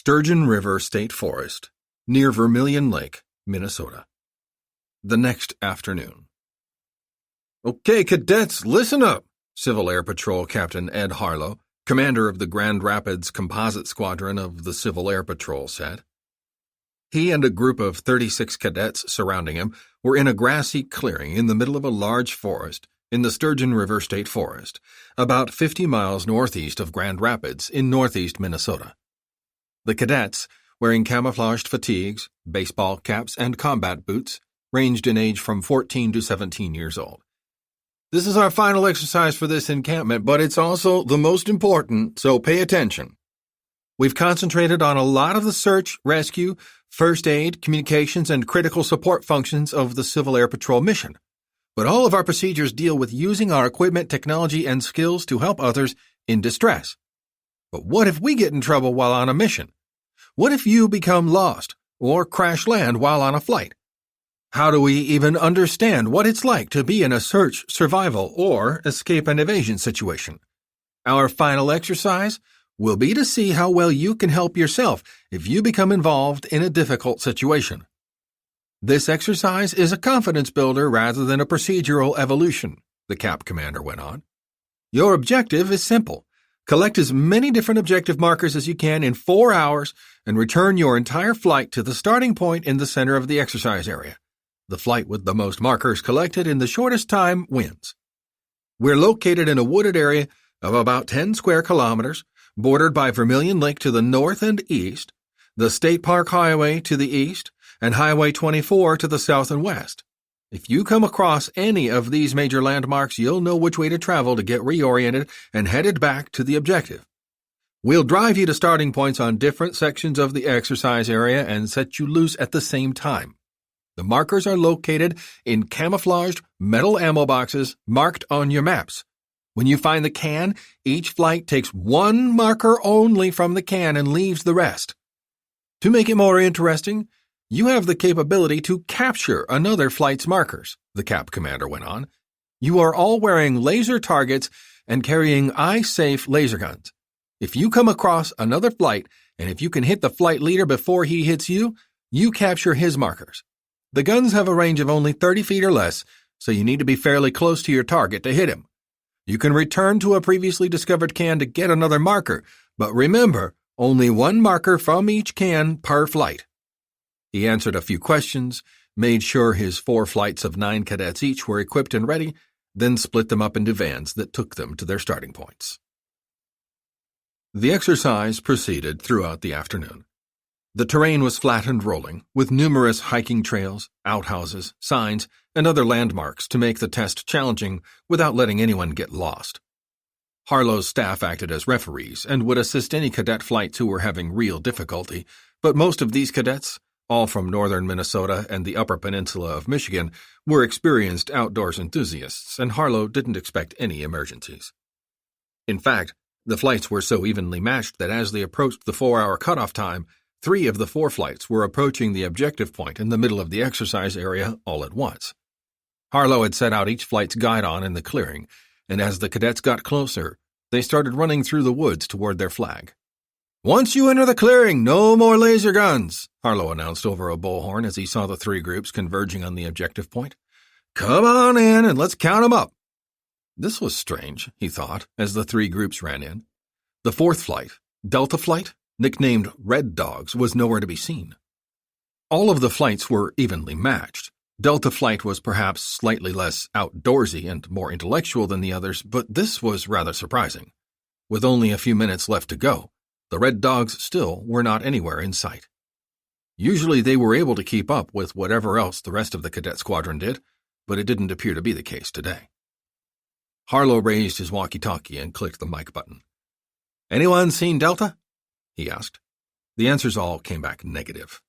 Sturgeon River State Forest, near Vermilion Lake, Minnesota. The next afternoon. "Okay, cadets, listen up," Civil Air Patrol Captain Ed Harlow, commander of the Grand Rapids Composite Squadron of the Civil Air Patrol, said. He and a group of 36 cadets surrounding him were in a grassy clearing in the middle of a large forest in the Sturgeon River State Forest, about 50 miles northeast of Grand Rapids in northeast Minnesota. The cadets, wearing camouflaged fatigues, baseball caps, and combat boots, ranged in age from 14 to 17 years old. "This is our final exercise for this encampment, but it's also the most important, so pay attention. We've concentrated on a lot of the search, rescue, first aid, communications, and critical support functions of the Civil Air Patrol mission. But all of our procedures deal with using our equipment, technology, and skills to help others in distress. But what if we get in trouble while on a mission? What if you become lost or crash land while on a flight? How do we even understand what it's like to be in a search, survival, or escape and evasion situation? Our final exercise will be to see how well you can help yourself if you become involved in a difficult situation. This exercise is a confidence builder rather than a procedural evolution," the CAP commander went on. "Your objective is simple. Collect as many different objective markers as you can in 4 hours and return your entire flight to the starting point in the center of the exercise area. The flight with the most markers collected in the shortest time wins. We're located in a wooded area of about 10 square kilometers, bordered by Vermilion Lake to the north and east, the State Park Highway to the east, and Highway 24 to the south and west. If you come across any of these major landmarks, you'll know which way to travel to get reoriented and headed back to the objective. We'll drive you to starting points on different sections of the exercise area and set you loose at the same time. The markers are located in camouflaged metal ammo boxes marked on your maps. When you find the can, each flight takes one marker only from the can and leaves the rest. To make it more interesting, you have the capability to capture another flight's markers," the CAP commander went on. "You are all wearing laser targets and carrying eye-safe laser guns. If you come across another flight, and if you can hit the flight leader before he hits you, you capture his markers. The guns have a range of only 30 feet or less, so you need to be fairly close to your target to hit him. You can return to a previously discovered can to get another marker, but remember, only one marker from each can per flight." He answered a few questions, made sure his 4 flights of 9 cadets each were equipped and ready, then split them up into vans that took them to their starting points. The exercise proceeded throughout the afternoon. The terrain was flat and rolling, with numerous hiking trails, outhouses, signs, and other landmarks to make the test challenging without letting anyone get lost. Harlow's staff acted as referees and would assist any cadet flights who were having real difficulty, but most of these cadets, all from northern Minnesota and the Upper Peninsula of Michigan, were experienced outdoors enthusiasts, and Harlow didn't expect any emergencies. In fact, the flights were so evenly matched that as they approached the 4-hour cutoff time, 3 of the 4 flights were approaching the objective point in the middle of the exercise area all at once. Harlow had set out each flight's guidon in the clearing, and as the cadets got closer, they started running through the woods toward their flag. "Once you enter the clearing, no more laser guns," Harlow announced over a bullhorn as he saw the 3 groups converging on the objective point. "Come on in and let's count 'em up." This was strange, he thought, as the 3 groups ran in. The 4th flight, Delta Flight, nicknamed Red Dogs, was nowhere to be seen. All of the flights were evenly matched. Delta Flight was perhaps slightly less outdoorsy and more intellectual than the others, but this was rather surprising. With only a few minutes left to go, the Red Dogs still were not anywhere in sight. Usually they were able to keep up with whatever else the rest of the cadet squadron did, but it didn't appear to be the case today. Harlow raised his walkie-talkie and clicked the mic button. "Anyone seen Delta?" he asked. The answers all came back negative.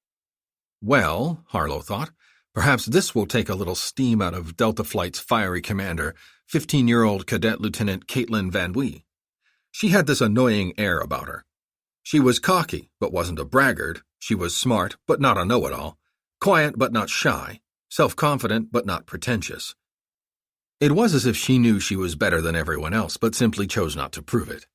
Well, Harlow thought, perhaps this will take a little steam out of Delta Flight's fiery commander, 15-year-old Cadet Lieutenant Caitlin Van Wee. She had this annoying air about her. She was cocky, but wasn't a braggart. She was smart, but not a know-it-all. Quiet, but not shy. Self-confident, but not pretentious. It was as if she knew she was better than everyone else, but simply chose not to prove it.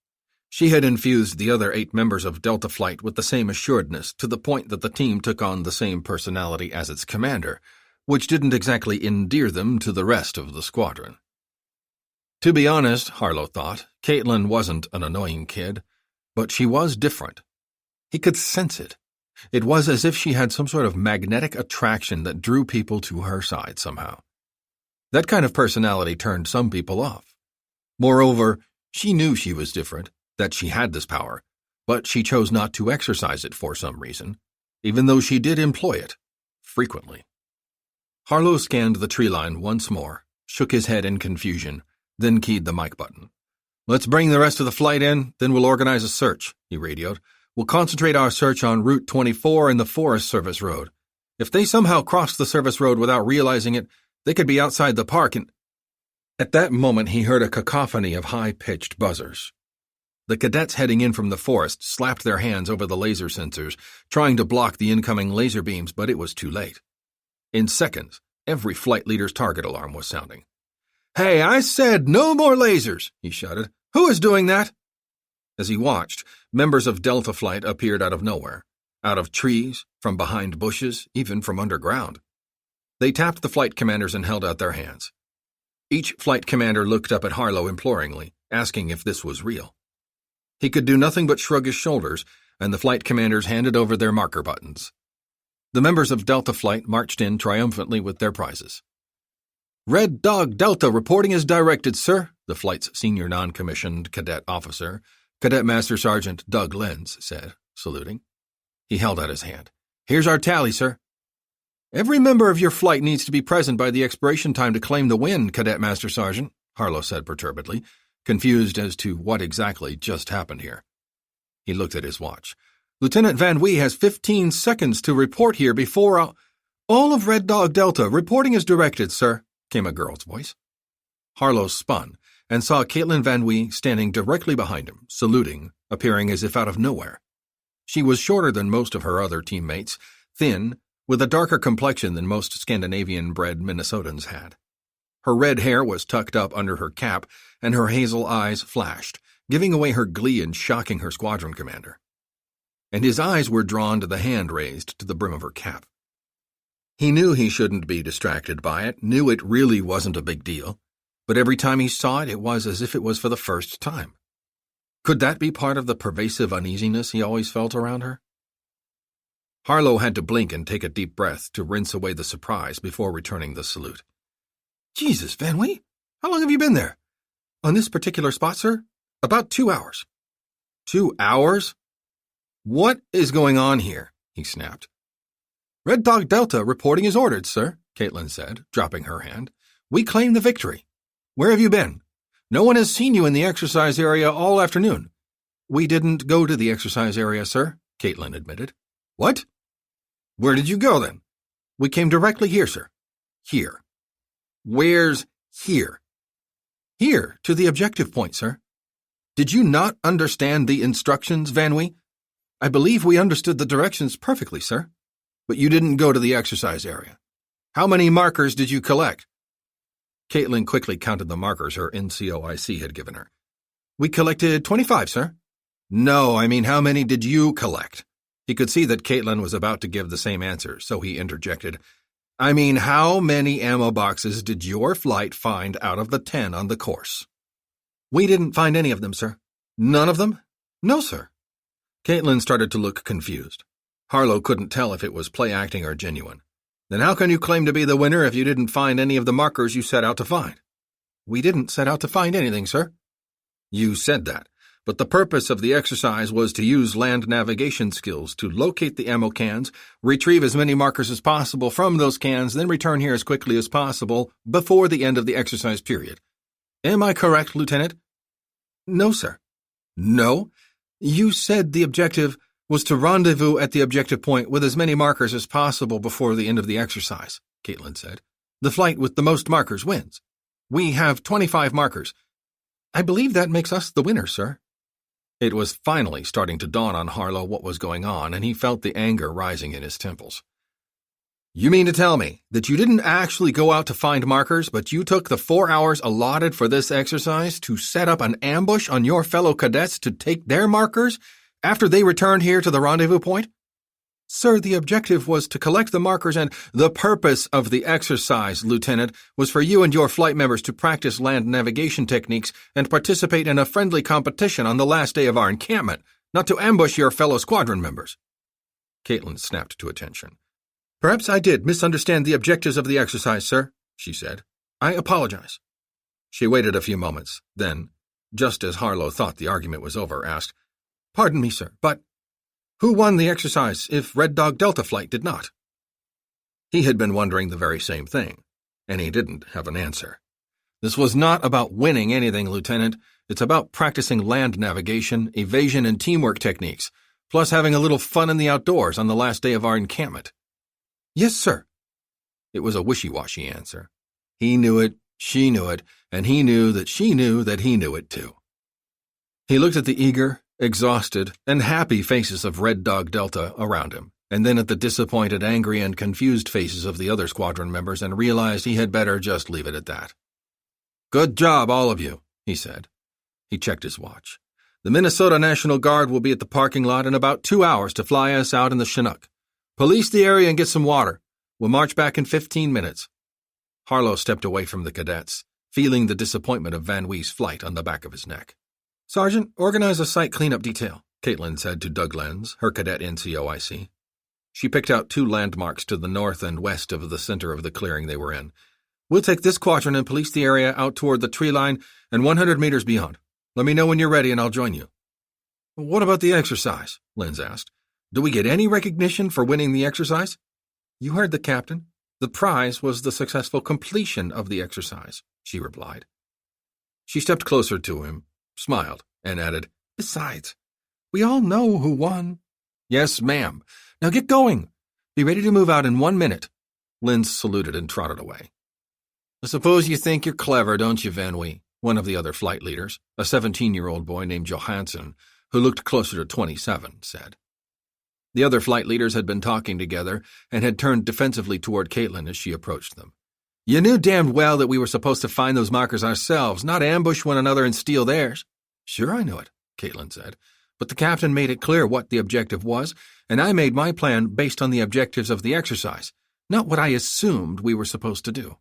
She had infused the other 8 members of Delta Flight with the same assuredness to the point that the team took on the same personality as its commander, which didn't exactly endear them to the rest of the squadron. To be honest, Harlow thought, Caitlin wasn't an annoying kid, but she was different. He could sense it. It was as if she had some sort of magnetic attraction that drew people to her side somehow. That kind of personality turned some people off. Moreover, she knew she was different, that she had this power, but she chose not to exercise it for some reason, even though she did employ it, frequently. Harlow scanned the tree line once more, shook his head in confusion, then keyed the mic button. "Let's bring the rest of the flight in, then we'll organize a search," he radioed. "We'll concentrate our search on Route 24 and the Forest Service Road. If they somehow cross the service road without realizing it, they could be outside the park and—" At that moment he heard a cacophony of high-pitched buzzers. The cadets heading in from the forest slapped their hands over the laser sensors, trying to block the incoming laser beams, but it was too late. In seconds, every flight leader's target alarm was sounding. "Hey, I said no more lasers!" he shouted. "Who is doing that?" As he watched, members of Delta Flight appeared out of nowhere, out of trees, from behind bushes, even from underground. They tapped the flight commanders and held out their hands. Each flight commander looked up at Harlow imploringly, asking if this was real. He could do nothing but shrug his shoulders, and the flight commanders handed over their marker buttons. The members of Delta Flight marched in triumphantly with their prizes. "Red Dog Delta reporting as directed, sir," the flight's senior non-commissioned cadet officer, Cadet Master Sergeant Doug Lenz, said, saluting. He held out his hand. "Here's our tally, sir." "Every member of your flight needs to be present by the expiration time to claim the win, Cadet Master Sergeant," Harlow said perturbedly, confused as to what exactly just happened here. He looked at his watch. "Lieutenant Van Wee has 15 seconds to report here before All of Red Dog Delta reporting as directed, sir," came a girl's voice. Harlow spun and saw Caitlin Van Wee standing directly behind him, saluting, appearing as if out of nowhere. She was shorter than most of her other teammates, thin, with a darker complexion than most Scandinavian-bred Minnesotans had. Her red hair was tucked up under her cap, and her hazel eyes flashed, giving away her glee and shocking her squadron commander. And his eyes were drawn to the hand raised to the brim of her cap. He knew he shouldn't be distracted by it, knew it really wasn't a big deal, but every time he saw it, it was as if it was for the first time. Could that be part of the pervasive uneasiness he always felt around her? Harlow had to blink and take a deep breath to rinse away the surprise before returning the salute. "Jesus, Van Wee, how long have you been there?" "On this particular spot, sir? About 2 hours." 2 hours? "What is going on here?" he snapped. "Red Dog Delta reporting as ordered, sir," Caitlin said, dropping her hand. "We claim the victory. Where have you been? No one has seen you in the exercise area all afternoon." "We didn't go to the exercise area, sir," Caitlin admitted. "What? Where did you go, then?" "We came directly here, sir." "Here? Where's here?" "Here, to the objective point, sir." "Did you not understand the instructions, Van Wee?" "I believe we understood the directions perfectly, sir." "But you didn't go to the exercise area. How many markers did you collect?" Caitlin quickly counted the markers her NCOIC had given her. "We collected 25, sir." "No, I mean how many did you collect?" He could see that Caitlin was about to give the same answer, so he interjected. "I mean, how many ammo boxes did your flight find out of the 10 on the course?" "We didn't find any of them, sir." "None of them?" "No, sir." Caitlin started to look confused. Harlow couldn't tell if it was play acting or genuine. "Then how can you claim to be the winner if you didn't find any of the markers you set out to find?" "We didn't set out to find anything, sir." "You said that, but the purpose of the exercise was to use land navigation skills to locate the ammo cans, retrieve as many markers as possible from those cans, then return here as quickly as possible before the end of the exercise period. Am I correct, Lieutenant?" "No, sir." "No? You said the objective was to rendezvous at the objective point with as many markers as possible before the end of the exercise," Caitlin said. "The flight with the most markers wins. We have 25 markers. I believe that makes us the winner, sir." It was finally starting to dawn on Harlow what was going on, and he felt the anger rising in his temples. You mean to tell me that you didn't actually go out to find markers, but you took the 4 hours allotted for this exercise to set up an ambush on your fellow cadets to take their markers after they returned here to the rendezvous point? Sir, the objective was to collect the markers, and the purpose of the exercise, Lieutenant, was for you and your flight members to practice land navigation techniques and participate in a friendly competition on the last day of our encampment, not to ambush your fellow squadron members. Caitlin snapped to attention. Perhaps I did misunderstand the objectives of the exercise, sir, she said. I apologize. She waited a few moments, then, just as Harlow thought the argument was over, asked, Pardon me, sir, but who won the exercise if Red Dog Delta Flight did not? He had been wondering the very same thing, and he didn't have an answer. This was not about winning anything, Lieutenant. It's about practicing land navigation, evasion, and teamwork techniques, plus having a little fun in the outdoors on the last day of our encampment. Yes, sir. It was a wishy-washy answer. He knew it, she knew it, and he knew that she knew that he knew it too. He looked at the eager, exhausted, and happy faces of Red Dog Delta around him, and then at the disappointed, angry, and confused faces of the other squadron members and realized he had better just leave it at that. Good job, all of you, he said. He checked his watch. The Minnesota National Guard will be at the parking lot in about 2 hours to fly us out in the Chinook. Police the area and get some water. We'll march back in 15 minutes. Harlow stepped away from the cadets, feeling the disappointment of Van Wee's flight on the back of his neck. Sergeant, organize a site cleanup detail, Caitlin said to Doug Lenz, her cadet NCOIC. She picked out 2 landmarks to the north and west of the center of the clearing they were in. We'll take this quadrant and police the area out toward the tree line and 100 meters beyond. Let me know when you're ready and I'll join you. What about the exercise? Lenz asked. Do we get any recognition for winning the exercise? You heard the captain. The prize was the successful completion of the exercise, she replied. She stepped closer to him, smiled, and added, Besides, we all know who won. Yes, ma'am. Now get going. Be ready to move out in 1 minute. Lenz saluted and trotted away. I suppose you think you're clever, don't you, Van Wee? One of the other flight leaders, a 17-year-old boy named Johansson, who looked closer to 27, said. The other flight leaders had been talking together and had turned defensively toward Caitlin as she approached them. You knew damned well that we were supposed to find those markers ourselves, not ambush one another and steal theirs. Sure I knew it, Caitlin said, but the captain made it clear what the objective was, and I made my plan based on the objectives of the exercise, not what I assumed we were supposed to do.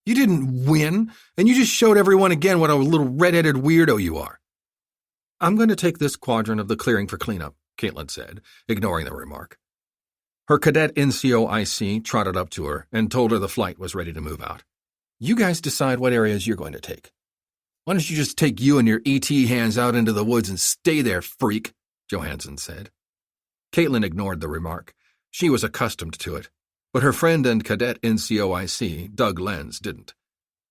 You didn't win, and you just showed everyone again what a little red-headed weirdo you are. I'm going to take this quadrant of the clearing for cleanup, Caitlin said, ignoring the remark. Her cadet NCOIC trotted up to her and told her the flight was ready to move out. You guys decide what areas you're going to take. Why don't you just take you and your ET hands out into the woods and stay there, freak, Johansson said. Caitlin ignored the remark. She was accustomed to it, but her friend and cadet NCOIC, Doug Lenz, didn't.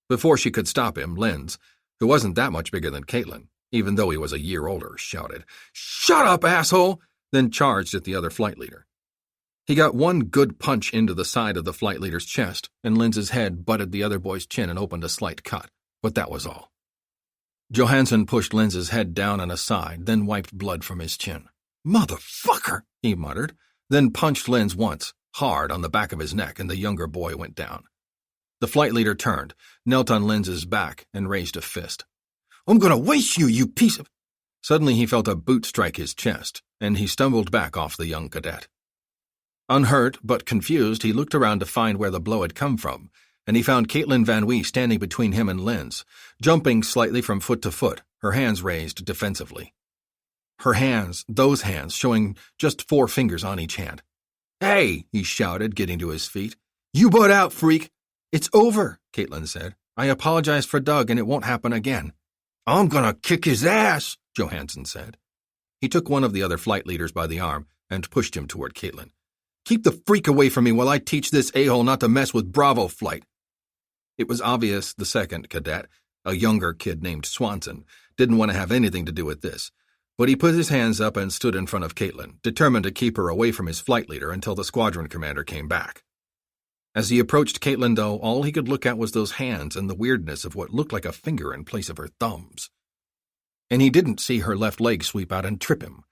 Before she could stop him, Lenz, who wasn't that much bigger than Caitlin, even though he was a year older, shouted, Shut up, asshole! Then charged at the other flight leader. He got one good punch into the side of the flight leader's chest, and Lenz's head butted the other boy's chin and opened a slight cut, but that was all. Johansson pushed Lenz's head down and aside, then wiped blood from his chin. Motherfucker, he muttered, then punched Lenz once, hard on the back of his neck, and the younger boy went down. The flight leader turned, knelt on Lenz's back, and raised a fist. I'm going to waste you, you piece of... Suddenly he felt a boot strike his chest, and he stumbled back off the young cadet. Unhurt but confused, he looked around to find where the blow had come from, and he found Caitlin Van Wee standing between him and Lenz, jumping slightly from foot to foot, her hands raised defensively. Her hands, those hands, showing just 4 fingers on each hand. Hey, he shouted, getting to his feet. You butt out, freak. It's over, Caitlin said. I apologize for Doug, and it won't happen again. I'm gonna kick his ass, Johansson said. He took one of the other flight leaders by the arm and pushed him toward Caitlin. Keep the freak away from me while I teach this a-hole not to mess with Bravo Flight. It was obvious the second cadet, a younger kid named Swanson, didn't want to have anything to do with this, but he put his hands up and stood in front of Caitlin, determined to keep her away from his flight leader until the squadron commander came back. As he approached Caitlin, though, all he could look at was those hands and the weirdness of what looked like a finger in place of her thumbs. And he didn't see her left leg sweep out and trip him.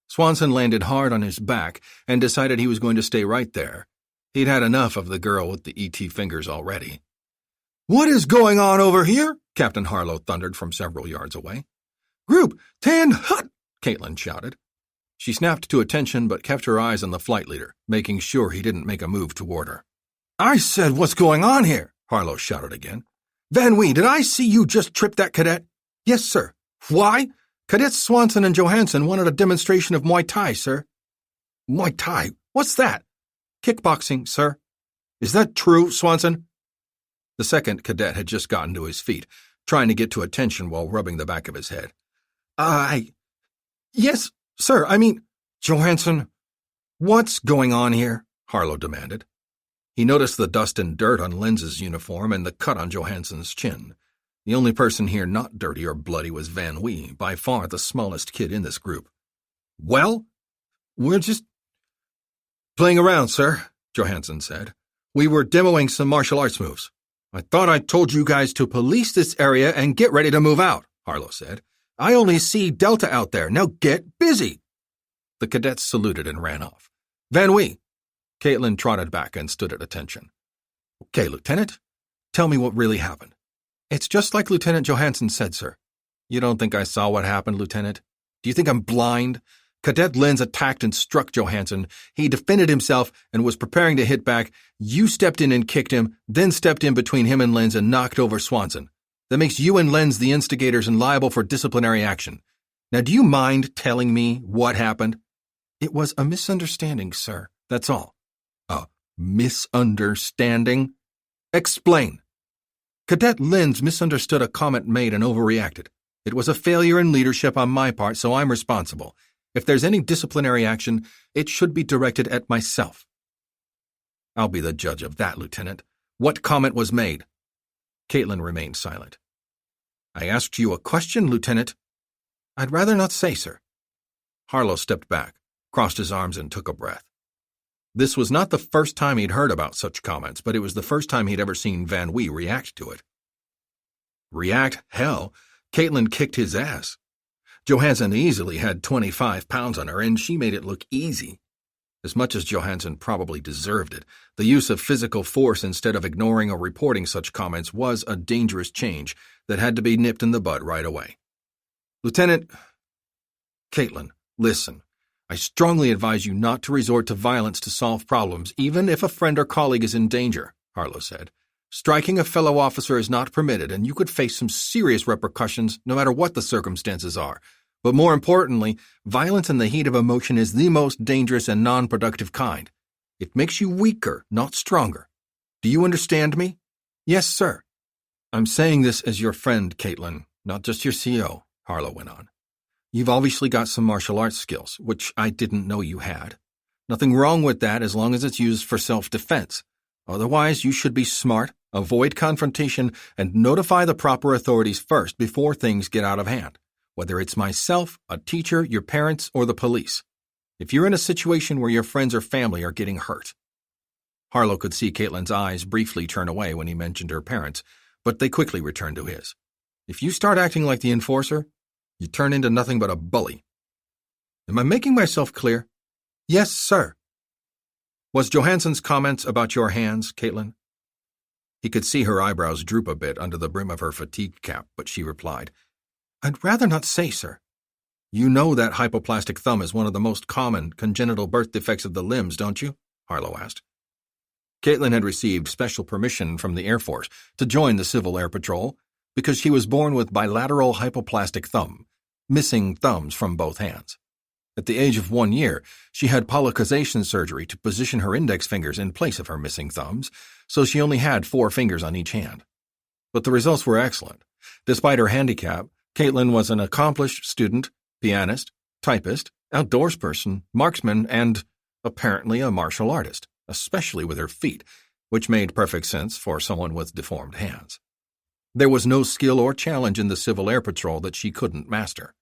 Swanson landed hard on his back and decided he was going to stay right there, He'd had enough of the girl with the E.T. fingers already. "What is going on over here?" Captain Harlow thundered from several yards away. "Group 10 hut!" Caitlin shouted. She snapped to attention but kept her eyes on the flight leader, making sure he didn't make a move toward her. "I said, what's going on here?" Harlow shouted again. "Van Wee, did I see you just trip that cadet?" "Yes, sir." "Why?" "Cadets Swanson and Johansson wanted a demonstration of Muay Thai, sir." "Muay Thai? What's that?" "Kickboxing, sir." "Is that true, Swanson?" The second cadet had just gotten to his feet, trying to get to attention while rubbing the back of his head. Yes, sir, Johansson." "What's going on here?" Harlow demanded. He noticed the dust and dirt on Lenz's uniform and the cut on Johansson's chin. The only person here not dirty or bloody was Van Wee, by far the smallest kid in this group. "Well, we're just playing around, sir," Johansson said. "We were demoing some martial arts moves." "I thought I told you guys to police this area and get ready to move out," Harlow said. "I only see Delta out there. Now get busy." The cadets saluted and ran off. "Van Wee." Caitlin trotted back and stood at attention. "Okay, Lieutenant, tell me what really happened." "It's just like Lieutenant Johansson said, sir." "You don't think I saw what happened, Lieutenant? Do you think I'm blind? Cadet Lenz attacked and struck Johansson. He defended himself and was preparing to hit back. You stepped in and kicked him, then stepped in between him and Lenz and knocked over Swanson. That makes you and Lenz the instigators and liable for disciplinary action. Now, do you mind telling me what happened?" "It was a misunderstanding, sir. That's all." "A misunderstanding? Explain." "Cadet Lenz misunderstood a comment made and overreacted. It was a failure in leadership on my part, so I'm responsible. If there's any disciplinary action, it should be directed at myself." "I'll be the judge of that, Lieutenant. What comment was made?" Caitlin remained silent. "I asked you a question, Lieutenant." "I'd rather not say, sir." Harlow stepped back, crossed his arms, and took a breath. This was not the first time he'd heard about such comments, but it was the first time he'd ever seen Van Wee react to it. React? Hell, Caitlin kicked his ass. Johansson easily had 25 pounds on her, and she made it look easy. As much as Johansson probably deserved it, the use of physical force instead of ignoring or reporting such comments was a dangerous change that had to be nipped in the bud right away. "Lieutenant..." "Caitlin, listen. I strongly advise you not to resort to violence to solve problems, even if a friend or colleague is in danger," Harlow said. "Striking a fellow officer is not permitted, and you could face some serious repercussions no matter what the circumstances are. But more importantly, violence in the heat of emotion is the most dangerous and non-productive kind. It makes you weaker, not stronger. Do you understand me?" "Yes, sir." "I'm saying this as your friend, Caitlin, not just your CO," Harlow went on. "You've obviously got some martial arts skills, which I didn't know you had. Nothing wrong with that as long as it's used for self-defense. Otherwise, you should be smart, avoid confrontation, and notify the proper authorities first before things get out of hand. Whether it's myself, a teacher, your parents, or the police. If you're in a situation where your friends or family are getting hurt." Harlow could see Caitlin's eyes briefly turn away when he mentioned her parents, but they quickly returned to his. "If you start acting like the enforcer, you turn into nothing but a bully. Am I making myself clear?" "Yes, sir." "Was Johansson's comments about your hands, Caitlin?" He could see her eyebrows droop a bit under the brim of her fatigue cap, but she replied, "I'd rather not say, sir." "You know that hypoplastic thumb is one of the most common congenital birth defects of the limbs, don't you?" Harlow asked. Caitlin had received special permission from the Air Force to join the Civil Air Patrol because she was born with bilateral hypoplastic thumb, missing thumbs from both hands. At the age of 1 year, she had pollication surgery to position her index fingers in place of her missing thumbs, so she only had 4 fingers on each hand. But the results were excellent. Despite her handicap, Caitlin was an accomplished student, pianist, typist, outdoors person, marksman, and, apparently, a martial artist, especially with her feet, which made perfect sense for someone with deformed hands. There was no skill or challenge in the Civil Air Patrol that she couldn't master.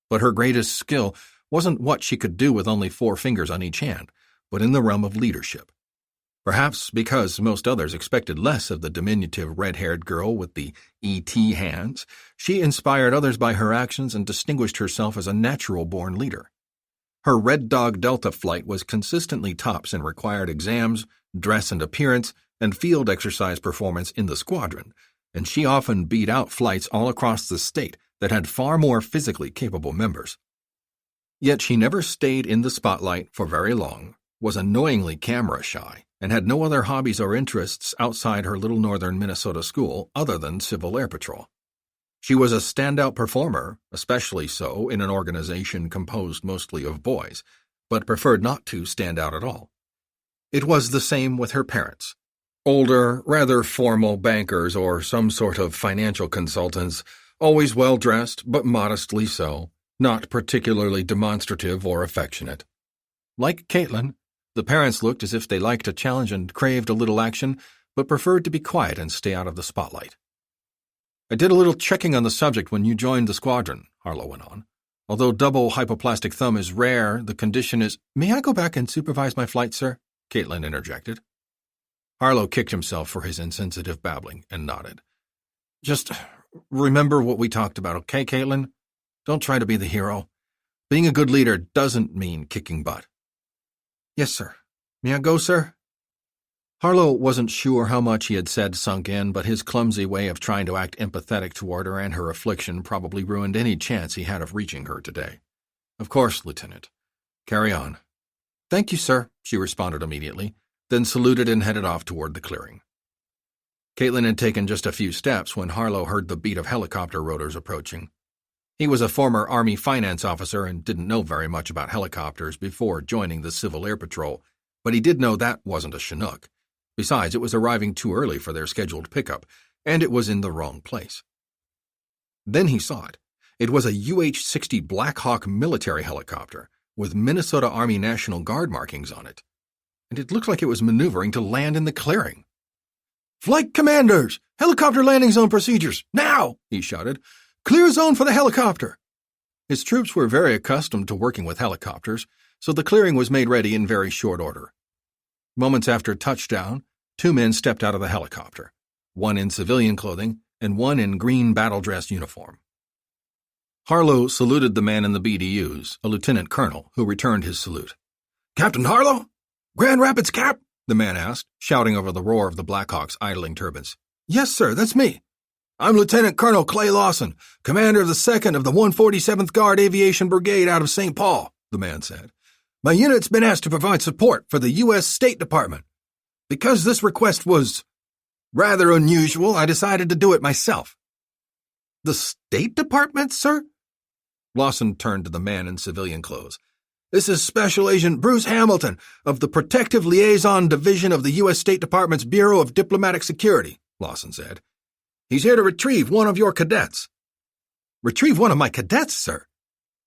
But her greatest skill wasn't what she could do with only 4 fingers on each hand, but in the realm of leadership. Perhaps because most others expected less of the diminutive red-haired girl with the E.T. hands, she inspired others by her actions and distinguished herself as a natural-born leader. Her Red Dog Delta flight was consistently tops in required exams, dress and appearance, and field exercise performance in the squadron, and she often beat out flights all across the state that had far more physically capable members. Yet she never stayed in the spotlight for very long, was annoyingly camera shy, and had no other hobbies or interests outside her little northern Minnesota school other than Civil Air Patrol. She was a standout performer, especially so in an organization composed mostly of boys, but preferred not to stand out at all. It was the same with her parents. Older, rather formal bankers or some sort of financial consultants, always well-dressed but modestly so, not particularly demonstrative or affectionate. Like Caitlin, the parents looked as if they liked a challenge and craved a little action, but preferred to be quiet and stay out of the spotlight. "I did a little checking on the subject when you joined the squadron," Harlow went on. "Although double hypoplastic thumb is rare, the condition is—" "May I go back and supervise my flight, sir?" Caitlin interjected. Harlow kicked himself for his insensitive babbling and nodded. "Just remember what we talked about, okay, Caitlin? Don't try to be the hero. Being a good leader doesn't mean kicking butt." "Yes, sir. May I go, sir?" Harlow wasn't sure how much he had said sunk in, but his clumsy way of trying to act empathetic toward her and her affliction probably ruined any chance he had of reaching her today. "Of course, Lieutenant. Carry on." "Thank you, sir," she responded immediately, then saluted and headed off toward the clearing. Caitlin had taken just a few steps when Harlow heard the beat of helicopter rotors approaching. He was a former Army finance officer and didn't know very much about helicopters before joining the Civil Air Patrol, but he did know that wasn't a Chinook. Besides, it was arriving too early for their scheduled pickup, and it was in the wrong place. Then he saw it. It was a UH-60 Black Hawk military helicopter with Minnesota Army National Guard markings on it, and it looked like it was maneuvering to land in the clearing. "Flight commanders! Helicopter landing zone procedures! Now!" he shouted. "Clear zone for the helicopter!" His troops were very accustomed to working with helicopters, so the clearing was made ready in very short order. Moments after touchdown, 2 men stepped out of the helicopter, one in civilian clothing and one in green battle dress uniform. Harlow saluted the man in the BDUs, a lieutenant colonel, who returned his salute. "Captain Harlow? Grand Rapids, Cap?" the man asked, shouting over the roar of the Blackhawks' idling turbines. "Yes, sir, that's me." "I'm Lieutenant Colonel Clay Lawson, commander of the 2nd of the 147th Guard Aviation Brigade out of St. Paul," the man said. "My unit's been asked to provide support for the U.S. State Department. Because this request was rather unusual, I decided to do it myself." "The State Department, sir?" Lawson turned to the man in civilian clothes. "This is Special Agent Bruce Hamilton of the Protective Liaison Division of the U.S. State Department's Bureau of Diplomatic Security," Lawson said. "He's here to retrieve one of your cadets." "Retrieve one of my cadets, sir?"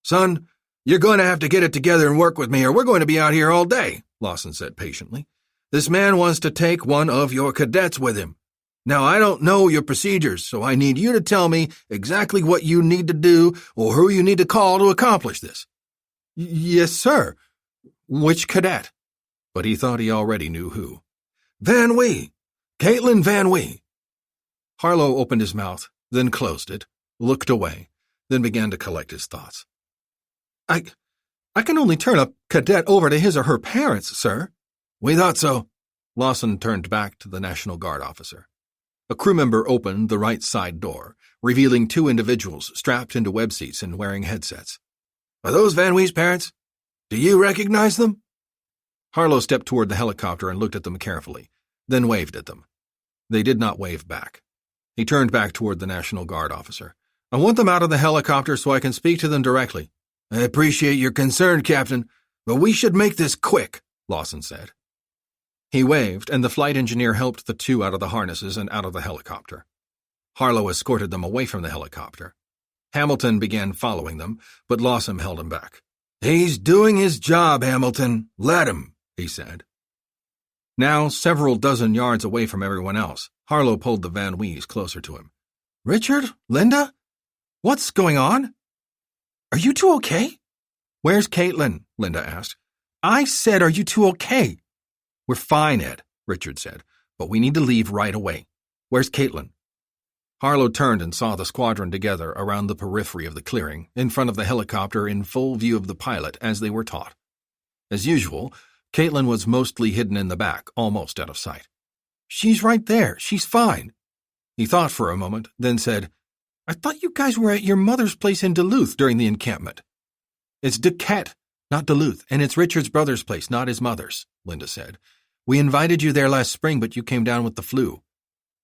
"Son, you're going to have to get it together and work with me, or we're going to be out here all day," Lawson said patiently. "This man wants to take one of your cadets with him. Now, I don't know your procedures, so I need you to tell me exactly what you need to do or who you need to call to accomplish this." "Yes, sir. Which cadet?" But he thought he already knew who. "Van Wee. Caitlin Van Wee." Harlow opened his mouth, then closed it, looked away, then began to collect his thoughts. I can only turn a cadet over to his or her parents, sir." "We thought so." Lawson turned back to the National Guard officer. A crew member opened the right side door, revealing 2 individuals strapped into web seats and wearing headsets. "Are those Van Wee's parents? Do you recognize them?" Harlow stepped toward the helicopter and looked at them carefully, then waved at them. They did not wave back. He turned back toward the National Guard officer. "I want them out of the helicopter so I can speak to them directly." "I appreciate your concern, Captain, but we should make this quick," Lawson said. He waved, and the flight engineer helped the 2 out of the harnesses and out of the helicopter. Harlow escorted them away from the helicopter. Hamilton began following them, but Lawson held him back. "He's doing his job, Hamilton. Let him," he said. Now, several dozen yards away from everyone else, Harlow pulled the Van Wees closer to him. "Richard? Linda? What's going on? Are you 2 okay?" "Where's Caitlin?" Linda asked. "I said, are you 2 okay?" "We're fine, Ed," Richard said, "but we need to leave right away. Where's Caitlin?" Harlow turned and saw the squadron together around the periphery of the clearing, in front of the helicopter in full view of the pilot as they were taught. As usual, Caitlin was mostly hidden in the back, almost out of sight. "She's right there. She's fine." He thought for a moment, then said, "I thought you guys were at your mother's place in Duluth during the encampment." "It's Duquette, not Duluth, and it's Richard's brother's place, not his mother's," Linda said. "We invited you there last spring, but you came down with the flu."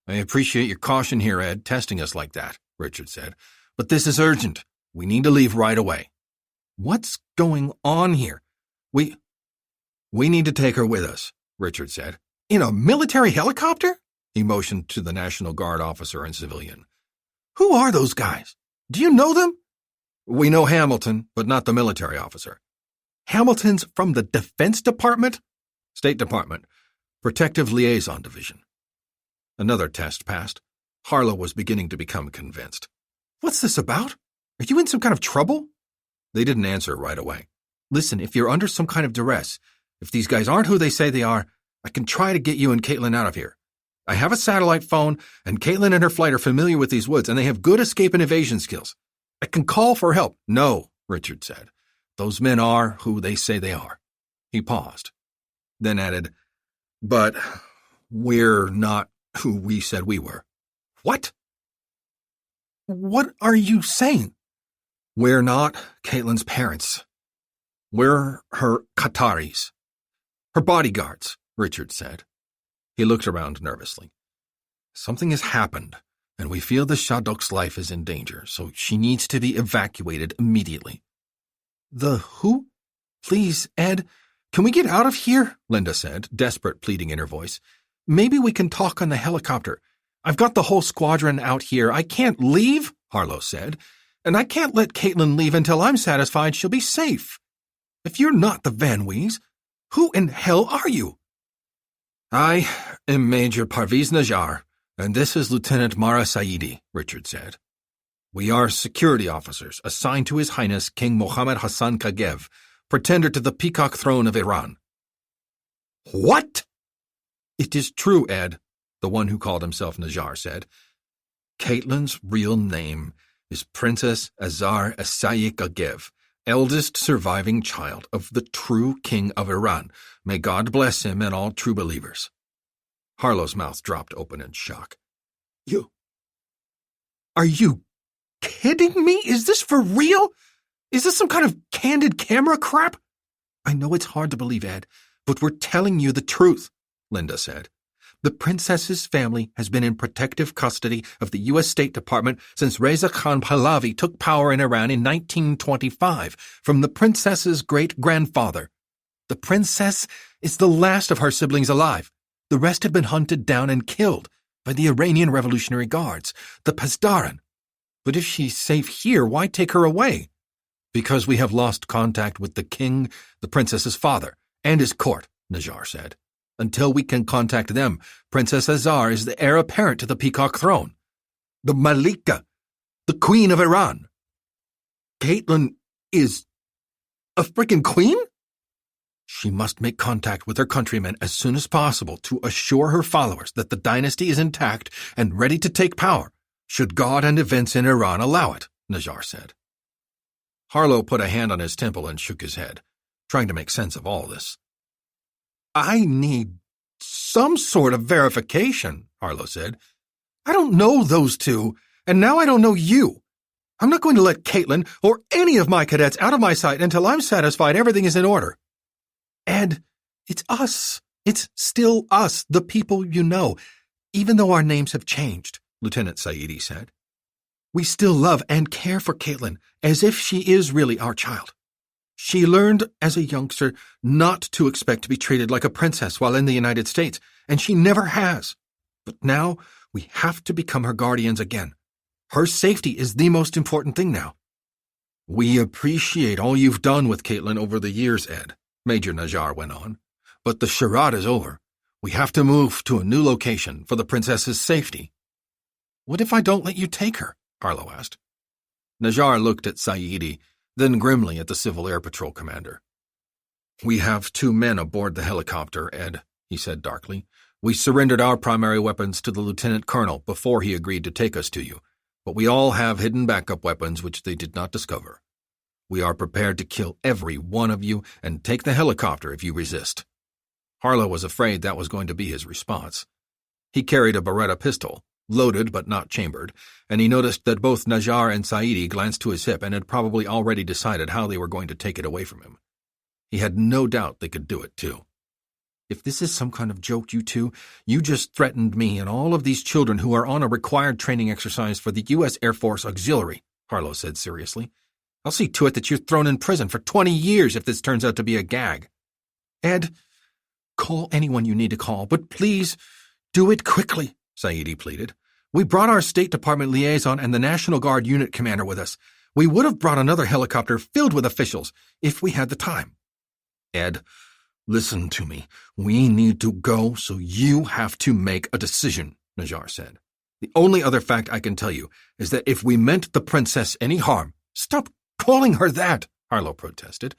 "I appreciate your caution here, Ed, testing us like that," Richard said. "But this is urgent. We need to leave right away." "What's going on here?" We need to take her with us," Richard said. "In a military helicopter?" He motioned to the National Guard officer and civilian. "Who are those guys? Do you know them?" "We know Hamilton, but not the military officer." "Hamilton's from the Defense Department?" "State Department, Protective Liaison Division." Another test passed. Harlow was beginning to become convinced. "What's this about? Are you in some kind of trouble?" They didn't answer right away. "Listen, if you're under some kind of duress, if these guys aren't who they say they are, I can try to get you and Caitlin out of here. I have a satellite phone, and Caitlin and her flight are familiar with these woods, and they have good escape and evasion skills. I can call for help." "No," Richard said. "Those men are who they say they are." He paused, then added, "But we're not who we said we were." "What? What are you saying?" "We're not Caitlin's parents. We're her Qataris. Her bodyguards," Richard said. He looked around nervously. "Something has happened, and we feel the Shadok's life is in danger, so she needs to be evacuated immediately." "The who? Please, Ed, can we get out of here?" Linda said, desperate pleading in her voice. "Maybe we can talk on the helicopter. I've got the whole squadron out here. I can't leave," Harlow said, "and I can't let Caitlin leave until I'm satisfied she'll be safe. If you're not the Van Wees, who in hell are you?" "I am Major Parviz Najjar, and this is Lieutenant Mara Saidi," Richard said. "We are security officers assigned to His Highness King Mohammed Hassan Kagev, pretender to the Peacock Throne of Iran." "What?" "It is true, Ed," the one who called himself Najjar said. "Caitlin's real name is Princess Azar Asayi Kagev, eldest surviving child of the true king of Iran. May God bless him and all true believers." Harlow's mouth dropped open in shock. Are you kidding me? Is this for real? Is this some kind of candid camera crap?" "I know it's hard to believe, Ed, but we're telling you the truth," Linda said. "The princess's family has been in protective custody of the U.S. State Department since Reza Khan Pahlavi took power in Iran in 1925 from the princess's great-grandfather. The princess is the last of her siblings alive. The rest have been hunted down and killed by the Iranian Revolutionary Guards, the Pasdaran. But if she's safe here, why take her away?" "Because we have lost contact with the king, the princess's father, and his court," Najjar said. "Until we can contact them, Princess Azar is the heir apparent to the Peacock Throne. The Malika, the Queen of Iran." "Caitlin is a freaking queen?" "She must make contact with her countrymen as soon as possible to assure her followers that the dynasty is intact and ready to take power, should God and events in Iran allow it," Najjar said. Harlow put a hand on his temple and shook his head, trying to make sense of all this. "I need some sort of verification," Harlow said. "I don't know those two, and now I don't know you. I'm not going to let Caitlin or any of my cadets out of my sight until I'm satisfied everything is in order." "Ed, it's us. It's still us, the people you know, even though our names have changed," Lieutenant Saidi said. "We still love and care for Caitlin as if she is really our child. She learned as a youngster not to expect to be treated like a princess while in the United States, and she never has. But now we have to become her guardians again. Her safety is the most important thing now." "We appreciate all you've done with Caitlin over the years, Ed," Major Najjar went on. "But the charade is over. We have to move to a new location for the princess's safety." "What if I don't let you take her?" Harlow asked. Najjar looked at Saidi, then grimly at the Civil Air Patrol commander. "We have 2 men aboard the helicopter, Ed," he said darkly. We surrendered our primary weapons to the lieutenant colonel before he agreed to take us to you, but we all have hidden backup weapons which they did not discover. We are prepared to kill every one of you and take the helicopter if you resist." Harlow was afraid that was going to be his response. He carried a Beretta pistol, loaded but not chambered, and he noticed that both Najjar and Saidi glanced to his hip and had probably already decided how they were going to take it away from him. He had no doubt they could do it, too. "If this is some kind of joke, you two, you just threatened me and all of these children who are on a required training exercise for the U.S. Air Force Auxiliary," Harlow said seriously. "I'll see to it that you're thrown in prison for 20 years if this turns out to be a gag." "Ed, call anyone you need to call, but please do it quickly," Saidi pleaded. "We brought our State Department liaison and the National Guard unit commander with us. We would have brought another helicopter filled with officials if we had the time." "Ed, listen to me. We need to go, so you have to make a decision," Najjar said. "The only other fact I can tell you is that if we meant the princess any harm—" "Stop calling her that," Harlow protested.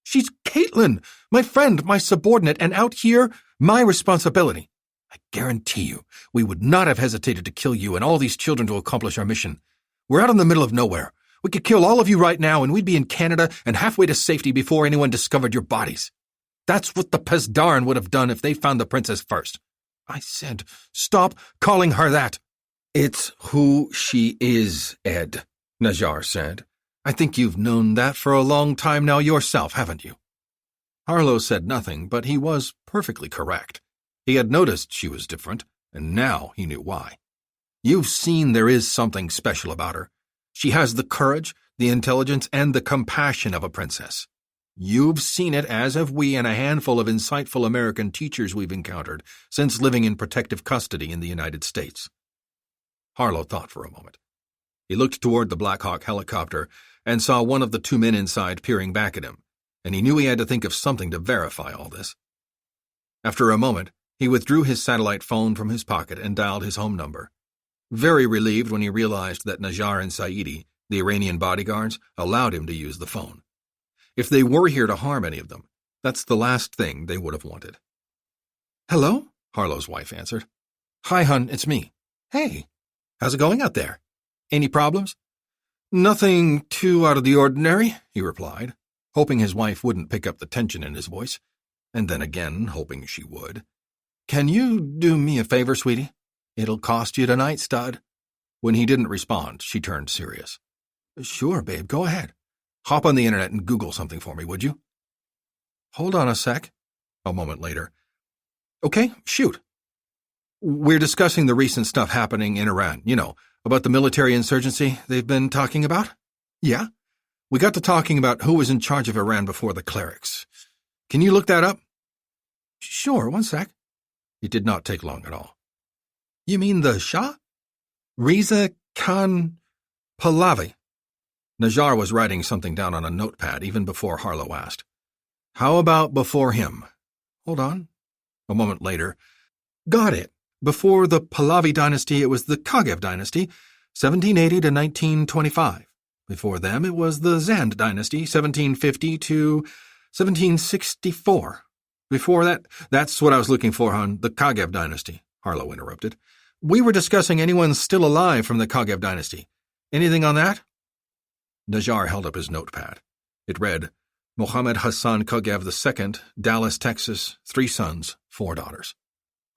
"She's Caitlin, my friend, my subordinate, and out here, my responsibility. I guarantee you, we would not have hesitated to kill you and all these children to accomplish our mission. We're out in the middle of nowhere. We could kill all of you right now, and we'd be in Canada and halfway to safety before anyone discovered your bodies. That's what the Pesdaran would have done if they found the princess first." I said, "Stop calling her that." "It's who she is, Ed," Najjar said. "I think you've known that for a long time now yourself, haven't you?" Harlow said nothing, but he was perfectly correct. He had noticed she was different, and now he knew why. "You've seen there is something special about her. She has the courage, the intelligence, and the compassion of a princess. You've seen it, as have we and a handful of insightful American teachers we've encountered since living in protective custody in the United States." Harlow thought for a moment. He looked toward the Black Hawk helicopter and saw one of the two men inside peering back at him, and he knew he had to think of something to verify all this. After a moment, he withdrew his satellite phone from his pocket and dialed his home number. Very relieved when he realized that Najjar and Saidi, the Iranian bodyguards, allowed him to use the phone. If they were here to harm any of them, that's the last thing they would have wanted. "Hello?" Harlow's wife answered. "Hi, hon, it's me." "Hey, how's it going out there? Any problems?" "Nothing too out of the ordinary," he replied, hoping his wife wouldn't pick up the tension in his voice, and then again hoping she would. "Can you do me a favor, sweetie? It'll cost you tonight, stud." When he didn't respond, she turned serious. "Sure, babe, go ahead. Hop on the internet and Google something for me, would you?" "Hold on a sec." A moment later. "Okay, shoot." "We're discussing the recent stuff happening in Iran, about the military insurgency they've been talking about." "Yeah. We got to talking about who was in charge of Iran before the clerics. Can you look that up?" "Sure, one sec." It did not take long at all. "You mean the Shah? Reza Khan Pahlavi." Najjar was writing something down on a notepad even before Harlow asked. "How about before him?" "Hold on." A moment later. "Got it. Before the Pahlavi dynasty, it was the Kaghev dynasty, 1780 to 1925. Before them, it was the Zand dynasty, 1750 to 1764. Before that, that's what I was looking for, hon, the Kaghev dynasty," Harlow interrupted. "We were discussing anyone still alive from the Kaghev dynasty. Anything on that?" Najjar held up his notepad. It read, "Mohammed Hassan Kaghev II, Dallas, Texas, 3 sons, 4 daughters.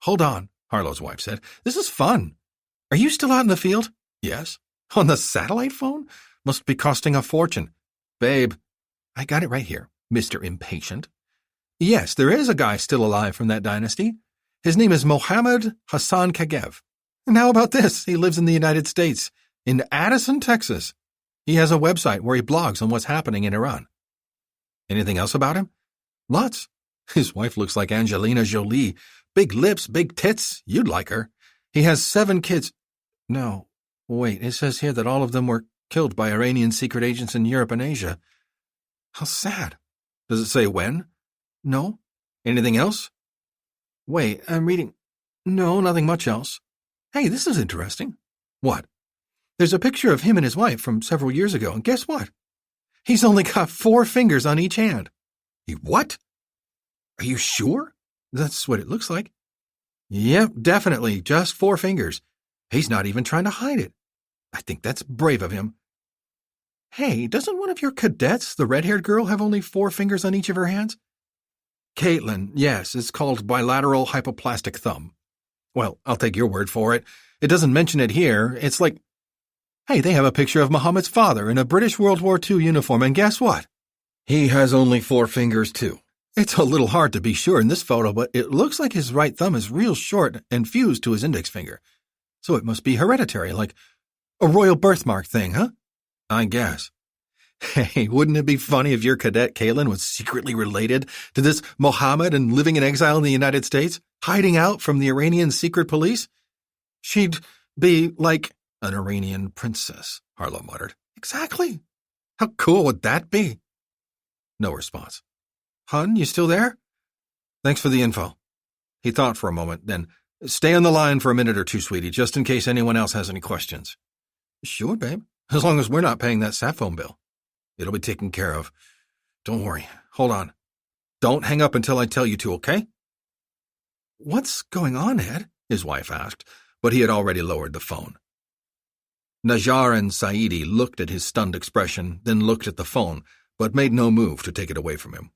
"Hold on," Harlow's wife said. "This is fun. Are you still out in the field?" "Yes." "On the satellite phone? Must be costing a fortune." "Babe, I got it right here, Mr. Impatient. Yes, there is a guy still alive from that dynasty. His name is Mohammed Hassan Kaghev. And how about this? He lives in the United States, in Addison, Texas. He has a website where he blogs on what's happening in Iran." "Anything else about him?" "Lots. His wife looks like Angelina Jolie. Big lips, big tits. You'd like her. He has 7 kids. No, wait, it says here that all of them were killed by Iranian secret agents in Europe and Asia. How sad. Does it say when?" "No." "Anything else?" "Wait, I'm reading. No, nothing much else. Hey, this is interesting." "What?" "There's a picture of him and his wife from several years ago, and guess what? He's only got 4 fingers on each hand." "He what? Are you sure?" "That's what it looks like." Yep, definitely, just 4 fingers. He's not even trying to hide it. I think that's brave of him. Hey, doesn't one of your cadets, the red-haired girl, have only 4 fingers on each of her hands? Caitlin, yes, it's called bilateral hypoplastic thumb. Well, I'll take your word for it. It doesn't mention it here. It's like, hey, they have a picture of Muhammad's father in a British World War II uniform, and guess what? He has only 4 fingers, too. It's a little hard to be sure in this photo, but it looks like his right thumb is real short and fused to his index finger. So it must be hereditary, like a royal birthmark thing, huh? I guess. Hey, wouldn't it be funny if your cadet Caitlin was secretly related to this Mohammed and living in exile in the United States, hiding out from the Iranian secret police? She'd be like an Iranian princess, Harlow muttered. Exactly. How cool would that be? No response. Hun, you still there? Thanks for the info. He thought for a moment, then, stay on the line for a minute or two, sweetie, just in case anyone else has any questions. Sure, babe. As long as we're not paying that sat phone bill. It'll be taken care of. Don't worry. Hold on. Don't hang up until I tell you to, okay? What's going on, Ed? His wife asked, but he had already lowered the phone. Najjar and Saidi looked at his stunned expression, then looked at the phone, but made no move to take it away from him.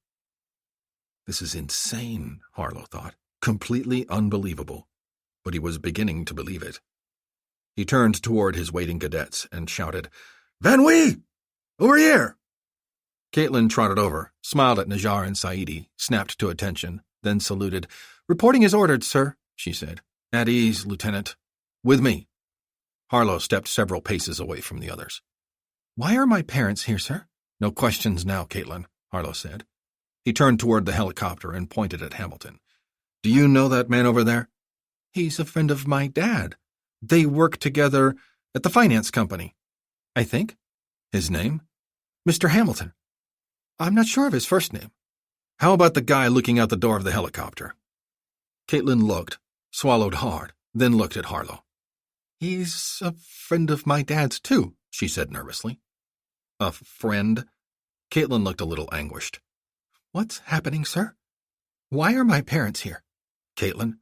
This is insane, Harlow thought. Completely unbelievable. But he was beginning to believe it. He turned toward his waiting cadets and shouted, Van Wee! Over here! Caitlin trotted over, smiled at Najjar and Saidi, snapped to attention, then saluted. Reporting as ordered, sir, she said. At ease, Lieutenant. With me. Harlow stepped several paces away from the others. Why are my parents here, sir? No questions now, Caitlin, Harlow said. He turned toward the helicopter and pointed at Hamilton. Do you know that man over there? He's a friend of my dad. They work together at the finance company. I think. His name? Mr. Hamilton. I'm not sure of his first name. How about the guy looking out the door of the helicopter? Caitlin looked, swallowed hard, then looked at Harlow. He's a friend of my dad's, too, she said nervously. A friend? Caitlin looked a little anguished. What's happening, sir? Why are my parents here? Caitlin,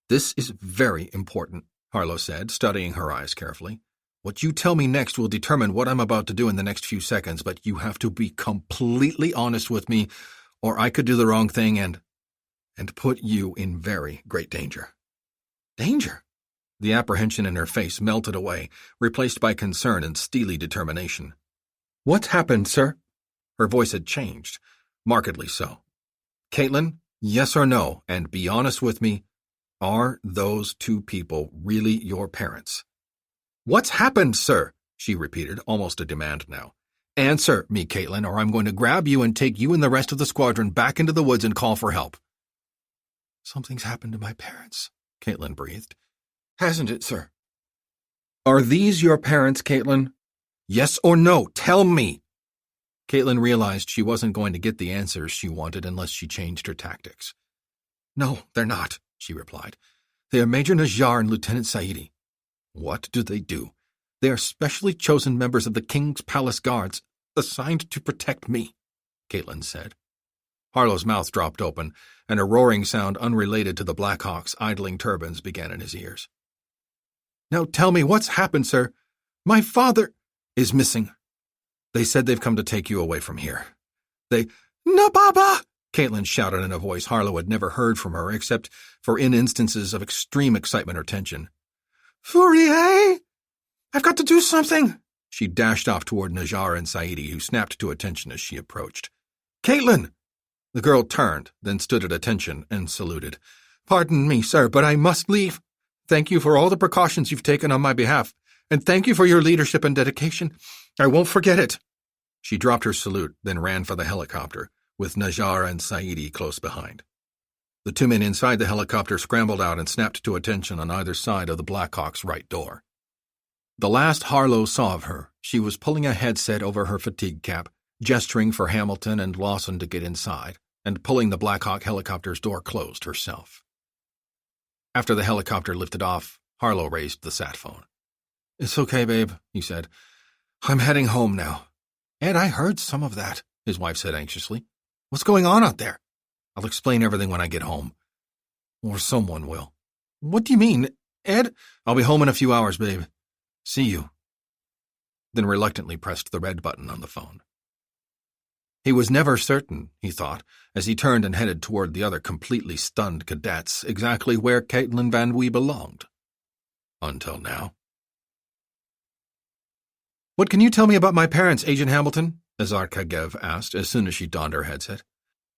this is very important, Harlow said, studying her eyes carefully. What you tell me next will determine what I'm about to do in the next few seconds, but you have to be completely honest with me, or I could do the wrong thing and put you in very great danger. Danger? The apprehension in her face melted away, replaced by concern and steely determination. What's happened, sir? Her voice had changed, markedly so. Caitlin, yes or no, and be honest with me, are those 2 people really your parents? What's happened, sir? She repeated, almost a demand now. Answer me, Caitlin, or I'm going to grab you and take you and the rest of the squadron back into the woods and call for help. Something's happened to my parents, Caitlin breathed. Hasn't it, sir? Are these your parents, Caitlin? Yes or no? Tell me. Caitlin realized she wasn't going to get the answers she wanted unless she changed her tactics. No, they're not, she replied. They are Major Najjar and Lieutenant Saidi. What do? They are specially chosen members of the King's Palace Guards, assigned to protect me, Caitlin said. Harlow's mouth dropped open, and a roaring sound unrelated to the Blackhawks' idling turbines began in his ears. Now tell me what's happened, sir. My father is missing. They said they've come to take you away from here. No, Baba! Caitlin shouted in a voice Harlow had never heard from her except for in instances of extreme excitement or tension. Fourier! I've got to do something! She dashed off toward Najjar and Saidi, who snapped to attention as she approached. Caitlin! The girl turned, then stood at attention and saluted. Pardon me, sir, but I must leave. Thank you for all the precautions you've taken on my behalf, and thank you for your leadership and dedication. I won't forget it. She dropped her salute, then ran for the helicopter, with Najjar and Saidi close behind. The 2 men inside the helicopter scrambled out and snapped to attention on either side of the Blackhawk's right door. The last Harlow saw of her, she was pulling a headset over her fatigue cap, gesturing for Hamilton and Lawson to get inside, and pulling the Blackhawk helicopter's door closed herself. After the helicopter lifted off, Harlow raised the sat phone. It's okay, babe, he said. I'm heading home now. Ed, I heard some of that, his wife said anxiously. What's going on out there? I'll explain everything when I get home. Or someone will. What do you mean? Ed? I'll be home in a few hours, babe. See you. Then reluctantly pressed the red button on the phone. He was never certain, he thought, as he turned and headed toward the other completely stunned cadets, exactly where Caitlin Van Wee belonged. Until now. What can you tell me about my parents, Agent Hamilton? Azar Kagev asked as soon as she donned her headset.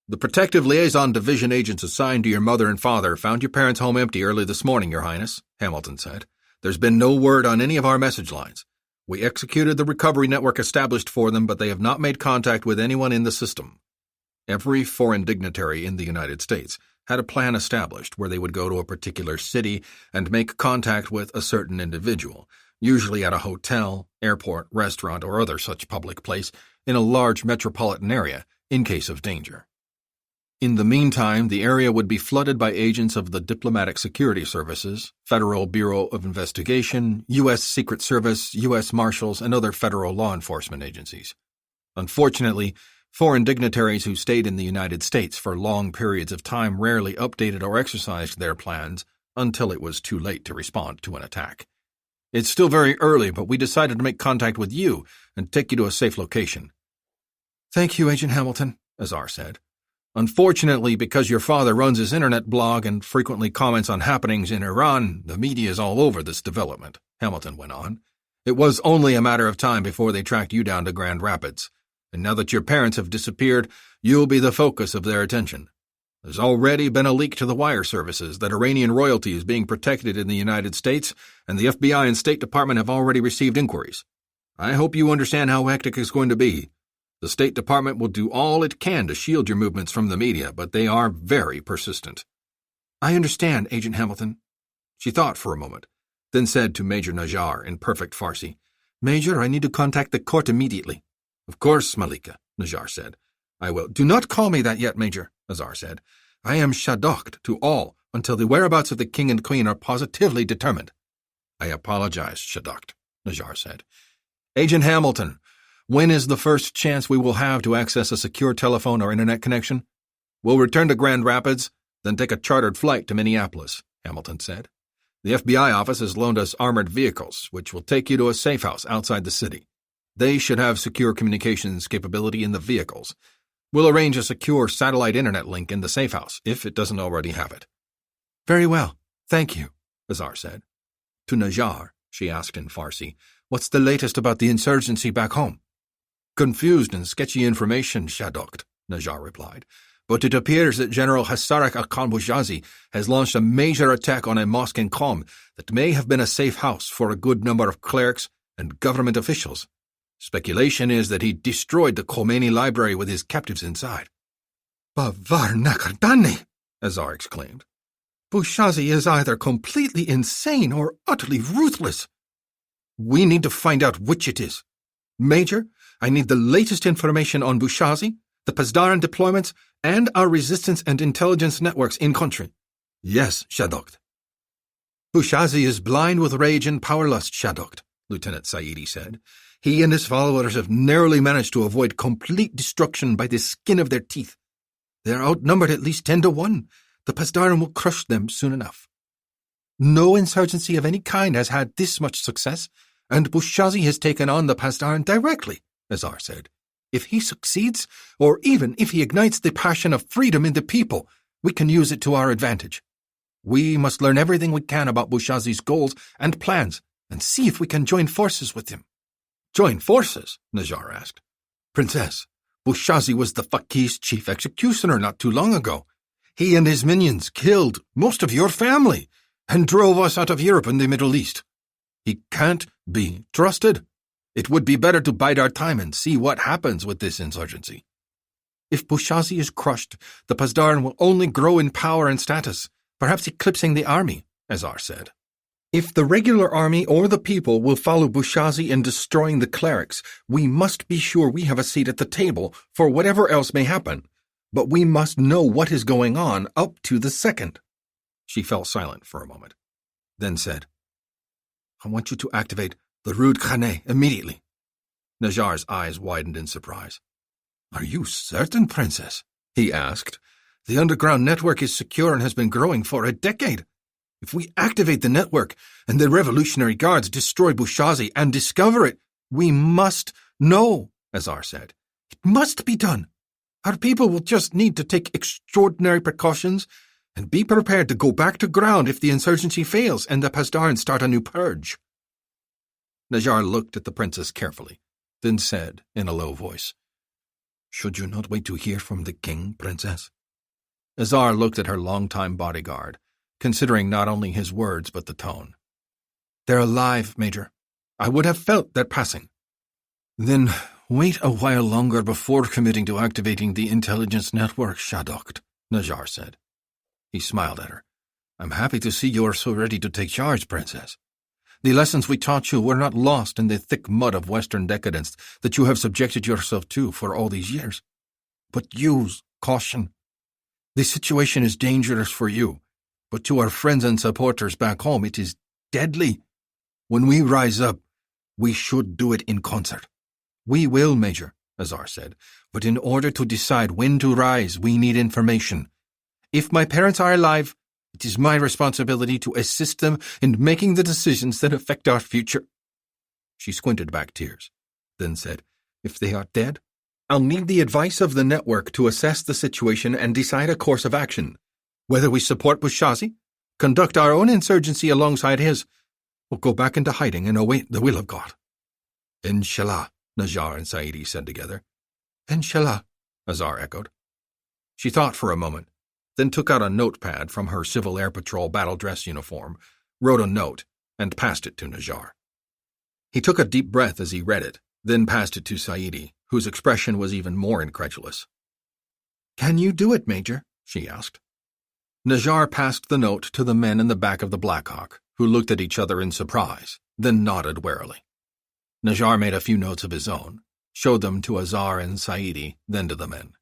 The Protective Liaison Division agents assigned to your mother and father found your parents' home empty early this morning, Your Highness, Hamilton said. There's been no word on any of our message lines. We executed the recovery network established for them, but they have not made contact with anyone in the system. Every foreign dignitary in the United States had a plan established where they would go to a particular city and make contact with a certain individual, usually at a hotel, airport, restaurant, or other such public place in a large metropolitan area in case of danger. In the meantime, the area would be flooded by agents of the Diplomatic Security Services, Federal Bureau of Investigation, U.S. Secret Service, U.S. Marshals, and other federal law enforcement agencies. Unfortunately, foreign dignitaries who stayed in the United States for long periods of time rarely updated or exercised their plans until it was too late to respond to an attack. It's still very early, but we decided to make contact with you and take you to a safe location. Thank you, Agent Hamilton, Azar said. Unfortunately, because your father runs his internet blog and frequently comments on happenings in Iran, the media is all over this development, Hamilton went on. It was only a matter of time before they tracked you down to Grand Rapids, and now that your parents have disappeared, you'll be the focus of their attention. There's already been a leak to the wire services that Iranian royalty is being protected in the United States, and the FBI and State Department have already received inquiries. I hope you understand how hectic it's going to be. The State Department will do all it can to shield your movements from the media, but they are very persistent. I understand, Agent Hamilton. She thought for a moment, then said to Major Najjar in perfect Farsi, Major, I need to contact the court immediately. Of course, Malika, Najjar said. I will. Do not call me that yet, Major, Azar said. I am shadokhed to all until the whereabouts of the King and Queen are positively determined. I apologize, shadokhed, Najjar said. Agent Hamilton, when is the first chance we will have to access a secure telephone or internet connection? We'll return to Grand Rapids, then take a chartered flight to Minneapolis, Hamilton said. The FBI office has loaned us armored vehicles, which will take you to a safe house outside the city. They should have secure communications capability in the vehicles. We'll arrange a secure satellite internet link in the safe house, if it doesn't already have it. Very well. Thank you, Azar said. To Najjar, she asked in Farsi, what's the latest about the insurgency back home? Confused and sketchy information, shadokht, Najjar replied. But it appears that General Hasarak Akan Boujazi has launched a major attack on a mosque in Qom that may have been a safe house for a good number of clerics and government officials. Speculation is that he destroyed the Khomeini library with his captives inside. Bavar Nakardani, Azar exclaimed. Bouchazi is either completely insane or utterly ruthless. We need to find out which it is. Major, I need the latest information on Bouchazi, the Pasdaran deployments, and our resistance and intelligence networks in country. Yes, shadokht. Bouchazi is blind with rage and powerless, shadokht, Lieutenant Saidi said. He and his followers have narrowly managed to avoid complete destruction by the skin of their teeth. They are outnumbered at least 10-1. The Pasdaran will crush them soon enough. No insurgency of any kind has had this much success, and Bouchazi has taken on the Pasdaran directly, Azar said. If he succeeds, or even if he ignites the passion of freedom in the people, we can use it to our advantage. We must learn everything we can about Bouchazi's goals and plans, and see if we can join forces with him. Join forces? Najjar asked. Princess, Bouchazi was the Faki's chief executioner not too long ago. He and his minions killed most of your family and drove us out of Europe and the Middle East. He can't be trusted. It would be better to bide our time and see what happens with this insurgency. If Bouchazi is crushed, the Pasdaran will only grow in power and status, perhaps eclipsing the army, Azar said. If the regular army or the people will follow Bouchazi in destroying the clerics, we must be sure we have a seat at the table for whatever else may happen. But we must know what is going on up to the second. She fell silent for a moment, then said, I want you to activate the Rud Khaneh immediately. Najjar's eyes widened in surprise. Are you certain, Princess? He asked. The underground network is secure and has been growing for a decade. If we activate the network and the Revolutionary Guards destroy Bouchazi and discover it, we must know, Azar said. It must be done. Our people will just need to take extraordinary precautions and be prepared to go back to ground if the insurgency fails and the Pasdarans start a new purge. Najjar looked at the princess carefully, then said in a low voice, Should you not wait to hear from the king, princess? Azar looked at her longtime bodyguard, considering not only his words but the tone. They're alive, Major. I would have felt their passing. Then wait a while longer before committing to activating the intelligence network, Shadokht, Najjar said. He smiled at her. I'm happy to see you are so ready to take charge, princess. The lessons we taught you were not lost in the thick mud of Western decadence that you have subjected yourself to for all these years. But use caution. The situation is dangerous for you, but to our friends and supporters back home it is deadly. When we rise up, we should do it in concert. We will, Major, Azar said, but in order to decide when to rise, we need information. If my parents are alive, it is my responsibility to assist them in making the decisions that affect our future. She squinted back tears, then said, If they are dead, I'll need the advice of the network to assess the situation and decide a course of action. Whether we support Bouchazi, conduct our own insurgency alongside his, or go back into hiding and await the will of God. Inshallah, Najjar and Saidi said together. Inshallah, Azar echoed. She thought for a moment, then took out a notepad from her Civil Air Patrol battle dress uniform, wrote a note, and passed it to Najjar. He took a deep breath as he read it, then passed it to Saidi, whose expression was even more incredulous. Can you do it, Major? She asked. Najjar passed the note to the men in the back of the Blackhawk, who looked at each other in surprise, then nodded warily. Najjar made a few notes of his own, showed them to Azar and Saidi, then to the men.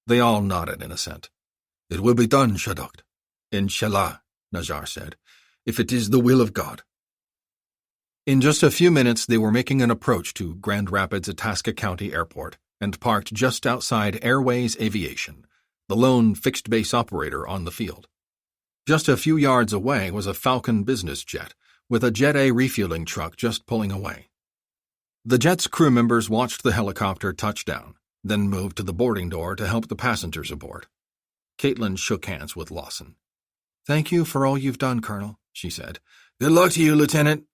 They all nodded in assent. It will be done, Shadokht. Inshallah, Najjar said, if it is the will of God. In just a few minutes they were making an approach to Grand Rapids Itasca County Airport and parked just outside Airways Aviation, the lone fixed-base operator on the field. Just a few yards away was a Falcon business jet, with a Jet A refueling truck just pulling away. The jet's crew members watched the helicopter touch down, then moved to the boarding door to help the passengers aboard. Caitlin shook hands with Lawson. Thank you for all you've done, Colonel, she said. Good luck to you, Lieutenant.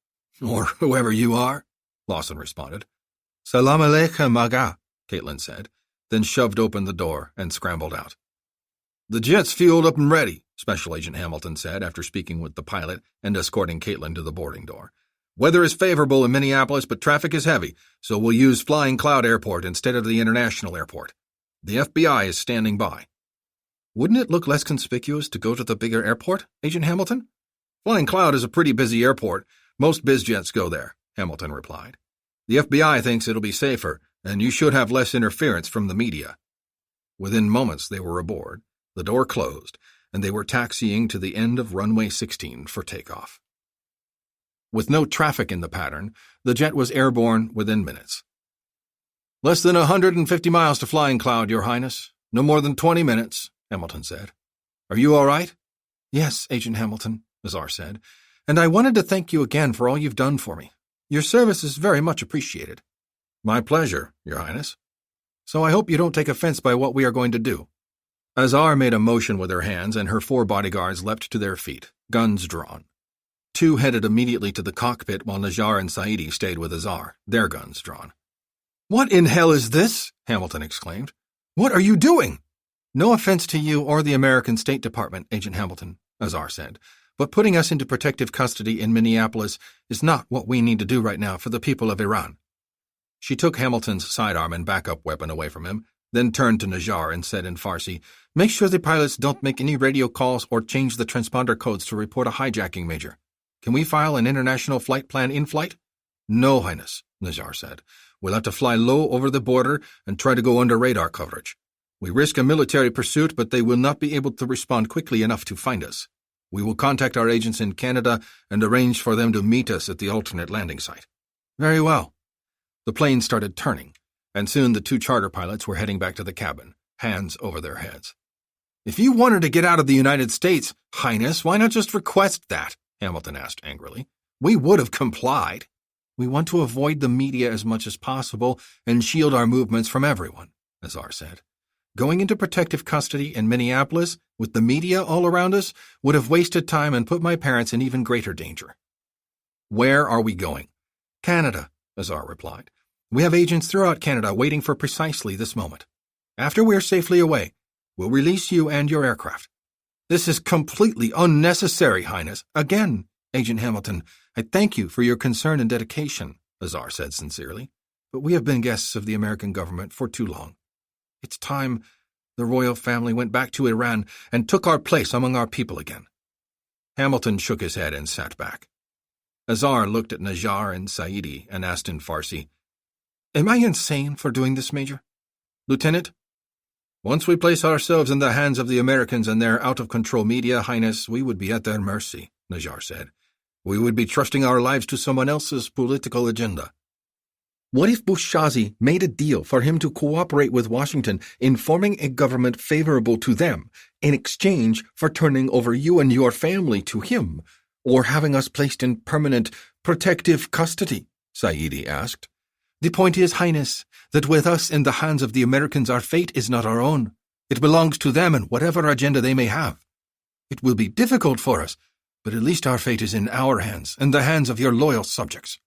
Or whoever you are, Lawson responded. Salam alaikum, Maga, Caitlin said, then shoved open the door and scrambled out. The jet's fueled up and ready, Special Agent Hamilton said after speaking with the pilot and escorting Caitlin to the boarding door. Weather is favorable in Minneapolis, but traffic is heavy, so we'll use Flying Cloud Airport instead of the International Airport. The FBI is standing by. Wouldn't it look less conspicuous to go to the bigger airport, Agent Hamilton? Flying Cloud is a pretty busy airport. Most bizjets go there, Hamilton replied. The FBI thinks it'll be safer, and you should have less interference from the media. Within moments they were aboard, the door closed, and they were taxiing to the end of runway 16 for takeoff. With no traffic in the pattern, the jet was airborne within minutes. Less than 150 miles to Flying Cloud, Your Highness. No more than 20 minutes, Hamilton said. Are you all right? Yes, Agent Hamilton, Azar said, and I wanted to thank you again for all you've done for me. Your service is very much appreciated. My pleasure, Your Highness. So I hope you don't take offense by what we are going to do. Azar made a motion with her hands, and her 4 bodyguards leapt to their feet, guns drawn. 2 headed immediately to the cockpit while Najjar and Saidi stayed with Azar, their guns drawn. What in hell is this? Hamilton exclaimed. What are you doing? No offense to you or the American State Department, Agent Hamilton, Azar said, but putting us into protective custody in Minneapolis is not what we need to do right now for the people of Iran. She took Hamilton's sidearm and backup weapon away from him, then turned to Najjar and said in Farsi, Make sure the pilots don't make any radio calls or change the transponder codes to report a hijacking, Major. Can we file an international flight plan in flight? No, Highness, Najjar said. We'll have to fly low over the border and try to go under radar coverage. We risk a military pursuit, but they will not be able to respond quickly enough to find us. We will contact our agents in Canada and arrange for them to meet us at the alternate landing site. Very well. The plane started turning, and soon the 2 charter pilots were heading back to the cabin, hands over their heads. If you wanted to get out of the United States, Highness, why not just request that? Hamilton asked angrily. We would have complied. We want to avoid the media as much as possible and shield our movements from everyone, Azar said. Going into protective custody in Minneapolis with the media all around us would have wasted time and put my parents in even greater danger. Where are we going? Canada, Azar replied. We have agents throughout Canada waiting for precisely this moment. After we're safely away, we'll release you and your aircraft. This is completely unnecessary, Highness. Again, Agent Hamilton, I thank you for your concern and dedication, Azar said sincerely, but we have been guests of the American government for too long. It's time the royal family went back to Iran and took our place among our people again. Hamilton shook his head and sat back. Azar looked at Najjar and Saidi and asked in Farsi, Am I insane for doing this, Major? Lieutenant? Once we place ourselves in the hands of the Americans and their out-of-control media, Highness, we would be at their mercy, Najjar said. We would be trusting our lives to someone else's political agenda. What if Bouchazi made a deal for him to cooperate with Washington in forming a government favorable to them in exchange for turning over you and your family to him, or having us placed in permanent protective custody? Saidi asked. The point is, Highness, that with us in the hands of the Americans our fate is not our own. It belongs to them and whatever agenda they may have. It will be difficult for us, but at least our fate is in our hands and the hands of your loyal subjects.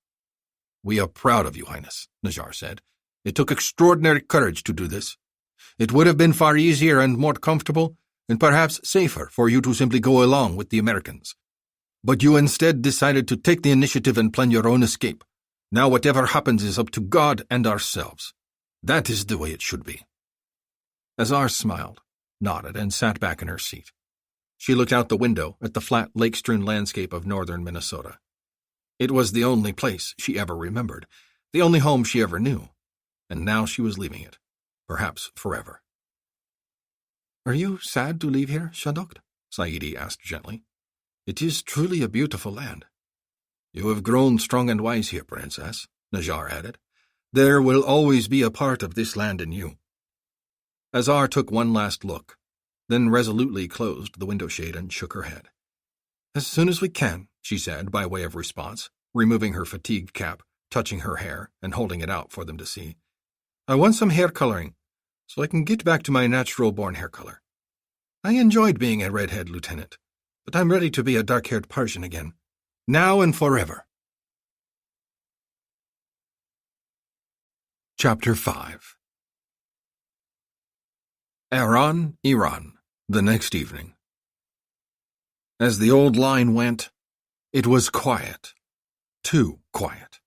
We are proud of you, Highness, Najjar said. It took extraordinary courage to do this. It would have been far easier and more comfortable, and perhaps safer for you to simply go along with the Americans. But you instead decided to take the initiative and plan your own escape. Now whatever happens is up to God and ourselves. That is the way it should be. Azar smiled, nodded, and sat back in her seat. She looked out the window at the flat, lake-strewn landscape of northern Minnesota. It was the only place she ever remembered, the only home she ever knew, and now she was leaving it, perhaps forever. Are you sad to leave here, Shadokht? Saidi asked gently. It is truly a beautiful land. You have grown strong and wise here, Princess, Najjar added. There will always be a part of this land in you. Azar took one last look, then resolutely closed the window shade and shook her head. As soon as we can, she said by way of response, removing her fatigue cap, touching her hair, and holding it out for them to see. I want some hair coloring, so I can get back to my natural-born hair color. I enjoyed being a redhead lieutenant, but I'm ready to be a dark-haired Persian again, now and forever. Chapter 5 Iran, the next evening. As the old line went, it was quiet. Too quiet.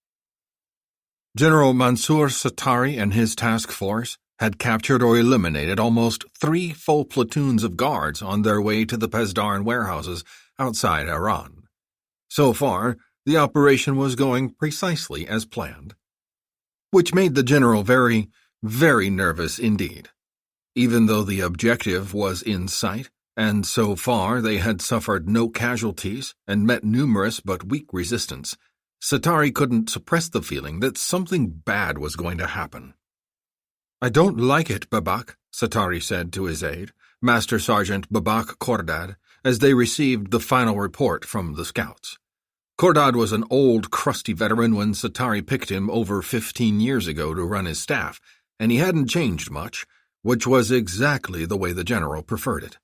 General Mansour Satari and his task force had captured or eliminated almost 3 full platoons of guards on their way to the Pezdarn warehouses outside Iran. So far, the operation was going precisely as planned, which made the general very, very nervous indeed. Even though the objective was in sight, and so far they had suffered no casualties and met numerous but weak resistance, Satari couldn't suppress the feeling that something bad was going to happen. I don't like it, Babak, Satari said to his aide, Master Sergeant Babak Kordad, as they received the final report from the scouts. Kordad was an old, crusty veteran when Satari picked him over 15 years ago to run his staff, and he hadn't changed much, which was exactly the way the general preferred it.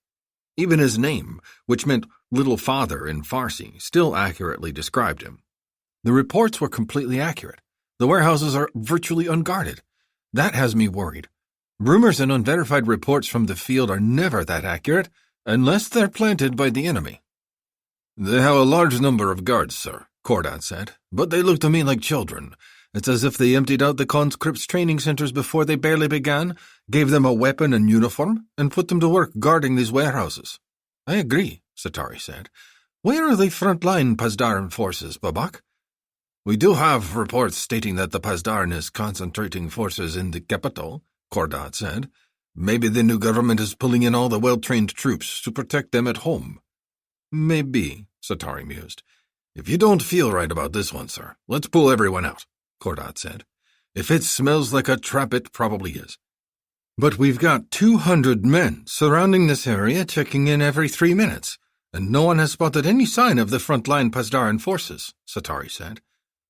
Even his name, which meant Little Father in Farsi, still accurately described him. The reports were completely accurate. The warehouses are virtually unguarded. That has me worried. Rumors and unverified reports from the field are never that accurate, unless they're planted by the enemy. They have a large number of guards, sir, Kordad said, but they look to me like children. It's as if they emptied out the conscripts' training centers before they barely began, gave them a weapon and uniform, and put them to work guarding these warehouses. I agree, Satari said. Where are the front-line Pezdarn forces, Babak? We do have reports stating that the Pezdarn is concentrating forces in the capital, Kordad said. Maybe the new government is pulling in all the well-trained troops to protect them at home. Maybe, Satari mused. If you don't feel right about this one, sir, let's pull everyone out, Kordad said. If it smells like a trap, it probably is. But we've got 200 men surrounding this area checking in every 3 minutes, and no one has spotted any sign of the frontline Pasdaran forces, Satari said.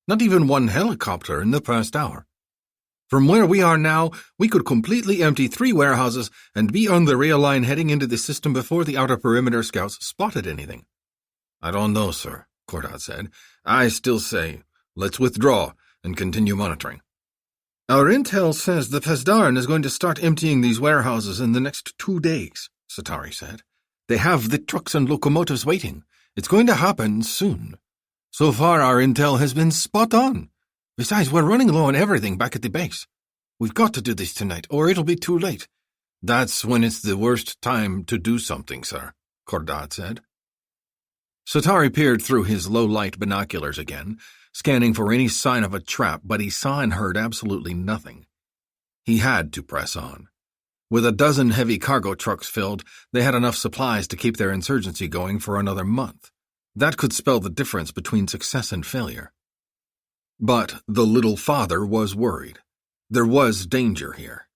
Not even one helicopter in the past hour. From where we are now, we could completely empty 3 warehouses and be on the rail line heading into the system before the outer perimeter scouts spotted anything. I don't know, sir, Cordad said. I still say, let's withdraw and continue monitoring. Our intel says the Pasdaran is going to start emptying these warehouses in the next 2 days, Satari said. They have the trucks and locomotives waiting. It's going to happen soon. So far, our intel has been spot on. Besides, we're running low on everything back at the base. We've got to do this tonight, or it'll be too late. That's when it's the worst time to do something, sir, Cordad said. Satari peered through his low-light binoculars again, scanning for any sign of a trap, but he saw and heard absolutely nothing. He had to press on. With a dozen heavy cargo trucks filled, they had enough supplies to keep their insurgency going for another month. That could spell the difference between success and failure. But the little father was worried. There was danger here.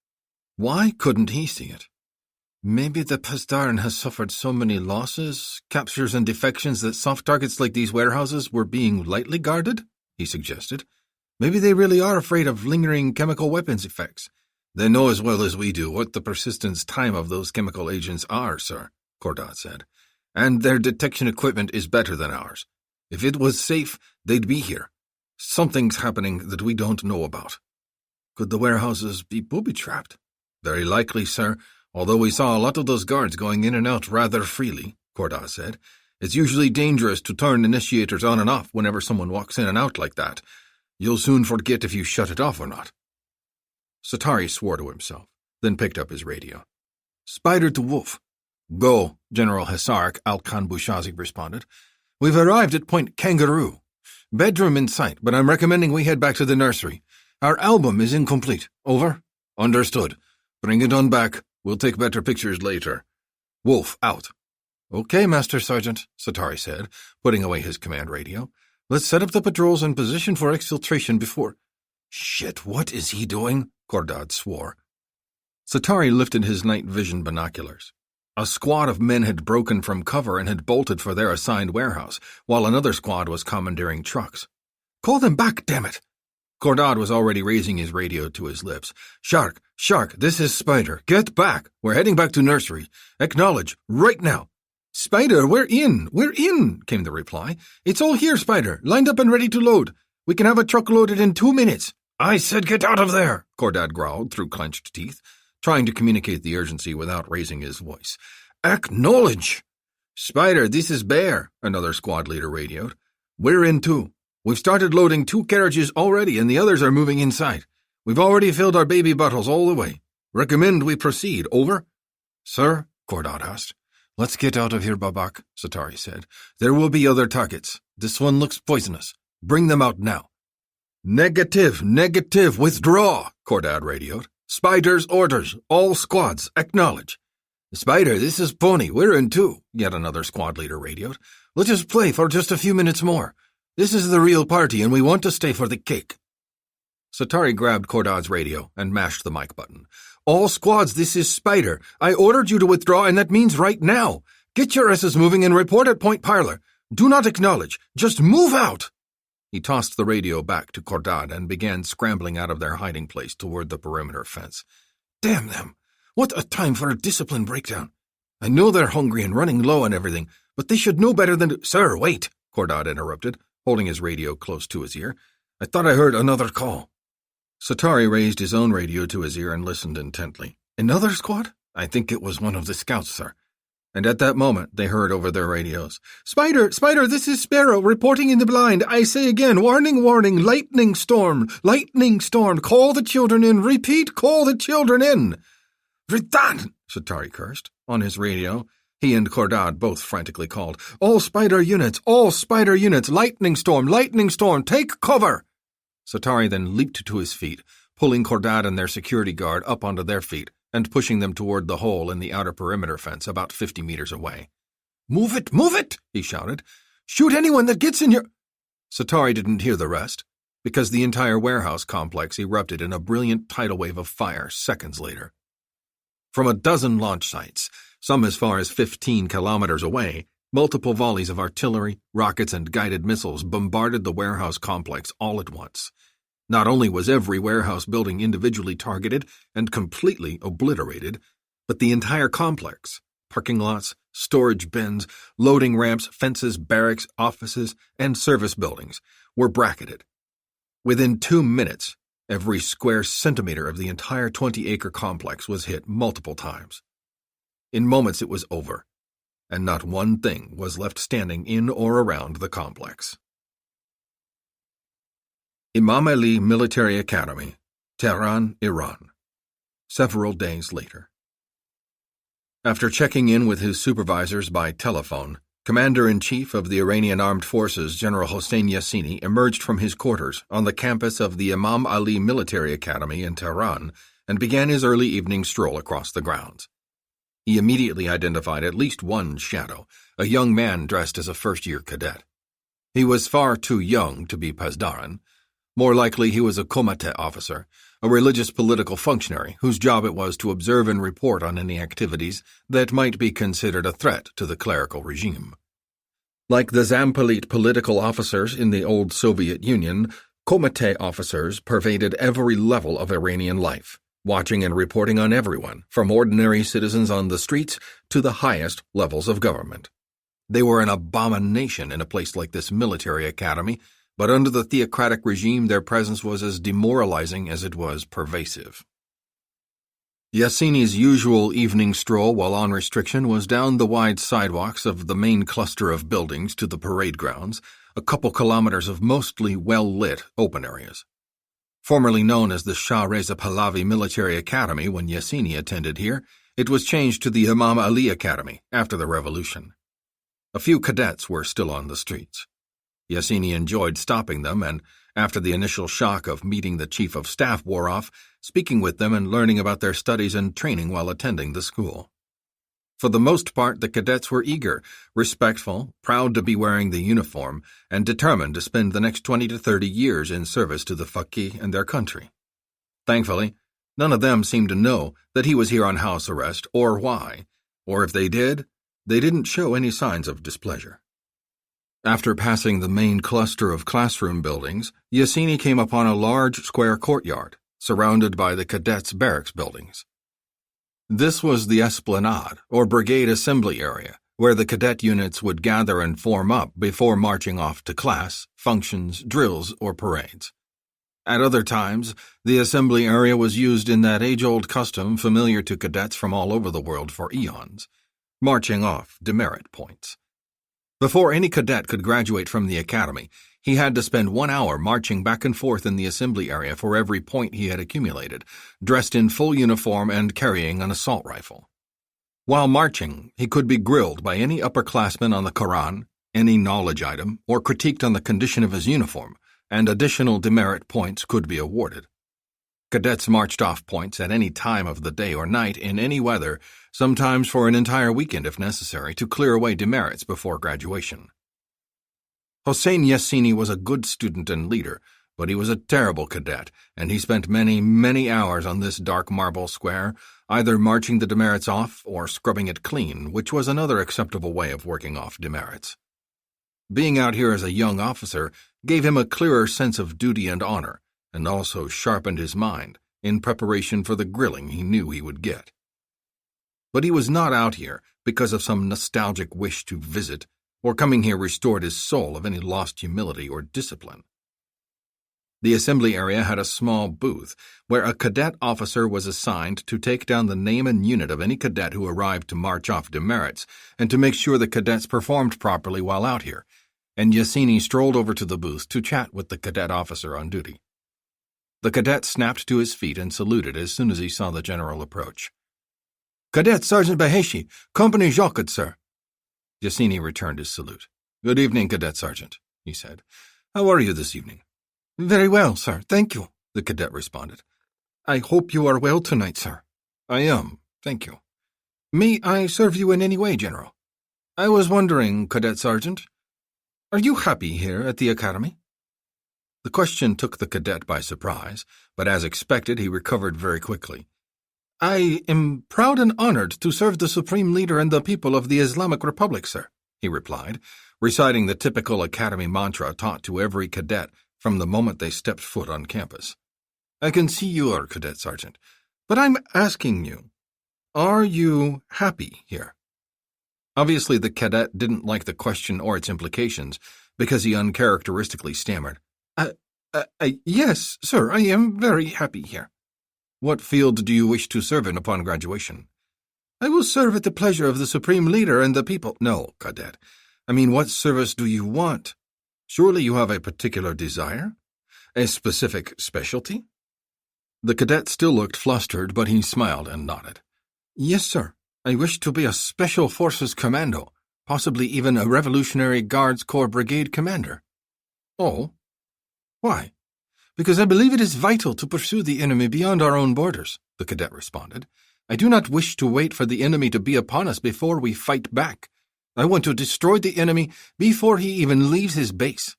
Why couldn't he see it? Maybe the Pasdaran has suffered so many losses, captures and defections that soft targets like these warehouses were being lightly guarded, he suggested. Maybe they really are afraid of lingering chemical weapons effects. They know as well as we do what the persistence time of those chemical agents are, sir, Cordad said. And their detection equipment is better than ours. If it was safe, they'd be here. Something's happening that we don't know about. Could the warehouses be booby-trapped? Very likely, sir, although we saw a lot of those guards going in and out rather freely, Cordad said. It's usually dangerous to turn initiators on and off whenever someone walks in and out like that. You'll soon forget if you shut it off or not. Satari swore to himself, then picked up his radio. Spider to Wolf. Go, General Hisark, Alkhan Bushazi responded. We've arrived at Point Kangaroo. Bedroom in sight, but I'm recommending we head back to the nursery. Our album is incomplete. Over? Understood. Bring it on back. We'll take better pictures later. Wolf, out. Okay, Master Sergeant, Satari said, putting away his command radio. Let's set up the patrols in position for exfiltration before... Shit, what is he doing? Cordad swore. Satari lifted his night vision binoculars. A squad of men had broken from cover and had bolted for their assigned warehouse, while another squad was commandeering trucks. Call them back, damn it! Cordad was already raising his radio to his lips. Shark, this is Spider. Get back. We're heading back to nursery. Acknowledge, right now. Spider, we're in, came the reply. It's all here, Spider, lined up and ready to load. We can have a truck loaded in 2 minutes. I said get out of there, Cordad growled through clenched teeth, trying to communicate the urgency without raising his voice. Acknowledge! Spider, this is Bear, another squad leader radioed. We're in too. We've started loading 2 carriages already and the others are moving inside. We've already filled our baby bottles all the way. Recommend we proceed. Over? Sir, Cordad asked. Let's get out of here, Babak, Satari said. There will be other targets. This one looks poisonous. Bring them out now. Negative, withdraw, Cordad radioed. Spider's orders, all squads, acknowledge. Spider, this is Pony, we're in too, yet another squad leader radioed. Let's just play for just a few minutes more. This is the real party and we want to stay for the cake. Satari grabbed Cordad's radio and mashed the mic button. All squads, this is Spider. I ordered you to withdraw and that means right now. Get your asses moving and report at Point Parlor. Do not acknowledge, just move out. He tossed the radio back to Cordad and began scrambling out of their hiding place toward the perimeter fence. Damn them! What a time for a discipline breakdown! I know they're hungry and running low on everything, but they should know better than to— Sir, wait! Cordad interrupted, holding his radio close to his ear. I thought I heard another call. Satari raised his own radio to his ear and listened intently. Another squad? I think it was one of the scouts, sir. And at that moment, they heard over their radios. Spider, this is Sparrow, reporting in the blind. I say again, warning, lightning storm, call the children in, repeat, call the children in. Ritan, Satari cursed. On his radio, he and Cordad both frantically called, all spider units, lightning storm, take cover. Satari then leaped to his feet, pulling Cordad and their security guard up onto their feet, and pushing them toward the hole in the outer perimeter fence about 50 meters away. Move it, he shouted. Shoot anyone that gets in your... Satari didn't hear the rest, because the entire warehouse complex erupted in a brilliant tidal wave of fire seconds later. From a dozen launch sites, some as far as 15 kilometers away, multiple volleys of artillery, rockets, and guided missiles bombarded the warehouse complex all at once. Not only was every warehouse building individually targeted and completely obliterated, but the entire complex, parking lots, storage bins, loading ramps, fences, barracks, offices, and service buildings, were bracketed. Within 2 minutes, every square centimeter of the entire 20-acre complex was hit multiple times. In moments it was over, and not one thing was left standing in or around the complex. Imam Ali Military Academy, Tehran, Iran. Several days later. After checking in with his supervisors by telephone, Commander-in-Chief of the Iranian Armed Forces General Hossein Yassini emerged from his quarters on the campus of the Imam Ali Military Academy in Tehran and began his early evening stroll across the grounds. He immediately identified at least one shadow, a young man dressed as a first-year cadet. He was far too young to be Pasdaran. More likely he was a Komite officer, a religious political functionary whose job it was to observe and report on any activities that might be considered a threat to the clerical regime. Like the Zampolit political officers in the old Soviet Union, Komite officers pervaded every level of Iranian life, watching and reporting on everyone, from ordinary citizens on the streets to the highest levels of government. They were an abomination in a place like this military academy, but under the theocratic regime their presence was as demoralizing as it was pervasive. Yassini's usual evening stroll while on restriction was down the wide sidewalks of the main cluster of buildings to the parade grounds, a couple kilometers of mostly well-lit open areas. Formerly known as the Shah Reza Pahlavi Military Academy when Yassini attended here, it was changed to the Imam Ali Academy after the revolution. A few cadets were still on the streets. Yassini enjoyed stopping them and, after the initial shock of meeting the chief of staff wore off, speaking with them and learning about their studies and training while attending the school. For the most part, the cadets were eager, respectful, proud to be wearing the uniform, and determined to spend the next 20 to 30 years in service to the Faqih and their country. Thankfully, none of them seemed to know that he was here on house arrest or why, or if they did, they didn't show any signs of displeasure. After passing the main cluster of classroom buildings, Yassini came upon a large square courtyard, surrounded by the cadets' barracks buildings. This was the esplanade, or brigade assembly area, where the cadet units would gather and form up before marching off to class, functions, drills, or parades. At other times, the assembly area was used in that age-old custom familiar to cadets from all over the world for eons, marching off demerit points. Before any cadet could graduate from the academy, he had to spend 1 hour marching back and forth in the assembly area for every point he had accumulated, dressed in full uniform and carrying an assault rifle. While marching, he could be grilled by any upperclassman on the Quran, any knowledge item, or critiqued on the condition of his uniform, and additional demerit points could be awarded. Cadets marched off points at any time of the day or night in any weather, sometimes for an entire weekend if necessary, to clear away demerits before graduation. Hossein Yassini was a good student and leader, but he was a terrible cadet, and he spent many, many hours on this dark marble square, either marching the demerits off or scrubbing it clean, which was another acceptable way of working off demerits. Being out here as a young officer gave him a clearer sense of duty and honor, and also sharpened his mind in preparation for the grilling he knew he would get. But he was not out here because of some nostalgic wish to visit, or coming here restored his soul of any lost humility or discipline. The assembly area had a small booth where a cadet officer was assigned to take down the name and unit of any cadet who arrived to march off demerits and to make sure the cadets performed properly while out here, and Yassini strolled over to the booth to chat with the cadet officer on duty. The cadet snapped to his feet and saluted as soon as he saw the general approach. "Cadet Sergeant Baheshi, Company Jacques, sir." Yassini returned his salute. "Good evening, Cadet Sergeant," he said. "How are you this evening?" "Very well, sir, thank you," the cadet responded. "I hope you are well tonight, sir." "I am, thank you." "May I serve you in any way, General?" "I was wondering, Cadet Sergeant, are you happy here at the academy?" The question took the cadet by surprise, but as expected he recovered very quickly. I am proud and honored to serve the Supreme Leader and the people of the Islamic Republic, sir, he replied, reciting the typical academy mantra taught to every cadet from the moment they stepped foot on campus. I can see you are, Cadet Sergeant, but I'm asking you, are you happy here? Obviously, the cadet didn't like the question or its implications because he uncharacteristically stammered. Yes, sir, I am very happy here. What field do you wish to serve in upon graduation? I will serve at the pleasure of the Supreme Leader and the people. No, Cadet. I mean, what service do you want? Surely you have a particular desire? A specific specialty? The cadet still looked flustered, but he smiled and nodded. Yes, sir. I wish to be a Special Forces Commando, possibly even a Revolutionary Guards Corps Brigade Commander. Oh? Why? Because I believe it is vital to pursue the enemy beyond our own borders, the cadet responded. I do not wish to wait for the enemy to be upon us before we fight back. I want to destroy the enemy before he even leaves his base.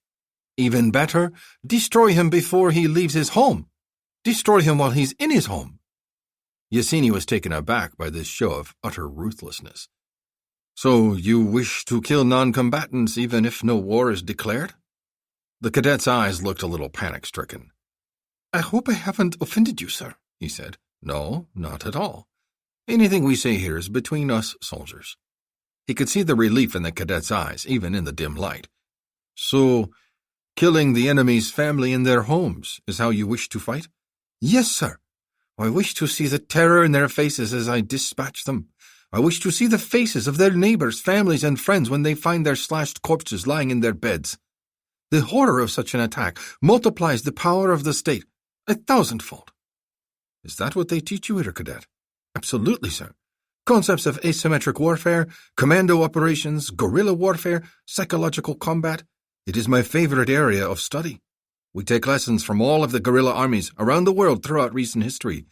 Even better, destroy him before he leaves his home. Destroy him while he's in his home. Yassini was taken aback by this show of utter ruthlessness. So you wish to kill non-combatants even if no war is declared? The cadet's eyes looked a little panic-stricken. I hope I haven't offended you, sir, he said. No, not at all. Anything we say here is between us soldiers. He could see the relief in the cadet's eyes, even in the dim light. So, killing the enemy's family in their homes is how you wish to fight? Yes, sir. I wish to see the terror in their faces as I dispatch them. I wish to see the faces of their neighbors, families, and friends when they find their slashed corpses lying in their beds. The horror of such an attack multiplies the power of the state 1,000-fold. Is that what they teach you here, Cadet? Absolutely, sir. Concepts of asymmetric warfare, commando operations, guerrilla warfare, psychological combat. It is my favorite area of study. We take lessons from all of the guerrilla armies around the world throughout recent history.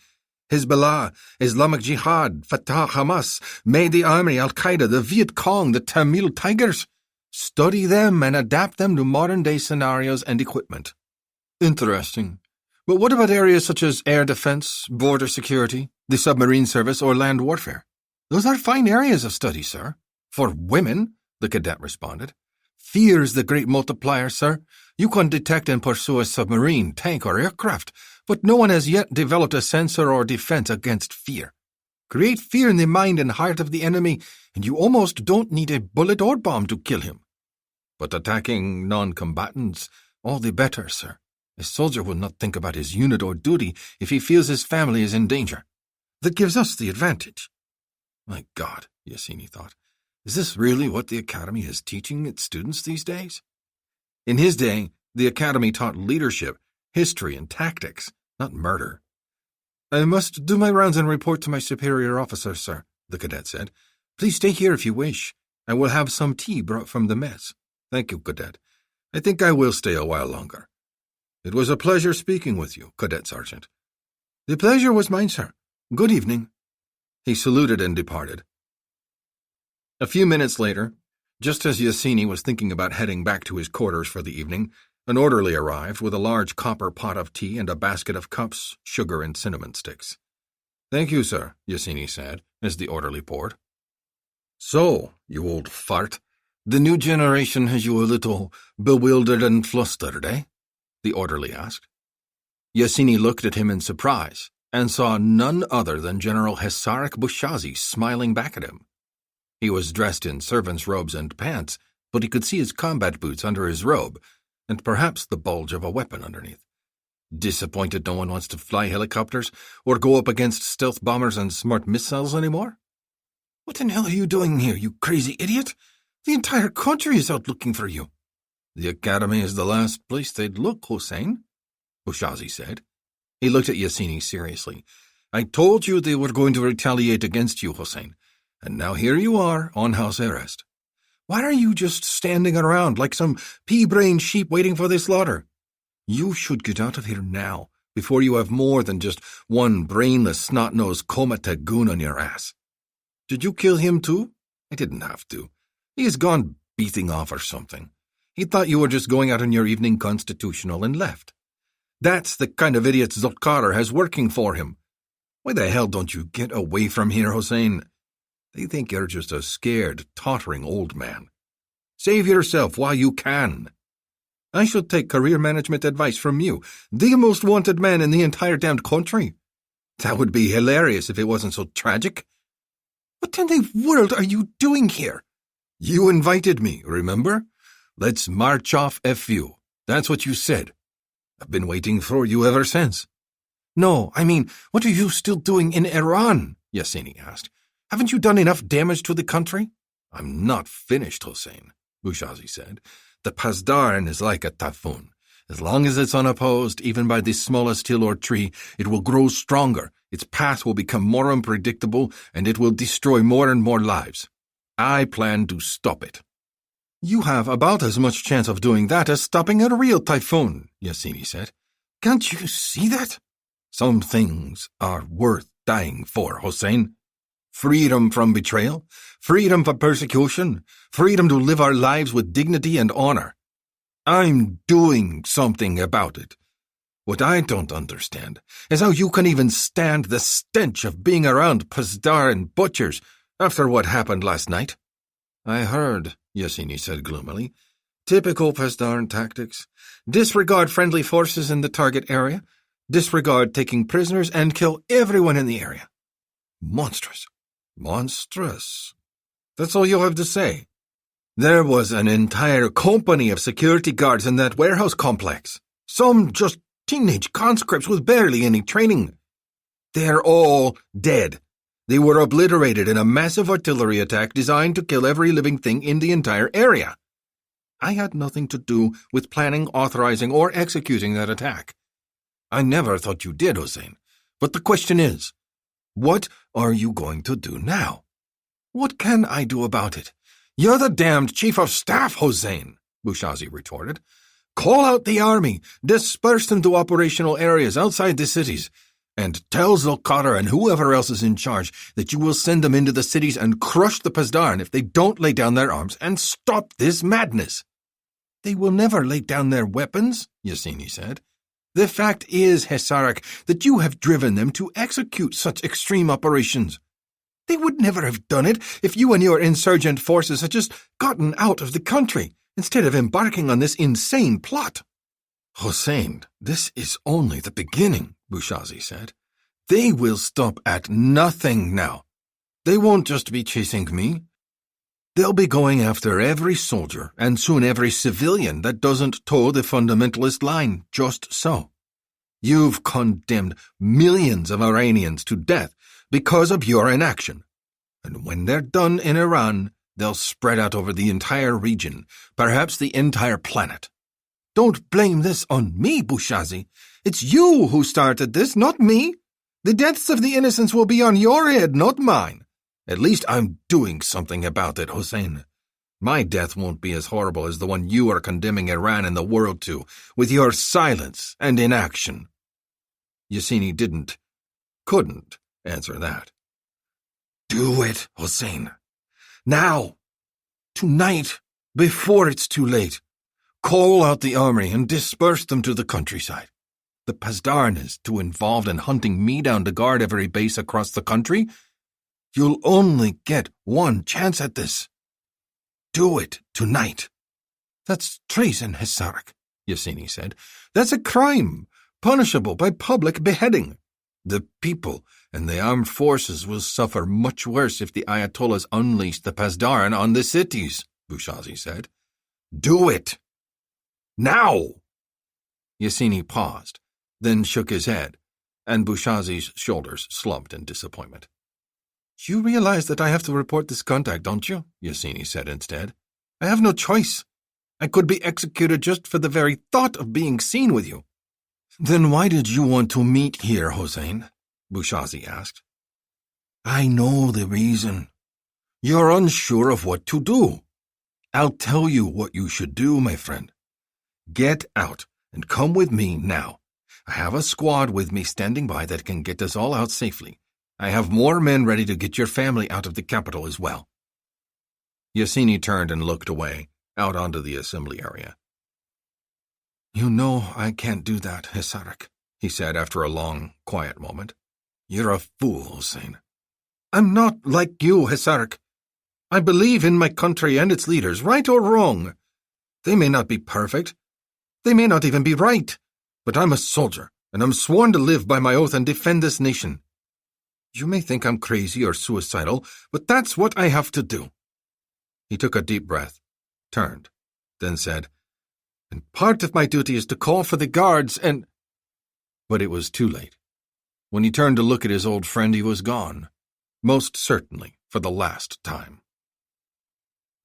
Hezbollah, Islamic Jihad, Fatah, Hamas, Mahdi Army, Al-Qaeda, the Viet Cong, the Tamil Tigers. Study them and adapt them to modern-day scenarios and equipment. Interesting. But what about areas such as air defense, border security, the submarine service, or land warfare? Those are fine areas of study, sir. For women, the cadet responded. Fear is the great multiplier, sir. You can detect and pursue a submarine, tank, or aircraft, but no one has yet developed a sensor or defense against fear. Create fear in the mind and heart of the enemy, and you almost don't need a bullet or bomb to kill him. But attacking non-combatants, all the better, sir. A soldier will not think about his unit or duty if he feels his family is in danger. That gives us the advantage. My God, Yassini thought, is this really what the Academy is teaching its students these days? In his day, the Academy taught leadership, history, and tactics, not murder. I must do my rounds and report to my superior officer, sir, the cadet said. Please stay here if you wish. I will have some tea brought from the mess. Thank you, Cadet. I think I will stay a while longer. It was a pleasure speaking with you, Cadet Sergeant. The pleasure was mine, sir. Good evening. He saluted and departed. A few minutes later, just as Yassini was thinking about heading back to his quarters for the evening, an orderly arrived with a large copper pot of tea and a basket of cups, sugar, and cinnamon sticks. Thank you, sir, Yassini said, as the orderly poured. So, you old fart, the new generation has you a little bewildered and flustered, eh? The orderly asked. Yassini looked at him in surprise and saw none other than General Hesarek Bushazi smiling back at him. He was dressed in servant's robes and pants, but he could see his combat boots under his robe, and perhaps the bulge of a weapon underneath. Disappointed no one wants to fly helicopters or go up against stealth bombers and smart missiles anymore? What in hell are you doing here, you crazy idiot? The entire country is out looking for you. The Academy is the last place they'd look, Hossein, Bushazi said. He looked at Yassini seriously. I told you they were going to retaliate against you, Hossein, and now here you are on house arrest. Why are you just standing around like some pea-brained sheep waiting for the slaughter? You should get out of here now, before you have more than just one brainless, snot-nosed Komata goon on your ass. Did you kill him too? I didn't have to. He has gone beating off or something. He thought you were just going out on your evening constitutional and left. That's the kind of idiot Zulkarnain has working for him. Why the hell don't you get away from here, Hossein? They think you're just a scared, tottering old man. Save yourself while you can. I should take career management advice from you, the most wanted man in the entire damned country. That would be hilarious if it wasn't so tragic. What in the world are you doing here? You invited me, remember? Let's march off FU. That's what you said. I've been waiting for you ever since. No, I mean, what are you still doing in Iran? Yassini asked. Haven't you done enough damage to the country? I'm not finished, Hossein, Bouchazi said. The Pasdaran is like a typhoon. As long as it's unopposed, even by the smallest hill or tree, it will grow stronger, its path will become more unpredictable, and it will destroy more and more lives. I plan to stop it. You have about as much chance of doing that as stopping a real typhoon, Yassini said. Can't you see that? Some things are worth dying for, Hossein. Freedom from betrayal, freedom from persecution, freedom to live our lives with dignity and honor. I'm doing something about it. What I don't understand is how you can even stand the stench of being around Pasdaran butchers after what happened last night. I heard, Yassini said gloomily. Typical Pasdaran tactics. Disregard friendly forces in the target area, disregard taking prisoners, and kill everyone in the area. Monstrous. Monstrous. That's all you have to say. There was an entire company of security guards in that warehouse complex. Some just teenage conscripts with barely any training. They're all dead. They were obliterated in a massive artillery attack designed to kill every living thing in the entire area. I had nothing to do with planning, authorizing, or executing that attack. I never thought you did, Hossein. But the question is, what are you going to do now? What can I do about it? You're the damned chief of staff, Hossein, Bouchazi retorted. Call out the army, disperse them to operational areas outside the cities, and tell Zulqadar and whoever else is in charge that you will send them into the cities and crush the Pasdaran if they don't lay down their arms and stop this madness. They will never lay down their weapons, Yassini said. The fact is, Hesarak, that you have driven them to execute such extreme operations. They would never have done it if you and your insurgent forces had just gotten out of the country instead of embarking on this insane plot. Hossein, this is only the beginning, Bouchazi said. They will stop at nothing now. They won't just be chasing me. They'll be going after every soldier and soon every civilian that doesn't toe the fundamentalist line, just so. You've condemned millions of Iranians to death because of your inaction. And when they're done in Iran, they'll spread out over the entire region, perhaps the entire planet. Don't blame this on me, Bouchazi. It's you who started this, not me. The deaths of the innocents will be on your head, not mine. At least I'm doing something about it, Hossein. My death won't be as horrible as the one you are condemning Iran and the world to, with your silence and inaction. Yassini couldn't answer that. Do it, Hossein. Now. Tonight, before it's too late. Call out the army and disperse them to the countryside. The Pasdaran is too involved in hunting me down to guard every base across the country. You'll only get one chance at this. Do it tonight. That's treason, Hesarak, Yassini said. That's a crime, punishable by public beheading. The people and the armed forces will suffer much worse if the Ayatollahs unleash the Pasdaran on the cities, Bouchazi said. Do it. Now! Yassini paused, then shook his head, and Bouchazi's shoulders slumped in disappointment. You realize that I have to report this contact, don't you? Yassini said instead. I have no choice. I could be executed just for the very thought of being seen with you. Then why did you want to meet here, Hossein? Bouchazi asked. I know the reason. You're unsure of what to do. I'll tell you what you should do, my friend. Get out and come with me now. I have a squad with me standing by that can get us all out safely. I have more men ready to get your family out of the capital as well. Yassini turned and looked away, out onto the assembly area. You know I can't do that, Hesarak, he said after a long, quiet moment. You're a fool, Sane. I'm not like you, Hesark. I believe in my country and its leaders, right or wrong. They may not be perfect. They may not even be right. But I'm a soldier, and I'm sworn to live by my oath and defend this nation. You may think I'm crazy or suicidal, but that's what I have to do. He took a deep breath, turned, then said, And part of my duty is to call for the guards and— But it was too late. When he turned to look at his old friend, he was gone, most certainly for the last time.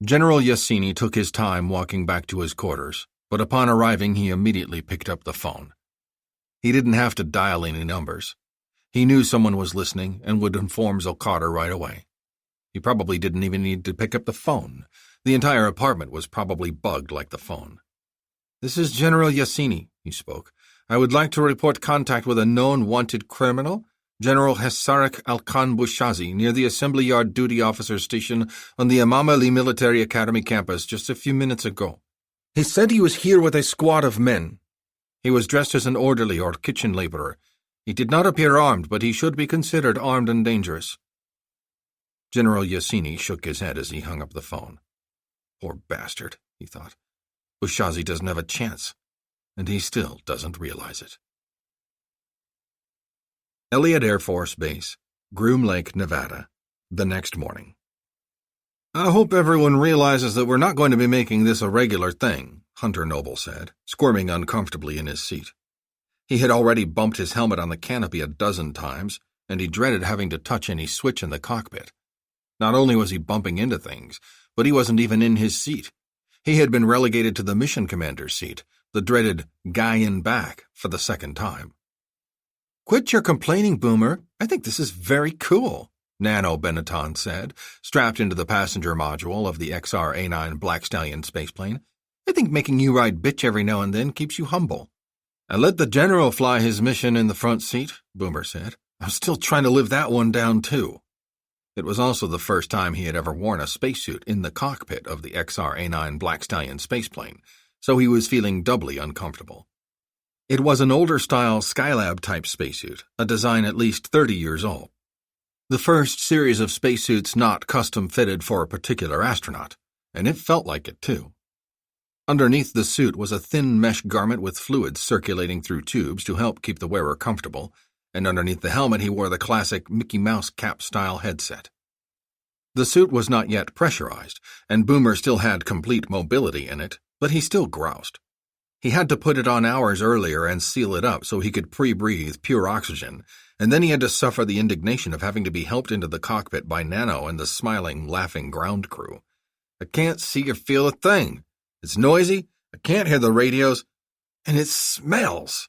General Yassini took his time walking back to his quarters, but upon arriving he immediately picked up the phone. He didn't have to dial any numbers. He knew someone was listening and would inform Zolkadar right away. He probably didn't even need to pick up the phone. The entire apartment was probably bugged like the phone. This is General Yassini, he spoke. I would like to report contact with a known wanted criminal, General Hesarek Alkan Bushazi, near the Assembly Yard Duty Officer Station on the Imam Ali Military Academy campus just a few minutes ago. He said he was here with a squad of men. He was dressed as an orderly or kitchen laborer. He did not appear armed, but he should be considered armed and dangerous. General Yassini shook his head as he hung up the phone. Poor bastard, he thought. Bushazi doesn't have a chance, and he still doesn't realize it. Elliott Air Force Base, Groom Lake, Nevada, the next morning. I hope everyone realizes that we're not going to be making this a regular thing, Hunter Noble said, squirming uncomfortably in his seat. He had already bumped his helmet on the canopy a dozen times, and he dreaded having to touch any switch in the cockpit. Not only was he bumping into things, but he wasn't even in his seat. He had been relegated to the mission commander's seat, the dreaded guy in back, for the second time. Quit your complaining, Boomer. I think this is very cool, Nano Benetton said, strapped into the passenger module of the XR-A9 Black Stallion spaceplane. I think making you ride bitch every now and then keeps you humble. I let the general fly his mission in the front seat, Boomer said. I'm still trying to live that one down, too. It was also the first time he had ever worn a spacesuit in the cockpit of the XR-A9 Black Stallion spaceplane, so he was feeling doubly uncomfortable. It was an older-style Skylab-type spacesuit, a design at least 30 years old. The first series of spacesuits not custom-fitted for a particular astronaut, and it felt like it, too. Underneath the suit was a thin mesh garment with fluids circulating through tubes to help keep the wearer comfortable, and underneath the helmet he wore the classic Mickey Mouse cap-style headset. The suit was not yet pressurized, and Boomer still had complete mobility in it, but he still groused. He had to put it on hours earlier and seal it up so he could pre-breathe pure oxygen, and then he had to suffer the indignation of having to be helped into the cockpit by Nano and the smiling, laughing ground crew. I can't see or feel a thing. It's noisy, I can't hear the radios, and it smells.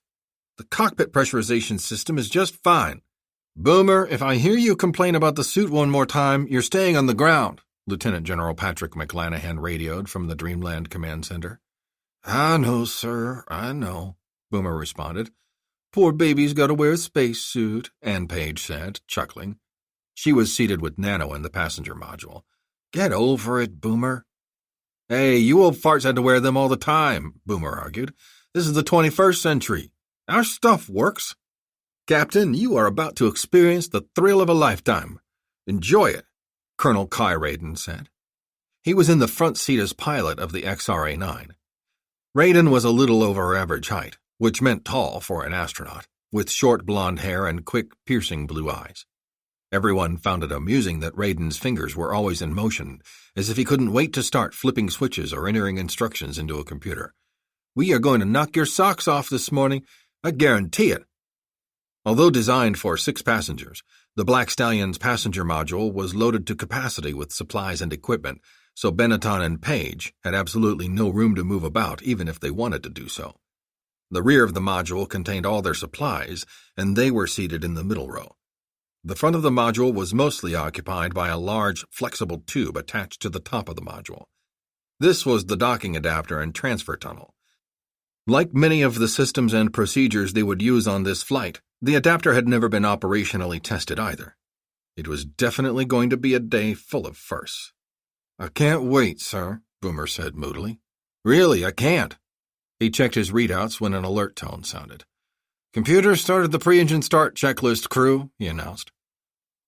The cockpit pressurization system is just fine. Boomer, if I hear you complain about the suit one more time, you're staying on the ground, Lieutenant General Patrick McClanahan radioed from the Dreamland Command Center. I know, sir, I know, Boomer responded. Poor baby's got to wear a spacesuit, Ann Page said, chuckling. She was seated with Nano in the passenger module. Get over it, Boomer. Hey, you old farts had to wear them all the time, Boomer argued. This is the 21st century. Our stuff works. Captain, you are about to experience the thrill of a lifetime. Enjoy it, Colonel Kai Raiden said. He was in the front seat as pilot of the XR-A9. Raiden was a little over average height, which meant tall for an astronaut, with short blonde hair and quick, piercing blue eyes. Everyone found it amusing that Raiden's fingers were always in motion, as if he couldn't wait to start flipping switches or entering instructions into a computer. We are going to knock your socks off this morning, I guarantee it. Although designed for 6 passengers, the Black Stallion's passenger module was loaded to capacity with supplies and equipment, so Benetton and Page had absolutely no room to move about even if they wanted to do so. The rear of the module contained all their supplies, and they were seated in the middle row. The front of the module was mostly occupied by a large, flexible tube attached to the top of the module. This was the docking adapter and transfer tunnel. Like many of the systems and procedures they would use on this flight, the adapter had never been operationally tested either. It was definitely going to be a day full of firsts. I can't wait, sir, Boomer said moodily. Really, I can't. He checked his readouts when an alert tone sounded. "Computer started the pre-engine start checklist, crew," he announced.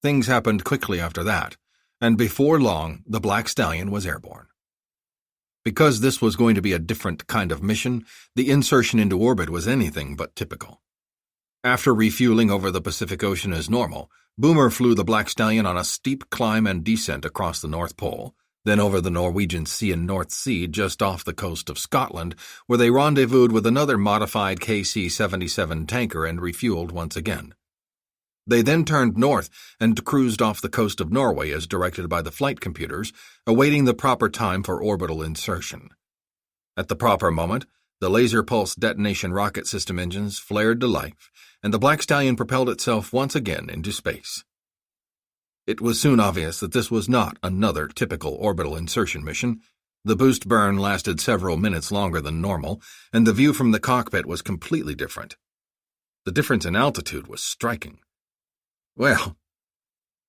Things happened quickly after that, and before long, the Black Stallion was airborne. Because this was going to be a different kind of mission, the insertion into orbit was anything but typical. After refueling over the Pacific Ocean as normal, Boomer flew the Black Stallion on a steep climb and descent across the North Pole, then over the Norwegian Sea and North Sea just off the coast of Scotland, where they rendezvoused with another modified KC-77 tanker and refueled once again. They then turned north and cruised off the coast of Norway as directed by the flight computers, awaiting the proper time for orbital insertion. At the proper moment, the laser pulse detonation rocket system engines flared to life, and the Black Stallion propelled itself once again into space. It was soon obvious that this was not another typical orbital insertion mission. The boost burn lasted several minutes longer than normal, and the view from the cockpit was completely different. The difference in altitude was striking. "Well,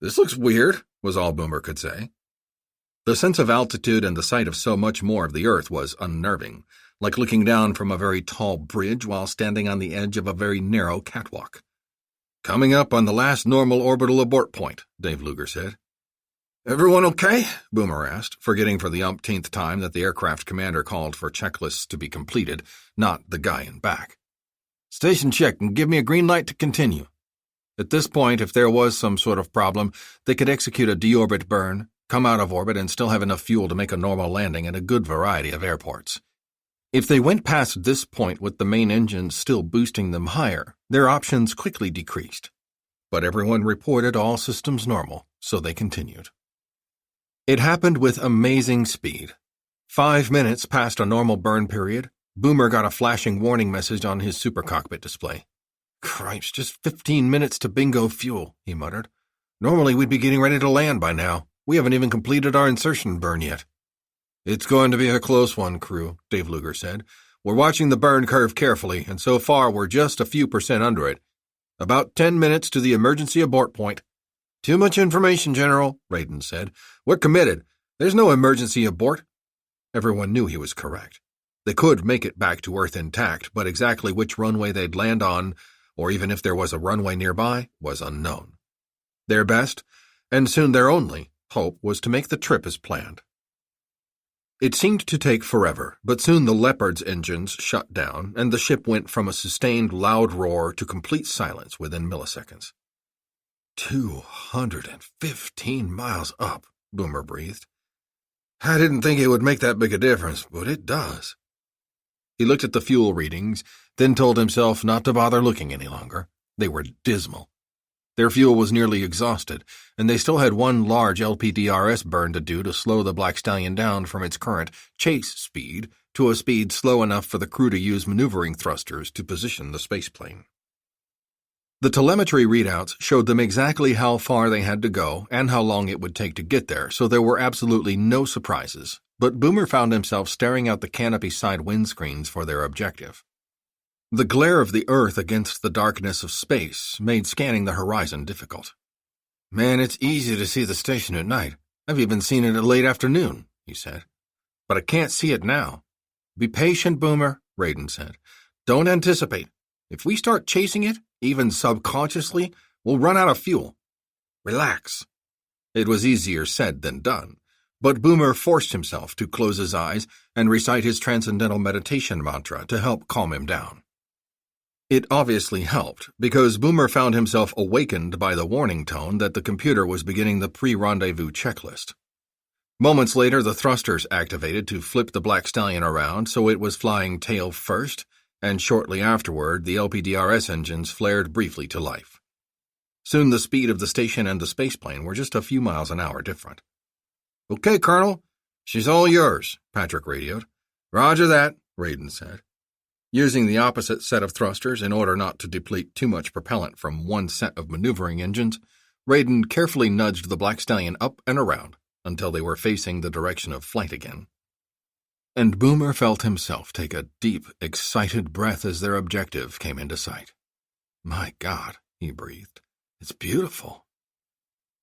this looks weird," was all Boomer could say. The sense of altitude and the sight of so much more of the Earth was unnerving, like looking down from a very tall bridge while standing on the edge of a very narrow catwalk. "Coming up on the last normal orbital abort point," Dave Luger said. "Everyone okay?" Boomer asked, forgetting for the umpteenth time that the aircraft commander called for checklists to be completed, not the guy in back. "Station check and give me a green light to continue." At this point, if there was some sort of problem, they could execute a deorbit burn, come out of orbit, and still have enough fuel to make a normal landing at a good variety of airports. If they went past this point with the main engines still boosting them higher, their options quickly decreased. But everyone reported all systems normal, so they continued. It happened with amazing speed. 5 minutes past a normal burn period, Boomer got a flashing warning message on his supercockpit display. "Cripes, just 15 minutes to bingo fuel," he muttered. "Normally we'd be getting ready to land by now. We haven't even completed our insertion burn yet." "It's going to be a close one, crew," Dave Luger said. "We're watching the burn curve carefully, and so far we're just a few percent under it. About 10 minutes to the emergency abort point." "Too much information, General," Raiden said. "We're committed. There's no emergency abort." Everyone knew he was correct. They could make it back to Earth intact, but exactly which runway they'd land on, or even if there was a runway nearby, was unknown. Their best, and soon their only, hope was to make the trip as planned. It seemed to take forever, but soon the Leopard's engines shut down, and the ship went from a sustained loud roar to complete silence within milliseconds. 215 miles up, Boomer breathed. "I didn't think it would make that big a difference, but it does." He looked at the fuel readings, then told himself not to bother looking any longer. They were dismal. Their fuel was nearly exhausted, and they still had one large LPDRS burn to do to slow the Black Stallion down from its current chase speed to a speed slow enough for the crew to use maneuvering thrusters to position the spaceplane. The telemetry readouts showed them exactly how far they had to go and how long it would take to get there, so there were absolutely no surprises. But Boomer found himself staring out the canopy side windscreens for their objective. The glare of the Earth against the darkness of space made scanning the horizon difficult. "Man, it's easy to see the station at night. I've even seen it at late afternoon," he said. "But I can't see it now." "Be patient, Boomer," Raiden said. "Don't anticipate. If we start chasing it, even subconsciously, we'll run out of fuel. Relax." It was easier said than done. But Boomer forced himself to close his eyes and recite his transcendental meditation mantra to help calm him down. It obviously helped, because Boomer found himself awakened by the warning tone that the computer was beginning the pre-rendezvous checklist. Moments later, the thrusters activated to flip the Black Stallion around so it was flying tail first, and shortly afterward, the LPDRS engines flared briefly to life. Soon the speed of the station and the spaceplane were just a few miles an hour different. "Okay, Colonel. She's all yours," Patrick radioed. "Roger that," Raiden said. Using the opposite set of thrusters in order not to deplete too much propellant from one set of maneuvering engines, Raiden carefully nudged the Black Stallion up and around until they were facing the direction of flight again. And Boomer felt himself take a deep, excited breath as their objective came into sight. "My God," he breathed. "It's beautiful."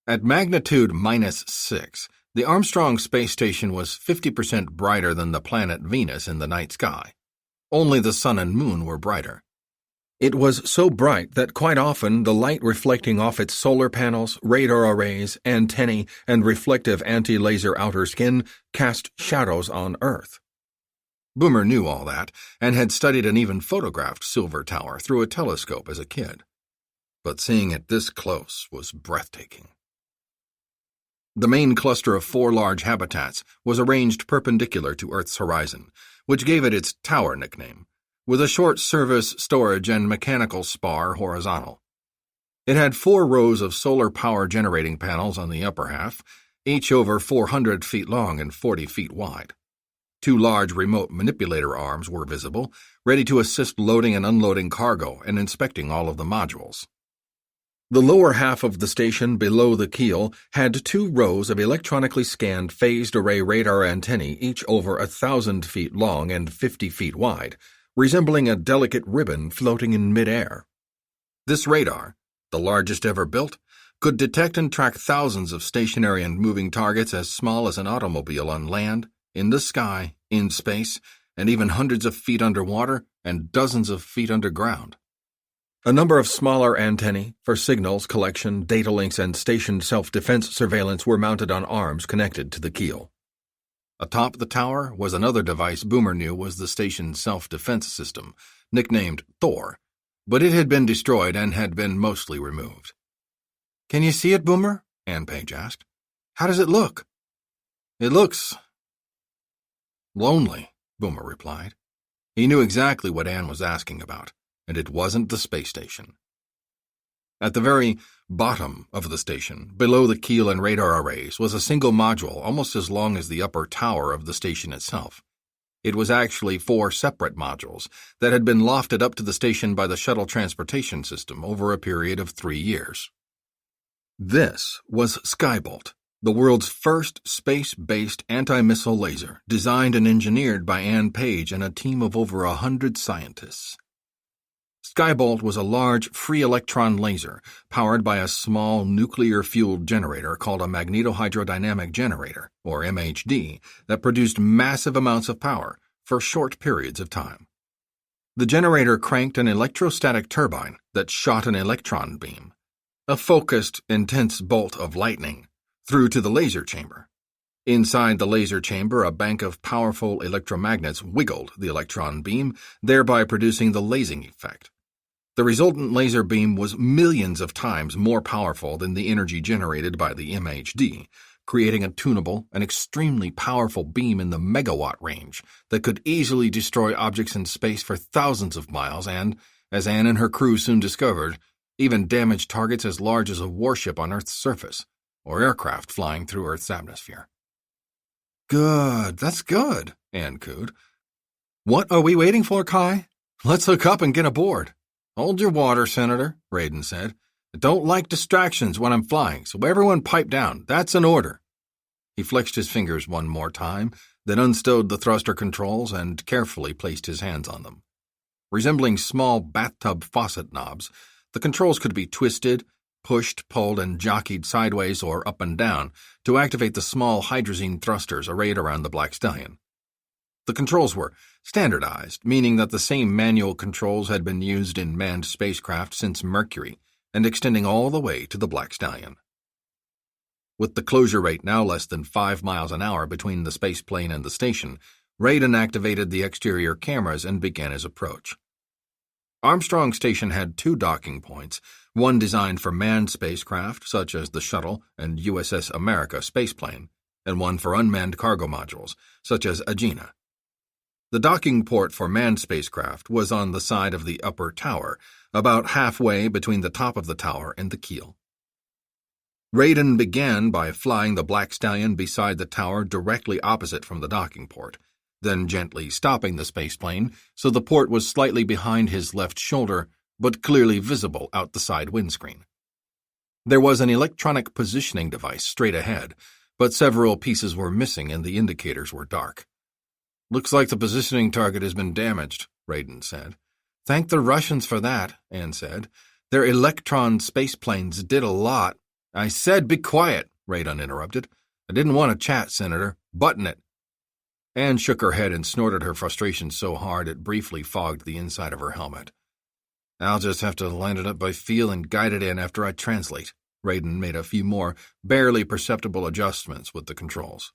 At magnitude -6, the Armstrong space station was 50% brighter than the planet Venus in the night sky. Only the sun and moon were brighter. It was so bright that quite often the light reflecting off its solar panels, radar arrays, antennae, and reflective anti-laser outer skin cast shadows on Earth. Boomer knew all that, and had studied and even photographed Silver Tower through a telescope as a kid. But seeing it this close was breathtaking. The main cluster of 4 large habitats was arranged perpendicular to Earth's horizon, which gave it its tower nickname, with a short service, storage, and mechanical spar horizontal. It had 4 rows of solar power generating panels on the upper half, each over 400 feet long and 40 feet wide. 2 large remote manipulator arms were visible, ready to assist loading and unloading cargo and inspecting all of the modules. The lower half of the station below the keel had 2 rows of electronically scanned phased array radar antennae, each over 1,000 feet long and 50 feet wide, resembling a delicate ribbon floating in midair. This radar, the largest ever built, could detect and track thousands of stationary and moving targets as small as an automobile on land, in the sky, in space, and even hundreds of feet underwater and dozens of feet underground. A number of smaller antennae for signals collection, data links, and station self-defense surveillance were mounted on arms connected to the keel. Atop the tower was another device Boomer knew was the station's self-defense system, nicknamed Thor, but it had been destroyed and had been mostly removed. "Can you see it, Boomer?" Ann Page asked. "How does it look?" "It looks lonely," Boomer replied. He knew exactly what Ann was asking about, and it wasn't the space station. At the very bottom of the station, below the keel and radar arrays, was a single module almost as long as the upper tower of the station itself. It was actually 4 separate modules that had been lofted up to the station by the shuttle transportation system over a period of 3 years. This was Skybolt, the world's first space-based anti-missile laser, designed and engineered by Ann Page and a team of over 100 scientists. Skybolt was a large, free electron laser powered by a small nuclear-fueled generator called a magnetohydrodynamic generator, or MHD, that produced massive amounts of power for short periods of time. The generator cranked an electrostatic turbine that shot an electron beam, a focused, intense bolt of lightning, through to the laser chamber. Inside the laser chamber, a bank of powerful electromagnets wiggled the electron beam, thereby producing the lasing effect. The resultant laser beam was millions of times more powerful than the energy generated by the MHD, creating a tunable and extremely powerful beam in the megawatt range that could easily destroy objects in space for thousands of miles and, as Ann and her crew soon discovered, even damage targets as large as a warship on Earth's surface, or aircraft flying through Earth's atmosphere. "Good, that's good," Ann cooed. "What are we waiting for, Kai? Let's hook up and get aboard." "Hold your water, Senator," Raiden said. "I don't like distractions when I'm flying, so everyone pipe down. That's an order." He flexed his fingers one more time, then unstowed the thruster controls and carefully placed his hands on them. Resembling small bathtub faucet knobs, the controls could be twisted, pushed, pulled, and jockeyed sideways or up and down to activate the small hydrazine thrusters arrayed around the Black Stallion. The controls were standardized, meaning that the same manual controls had been used in manned spacecraft since Mercury, and extending all the way to the Black Stallion. With the closure rate now less than 5 miles an hour between the spaceplane and the station, Raiden activated the exterior cameras and began his approach. Armstrong Station had 2 docking points, one designed for manned spacecraft, such as the Shuttle and USS America spaceplane, and one for unmanned cargo modules, such as Agena. The docking port for manned spacecraft was on the side of the upper tower, about halfway between the top of the tower and the keel. Raiden began by flying the Black Stallion beside the tower directly opposite from the docking port, then gently stopping the spaceplane so the port was slightly behind his left shoulder, but clearly visible out the side windscreen. There was an electronic positioning device straight ahead, but several pieces were missing and the indicators were dark. "Looks like the positioning target has been damaged," Raiden said. "Thank the Russians for that," Ann said. "Their Electron spaceplanes did a lot." "I said be quiet," Raiden interrupted. "I didn't want to chat, Senator. Button it." Ann shook her head and snorted her frustration so hard it briefly fogged the inside of her helmet. I'll just have to line it up by feel and guide it in after I translate. Raiden made a few more, barely perceptible adjustments with the controls.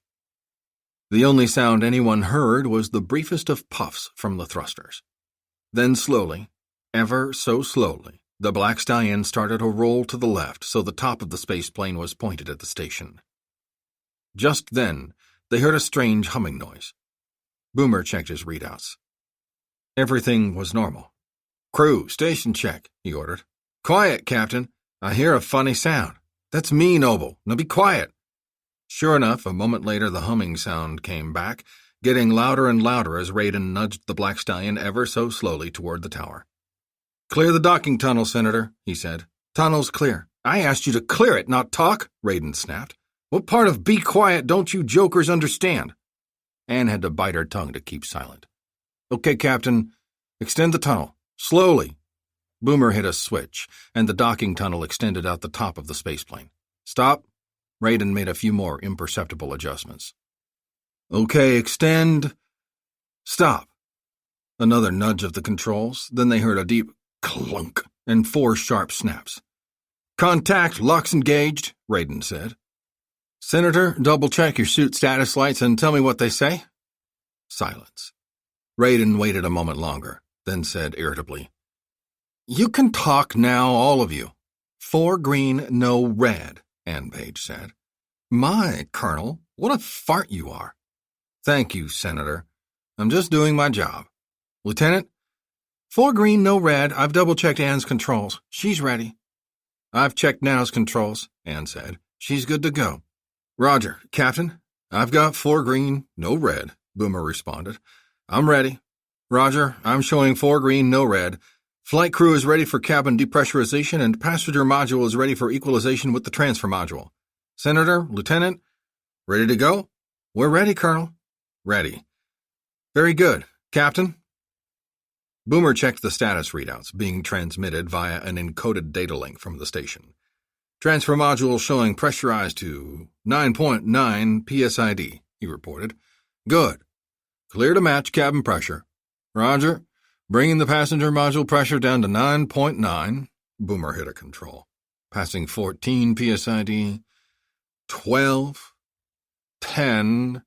The only sound anyone heard was the briefest of puffs from the thrusters. Then slowly, ever so slowly, the Black Stallion started to roll to the left so the top of the spaceplane was pointed at the station. Just then, they heard a strange humming noise. Boomer checked his readouts. Everything was normal. "Crew, station check," he ordered. "Quiet, Captain. I hear a funny sound. That's me, Noble. Now be quiet." Sure enough, a moment later the humming sound came back, getting louder and louder as Raiden nudged the Black Stallion ever so slowly toward the tower. "Clear the docking tunnel, Senator," he said. "Tunnel's clear." "I asked you to clear it, not talk," Raiden snapped. "What part of be quiet don't you jokers understand?" Anne had to bite her tongue to keep silent. "Okay, Captain. Extend the tunnel. Slowly." Boomer hit a switch, and the docking tunnel extended out the top of the spaceplane. "Stop." Raiden made a few more imperceptible adjustments. "Okay, extend. Stop." Another nudge of the controls, then they heard a deep clunk and 4 sharp snaps. "Contact, locks engaged," Raiden said. "Senator, double-check your suit status lights and tell me what they say." Silence. Raiden waited a moment longer, then said irritably, "You can talk now, all of you." "4 green, no red," Ann Page said. "My, Colonel, what a fart you are." "Thank you, Senator. I'm just doing my job." "Lieutenant?" "4 green, no red. I've double-checked Ann's controls. She's ready." "I've checked Now's controls," Ann said. "She's good to go." "Roger, Captain. I've got 4 green, no red," Boomer responded. "I'm ready." "Roger, I'm showing 4 green, no red. Flight crew is ready for cabin depressurization and passenger module is ready for equalization with the transfer module. Senator, Lieutenant, ready to go?" "We're ready, Colonel." "Ready. Very good. Captain?" Boomer checked the status readouts being transmitted via an encoded data link from the station. "Transfer module showing pressurized to 9.9 psid, he reported. "Good. Clear to match cabin pressure." "Roger. Bringing the passenger module pressure down to 9.9. Boomer hit a control. "Passing 14 psid. 12. 10.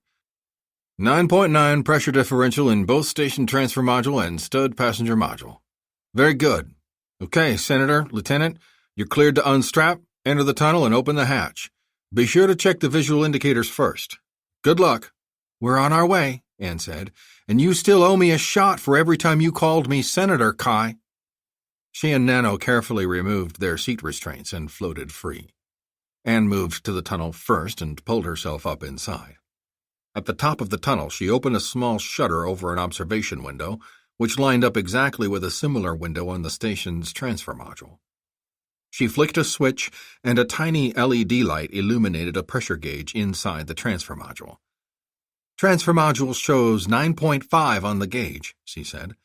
9.9 pressure differential in both station transfer module and stud passenger module." "Very good. Okay, Senator, Lieutenant, you're cleared to unstrap, enter the tunnel, and open the hatch. Be sure to check the visual indicators first. Good luck." "We're on our way," Ann said, "and you still owe me a shot for every time you called me Senator, Kai." She and Nano carefully removed their seat restraints and floated free. Ann moved to the tunnel first and pulled herself up inside. At the top of the tunnel, she opened a small shutter over an observation window, which lined up exactly with a similar window on the station's transfer module. She flicked a switch, and a tiny LED light illuminated a pressure gauge inside the transfer module. "Transfer module shows 9.5 on the gauge," she said.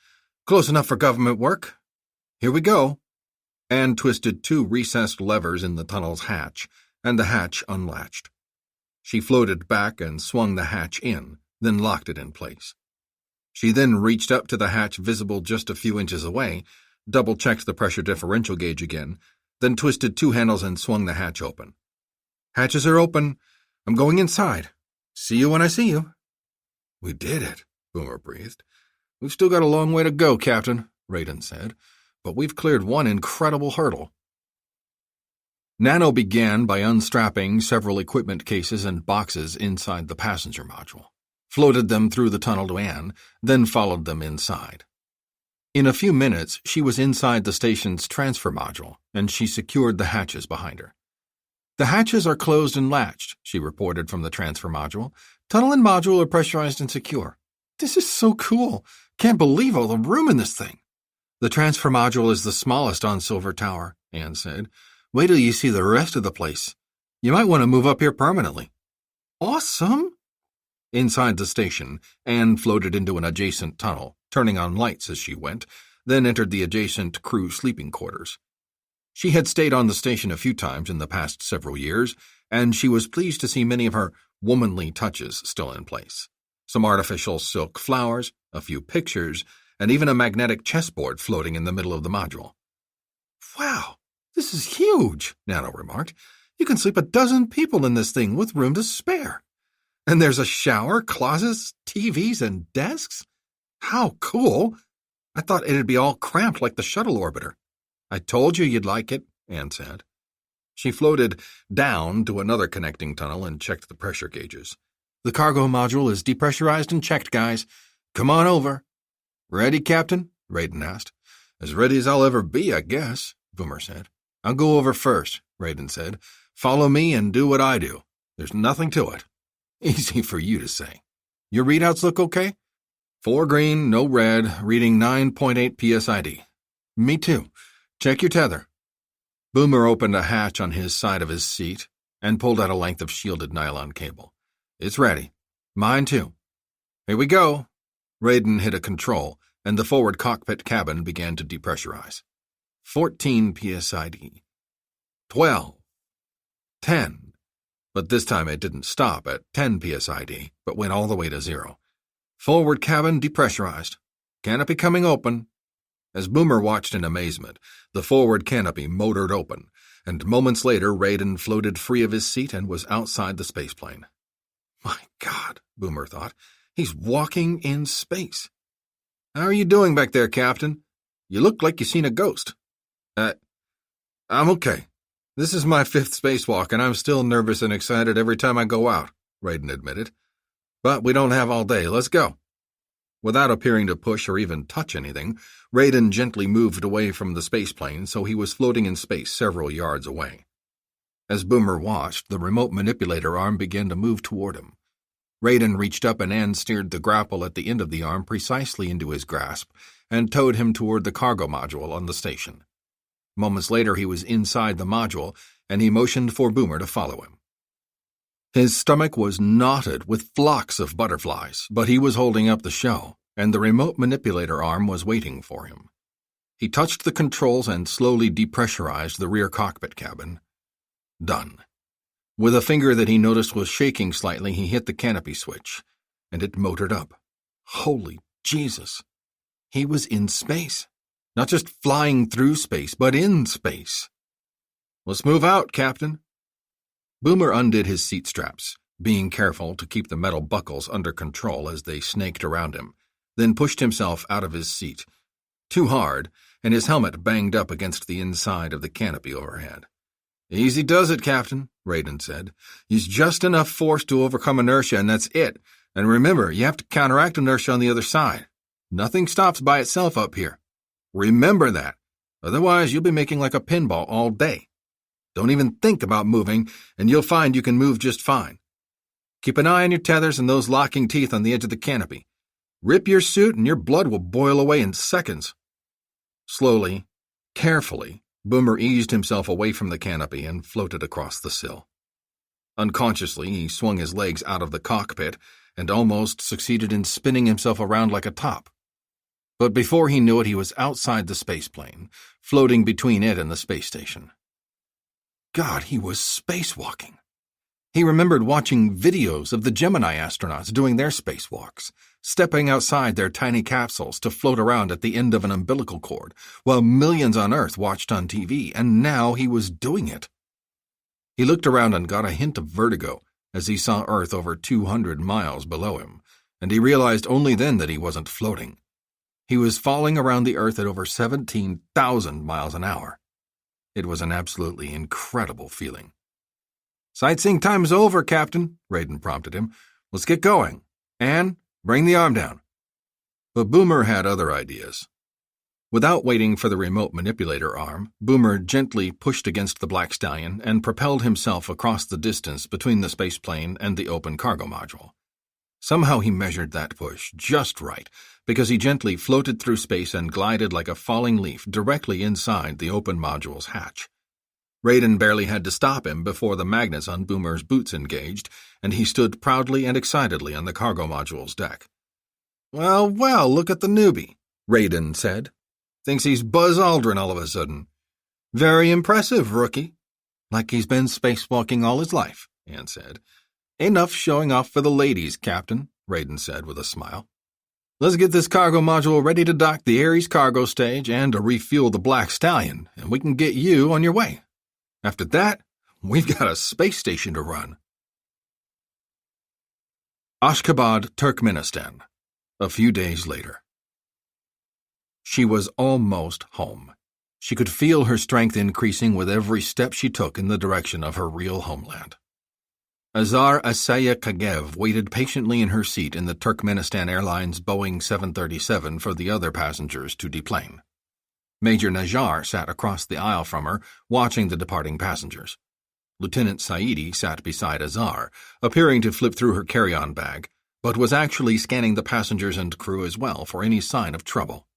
"Close enough for government work. Here we go." Ann twisted 2 recessed levers in the tunnel's hatch, and the hatch unlatched. She floated back and swung the hatch in, then locked it in place. She then reached up to the hatch visible just a few inches away, double-checked the pressure differential gauge again, then twisted 2 handles and swung the hatch open. "Hatches are open. I'm going inside. See you when I see you." "We did it," Boomer breathed. "We've still got a long way to go, Captain," Raiden said, "but we've cleared one incredible hurdle." Nano began by unstrapping several equipment cases and boxes inside the passenger module, floated them through the tunnel to Ann, then followed them inside. In a few minutes, she was inside the station's transfer module, and she secured the hatches behind her. "The hatches are closed and latched," she reported from the transfer module. "Tunnel and module are pressurized and secure." "This is so cool. Can't believe all the room in this thing." "The transfer module is the smallest on Silver Tower," Ann said. "Wait till you see the rest of the place. You might want to move up here permanently." "Awesome." Inside the station, Ann floated into an adjacent tunnel, turning on lights as she went, then entered the adjacent crew sleeping quarters. She had stayed on the station a few times in the past several years, and she was pleased to see many of her womanly touches still in place. Some artificial silk flowers, a few pictures, and even a magnetic chessboard floating in the middle of the module. This is huge, Nano remarked. You can sleep 12 people in this thing with room to spare. And there's a shower, closets, TVs, and desks? How cool! I thought it'd be all cramped like the shuttle orbiter. I told you you'd like it, Anne said. She floated down to another connecting tunnel and checked the pressure gauges. The cargo module is depressurized and checked, guys. Come on over. Ready, Captain? Raiden asked. As ready as I'll ever be, I guess, Boomer said. I'll go over first, Raiden said. Follow me and do what I do. There's nothing to it. Easy for you to say. Your readouts look okay? 4 green, no red, reading 9.8 PSID. Me too. Check your tether. Boomer opened a hatch on his side of his seat and pulled out a length of shielded nylon cable. It's ready. Mine too. Here we go. Raiden hit a control, and the forward cockpit cabin began to depressurize. 14 PSID. 12. 10. But this time it didn't stop at 10 PSID, but went all the way to 0. Forward cabin depressurized. Canopy coming open. As Boomer watched in amazement, the forward canopy motored open, and moments later Raiden floated free of his seat and was outside the spaceplane. My God, Boomer thought, he's walking in space. How are you doing back there, Captain? You look like you've seen a ghost. I'm okay. This is my 5th spacewalk, and I'm still nervous and excited every time I go out, Raiden admitted. But we don't have all day. Let's go. Without appearing to push or even touch anything, Raiden gently moved away from the spaceplane so he was floating in space several yards away. As Boomer watched, the remote manipulator arm began to move toward him. Raiden reached up and Anne steered the grapple at the end of the arm precisely into his grasp and towed him toward the cargo module on the station. Moments later he was inside the module, and he motioned for Boomer to follow him. His stomach was knotted with flocks of butterflies, but he was holding up the show, and the remote manipulator arm was waiting for him. He touched the controls and slowly depressurized the rear cockpit cabin. Done. With a finger that he noticed was shaking slightly, he hit the canopy switch, and it motored up. Holy Jesus! He was in space. Not just flying through space, but in space. Let's move out, Captain. Boomer undid his seat straps, being careful to keep the metal buckles under control as they snaked around him, then pushed himself out of his seat. Too hard, and his helmet banged up against the inside of the canopy overhead. Easy does it, Captain, Raiden said. Use just enough force to overcome inertia, and that's it. And remember, you have to counteract inertia on the other side. Nothing stops by itself up here. Remember that. Otherwise, you'll be making like a pinball all day. Don't even think about moving, and you'll find you can move just fine. Keep an eye on your tethers and those locking teeth on the edge of the canopy. Rip your suit and your blood will boil away in seconds. Slowly, carefully, Boomer eased himself away from the canopy and floated across the sill. Unconsciously, he swung his legs out of the cockpit and almost succeeded in spinning himself around like a top. But before he knew it, he was outside the spaceplane, floating between it and the space station. God, he was spacewalking. He remembered watching videos of the Gemini astronauts doing their spacewalks, stepping outside their tiny capsules to float around at the end of an umbilical cord, while millions on Earth watched on TV, and now he was doing it. He looked around and got a hint of vertigo as he saw Earth over 200 miles below him, and he realized only then that he wasn't floating. He was falling around the Earth at over 17,000 miles an hour. It was an absolutely incredible feeling. Sightseeing time's over, Captain, Raiden prompted him. Let's get going. Anne, bring the arm down. But Boomer had other ideas. Without waiting for the remote manipulator arm, Boomer gently pushed against the Black Stallion and propelled himself across the distance between the spaceplane and the open cargo module. Somehow he measured that push just right, because he gently floated through space and glided like a falling leaf directly inside the open module's hatch. Raiden barely had to stop him before the magnets on Boomer's boots engaged, and he stood proudly and excitedly on the cargo module's deck. Well, look at the newbie, Raiden said. Thinks he's Buzz Aldrin all of a sudden. Very impressive, rookie. Like he's been spacewalking all his life, Anne said. Enough showing off for the ladies, Captain, Raiden said with a smile. Let's get this cargo module ready to dock the Ares cargo stage and to refuel the Black Stallion, and we can get you on your way. After that, we've got a space station to run. Ashgabat, Turkmenistan. A few days later. She was almost home. She could feel her strength increasing with every step she took in the direction of her real homeland. Azar Asaya Kagev waited patiently in her seat in the Turkmenistan Airlines Boeing 737 for the other passengers to deplane. Major Najjar sat across the aisle from her, watching the departing passengers. Lieutenant Saidi sat beside Azar, appearing to flip through her carry-on bag, but was actually scanning the passengers and crew as well for any sign of trouble.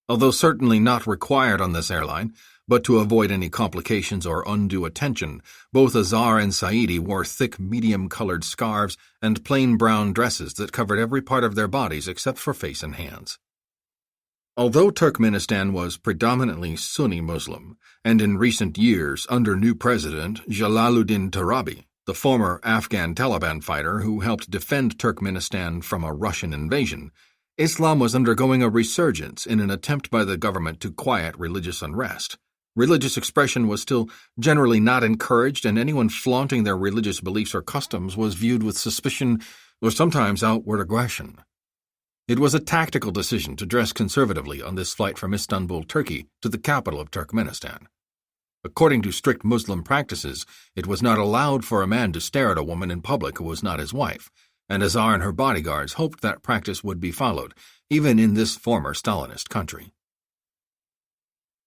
Although certainly not required on this airline, but to avoid any complications or undue attention, both Azar and Saidi wore thick, medium-colored scarves and plain brown dresses that covered every part of their bodies except for face and hands. Although Turkmenistan was predominantly Sunni Muslim, and in recent years under new president Jalaluddin Tarabi, the former Afghan Taliban fighter who helped defend Turkmenistan from a Russian invasion, Islam was undergoing a resurgence in an attempt by the government to quiet religious unrest. Religious expression was still generally not encouraged, and anyone flaunting their religious beliefs or customs was viewed with suspicion or sometimes outward aggression. It was a tactical decision to dress conservatively on this flight from Istanbul, Turkey, to the capital of Turkmenistan. According to strict Muslim practices, it was not allowed for a man to stare at a woman in public who was not his wife, and Azar and her bodyguards hoped that practice would be followed, even in this former Stalinist country.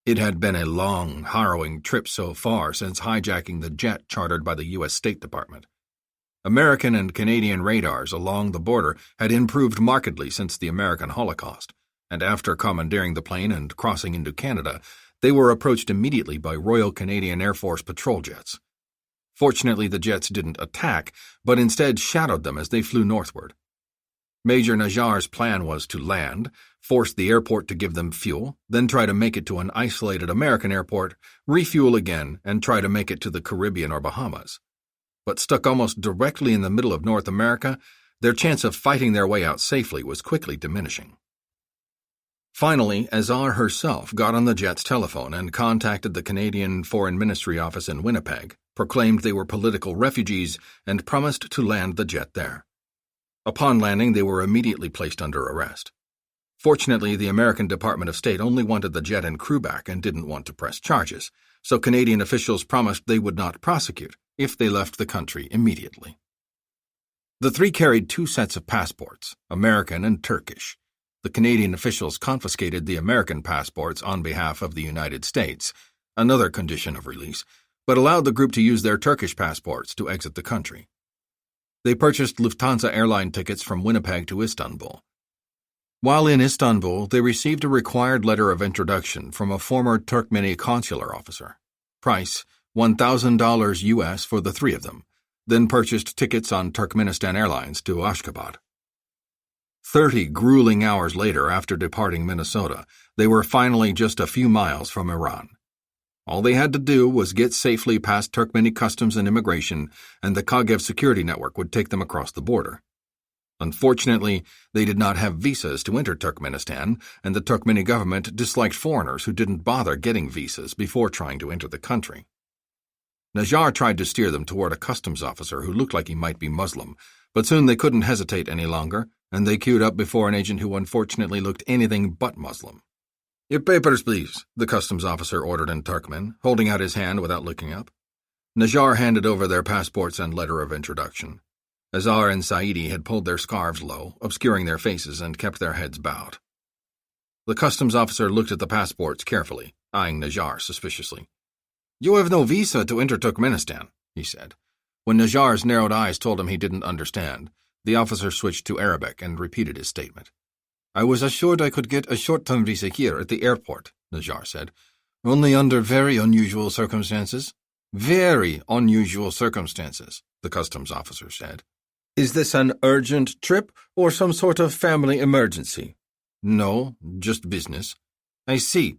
It had been a long, harrowing trip so far since hijacking the jet chartered by the U.S. State Department. American and Canadian radars along the border had improved markedly since the American Holocaust, and after commandeering the plane and crossing into Canada, they were approached immediately by Royal Canadian Air Force patrol jets. Fortunately, the jets didn't attack, but instead shadowed them as they flew northward. Major Najjar's plan was to land, force the airport to give them fuel, then try to make it to an isolated American airport, refuel again, and try to make it to the Caribbean or Bahamas. But stuck almost directly in the middle of North America, their chance of fighting their way out safely was quickly diminishing. Finally, Azar herself got on the jet's telephone and contacted the Canadian Foreign Ministry office in Winnipeg, proclaimed they were political refugees, and promised to land the jet there. Upon landing, they were immediately placed under arrest. Fortunately, the American Department of State only wanted the jet and crew back and didn't want to press charges, so Canadian officials promised they would not prosecute if they left the country immediately. The three carried 2 sets of passports, American and Turkish. The Canadian officials confiscated the American passports on behalf of the United States, another condition of release, but allowed the group to use their Turkish passports to exit the country. They purchased Lufthansa airline tickets from Winnipeg to Istanbul. While in Istanbul, they received a required letter of introduction from a former Turkmeni consular officer. Price, $1,000 US for the 3 of them, then purchased tickets on Turkmenistan Airlines to Ashgabat. 30 grueling hours later, after departing Minnesota, they were finally just a few miles from Iran. All they had to do was get safely past Turkmeni customs and immigration, and the Kagev security network would take them across the border. Unfortunately, they did not have visas to enter Turkmenistan, and the Turkmeni government disliked foreigners who didn't bother getting visas before trying to enter the country. Najjar tried to steer them toward a customs officer who looked like he might be Muslim, but soon they couldn't hesitate any longer, and they queued up before an agent who unfortunately looked anything but Muslim. "Your papers, please," the customs officer ordered in Turkmen, holding out his hand without looking up. Najjar handed over their passports and letter of introduction. Azar and Saidi had pulled their scarves low, obscuring their faces, and kept their heads bowed. The customs officer looked at the passports carefully, eyeing Najjar suspiciously. "You have no visa to enter Turkmenistan," he said. When Najjar's narrowed eyes told him he didn't understand, the officer switched to Arabic and repeated his statement. "I was assured I could get a short-term visa here at the airport," Najjar said. "Only under very unusual circumstances." "Very unusual circumstances," the customs officer said. "Is this an urgent trip or some sort of family emergency?" "No, just business." "I see."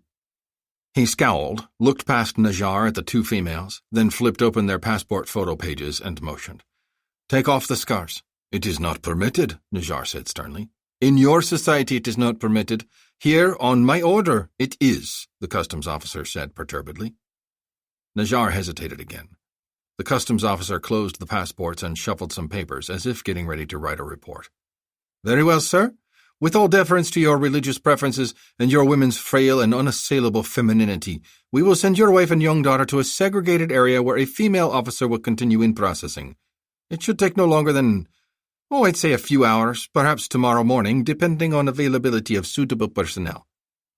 He scowled, looked past Najjar at the 2 females, then flipped open their passport photo pages and motioned. "Take off the scarves." "It is not permitted," Najjar said sternly. In your society it is not permitted. Here, on my order, it is, the customs officer said perturbedly. Najjar hesitated again. The customs officer closed the passports and shuffled some papers, as if getting ready to write a report. Very well, sir. With all deference to your religious preferences and your women's frail and unassailable femininity, we will send your wife and young daughter to a segregated area where a female officer will continue in processing. It should take no longer than, I'd say a few hours, perhaps tomorrow morning, depending on availability of suitable personnel.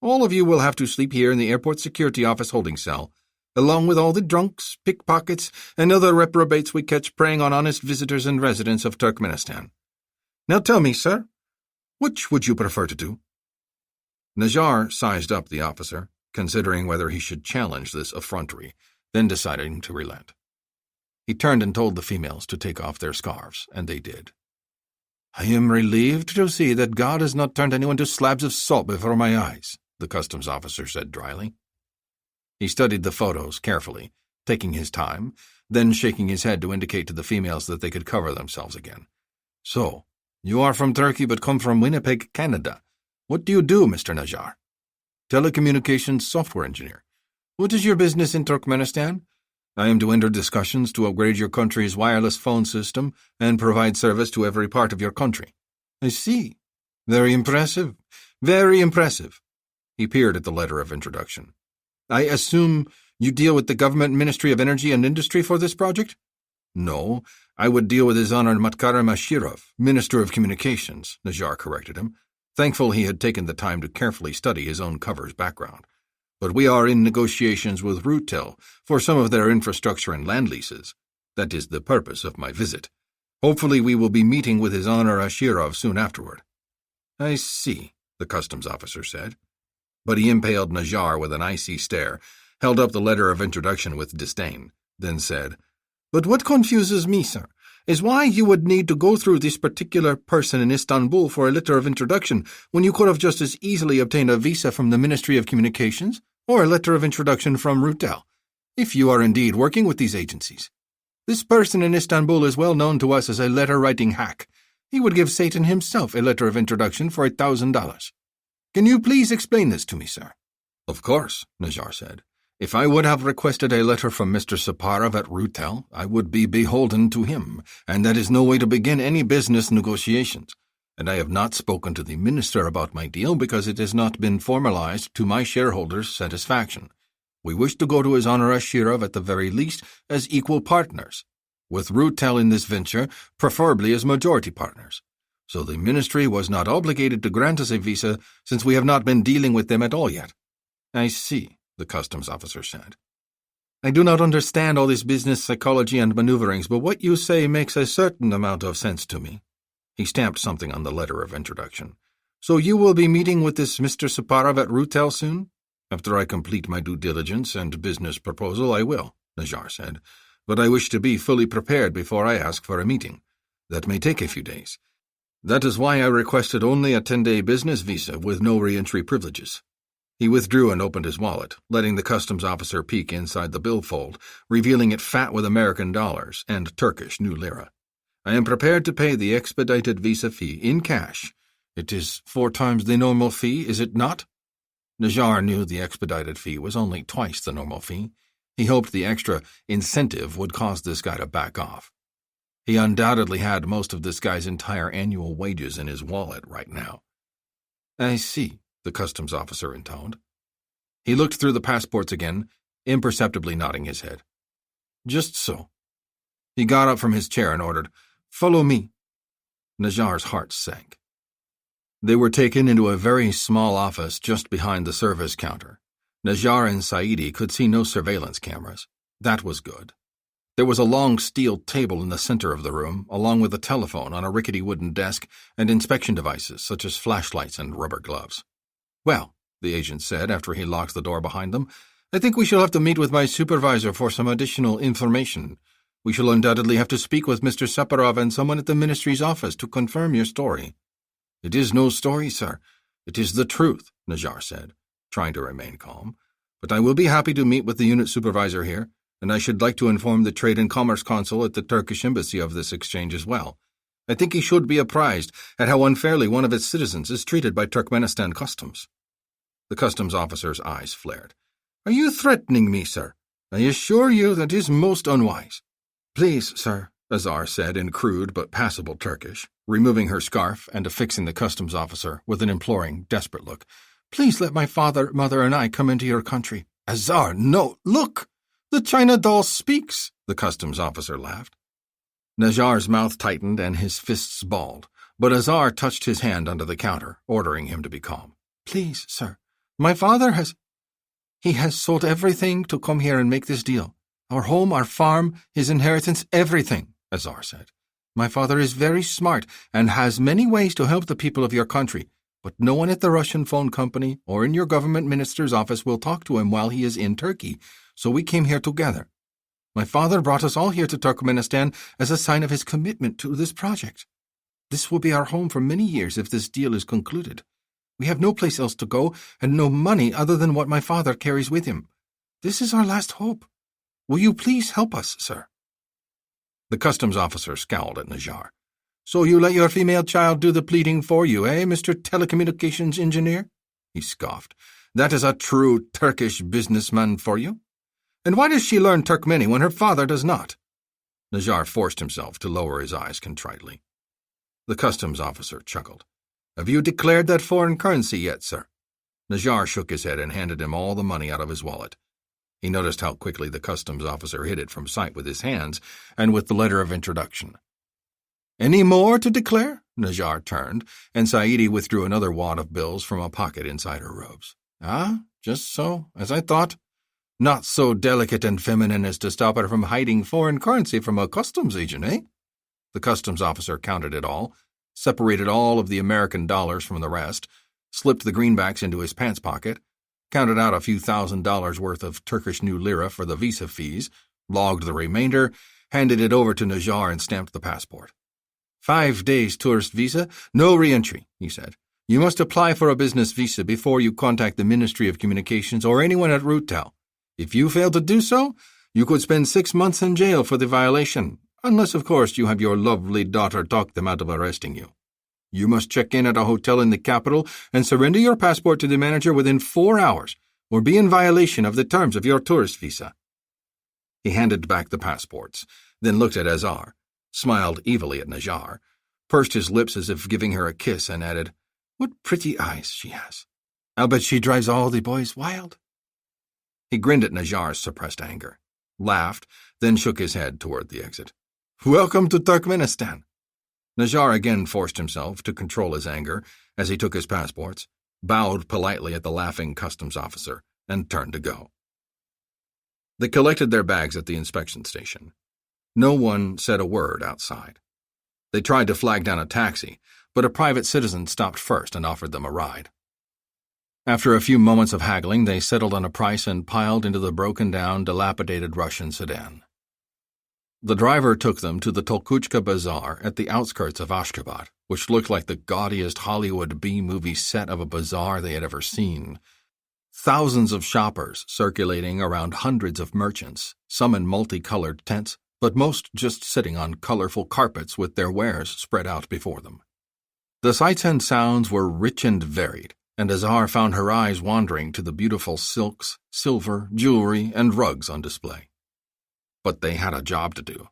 All of you will have to sleep here in the airport security office holding cell, along with all the drunks, pickpockets, and other reprobates we catch preying on honest visitors and residents of Turkmenistan. Now tell me, sir, which would you prefer to do? Najjar sized up the officer, considering whether he should challenge this effrontery, then deciding to relent. He turned and told the females to take off their scarves, and they did. I am relieved to see that God has not turned anyone to slabs of salt before my eyes, the customs officer said dryly. He studied the photos carefully, taking his time, then shaking his head to indicate to the females that they could cover themselves again. So, you are from Turkey but come from Winnipeg, Canada. What do you do, Mr. Najjar? Telecommunications software engineer. What is your business in Turkmenistan? I am to enter discussions to upgrade your country's wireless phone system and provide service to every part of your country. I see. Very impressive. Very impressive. He peered at the letter of introduction. I assume you deal with the Government Ministry of Energy and Industry for this project? No, I would deal with His Honor Matkarim Ashirov, Minister of Communications, Najjar corrected him, thankful he had taken the time to carefully study his own cover's background. But we are in negotiations with Rutel for some of their infrastructure and land leases. That is the purpose of my visit. Hopefully we will be meeting with His Honor Ashirov soon afterward. I see, the customs officer said. But he impaled Najjar with an icy stare, held up the letter of introduction with disdain, then said, But what confuses me, sir, is why you would need to go through this particular person in Istanbul for a letter of introduction when you could have just as easily obtained a visa from the Ministry of Communications or a letter of introduction from Rutel, if you are indeed working with these agencies. This person in Istanbul is well known to us as a letter-writing hack. He would give Satan himself a letter of introduction for $1,000. Can you please explain this to me, sir? Of course, Najjar said. If I would have requested a letter from Mr. Saparov at Rutel, I would be beholden to him, and that is no way to begin any business negotiations. And I have not spoken to the minister about my deal because it has not been formalized to my shareholders' satisfaction. We wish to go to His Honor Ashirov at the very least as equal partners, with Rutel in this venture preferably as majority partners. So the ministry was not obligated to grant us a visa since we have not been dealing with them at all yet. I see, the customs officer said. I do not understand all this business psychology and maneuverings, but what you say makes a certain amount of sense to me. He stamped something on the letter of introduction. So you will be meeting with this Mr. Saparov at Rutel soon? After I complete my due diligence and business proposal, I will, Najjar said. But I wish to be fully prepared before I ask for a meeting. That may take a few days. That is why I requested only a 10-day business visa with no re-entry privileges. He withdrew and opened his wallet, letting the customs officer peek inside the billfold, revealing it fat with American dollars and Turkish new lira. I am prepared to pay the expedited visa fee in cash. It is 4 times the normal fee, is it not? Najjar knew the expedited fee was only twice the normal fee. He hoped the extra incentive would cause this guy to back off. He undoubtedly had most of this guy's entire annual wages in his wallet right now. I see, the customs officer intoned. He looked through the passports again, imperceptibly nodding his head. Just so. He got up from his chair and ordered, Follow me. Najjar's heart sank. They were taken into a very small office just behind the service counter. Najjar and Saidi could see no surveillance cameras. That was good. There was a long steel table in the center of the room, along with a telephone on a rickety wooden desk and inspection devices such as flashlights and rubber gloves. Well, the agent said after he locked the door behind them, I think we shall have to meet with my supervisor for some additional information. We shall undoubtedly have to speak with Mr. Saparov and someone at the ministry's office to confirm your story. It is no story, sir. It is the truth, Najjar said, trying to remain calm. But I will be happy to meet with the unit supervisor here, and I should like to inform the Trade and Commerce Consul at the Turkish Embassy of this exchange as well. I think he should be apprised at how unfairly one of its citizens is treated by Turkmenistan customs. The customs officer's eyes flared. Are you threatening me, sir? I assure you that is most unwise. Please, sir, Azar said in crude but passable Turkish, removing her scarf and affixing the customs officer with an imploring, desperate look. Please let my father, mother, and I come into your country. Azar, no, look! The China doll speaks, the customs officer laughed. Najar's mouth tightened and his fists balled, but Azar touched his hand under the counter, ordering him to be calm. Please, sir, my father he has sold everything to come here and make this deal. Our home, our farm, his inheritance, everything, Azar said. My father is very smart and has many ways to help the people of your country, but no one at the Russian phone company or in your government minister's office will talk to him while he is in Turkey, so we came here together. My father brought us all here to Turkmenistan as a sign of his commitment to this project. This will be our home for many years if this deal is concluded. We have no place else to go and no money other than what my father carries with him. This is our last hope. Will you please help us, sir? The customs officer scowled at Najar. So you let your female child do the pleading for you, eh, Mr. Telecommunications Engineer? He scoffed. That is a true Turkish businessman for you. And why does she learn Turkmeni when her father does not? Najar forced himself to lower his eyes contritely. The customs officer chuckled. Have you declared that foreign currency yet, sir? Najar shook his head and handed him all the money out of his wallet. He noticed how quickly the customs officer hid it from sight with his hands and with the letter of introduction. Any more to declare? Najar turned, and Saidi withdrew another wad of bills from a pocket inside her robes. Ah, just so, as I thought. Not so delicate and feminine as to stop her from hiding foreign currency from a customs agent, eh? The customs officer counted it all, separated all of the American dollars from the rest, slipped the greenbacks into his pants pocket, counted out a few $1,000s worth of Turkish new lira for the visa fees, logged the remainder, handed it over to Najar and stamped the passport. 5 days tourist visa, no re-entry, he said. You must apply for a business visa before you contact the Ministry of Communications or anyone at Routel. If you fail to do so, you could spend 6 months in jail for the violation, unless, of course, you have your lovely daughter talk them out of arresting you. You must check in at a hotel in the capital and surrender your passport to the manager within 4 hours, or be in violation of the terms of your tourist visa. He handed back the passports, then looked at Azar, smiled evilly at Najar, pursed his lips as if giving her a kiss, and added, What pretty eyes she has. I'll bet she drives all the boys wild. He grinned at Najar's suppressed anger, laughed, then shook his head toward the exit. Welcome to Turkmenistan. Najar again forced himself to control his anger as he took his passports, bowed politely at the laughing customs officer, and turned to go. They collected their bags at the inspection station. No one said a word outside. They tried to flag down a taxi, but a private citizen stopped first and offered them a ride. After a few moments of haggling, they settled on a price and piled into the broken-down, dilapidated Russian sedan. The driver took them to the Tolkuchka Bazaar at the outskirts of Ashgabat, which looked like the gaudiest Hollywood B-movie set of a bazaar they had ever seen. Thousands of shoppers circulating around hundreds of merchants, some in multicolored tents, but most just sitting on colorful carpets with their wares spread out before them. The sights and sounds were rich and varied, and Azar found her eyes wandering to the beautiful silks, silver, jewelry, and rugs on display. But they had a job to do.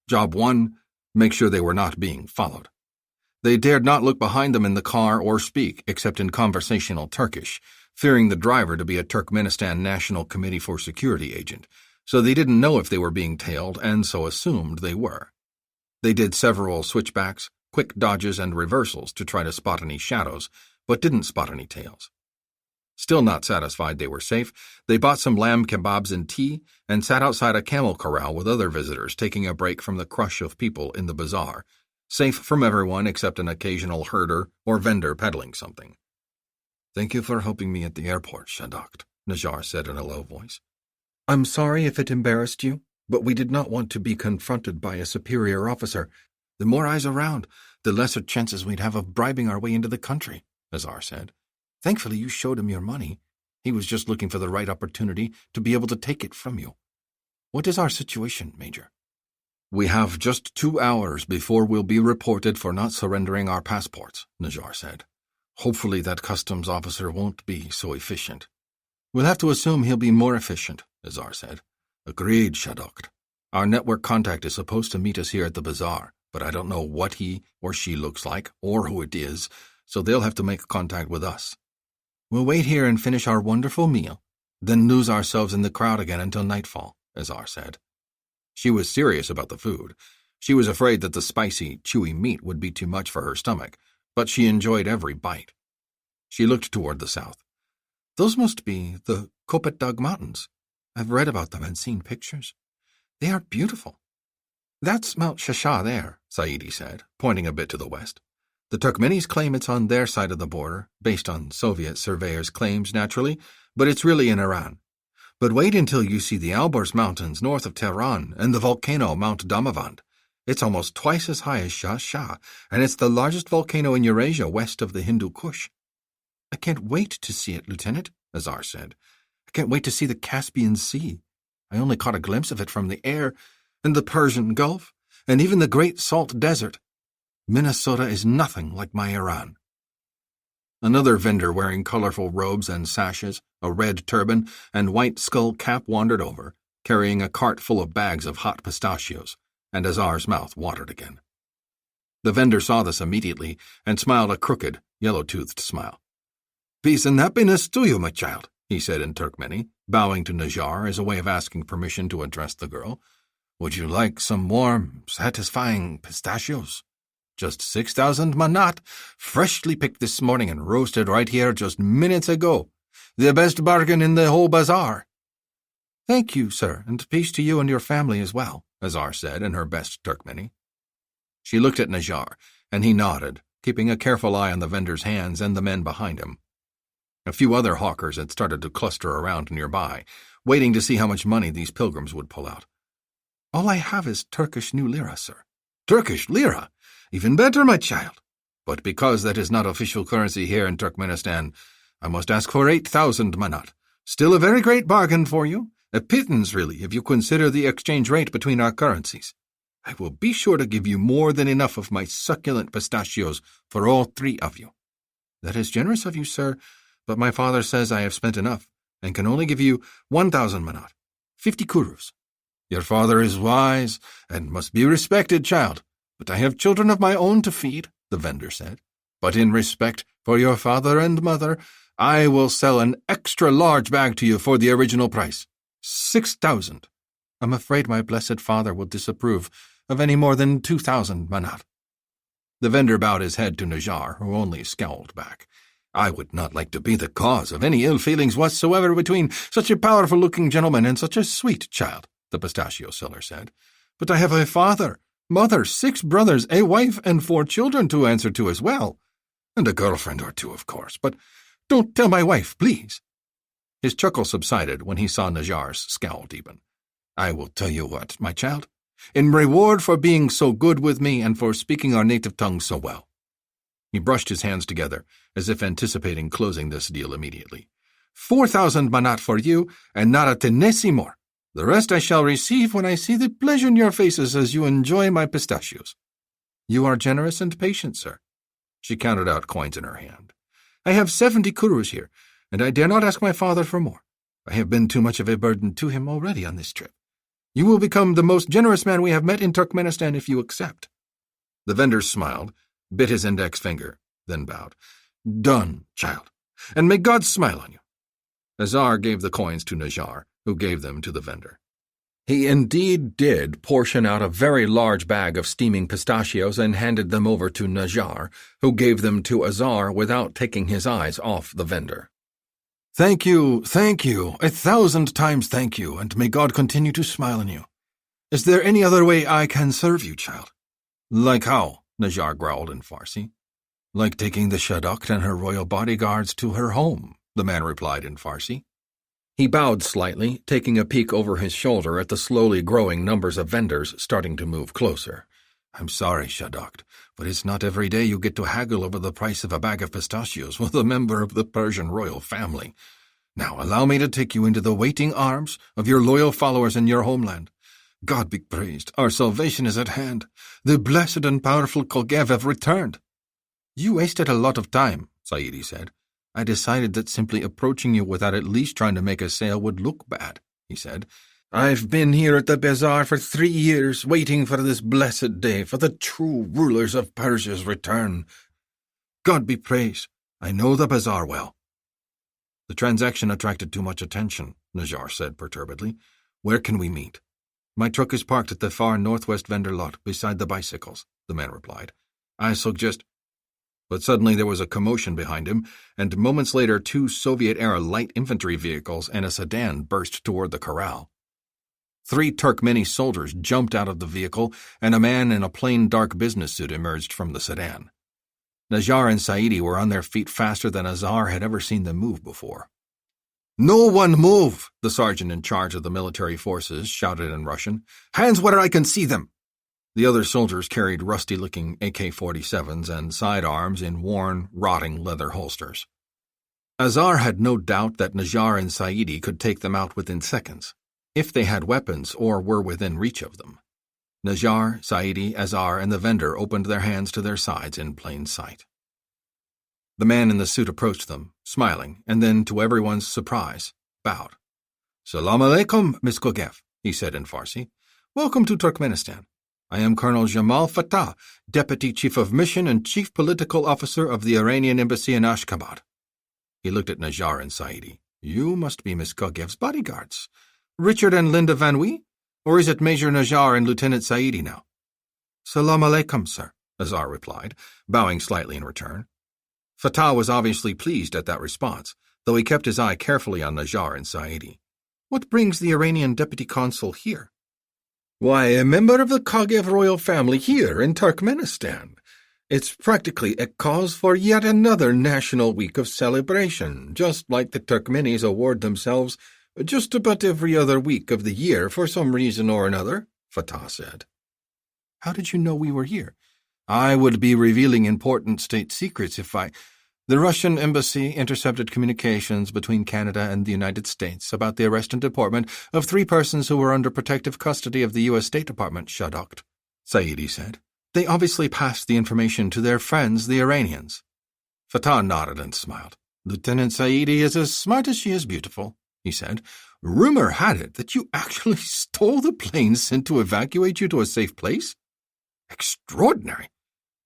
Job 1, make sure they were not being followed. They dared not look behind them in the car or speak except in conversational Turkish, fearing the driver to be a Turkmenistan National Committee for Security agent, so they didn't know if they were being tailed and so assumed they were. They did several switchbacks, quick dodges, and reversals to try to spot any shadows, but didn't spot any tails. Still not satisfied they were safe, they bought some lamb kebabs and tea and sat outside a camel corral with other visitors taking a break from the crush of people in the bazaar, safe from everyone except an occasional herder or vendor peddling something. Thank you for helping me at the airport, Shadakht, Najar said in a low voice. I'm sorry if it embarrassed you, but we did not want to be confronted by a superior officer. The more eyes around, the lesser chances we'd have of bribing our way into the country, Azar said. Thankfully, you showed him your money. He was just looking for the right opportunity to be able to take it from you. What is our situation, Major? We have just 2 hours before we'll be reported for not surrendering our passports, Najjar said. Hopefully that customs officer won't be so efficient. We'll have to assume he'll be more efficient, Azar said. Agreed, Shadok. Our network contact is supposed to meet us here at the bazaar, but I don't know what he or she looks like or who it is, so they'll have to make contact with us. We'll wait here and finish our wonderful meal, then lose ourselves in the crowd again until nightfall, Azar said. She was serious about the food. She was afraid that the spicy, chewy meat would be too much for her stomach, but she enjoyed every bite. She looked toward the south. Those must be the Kopetdag Mountains. I've read about them and seen pictures. They are beautiful. That's Mount Shasha there, Saidi said, pointing a bit to the west. The Turkmenis claim it's on their side of the border, based on Soviet surveyors' claims, naturally, but it's really in Iran. But wait until you see the Alborz Mountains north of Tehran and the volcano Mount Damavand. It's almost twice as high as Shasha, and it's the largest volcano in Eurasia west of the Hindu Kush. I can't wait to see it, Lieutenant, Azar said. I can't wait to see the Caspian Sea. I only caught a glimpse of it from the air, and the Persian Gulf, and even the Great Salt Desert. Minnesota is nothing like my Iran. Another vendor wearing colorful robes and sashes, a red turban, and white skull cap wandered over, carrying a cart full of bags of hot pistachios, and Azar's mouth watered again. The vendor saw this immediately and smiled a crooked, yellow-toothed smile. Peace and happiness to you, my child, he said in Turkmeni, bowing to Najjar as a way of asking permission to address the girl. Would you like some warm, satisfying pistachios? Just 6,000 manat, freshly picked this morning and roasted right here just minutes ago. The best bargain in the whole bazaar. Thank you, sir, and peace to you and your family as well, Azar said in her best Turkmeni. She looked at Najjar, and he nodded, keeping a careful eye on the vendor's hands and the men behind him. A few other hawkers had started to cluster around nearby, waiting to see how much money these pilgrims would pull out. All I have is Turkish new lira, sir. Turkish lira? Even better, my child. But because that is not official currency here in Turkmenistan, I must ask for 8,000 manat. Still a very great bargain for you. A pittance, really, if you consider the exchange rate between our currencies. I will be sure to give you more than enough of my succulent pistachios for all 3 of you. That is generous of you, sir, but my father says I have spent enough, and can only give you 1,000 manat, 50 kurus. Your father is wise, and must be respected, child, but I have children of my own to feed, the vendor said. But in respect for your father and mother, I will sell an extra large bag to you for the original price, 6,000. I'm afraid my blessed father will disapprove of any more than 2,000 manat. The vendor bowed his head to Najjar, who only scowled back. I would not like to be the cause of any ill feelings whatsoever between such a powerful-looking gentleman and such a sweet child, the pistachio seller said. But I have a father, mother, 6 brothers, a wife, and 4 children to answer to as well. And a girlfriend or 2, of course, but don't tell my wife, please. His chuckle subsided when he saw Najjar's scowl deepen. I will tell you what, my child, in reward for being so good with me and for speaking our native tongue so well. He brushed his hands together, as if anticipating closing this deal immediately. 4,000 manat for you, and not a tenesi more. The rest I shall receive when I see the pleasure in your faces as you enjoy my pistachios. You are generous and patient, sir. She counted out coins in her hand. I have 70 kurus here, and I dare not ask my father for more. I have been too much of a burden to him already on this trip. You will become the most generous man we have met in Turkmenistan if you accept. The vendor smiled, bit his index finger, then bowed. Done, child, and may God smile on you. Azar gave the coins to Najjar, who gave them to the vendor. He indeed did portion out a very large bag of steaming pistachios and handed them over to Najjar, who gave them to Azar without taking his eyes off the vendor. Thank you, 1,000 times thank you, and may God continue to smile on you. Is there any other way I can serve you, child? Like how? Najjar growled in Farsi. Like taking the Shadok and her royal bodyguards to her home, the man replied in Farsi. He bowed slightly, taking a peek over his shoulder at the slowly growing numbers of vendors starting to move closer. I'm sorry, Shadok, but it's not every day you get to haggle over the price of a bag of pistachios with a member of the Persian royal family. Now allow me to take you into the waiting arms of your loyal followers in your homeland. God be praised, our salvation is at hand. The blessed and powerful Kogev have returned. You wasted a lot of time, Saidi said. I decided that simply approaching you without at least trying to make a sale would look bad, he said. I've been here at the bazaar for 3 years, waiting for this blessed day, for the true rulers of Persia's return. God be praised, I know the bazaar well. The transaction attracted too much attention, Najjar said perturbedly. Where can we meet? My truck is parked at the far northwest vendor lot, beside the bicycles, the man replied. I suggest... But suddenly there was a commotion behind him, and moments later 2 Soviet-era light infantry vehicles and a sedan burst toward the corral. 3 Turkmeni soldiers jumped out of the vehicle, and a man in a plain dark business suit emerged from the sedan. Najjar and Saidi were on their feet faster than Azar had ever seen them move before. "No one move!" the sergeant in charge of the military forces shouted in Russian. "Hands where I can see them!" The other soldiers carried rusty-looking AK-47s and sidearms in worn, rotting leather holsters. Azar had no doubt that Najjar and Saidi could take them out within seconds, if they had weapons or were within reach of them. Najjar, Saidi, Azar, and the vendor opened their hands to their sides in plain sight. The man in the suit approached them, smiling, and then, to everyone's surprise, bowed. "Salam alaikum, Miss Kogev," he said in Farsi. "Welcome to Turkmenistan. I am Colonel Jamal Fatah, Deputy Chief of Mission and Chief Political Officer of the Iranian Embassy in Ashgabat." He looked at Najjar and Saidi. "You must be Miss Kogev's bodyguards. Richard and Linda Van Wee? Or is it Major Najjar and Lieutenant Saidi now?" "Salam alaikum, sir," Azar replied, bowing slightly in return. Fatah was obviously pleased at that response, though he kept his eye carefully on Najjar and Saidi. "What brings the Iranian deputy consul here?" "Why, a member of the Kogev royal family here in Turkmenistan. It's practically a cause for yet another national week of celebration, just like the Turkmenis award themselves just about every other week of the year for some reason or another," Fatah said. "How did you know we were here?" "I would be revealing important state secrets if I—" The Russian embassy intercepted communications between Canada and the United States about the arrest and deportment of 3 persons who were under protective custody of the U.S. State Department, Shadokht, Saidi said. "They obviously passed the information to their friends, the Iranians." Fatah nodded and smiled. "Lieutenant Saidi is as smart as she is beautiful," he said. "Rumor had it that you actually stole the plane sent to evacuate you to a safe place? Extraordinary.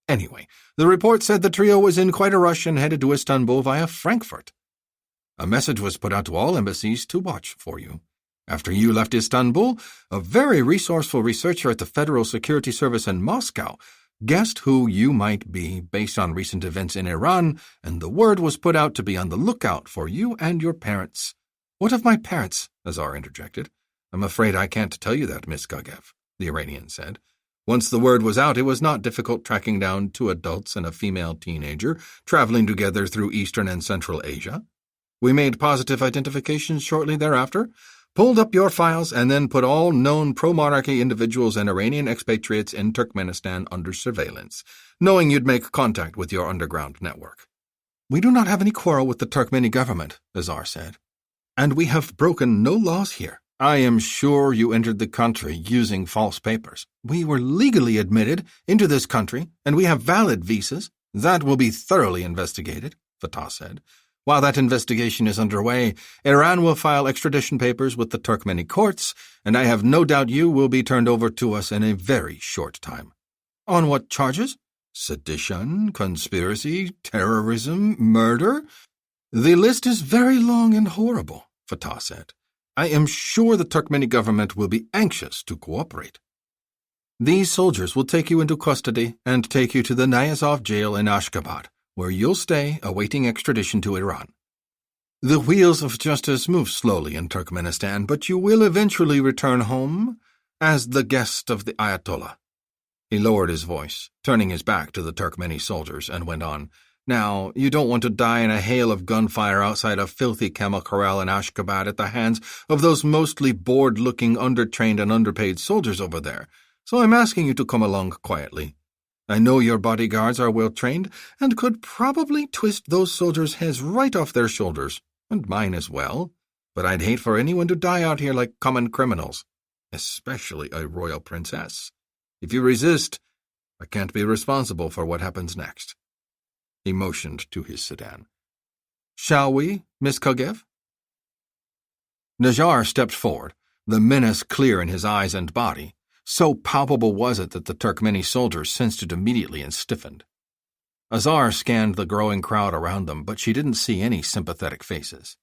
Anyway, the report said the trio was in quite a rush and headed to Istanbul via Frankfurt. A message was put out to all embassies to watch for you. After you left Istanbul, a very resourceful researcher at the Federal Security Service in Moscow guessed who you might be based on recent events in Iran, and the word was put out to be on the lookout for you and your parents." "What of my parents?" Azar interjected. "I'm afraid I can't tell you that, Miss Kogev," the Iranian said. "Once the word was out, it was not difficult tracking down 2 adults and a female teenager traveling together through Eastern and Central Asia. We made positive identifications shortly thereafter, pulled up your files, and then put all known pro-monarchy individuals and Iranian expatriates in Turkmenistan under surveillance, knowing you'd make contact with your underground network." "We do not have any quarrel with the Turkmeni government," Azar said. "And we have broken no laws here. I am sure you entered the country using false papers. We were legally admitted into this country, and we have valid visas. That will be thoroughly investigated," Fatah said. "While that investigation is underway, Iran will file extradition papers with the Turkmeni courts, and I have no doubt you will be turned over to us in a very short time." "On what charges?" "Sedition, conspiracy, terrorism, murder. The list is very long and horrible," Fatah said. "I am sure the Turkmeni government will be anxious to cooperate. These soldiers will take you into custody and take you to the Nyazov jail in Ashgabat, where you'll stay awaiting extradition to Iran. The wheels of justice move slowly in Turkmenistan, but you will eventually return home as the guest of the Ayatollah." He lowered his voice, turning his back to the Turkmeni soldiers, and went on. "Now, you don't want to die in a hail of gunfire outside a filthy camel corral in Ashgabat at the hands of those mostly bored-looking, undertrained and underpaid soldiers over there, so I'm asking you to come along quietly. I know your bodyguards are well-trained and could probably twist those soldiers' heads right off their shoulders, and mine as well, but I'd hate for anyone to die out here like common criminals." especially a royal princess. If you resist, I can't be responsible for what happens next. He motioned to his sedan. Shall we, Miss Kogev? Najjar stepped forward, the menace clear in his eyes and body. So palpable was it that the Turkmeni soldiers sensed it immediately and stiffened. Azar scanned the growing crowd around them, but she didn't see any sympathetic faces.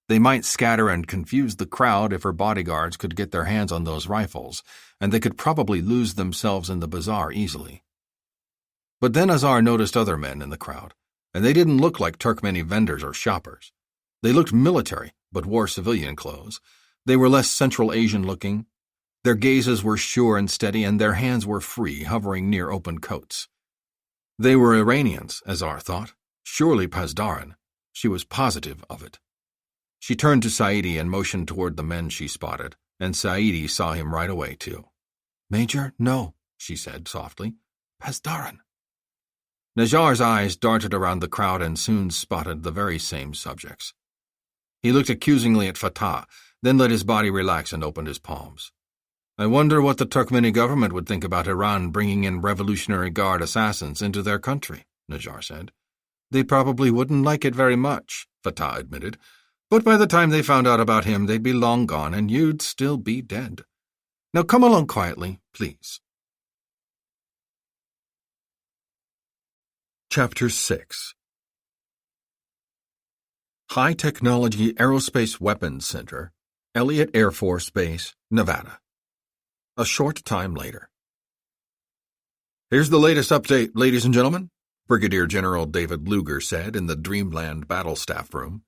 They might scatter and confuse the crowd if her bodyguards could get their hands on those rifles, and they could probably lose themselves in the bazaar easily. But then Azar noticed other men in the crowd, and they didn't look like Turkmeni vendors or shoppers. They looked military, but wore civilian clothes. They were less Central Asian-looking. Their gazes were sure and steady, and their hands were free, hovering near open coats. They were Iranians, Azar thought. Surely Pasdaran. She was positive of it. She turned to Saidi and motioned toward the men she spotted, and Saidi saw him right away, too. Major, no, she said softly. Pasdaran. Najjar's eyes darted around the crowd and soon spotted the very same subjects. He looked accusingly at Fatah, then let his body relax and opened his palms. I wonder what the Turkmeni government would think about Iran bringing in Revolutionary Guard assassins into their country, Najjar said. They probably wouldn't like it very much, Fatah admitted, but by the time they found out about him, they'd be long gone and you'd still be dead. Now come along quietly, please. Chapter 6 High Technology Aerospace Weapons Center, Elliott Air Force Base, Nevada. A short time later. Here's the latest update, ladies and gentlemen, Brigadier General David Luger said in the Dreamland Battle Staff Room.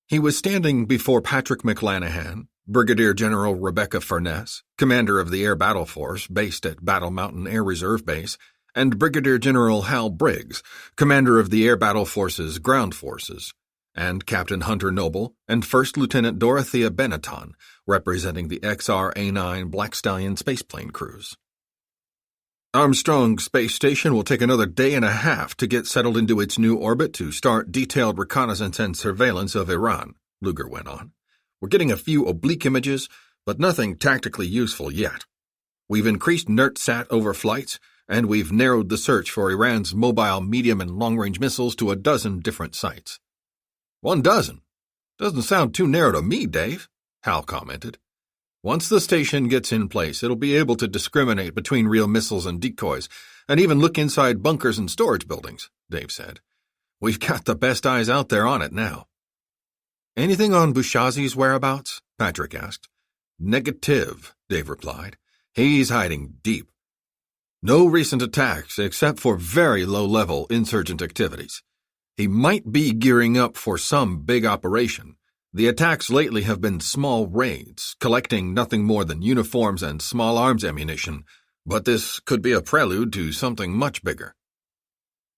He was standing before Patrick McLanahan, Brigadier General Rebecca Furness, commander of the Air Battle Force based at Battle Mountain Air Reserve Base, and Brigadier General Hal Briggs, commander of the Air Battle Force's Ground Forces, and Captain Hunter Noble and First Lieutenant Dorothea Benetton, representing the XR-A9 Black Stallion spaceplane crews. Armstrong Space Station will take another day and a half to get settled into its new orbit to start detailed reconnaissance and surveillance of Iran, Luger went on. We're getting a few oblique images, but nothing tactically useful yet. We've increased NERTSAT overflights, and we've narrowed the search for Iran's mobile medium and long-range missiles to 12 different sites. 12? Doesn't sound too narrow to me, Dave, Hal commented. Once the station gets in place, it'll be able to discriminate between real missiles and decoys, and even look inside bunkers and storage buildings, Dave said. We've got the best eyes out there on it now. Anything on Bushazi's whereabouts? Patrick asked. Negative, Dave replied. He's hiding deep. No recent attacks except for very low-level insurgent activities. He might be gearing up for some big operation. The attacks lately have been small raids, collecting nothing more than uniforms and small arms ammunition, but this could be a prelude to something much bigger.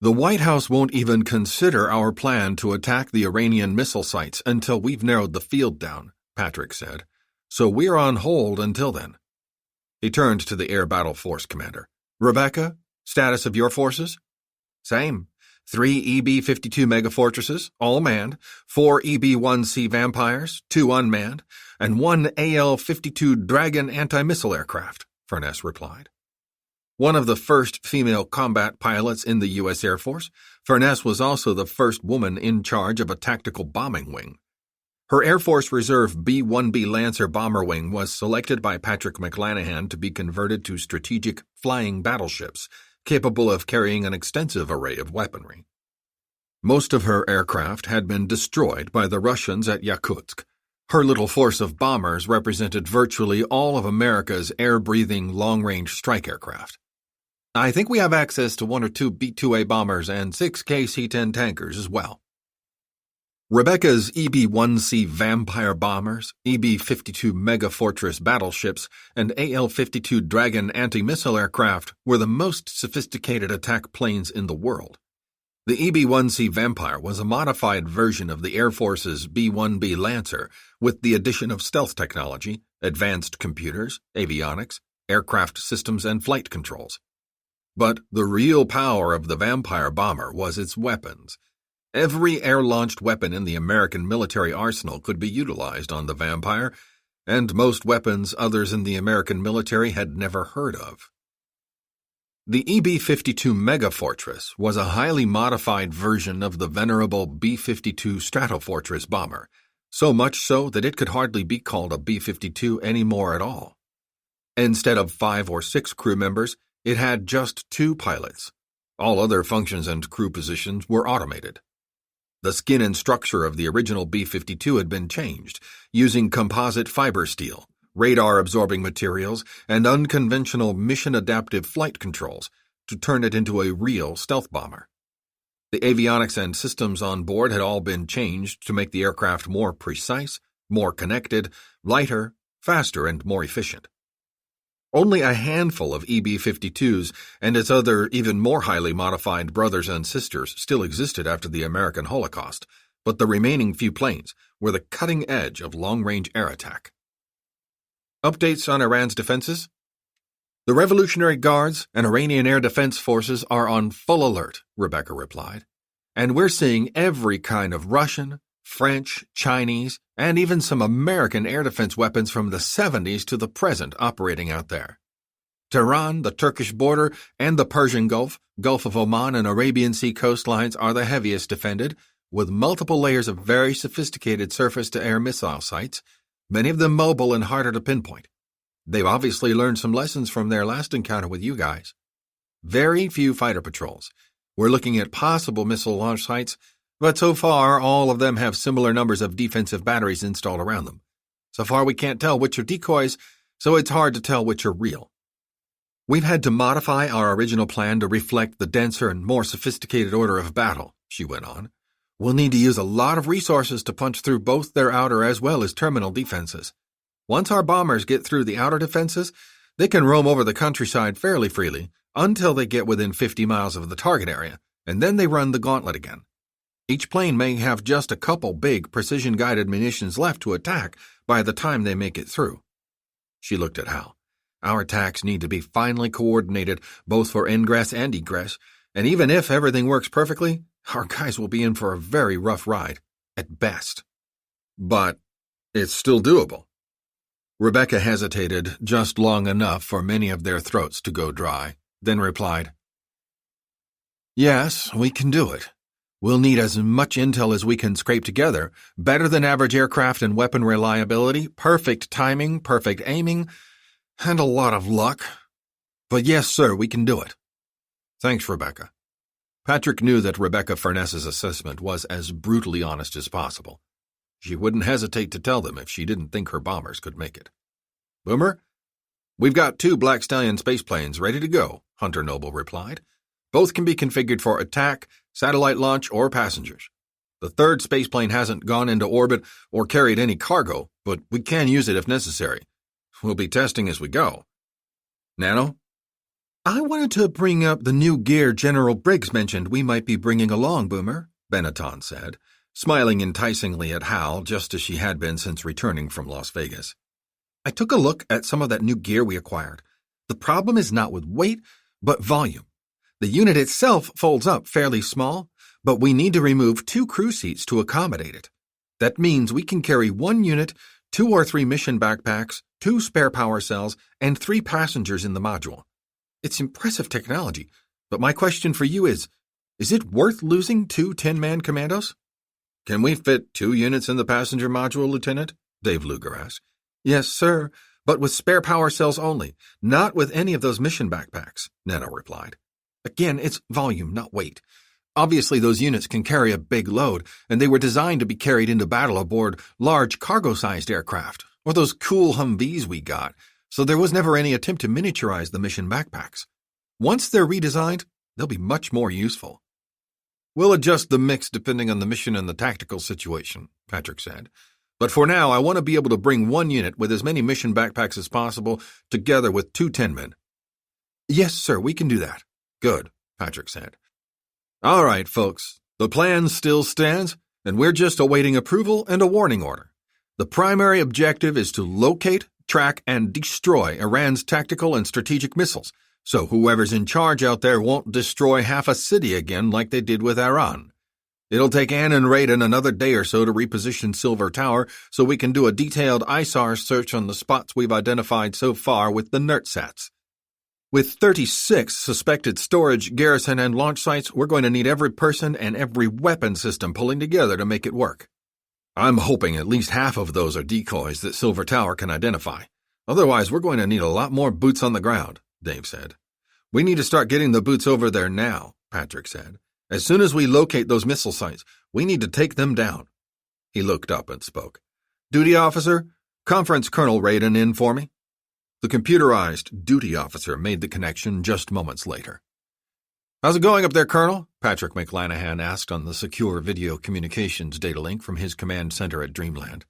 The White House won't even consider our plan to attack the Iranian missile sites until we've narrowed the field down, Patrick said, so we're on hold until then. He turned to the Air Battle Force commander. Rebecca, status of your forces? Same. 3 EB-52 megafortresses, all manned, 4 EB-1C Vampires, 2 unmanned, and 1 AL-52 Dragon anti-missile aircraft, Furness replied. One of the first female combat pilots in the U.S. Air Force, Furness was also the first woman in charge of a tactical bombing wing. Her Air Force Reserve B-1B Lancer bomber wing was selected by Patrick McLanahan to be converted to strategic flying battleships, capable of carrying an extensive array of weaponry. Most of her aircraft had been destroyed by the Russians at Yakutsk. Her little force of bombers represented virtually all of America's air-breathing long-range strike aircraft. I think we have access to 1 or 2 B-2A bombers and 6 KC-10 tankers as well. Rebecca's EB-1C Vampire bombers, EB-52 Megafortress battleships, and AL-52 Dragon anti-missile aircraft were the most sophisticated attack planes in the world. The EB-1C Vampire was a modified version of the Air Force's B-1B Lancer with the addition of stealth technology, advanced computers, avionics, aircraft systems, and flight controls. But the real power of the Vampire bomber was its weapons. Every air-launched weapon in the American military arsenal could be utilized on the Vampire, and most weapons others in the American military had never heard of. The EB-52 Megafortress was a highly modified version of the venerable B-52 Stratofortress bomber, so much so that it could hardly be called a B-52 anymore at all. Instead of 5 or 6 crew members, it had just 2 pilots. All other functions and crew positions were automated. The skin and structure of the original B-52 had been changed, using composite fiber steel, radar-absorbing materials, and unconventional mission-adaptive flight controls to turn it into a real stealth bomber. The avionics and systems on board had all been changed to make the aircraft more precise, more connected, lighter, faster, and more efficient. Only a handful of EB-52s and its other, even more highly modified brothers and sisters still existed after the American Holocaust, but the remaining few planes were the cutting edge of long-range air attack. Updates on Iran's defenses? The Revolutionary Guards and Iranian Air Defense Forces are on full alert, Rebecca replied. And we're seeing every kind of Russian, French, Chinese, and even some American air defense weapons from the 70s to the present operating out there. Tehran, the Turkish border, and the Persian Gulf, Gulf of Oman, and Arabian Sea coastlines are the heaviest defended, with multiple layers of very sophisticated surface-to-air missile sites, many of them mobile and harder to pinpoint. They've obviously learned some lessons from their last encounter with you guys. Very few fighter patrols. We're looking at possible missile launch sites, but so far all of them have similar numbers of defensive batteries installed around them. So far we can't tell which are decoys, so it's hard to tell which are real. We've had to modify our original plan to reflect the denser and more sophisticated order of battle, she went on. We'll need to use a lot of resources to punch through both their outer as well as terminal defenses. Once our bombers get through the outer defenses, they can roam over the countryside fairly freely until they get within 50 miles of the target area, and then they run the gauntlet again. Each plane may have just a couple big precision-guided munitions left to attack by the time they make it through. She looked at Hal. Our attacks need to be finely coordinated both for ingress and egress, and even if everything works perfectly, our guys will be in for a very rough ride, at best. But it's still doable. Rebecca hesitated just long enough for many of their throats to go dry, then replied, Yes, we can do it. We'll need as much intel as we can scrape together, better than average aircraft and weapon reliability, perfect timing, perfect aiming, and a lot of luck. But yes, sir, we can do it. Thanks, Rebecca. Patrick knew that Rebecca Furness's assessment was as brutally honest as possible. She wouldn't hesitate to tell them if she didn't think her bombers could make it. Boomer? We've got 2 Black Stallion spaceplanes ready to go, Hunter Noble replied. Both can be configured for attack, satellite launch, or passengers. The 3rd spaceplane hasn't gone into orbit or carried any cargo, but we can use it if necessary. We'll be testing as we go. Nano? I wanted to bring up the new gear General Briggs mentioned we might be bringing along, Boomer, Benetton said, smiling enticingly at Hal just as she had been since returning from Las Vegas. I took a look at some of that new gear we acquired. The problem is not with weight, but volume. The unit itself folds up fairly small, but we need to remove 2 crew seats to accommodate it. That means we can carry 1 unit, 2 or 3 mission backpacks, 2 spare power cells, and 3 passengers in the module. It's impressive technology, but my question for you is it worth losing 2 10-man commandos? Can we fit 2 units in the passenger module, Lieutenant? Dave Luger asked. Yes, sir, but with spare power cells only, not with any of those mission backpacks, Nano replied. Again, it's volume, not weight. Obviously, those units can carry a big load, and they were designed to be carried into battle aboard large cargo-sized aircraft, or those cool Humvees we got, so there was never any attempt to miniaturize the mission backpacks. Once they're redesigned, they'll be much more useful. We'll adjust the mix depending on the mission and the tactical situation, Patrick said. But for now, I want to be able to bring 1 unit with as many mission backpacks as possible together with 2 10-men. Yes, sir, we can do that. Good, Patrick said. All right, folks, the plan still stands, and we're just awaiting approval and a warning order. The primary objective is to locate, track, and destroy Iran's tactical and strategic missiles, so whoever's in charge out there won't destroy half a city again like they did with Iran. It'll take Ann and Raiden another day or so to reposition Silver Tower so we can do a detailed ISAR search on the spots we've identified so far with the NERTSATs. With 36 suspected storage, garrison, and launch sites, we're going to need every person and every weapon system pulling together to make it work. I'm hoping at least half of those are decoys that Silver Tower can identify. Otherwise, we're going to need a lot more boots on the ground, Dave said. We need to start getting the boots over there now, Patrick said. As soon as we locate those missile sites, we need to take them down. He looked up and spoke. Duty officer, conference Colonel Raiden in for me. The computerized duty officer made the connection just moments later. How's it going up there, Colonel? Patrick McLanahan asked on the secure video communications data link from his command center at Dreamland.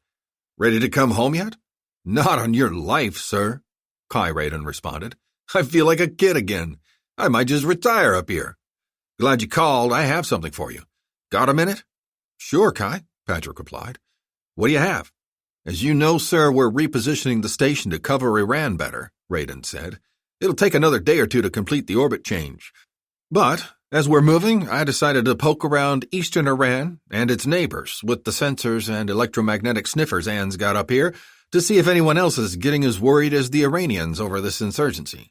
Ready to come home yet? Not on your life, sir, Kai Raiden responded. I feel like a kid again. I might just retire up here. Glad you called. I have something for you. Got a minute? Sure, Kai, Patrick replied. What do you have? As you know, sir, we're repositioning the station to cover Iran better, Raiden said. It'll take another day or two to complete the orbit change. But, as we're moving, I decided to poke around eastern Iran and its neighbors with the sensors and electromagnetic sniffers Ann's got up here to see if anyone else is getting as worried as the Iranians over this insurgency.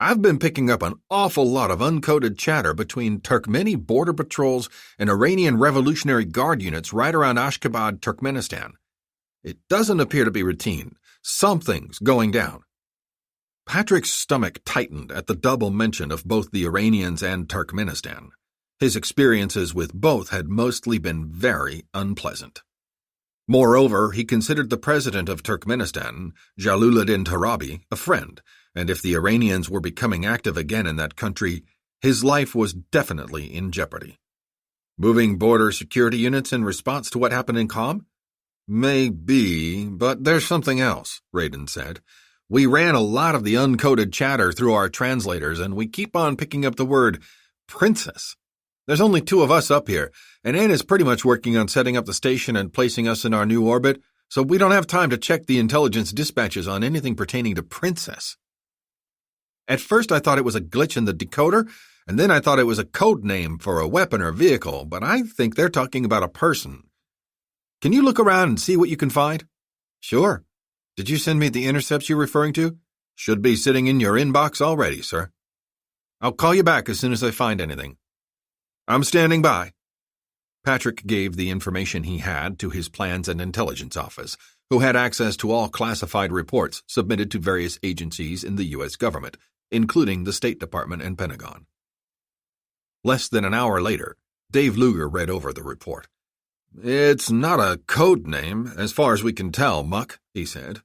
I've been picking up an awful lot of uncoded chatter between Turkmeni border patrols and Iranian Revolutionary Guard units right around Ashgabat, Turkmenistan. It doesn't appear to be routine. Something's going down. Patrick's stomach tightened at the double mention of both the Iranians and Turkmenistan. His experiences with both had mostly been very unpleasant. Moreover, he considered the president of Turkmenistan, Jalaluddin Tarabi, a friend, and if the Iranians were becoming active again in that country, his life was definitely in jeopardy. Moving border security units in response to what happened in Qom? Maybe, but there's something else, Raiden said. We ran a lot of the uncoded chatter through our translators, and we keep on picking up the word princess. There's only 2 of us up here, and Ann is pretty much working on setting up the station and placing us in our new orbit, so we don't have time to check the intelligence dispatches on anything pertaining to princess. At first I thought it was a glitch in the decoder, and then I thought it was a code name for a weapon or vehicle, but I think they're talking about a person. Can you look around and see what you can find? Sure. Did you send me the intercepts you're referring to? Should be sitting in your inbox already, sir. I'll call you back as soon as I find anything. I'm standing by. Patrick gave the information he had to his plans and intelligence office, who had access to all classified reports submitted to various agencies in the U.S. government, including the State Department and Pentagon. Less than an hour later, Dave Luger read over the report. It's not a code name, as far as we can tell, Muck, he said.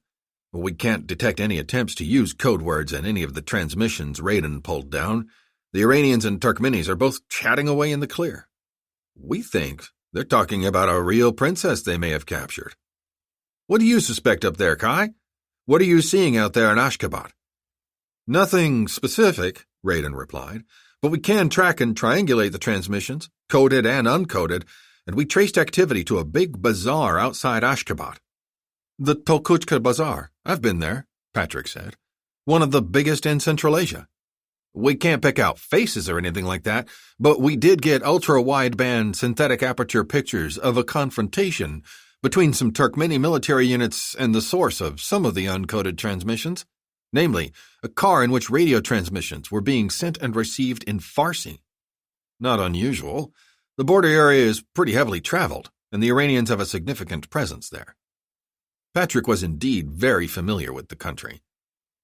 We can't detect any attempts to use code words in any of the transmissions Raiden pulled down. The Iranians and Turkmenis are both chatting away in the clear. We think they're talking about a real princess they may have captured. What do you suspect up there, Kai? What are you seeing out there in Ashgabat? Nothing specific, Raiden replied, but we can track and triangulate the transmissions, coded and uncoded, and we traced activity to a big bazaar outside Ashgabat. The Tolkuchka Bazaar. I've been there, Patrick said. One of the biggest in Central Asia. We can't pick out faces or anything like that, but we did get ultra-wideband synthetic aperture pictures of a confrontation between some Turkmeni military units and the source of some of the uncoded transmissions, namely, a car in which radio transmissions were being sent and received in Farsi. Not unusual. The border area is pretty heavily traveled, and the Iranians have a significant presence there. Patrick was indeed very familiar with the country.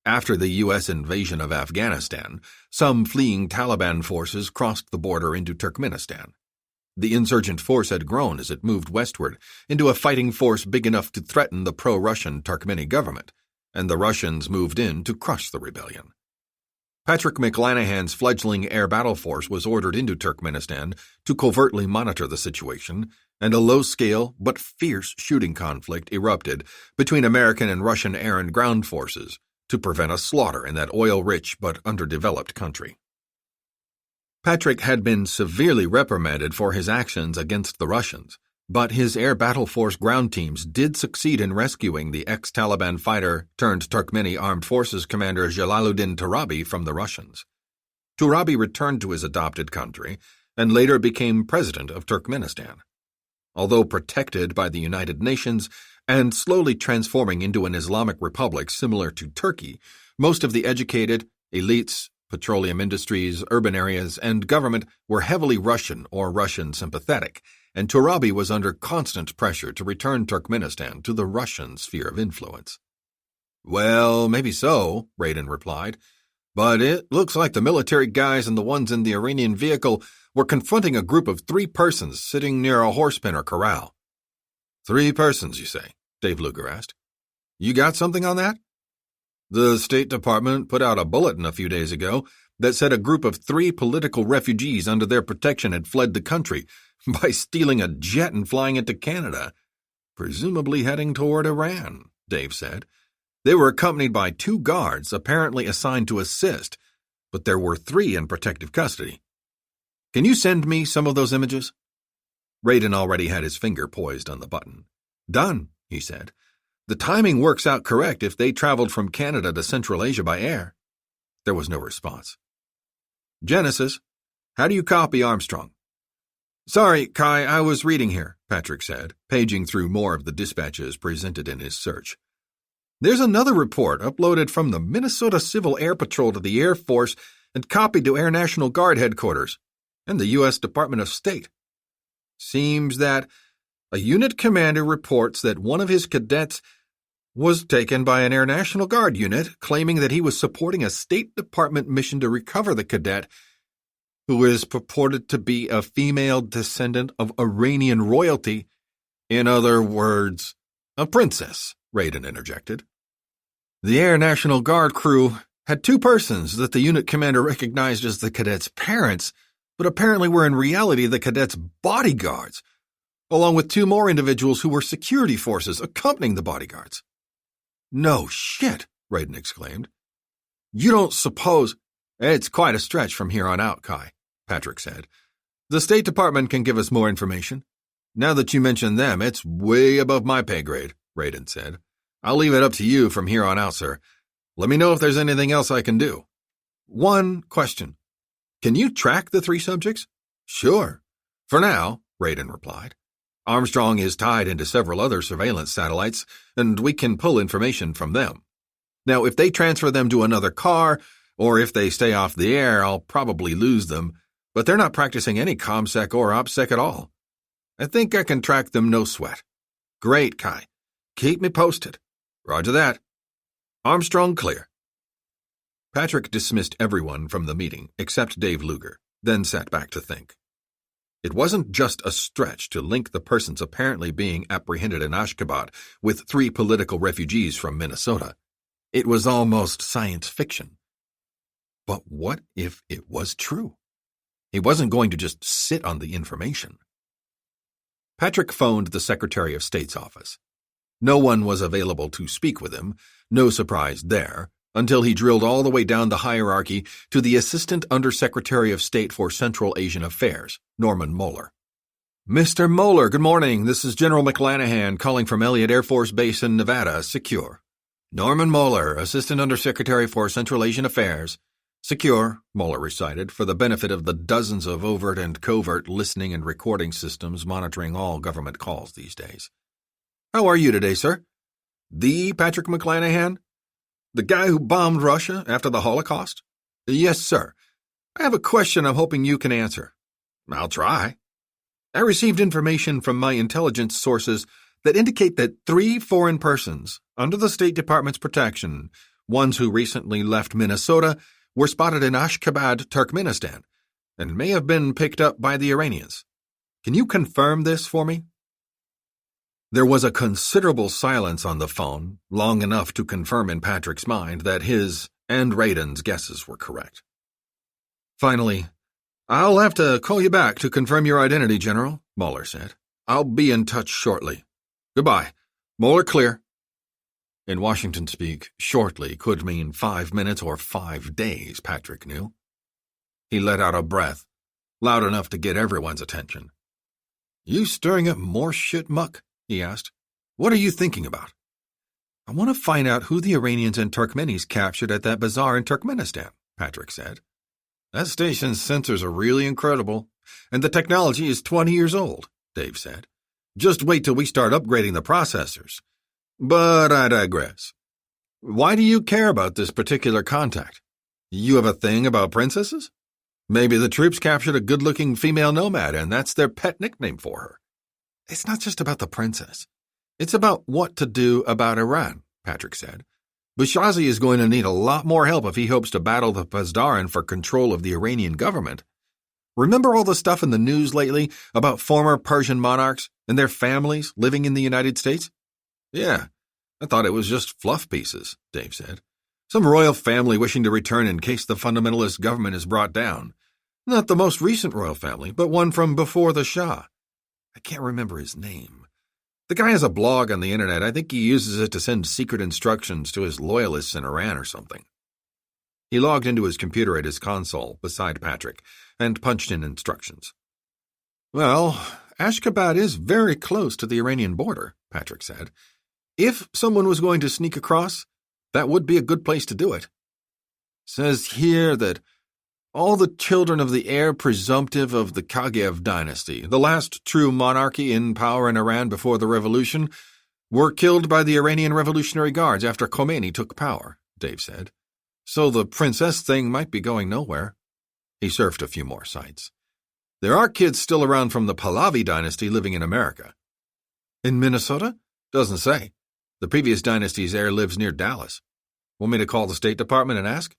After the U.S. invasion of Afghanistan, some fleeing Taliban forces crossed the border into Turkmenistan. The insurgent force had grown as it moved westward into a fighting force big enough to threaten the pro-Russian Turkmeni government, and the Russians moved in to crush the rebellion. Patrick McLanahan's fledgling air battle force was ordered into Turkmenistan to covertly monitor the situation, and a low-scale but fierce shooting conflict erupted between American and Russian air and ground forces to prevent a slaughter in that oil-rich but underdeveloped country. Patrick had been severely reprimanded for his actions against the Russians, but his air battle force ground teams did succeed in rescuing the ex-Taliban fighter turned Turkmeni Armed Forces commander Jalaluddin Tarabi from the Russians. Tarabi returned to his adopted country, and later became president of Turkmenistan. Although protected by the United Nations and slowly transforming into an Islamic republic similar to Turkey, most of the educated, elites, petroleum industries, urban areas, and government were heavily Russian or Russian sympathetic, and Turabi was under constant pressure to return Turkmenistan to the Russian sphere of influence. "Well, maybe so," Raiden replied, "but it looks like the military guys and the ones in the Iranian vehicle were confronting a group of 3 persons sitting near a horsepen or corral." "3 persons, you say?" Dave Luger asked. "You got something on that?" "The State Department put out a bulletin a few days ago that said a group of 3 political refugees under their protection had fled the country by stealing a jet and flying it to Canada, presumably heading toward Iran," Dave said. "They were accompanied by 2 guards apparently assigned to assist, but there were 3 in protective custody. Can you send me some of those images?" Raiden already had his finger poised on the button. "Done," he said. "The timing works out correct if they traveled from Canada to Central Asia by air." There was no response. "Genesis, how do you copy Armstrong?" "Sorry, Kai, I was reading here," Patrick said, paging through more of the dispatches presented in his search. "There's another report uploaded from the Minnesota Civil Air Patrol to the Air Force and copied to Air National Guard headquarters and the U.S. Department of State. Seems that a unit commander reports that one of his cadets was taken by an Air National Guard unit, claiming that he was supporting a State Department mission to recover the cadet, who is purported to be a female descendant of Iranian royalty. In other words, a princess," Raiden interjected. "The Air National Guard crew had 2 persons that the unit commander recognized as the cadet's parents, but apparently were in reality the cadet's bodyguards, along with 2 more individuals who were security forces accompanying the bodyguards." "No shit," Raiden exclaimed. "You don't suppose—" "It's quite a stretch from here on out, Kai," Patrick said. "The State Department can give us more information. Now that you mention them, it's way above my pay grade," Raiden said. "I'll leave it up to you from here on out, sir. Let me know if there's anything else I can do." "One question. Can you track the 3 subjects?" "Sure. For now," Raiden replied. "Armstrong is tied into several other surveillance satellites, and we can pull information from them. Now, if they transfer them to another car, or if they stay off the air, I'll probably lose them, but they're not practicing any ComSec or OPSEC at all. I think I can track them, no sweat." "Great, Kai. Keep me posted." "Roger that." "Armstrong clear." Patrick dismissed everyone from the meeting except Dave Luger, then sat back to think. It wasn't just a stretch to link the persons apparently being apprehended in Ashgabat with 3 political refugees from Minnesota. It was almost science fiction. But what if it was true? He wasn't going to just sit on the information. Patrick phoned the Secretary of State's office. No one was available to speak with him, no surprise there, until he drilled all the way down the hierarchy to the Assistant Undersecretary of State for Central Asian Affairs, Norman Moeller. "Mr. Moeller, good morning. This is General McClanahan calling from Elliott Air Force Base in Nevada, secure." "Norman Moeller, Assistant Undersecretary for Central Asian Affairs." "Secure," Moeller recited, for the benefit of the dozens of overt and covert listening and recording systems monitoring all government calls these days. "How are you today, sir?" "The Patrick McClanahan? The guy who bombed Russia after the Holocaust?" "Yes, sir. I have a question I'm hoping you can answer." "I'll try." "I received information from my intelligence sources that indicate that 3 foreign persons, under the State Department's protection, ones who recently left Minnesota, were spotted in Ashgabat, Turkmenistan, and may have been picked up by the Iranians. Can you confirm this for me?" There was a considerable silence on the phone, long enough to confirm in Patrick's mind that his and Raiden's guesses were correct. Finally, "I'll have to call you back to confirm your identity, General," Moeller said. "I'll be in touch shortly. Goodbye. Moeller clear." In Washington speak, shortly could mean 5 minutes or 5 days, Patrick knew. He let out a breath, loud enough to get everyone's attention. "You stirring up more shit, Muck?" he asked. "What are you thinking about?" "I want to find out who the Iranians and Turkmenis captured at that bazaar in Turkmenistan," Patrick said. "That station's sensors are really incredible. and the technology is 20 years old, Dave said. Just wait till we start upgrading the processors. But I digress. Why do you care about this particular contact? You have a thing about princesses? Maybe the troops captured a good-looking female nomad, and that's their pet nickname for her. It's not just about the princess. It's about what to do about Iran, Patrick said. Bouazizi is going to need a lot more help if he hopes to battle the Pasdaran for control of the Iranian government. Remember all the stuff in the news lately about former Persian monarchs and their families living in the United States? Yeah, I thought it was just fluff pieces, Dave said. Some royal family wishing to return in case the fundamentalist government is brought down. Not the most recent royal family, but one from before the Shah. I can't remember his name. The guy has a blog on the internet. I think he uses it to send secret instructions to his loyalists in Iran or something. He logged into his computer at his console beside Patrick and punched in instructions. Well, Ashgabat is very close to the Iranian border, Patrick said. If someone was going to sneak across, that would be a good place to do it. Says here that all the children of the heir presumptive of the Kaghev dynasty, the last true monarchy in power in Iran before the revolution, were killed by the Iranian Revolutionary Guards after Khomeini took power, Dave said. So the princess thing might be going nowhere. He surfed a few more sites. There are kids still around from the Pahlavi dynasty living in America. In Minnesota? Doesn't say. The previous dynasty's heir lives near Dallas. Want me to call the State Department and ask?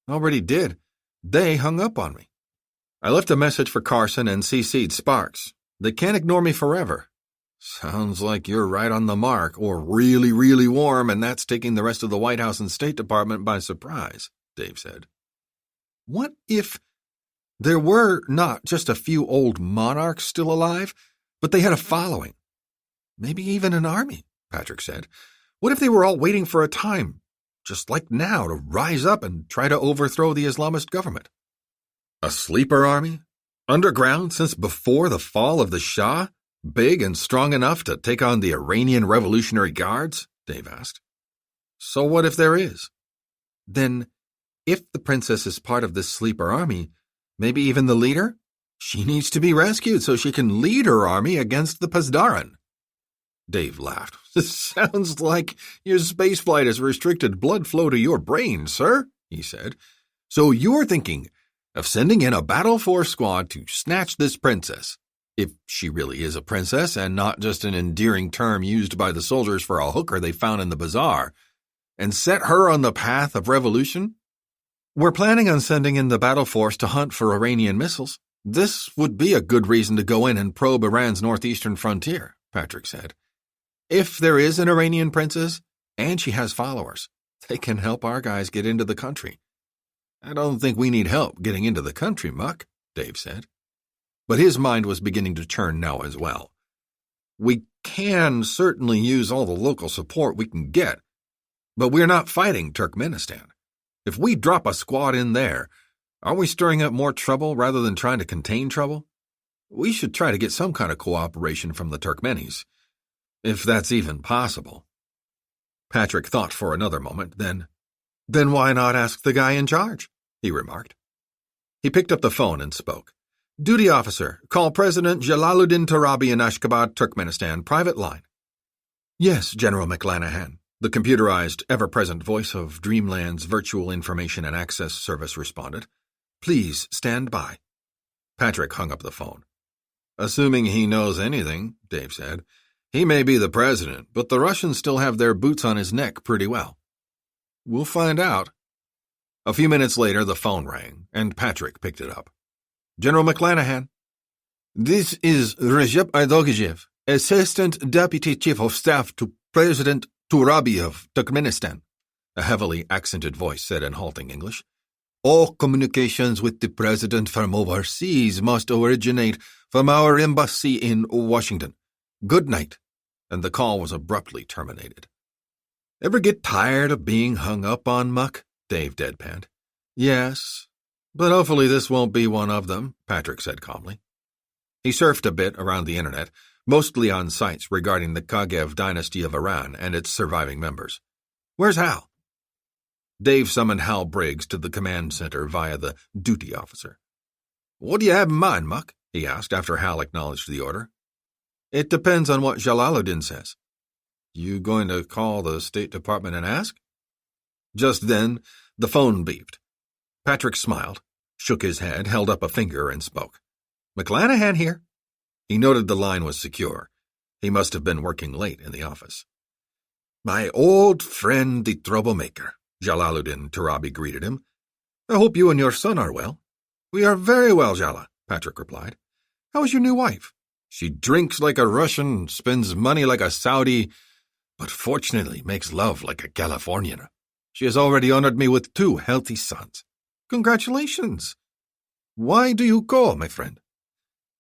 Already did. They hung up on me. I left a message for Carson and CC'd Sparks. They can't ignore me forever. Sounds like you're right on the mark, or really, really warm, and that's taking the rest of the White House and State Department by surprise, Dave said. What if there were not just a few old monarchs still alive, but they had a following? Maybe even an army, Patrick said. What if they were all waiting for a time, just like now, to rise up and try to overthrow the Islamist government? A sleeper army? Underground since before the fall of the Shah? Big and strong enough to take on the Iranian Revolutionary Guards? Dave asked. So what if there is? Then, if the princess is part of this sleeper army, maybe even the leader, she needs to be rescued so she can lead her army against the Pasdaran. Dave laughed. This sounds like your spaceflight has restricted blood flow to your brain, sir, he said. So you're thinking of sending in a battle force squad to snatch this princess, if she really is a princess and not just an endearing term used by the soldiers for a hooker they found in the bazaar, and set her on the path of revolution? We're planning on sending in the battle force to hunt for Iranian missiles. This would be a good reason to go in and probe Iran's northeastern frontier, Patrick said. If there is an Iranian princess, and she has followers, they can help our guys get into the country. I don't think we need help getting into the country, Muck, Dave said. But his mind was beginning to turn now as well. We can certainly use all the local support we can get, but we're not fighting Turkmenistan. If we drop a squad in there, aren't we stirring up more trouble rather than trying to contain trouble? We should try to get some kind of cooperation from the Turkmenis, if that's even possible. Patrick thought for another moment, then why not ask the guy in charge? He remarked. He picked up the phone and spoke. Duty officer, call President Jalaluddin Tarabi in Ashgabat, Turkmenistan, private line. Yes, General McClanahan, the computerized, ever-present voice of Dreamland's Virtual Information and Access Service responded. Please stand by. Patrick hung up the phone. Assuming he knows anything, Dave said. He may be the president, but the Russians still have their boots on his neck pretty well. We'll find out. A few minutes later, the phone rang, and Patrick picked it up. General McClanahan. This is Recep Aydogijev, Assistant Deputy Chief of Staff to President Turabi of Turkmenistan, a heavily accented voice said in halting English. All communications with the president from overseas must originate from our embassy in Washington. Good night. And the call was abruptly terminated. Ever get tired of being hung up on, Muck? Dave deadpanned. Yes. But hopefully this won't be one of them, Patrick said calmly. He surfed a bit around the internet, mostly on sites regarding the Kaghev dynasty of Iran and its surviving members. Where's Hal? Dave summoned Hal Briggs to the command center via the duty officer. What do you have in mind, Muck? he asked after Hal acknowledged the order. It depends on what Jalaluddin says. You going to call the State Department and ask? Just then, the phone beeped. Patrick smiled, shook his head, held up a finger, and spoke. McClanahan here. He noted the line was secure. He must have been working late in the office. My old friend the troublemaker, Jalaluddin Turabi greeted him. I hope you and your son are well. We are very well, Jala, Patrick replied. How is your new wife? She drinks like a Russian, spends money like a Saudi, but fortunately makes love like a Californian. She has already honored me with 2 healthy sons. Congratulations. Why do you call, my friend?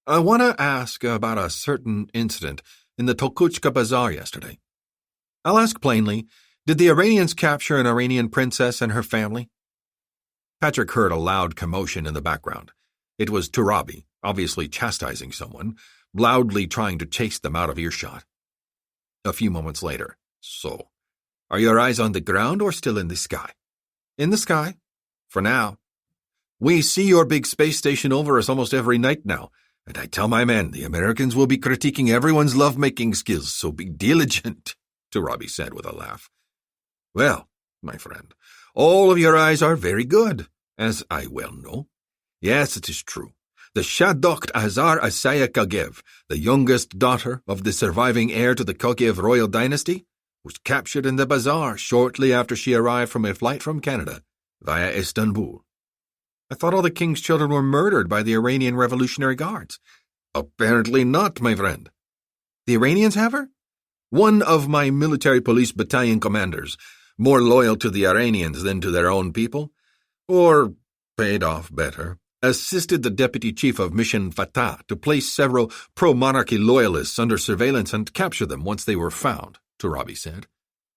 I want to ask about a certain incident in the Tokuchka Bazaar yesterday. I'll ask plainly, did the Iranians capture an Iranian princess and her family? Patrick heard a loud commotion in the background. It was Turabi, obviously chastising someone, loudly trying to chase them out of earshot. A few moments later, so, are your eyes on the ground or still in the sky? In the sky. For now. We see your big space station over us almost every night now, and I tell my men the Americans will be critiquing everyone's love-making skills, so be diligent, Turabi said with a laugh. Well, my friend, all of your eyes are very good, as I well know. Yes, it is true. The Shah-Dokht Azar Asaya Kagev, the youngest daughter of the surviving heir to the Kagev royal dynasty, was captured in the bazaar shortly after she arrived from a flight from Canada via Istanbul. I thought all the king's children were murdered by the Iranian Revolutionary Guards. Apparently not, my friend. The Iranians have her? One of my military police battalion commanders, more loyal to the Iranians than to their own people, or, paid off better, assisted the deputy chief of Mission Fatah to place several pro-monarchy loyalists under surveillance and capture them once they were found, Turabi said.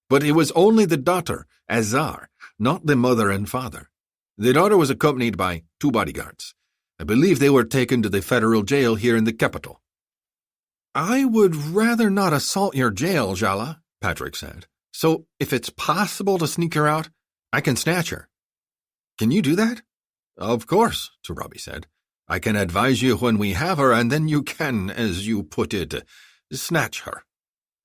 But it was only the daughter, Azar, not the mother and father. The daughter was accompanied by 2 bodyguards. I believe they were taken to the federal jail here in the capital. I would rather not assault your jail, Jala, Patrick said. So if it's possible to sneak her out, I can snatch her. Can you do that? Of course, Turabi said. I can advise you when we have her, and then you can, as you put it, snatch her.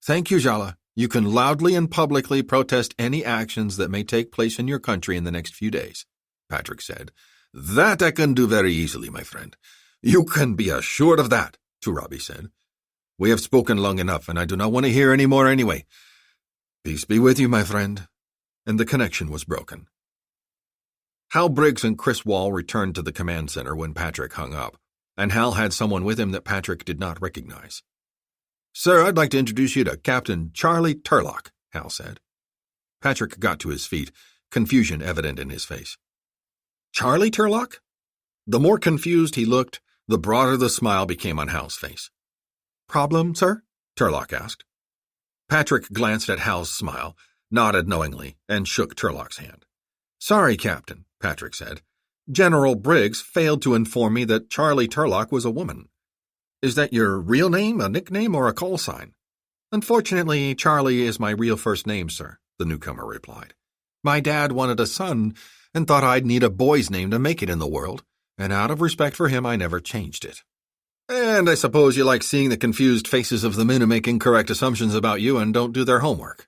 Thank you, Jala. You can loudly and publicly protest any actions that may take place in your country in the next few days, Patrick said. That I can do very easily, my friend. You can be assured of that, Turabi said. We have spoken long enough, and I do not want to hear any more anyway. Peace be with you, my friend. And the connection was broken. Hal Briggs and Chris Wall returned to the command center when Patrick hung up, and Hal had someone with him that Patrick did not recognize. Sir, I'd like to introduce you to Captain Charlie Turlock, Hal said. Patrick got to his feet, confusion evident in his face. Charlie Turlock? The more confused he looked, the broader the smile became on Hal's face. Problem, sir? Turlock asked. Patrick glanced at Hal's smile, nodded knowingly, and shook Turlock's hand. Sorry, Captain, Patrick said. General Briggs failed to inform me that Charlie Turlock was a woman. Is that your real name, a nickname, or a call sign? Unfortunately, Charlie is my real first name, sir, the newcomer replied. My dad wanted a son and thought I'd need a boy's name to make it in the world, and out of respect for him, I never changed it. And I suppose you like seeing the confused faces of the men who make incorrect assumptions about you and don't do their homework.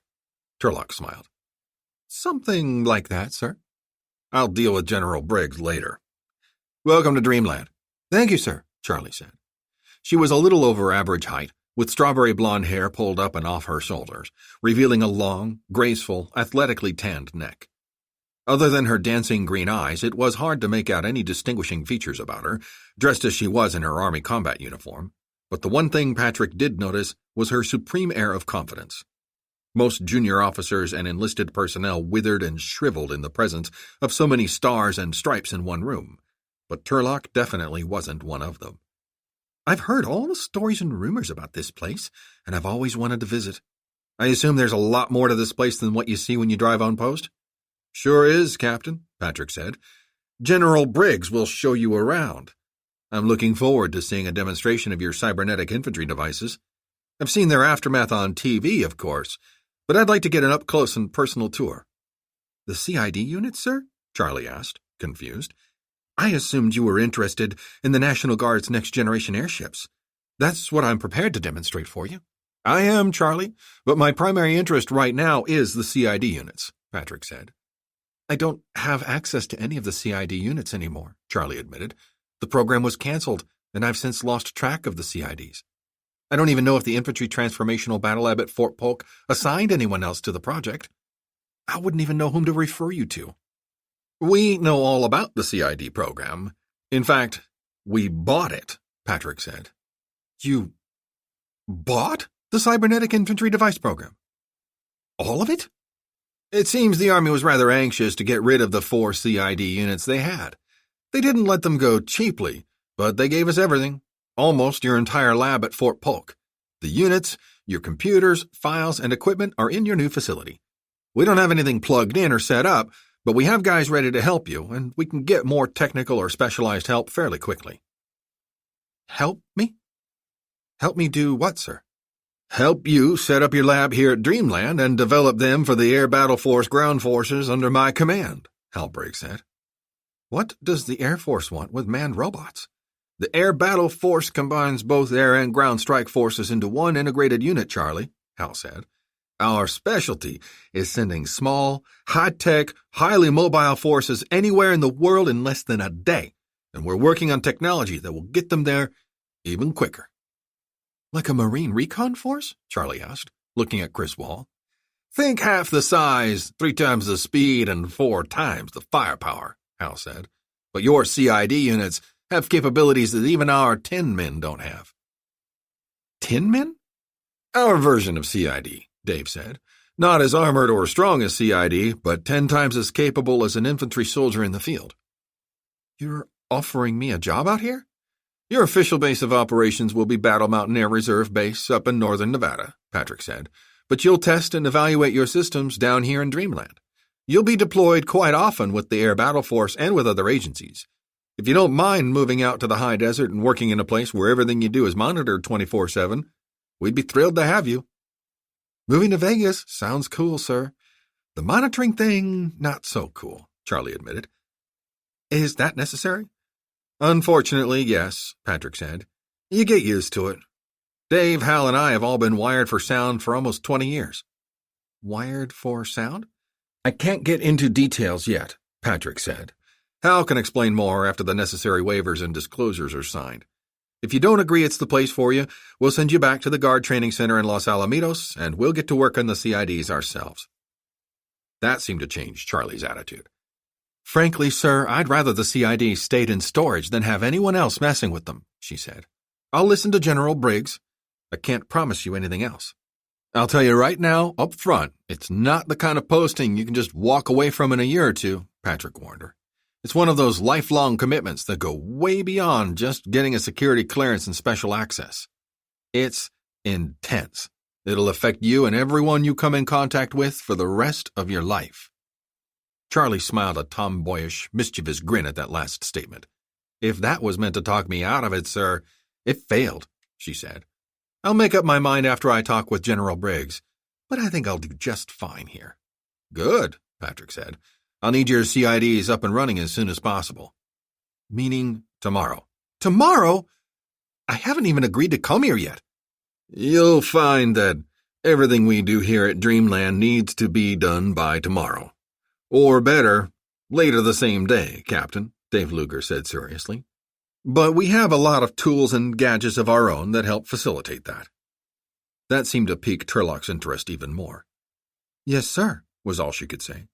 Turlock smiled. Something like that, sir. I'll deal with General Briggs later. Welcome to Dreamland. Thank you, sir, Charlie said. She was a little over average height, with strawberry blonde hair pulled up and off her shoulders, revealing a long, graceful, athletically tanned neck. Other than her dancing green eyes, it was hard to make out any distinguishing features about her, dressed as she was in her Army combat uniform. But the one thing Patrick did notice was her supreme air of confidence. Most junior officers and enlisted personnel withered and shriveled in the presence of so many stars and stripes in one room, but Turlock definitely wasn't one of them. I've heard all the stories and rumors about this place, and I've always wanted to visit. I assume there's a lot more to this place than what you see when you drive on post? Sure is, Captain, Patrick said. General Briggs will show you around. I'm looking forward to seeing a demonstration of your cybernetic infantry devices. I've seen their aftermath on TV, of course, but I'd like to get an up-close and personal tour. The CID unit, sir? Charlie asked, confused. I assumed you were interested in the National Guard's next-generation airships. That's what I'm prepared to demonstrate for you. I am, Charlie, but my primary interest right now is the CID units, Patrick said. I don't have access to any of the CID units anymore, Charlie admitted. The program was canceled, and I've since lost track of the CIDs. I don't even know if the Infantry Transformational Battle Lab at Fort Polk assigned anyone else to the project. I wouldn't even know whom to refer you to. We know all about the CID program. In fact, we bought it, Patrick said. You bought the Cybernetic Infantry Device Program? All of it? It seems the Army was rather anxious to get rid of the 4 CID units they had. They didn't let them go cheaply, but they gave us everything, almost your entire lab at Fort Polk. The units, your computers, files, and equipment are in your new facility. We don't have anything plugged in or set up, but we have guys ready to help you, and we can get more technical or specialized help fairly quickly. Help me? Help me do what, sir? Help you set up your lab here at Dreamland and develop them for the Air Battle Force ground forces under my command, Halberg said. What does the Air Force want with manned robots? The Air Battle Force combines both air and ground strike forces into one integrated unit, Charlie, Hal said. Our specialty is sending small, high-tech, highly mobile forces anywhere in the world in less than a day, and we're working on technology that will get them there even quicker. Like a Marine recon force? Charlie asked, looking at Chris Wall. Think half the size, 3 times the speed, and 4 times the firepower, Hal said. But your CID units have capabilities that even our 10 men don't have. 10 men? Our version of CID, Dave said. Not as armored or strong as CID, but 10 times as capable as an infantry soldier in the field. You're offering me a job out here? Your official base of operations will be Battle Mountain Air Reserve Base up in northern Nevada, Patrick said, but you'll test and evaluate your systems down here in Dreamland. You'll be deployed quite often with the Air Battle Force and with other agencies. If you don't mind moving out to the high desert and working in a place where everything you do is monitored 24/7, we'd be thrilled to have you. Moving to Vegas sounds cool, sir. The monitoring thing, not so cool, Charlie admitted. Is that necessary? Unfortunately, yes, Patrick said. You get used to it. Dave, Hal, and I have all been wired for sound for almost 20 years. Wired for sound? I can't get into details yet, Patrick said. Hal can explain more after the necessary waivers and disclosures are signed. If you don't agree it's the place for you, we'll send you back to the Guard Training Center in Los Alamitos, and we'll get to work on the CIDs ourselves. That seemed to change Charlie's attitude. Frankly, sir, I'd rather the CIDs stayed in storage than have anyone else messing with them, she said. I'll listen to General Briggs. I can't promise you anything else. I'll tell you right now, up front, it's not the kind of posting you can just walk away from in a year or two, Patrick warned her. It's one of those lifelong commitments that go way beyond just getting a security clearance and special access. It's intense. It'll affect you and everyone you come in contact with for the rest of your life. Charlie smiled a tomboyish, mischievous grin at that last statement. If that was meant to talk me out of it, sir, it failed, she said. I'll make up my mind after I talk with General Briggs, but I think I'll do just fine here. Good, Patrick said. I'll need your CIDs up and running as soon as possible. Meaning tomorrow. Tomorrow? I haven't even agreed to come here yet. You'll find that everything we do here at Dreamland needs to be done by tomorrow. Or better, later the same day, Captain, Dave Luger said seriously. But we have a lot of tools and gadgets of our own that help facilitate that. That seemed to pique Turlock's interest even more. Yes, sir, was all she could say.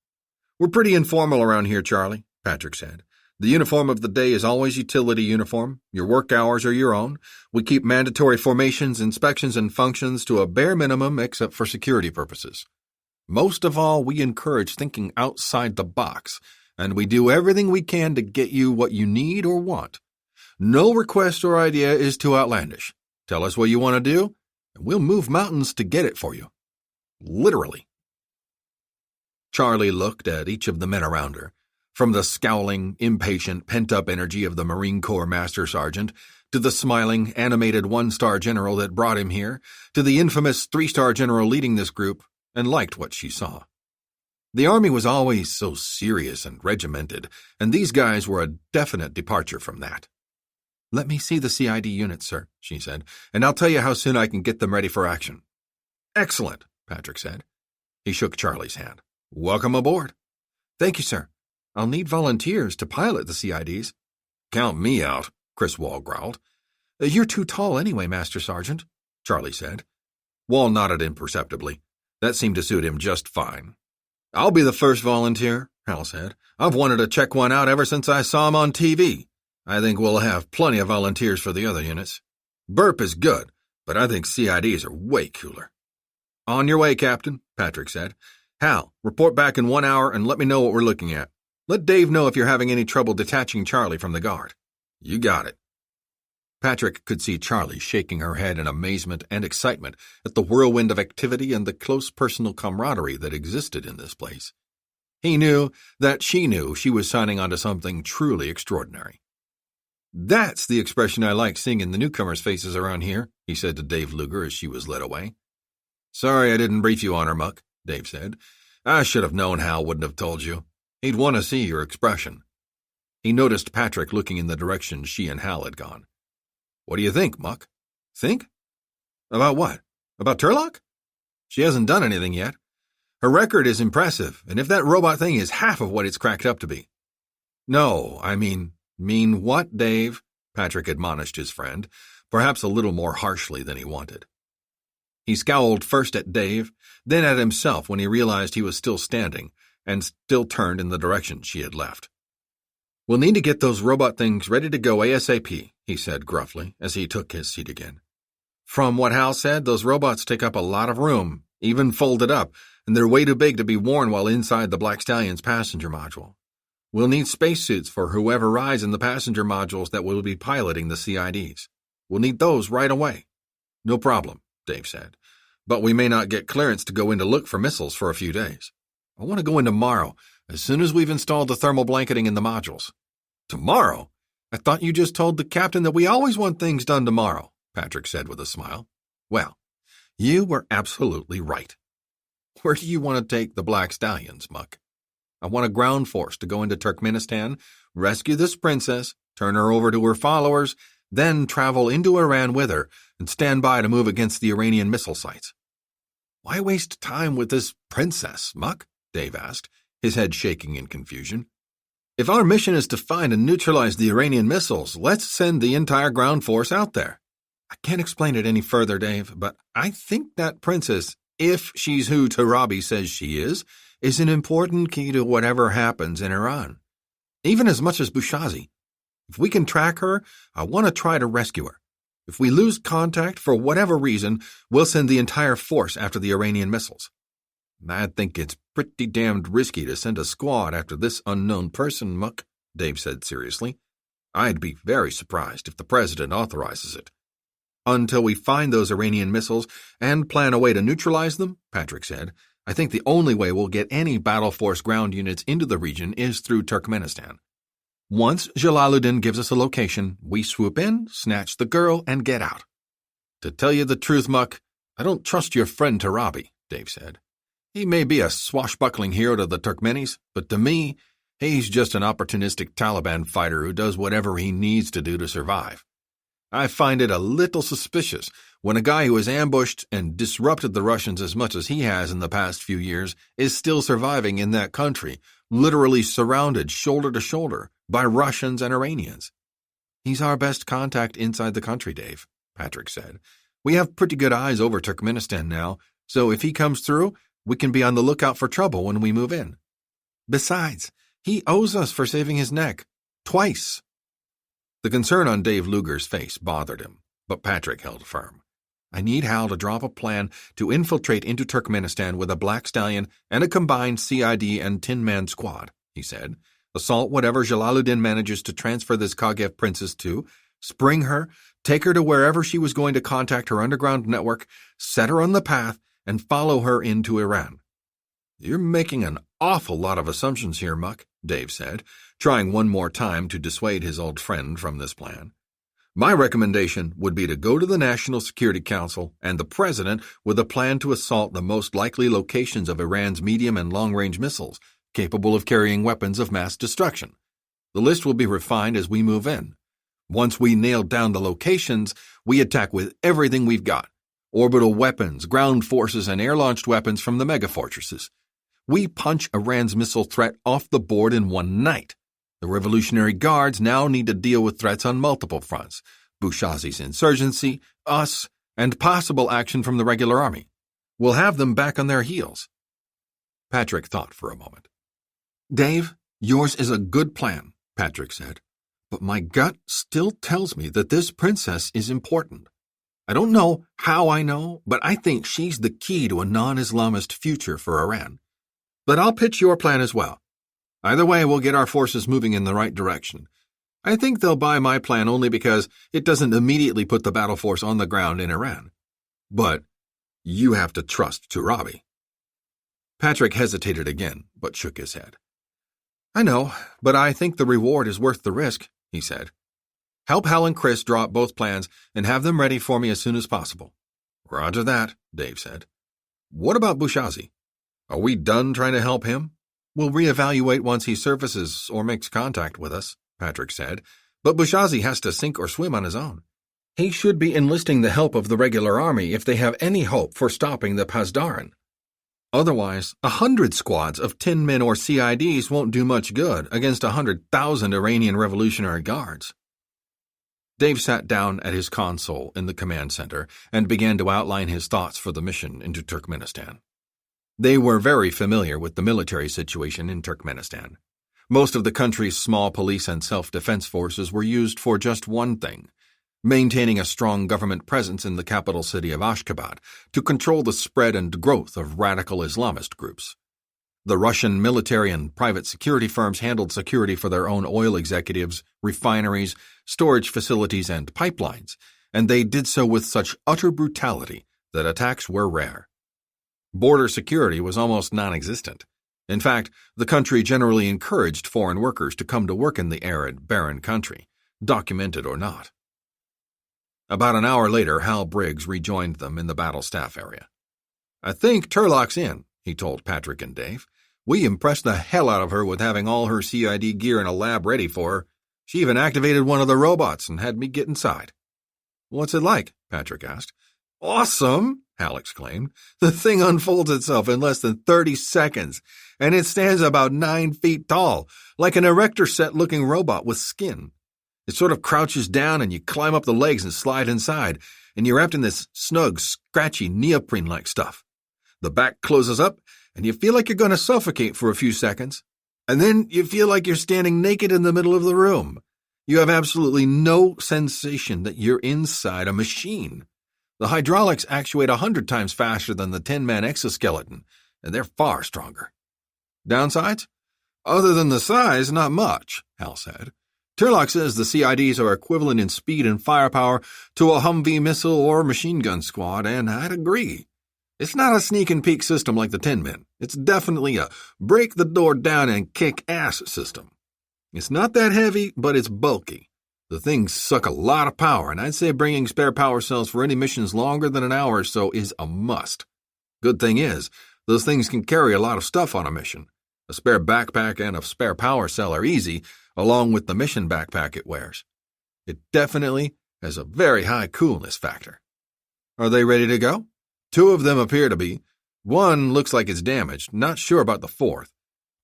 We're pretty informal around here, Charlie, Patrick said. The uniform of the day is always utility uniform. Your work hours are your own. We keep mandatory formations, inspections, and functions to a bare minimum except for security purposes. Most of all, we encourage thinking outside the box, and we do everything we can to get you what you need or want. No request or idea is too outlandish. Tell us what you want to do, and we'll move mountains to get it for you. Literally. Charlie looked at each of the men around her, from the scowling, impatient, pent-up energy of the Marine Corps Master Sergeant, to the smiling, animated one-star general that brought him here, to the infamous three-star general leading this group, and liked what she saw. The Army was always so serious and regimented, and these guys were a definite departure from that. "Let me see the CID units, sir," she said, "and I'll tell you how soon I can get them ready for action." "Excellent," Patrick said. He shook Charlie's hand. "Welcome aboard." "Thank you, sir. I'll need volunteers to pilot the CIDs." "Count me out," Chris Wall growled. "You're too tall anyway, Master Sergeant," Charlie said. Wall nodded imperceptibly. That seemed to suit him just fine. "I'll be the first volunteer," Hal said. "I've wanted to check one out ever since I saw him on TV. I think we'll have plenty of volunteers for the other units. Burp is good, but I think CIDs are way cooler." "On your way, Captain," Patrick said. "Hal, report back in 1 hour and let me know what we're looking at. Let Dave know if you're having any trouble detaching Charlie from the guard." "You got it." Patrick could see Charlie shaking her head in amazement and excitement at the whirlwind of activity and the close personal camaraderie that existed in this place. He knew that she knew she was signing onto something truly extraordinary. "That's the expression I like seeing in the newcomers' faces around here," he said to Dave Luger as she was led away. "Sorry I didn't brief you on her, Muck," Dave said. "I should have known Hal wouldn't have told you. He'd want to see your expression." He noticed Patrick looking in the direction she and Hal had gone. "What do you think, Muck?" "Think? About what? About Turlock? She hasn't done anything yet. Her record is impressive, and if that robot thing is half of what it's cracked up to be." "No, I mean what, Dave?" Patrick admonished his friend, perhaps a little more harshly than he wanted. He scowled first at Dave, then at himself when he realized he was still standing, and still turned in the direction she had left. "We'll need to get those robot things ready to go ASAP, he said gruffly, as he took his seat again. "From what Hal said, those robots take up a lot of room, even folded up, and they're way too big to be worn while inside the Black Stallion's passenger module. We'll need spacesuits for whoever rides in the passenger modules that will be piloting the CIDs. We'll need those right away." "No problem," Dave said, "but we may not get clearance to go in to look for missiles for a few days. I want to go in tomorrow, as soon as we've installed the thermal blanketing in the modules." "Tomorrow? I thought you just told the captain that we always want things done tomorrow," Patrick said with a smile. "Well, you were absolutely right. Where do you want to take the Black Stallions, Muck? I want a ground force to go into Turkmenistan, rescue this princess, turn her over to her followers, then travel into Iran with her and stand by to move against the Iranian missile sites." "Why waste time with this princess, Muck?" Dave asked, his head shaking in confusion. "If our mission is to find and neutralize the Iranian missiles, let's send the entire ground force out there. I can't explain it any further, Dave, but I think that princess, if she's who Tarabi says she is an important key to whatever happens in Iran. Even as much as Bushazi. If we can track her, I want to try to rescue her. If we lose contact for whatever reason, we'll send the entire force after the Iranian missiles. I think it's pretty damned risky to send a squad after this unknown person, Muck," Dave said seriously. "I'd be very surprised if the president authorizes it." "Until we find those Iranian missiles and plan a way to neutralize them," Patrick said, "I think the only way we'll get any battle force ground units into the region is through Turkmenistan. Once Jalaluddin gives us a location, we swoop in, snatch the girl, and get out." "To tell you the truth, Muck, I don't trust your friend Tarabi," Dave said. "He may be a swashbuckling hero to the Turkmenis, but to me, he's just an opportunistic Taliban fighter who does whatever he needs to do to survive. I find it a little suspicious when a guy who has ambushed and disrupted the Russians as much as he has in the past few years is still surviving in that country, literally surrounded shoulder to shoulder by Russians and Iranians." "He's our best contact inside the country, Dave," Patrick said. "We have pretty good eyes over Turkmenistan now, so if he comes through, we can be on the lookout for trouble when we move in. Besides, he owes us for saving his neck. Twice." The concern on Dave Luger's face bothered him, but Patrick held firm. "I need Hal to drop a plan to infiltrate into Turkmenistan with a Black Stallion and a combined CID and Tin Man squad," he said. "Assault whatever Jalaluddin manages to transfer this Kagev princess to, spring her, take her to wherever she was going to contact her underground network, set her on the path, and follow her into Iran." "You're making an awful lot of assumptions here, Muck," Dave said, trying one more time to dissuade his old friend from this plan. My recommendation would be to go to the National Security Council and the President with a plan to assault the most likely locations of Iran's medium and long-range missiles, capable of carrying weapons of mass destruction. The list will be refined as we move in. Once we nail down the locations, we attack with everything we've got: orbital weapons, ground forces, and air-launched weapons from the megafortresses. We punch Iran's missile threat off the board in one night. The Revolutionary Guards now need to deal with threats on multiple fronts: Bouchazi's insurgency, us, and possible action from the regular army. We'll have them back on their heels. Patrick thought for a moment. Dave, yours is a good plan, Patrick said, but my gut still tells me that this princess is important. I don't know how I know, but I think she's the key to a non-Islamist future for Iran. But I'll pitch your plan as well. Either way, we'll get our forces moving in the right direction. I think they'll buy my plan only because it doesn't immediately put the battle force on the ground in Iran. But you have to trust Turabi. Patrick hesitated again, but shook his head. I know, but I think the reward is worth the risk, he said. Help Hal and Chris draw up both plans and have them ready for me as soon as possible. Roger that, Dave said. What about Bouchazi? Are we done trying to help him? We'll reevaluate once he surfaces or makes contact with us, Patrick said, but Bouchazi has to sink or swim on his own. He should be enlisting the help of the regular army if they have any hope for stopping the Pasdaran. Otherwise, 100 squads of tin men or CIDs won't do much good against 100,000 Iranian Revolutionary Guards. Dave sat down at his console in the command center and began to outline his thoughts for the mission into Turkmenistan. They were very familiar with the military situation in Turkmenistan. Most of the country's small police and self-defense forces were used for just one thing: maintaining a strong government presence in the capital city of Ashgabat to control the spread and growth of radical Islamist groups. The Russian military and private security firms handled security for their own oil executives, refineries, storage facilities, and pipelines, and they did so with such utter brutality that attacks were rare. Border security was almost non-existent. In fact, the country generally encouraged foreign workers to come to work in the arid, barren country, documented or not. About an hour later, Hal Briggs rejoined them in the battle staff area. I think Turlock's in, he told Patrick and Dave. We impressed the hell out of her with having all her CID gear in a lab ready for her. She even activated one of the robots and had me get inside. What's it like? Patrick asked. Awesome, Hal exclaimed. The thing unfolds itself in less than 30 seconds, and it stands about 9 feet tall, like an erector-set-looking robot with skin. It sort of crouches down and you climb up the legs and slide inside, and you're wrapped in this snug, scratchy neoprene-like stuff. The back closes up, and you feel like you're going to suffocate for a few seconds. And then you feel like you're standing naked in the middle of the room. You have absolutely no sensation that you're inside a machine. The hydraulics actuate 100 times faster than the Tin-Man exoskeleton, and they're far stronger. Downsides? Other than the size, not much, Hal said. Turlock says the CIDs are equivalent in speed and firepower to a Humvee missile or machine gun squad, and I'd agree. It's not a sneak and peek system like the Tin Men. It's definitely a break the door down and kick ass system. It's not that heavy, but it's bulky. The things suck a lot of power, and I'd say bringing spare power cells for any missions longer than an hour or so is a must. Good thing is, those things can carry a lot of stuff on a mission. A spare backpack and a spare power cell are easy, along with the mission backpack it wears. It definitely has a very high coolness factor. Are they ready to go? 2 of them appear to be. 1 looks like it's damaged, not sure about the 4th.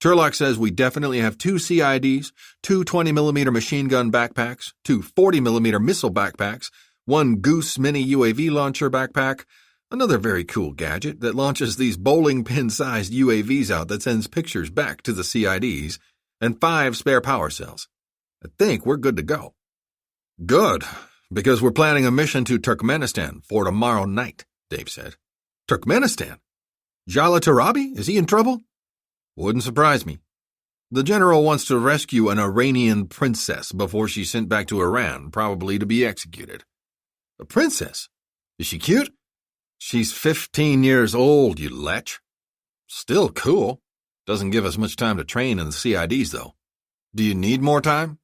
Turlock says we definitely have 2 CIDs, 2 20mm machine gun backpacks, 2 40mm missile backpacks, 1 Goose mini UAV launcher backpack, another very cool gadget that launches these bowling pin-sized UAVs out that sends pictures back to the CIDs, and 5 spare power cells. I think we're good to go. Good, because we're planning a mission to Turkmenistan for tomorrow night, Dave said. Turkmenistan? Jala Tarabi? Is he in trouble? Wouldn't surprise me. The general wants to rescue an Iranian princess before she's sent back to Iran, probably to be executed. A princess? Is she cute? She's 15 years old, you lech. Still cool. Doesn't give us much time to train in the CIDs, though. Do you need more time?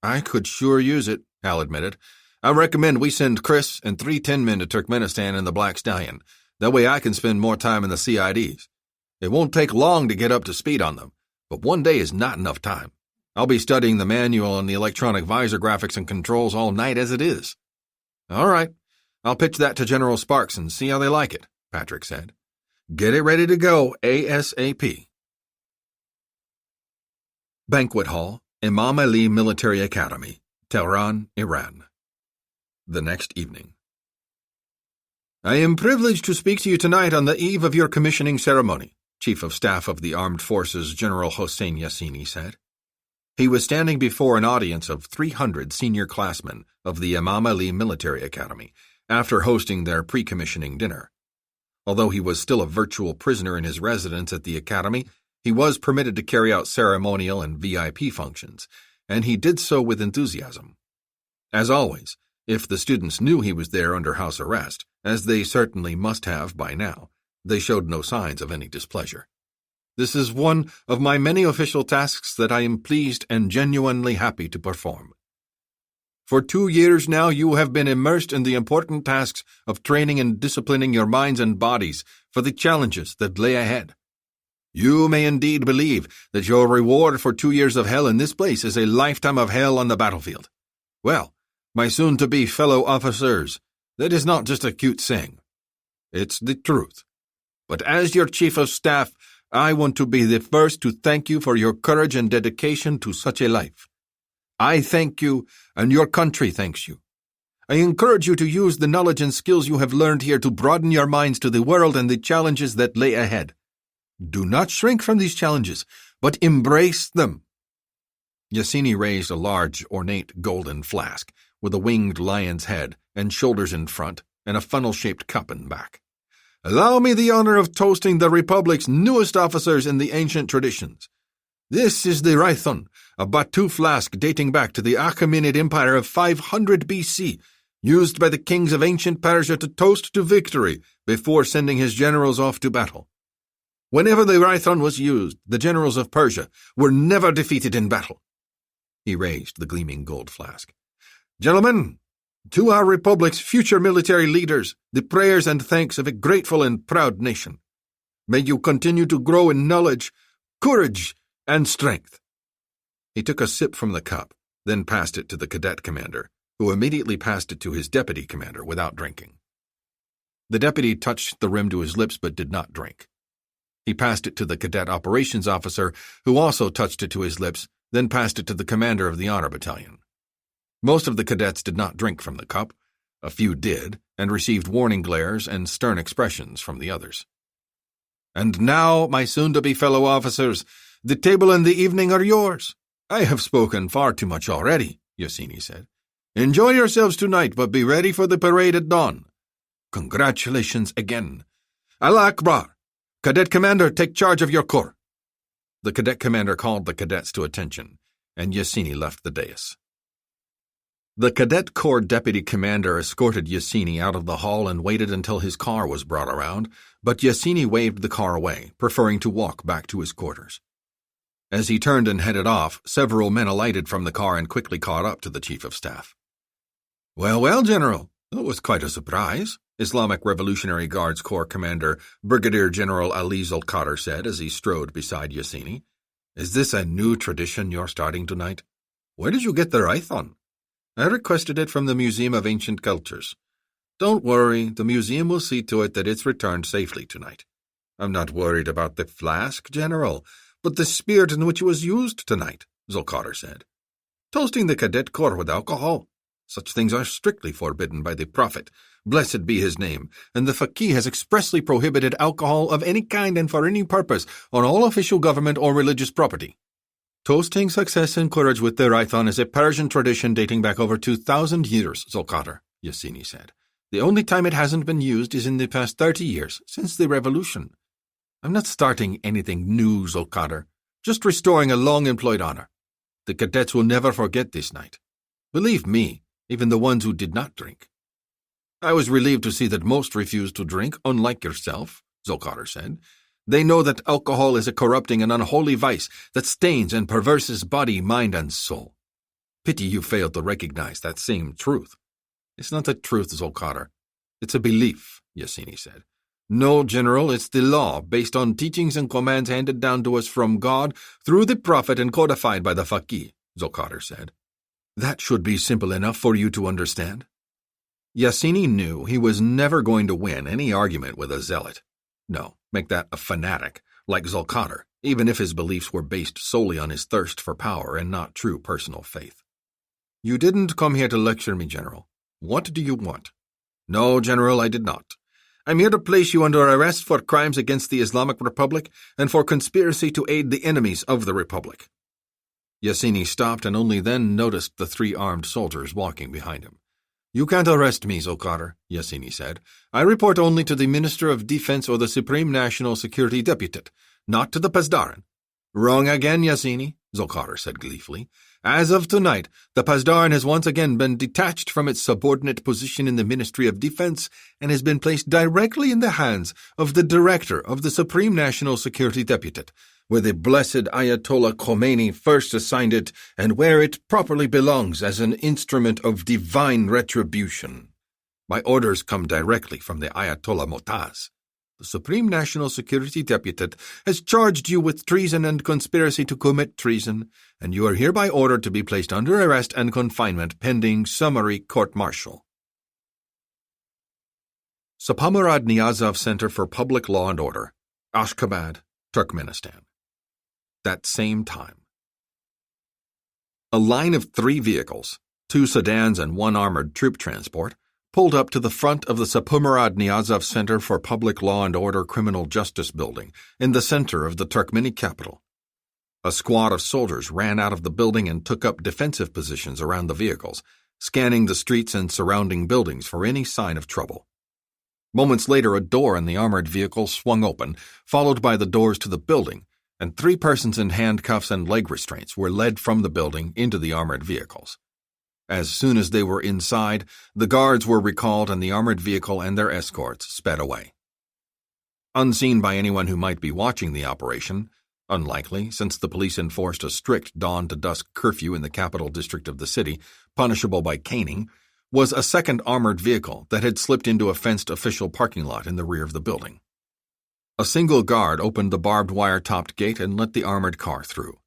I could sure use it, Hal admitted. I recommend we send Chris and 3 10-men to Turkmenistan in the Black Stallion. That way I can spend more time in the CIDs. It won't take long to get up to speed on them, but one day is not enough time. I'll be studying the manual and the electronic visor graphics and controls all night as it is. All right, I'll pitch that to General Sparks and see how they like it, Patrick said. Get it ready to go ASAP. Banquet Hall, Imam Ali Military Academy, Tehran, Iran. The next evening. I am privileged to speak to you tonight on the eve of your commissioning ceremony, Chief of Staff of the Armed Forces General Hossein Yassini said. He was standing before an audience of 300 senior classmen of the Imam Ali Military Academy after hosting their pre-commissioning dinner. Although he was still a virtual prisoner in his residence at the academy, he was permitted to carry out ceremonial and VIP functions, and he did so with enthusiasm. As always, if the students knew he was there under house arrest, as they certainly must have by now, they showed no signs of any displeasure. This is one of my many official tasks that I am pleased and genuinely happy to perform. For 2 years now you have been immersed in the important tasks of training and disciplining your minds and bodies for the challenges that lay ahead. You may indeed believe that your reward for 2 years of hell in this place is a lifetime of hell on the battlefield. Well, my soon-to-be fellow officers, that is not just a cute saying. It's the truth. But as your Chief of Staff, I want to be the first to thank you for your courage and dedication to such a life. I thank you, and your country thanks you. I encourage you to use the knowledge and skills you have learned here to broaden your minds to the world and the challenges that lay ahead. Do not shrink from these challenges, but embrace them. Yassini raised a large, ornate golden flask with a winged lion's head and shoulders in front and a funnel-shaped cup in back. Allow me the honor of toasting the Republic's newest officers in the ancient traditions. This is the Rhython, a Batu flask dating back to the Achaemenid Empire of 500 BC, used by the kings of ancient Persia to toast to victory before sending his generals off to battle. Whenever the Rhython was used, the generals of Persia were never defeated in battle. He raised the gleaming gold flask. Gentlemen, to our Republic's future military leaders, the prayers and thanks of a grateful and proud nation. May you continue to grow in knowledge, courage, and strength. He took a sip from the cup, then passed it to the cadet commander, who immediately passed it to his deputy commander without drinking. The deputy touched the rim to his lips but did not drink. He passed it to the cadet operations officer, who also touched it to his lips, then passed it to the commander of the honor battalion. Most of the cadets did not drink from the cup. A few did, and received warning glares and stern expressions from the others. And now, my soon-to-be fellow officers, the table and the evening are yours. I have spoken far too much already, Yassini said. Enjoy yourselves tonight, but be ready for the parade at dawn. Congratulations again. Allah Akbar. Cadet Commander, take charge of your corps. The cadet commander called the cadets to attention, and Yassini left the dais. The cadet corps deputy commander escorted Yassini out of the hall and waited until his car was brought around, but Yassini waved the car away, preferring to walk back to his quarters. As he turned and headed off, several men alighted from the car and quickly caught up to the Chief of Staff. Well, General, that was quite a surprise, Islamic Revolutionary Guards Corps Commander Brigadier General Ali Zulqadar said as he strode beside Yassini. Is this a new tradition you're starting tonight? Where did you get the Rhython? I requested it from the Museum of Ancient Cultures. Don't worry, the museum will see to it that it's returned safely tonight. I'm not worried about the flask, General, but the spirit in which it was used tonight, Zulqadar said. Toasting the cadet corps with alcohol. Such things are strictly forbidden by the Prophet, blessed be his name, and the Faqih has expressly prohibited alcohol of any kind and for any purpose on all official government or religious property. Toasting success and courage with the Rhython is a Persian tradition dating back over 2,000 years, Zulqadar, Yassini said. The only time it hasn't been used is in the past 30 years, since the revolution. I'm not starting anything new, Zulqadar, just restoring a long-employed honor. The cadets will never forget this night. Believe me, even the ones who did not drink. I was relieved to see that most refused to drink, unlike yourself, Zulqadar said. They know that alcohol is a corrupting and unholy vice that stains and perverses body, mind, and soul. Pity you failed to recognize that same truth. It's not the truth, Zolkadar. It's a belief, Yassini said. No, General, it's the law, based on teachings and commands handed down to us from God through the Prophet and codified by the Faqih, Zolkadar said. That should be simple enough for you to understand. Yassini knew he was never going to win any argument with a zealot. No, make that a fanatic, like Zolkadar, even if his beliefs were based solely on his thirst for power and not true personal faith. You didn't come here to lecture me, General. What do you want? No, General, I did not. I'm here to place you under arrest for crimes against the Islamic Republic and for conspiracy to aid the enemies of the Republic. Yassini stopped and only then noticed the 3 armed soldiers walking behind him. You can't arrest me, Zolkadar, Yassini said. I report only to the Minister of Defense or the Supreme National Security Deputate, not to the Pasdaran. Wrong again, Yassini, Zolkadar said gleefully. As of tonight, the Pasdaran has once again been detached from its subordinate position in the Ministry of Defense and has been placed directly in the hands of the Director of the Supreme National Security Deputate, where the blessed Ayatollah Khomeini first assigned it and where it properly belongs as an instrument of divine retribution. My orders come directly from the Ayatollah Motaz. The Supreme National Security Deputate has charged you with treason and conspiracy to commit treason, and you are hereby ordered to be placed under arrest and confinement pending summary court-martial. Saparmurat Niyazov Center for Public Law and Order, Ashgabat, Turkmenistan. That same time. A line of 3 vehicles, 2 sedans and 1 armored troop transport, pulled up to the front of the Saparmurat Niyazov Center for Public Law and Order Criminal Justice Building in the center of the Turkmeni capital. A squad of soldiers ran out of the building and took up defensive positions around the vehicles, scanning the streets and surrounding buildings for any sign of trouble. Moments later, a door in the armored vehicle swung open, followed by the doors to the building, and 3 persons in handcuffs and leg restraints were led from the building into the armored vehicles. As soon as they were inside, the guards were recalled and the armored vehicle and their escorts sped away. Unseen by anyone who might be watching the operation, unlikely since the police enforced a strict dawn-to-dusk curfew in the capital district of the city, punishable by caning, was a second armored vehicle that had slipped into a fenced official parking lot in the rear of the building. A single guard opened the barbed wire-topped gate and let the armored car through.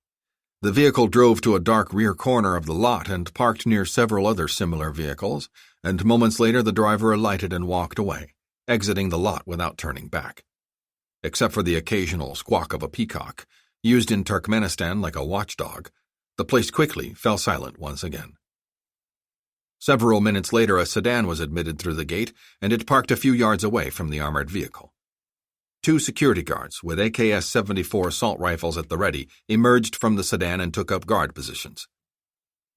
The vehicle drove to a dark rear corner of the lot and parked near several other similar vehicles, and moments later the driver alighted and walked away, exiting the lot without turning back. Except for the occasional squawk of a peacock, used in Turkmenistan like a watchdog, the place quickly fell silent once again. Several minutes later a sedan was admitted through the gate, and it parked a few yards away from the armored vehicle. 2 security guards with AKS-74 assault rifles at the ready emerged from the sedan and took up guard positions.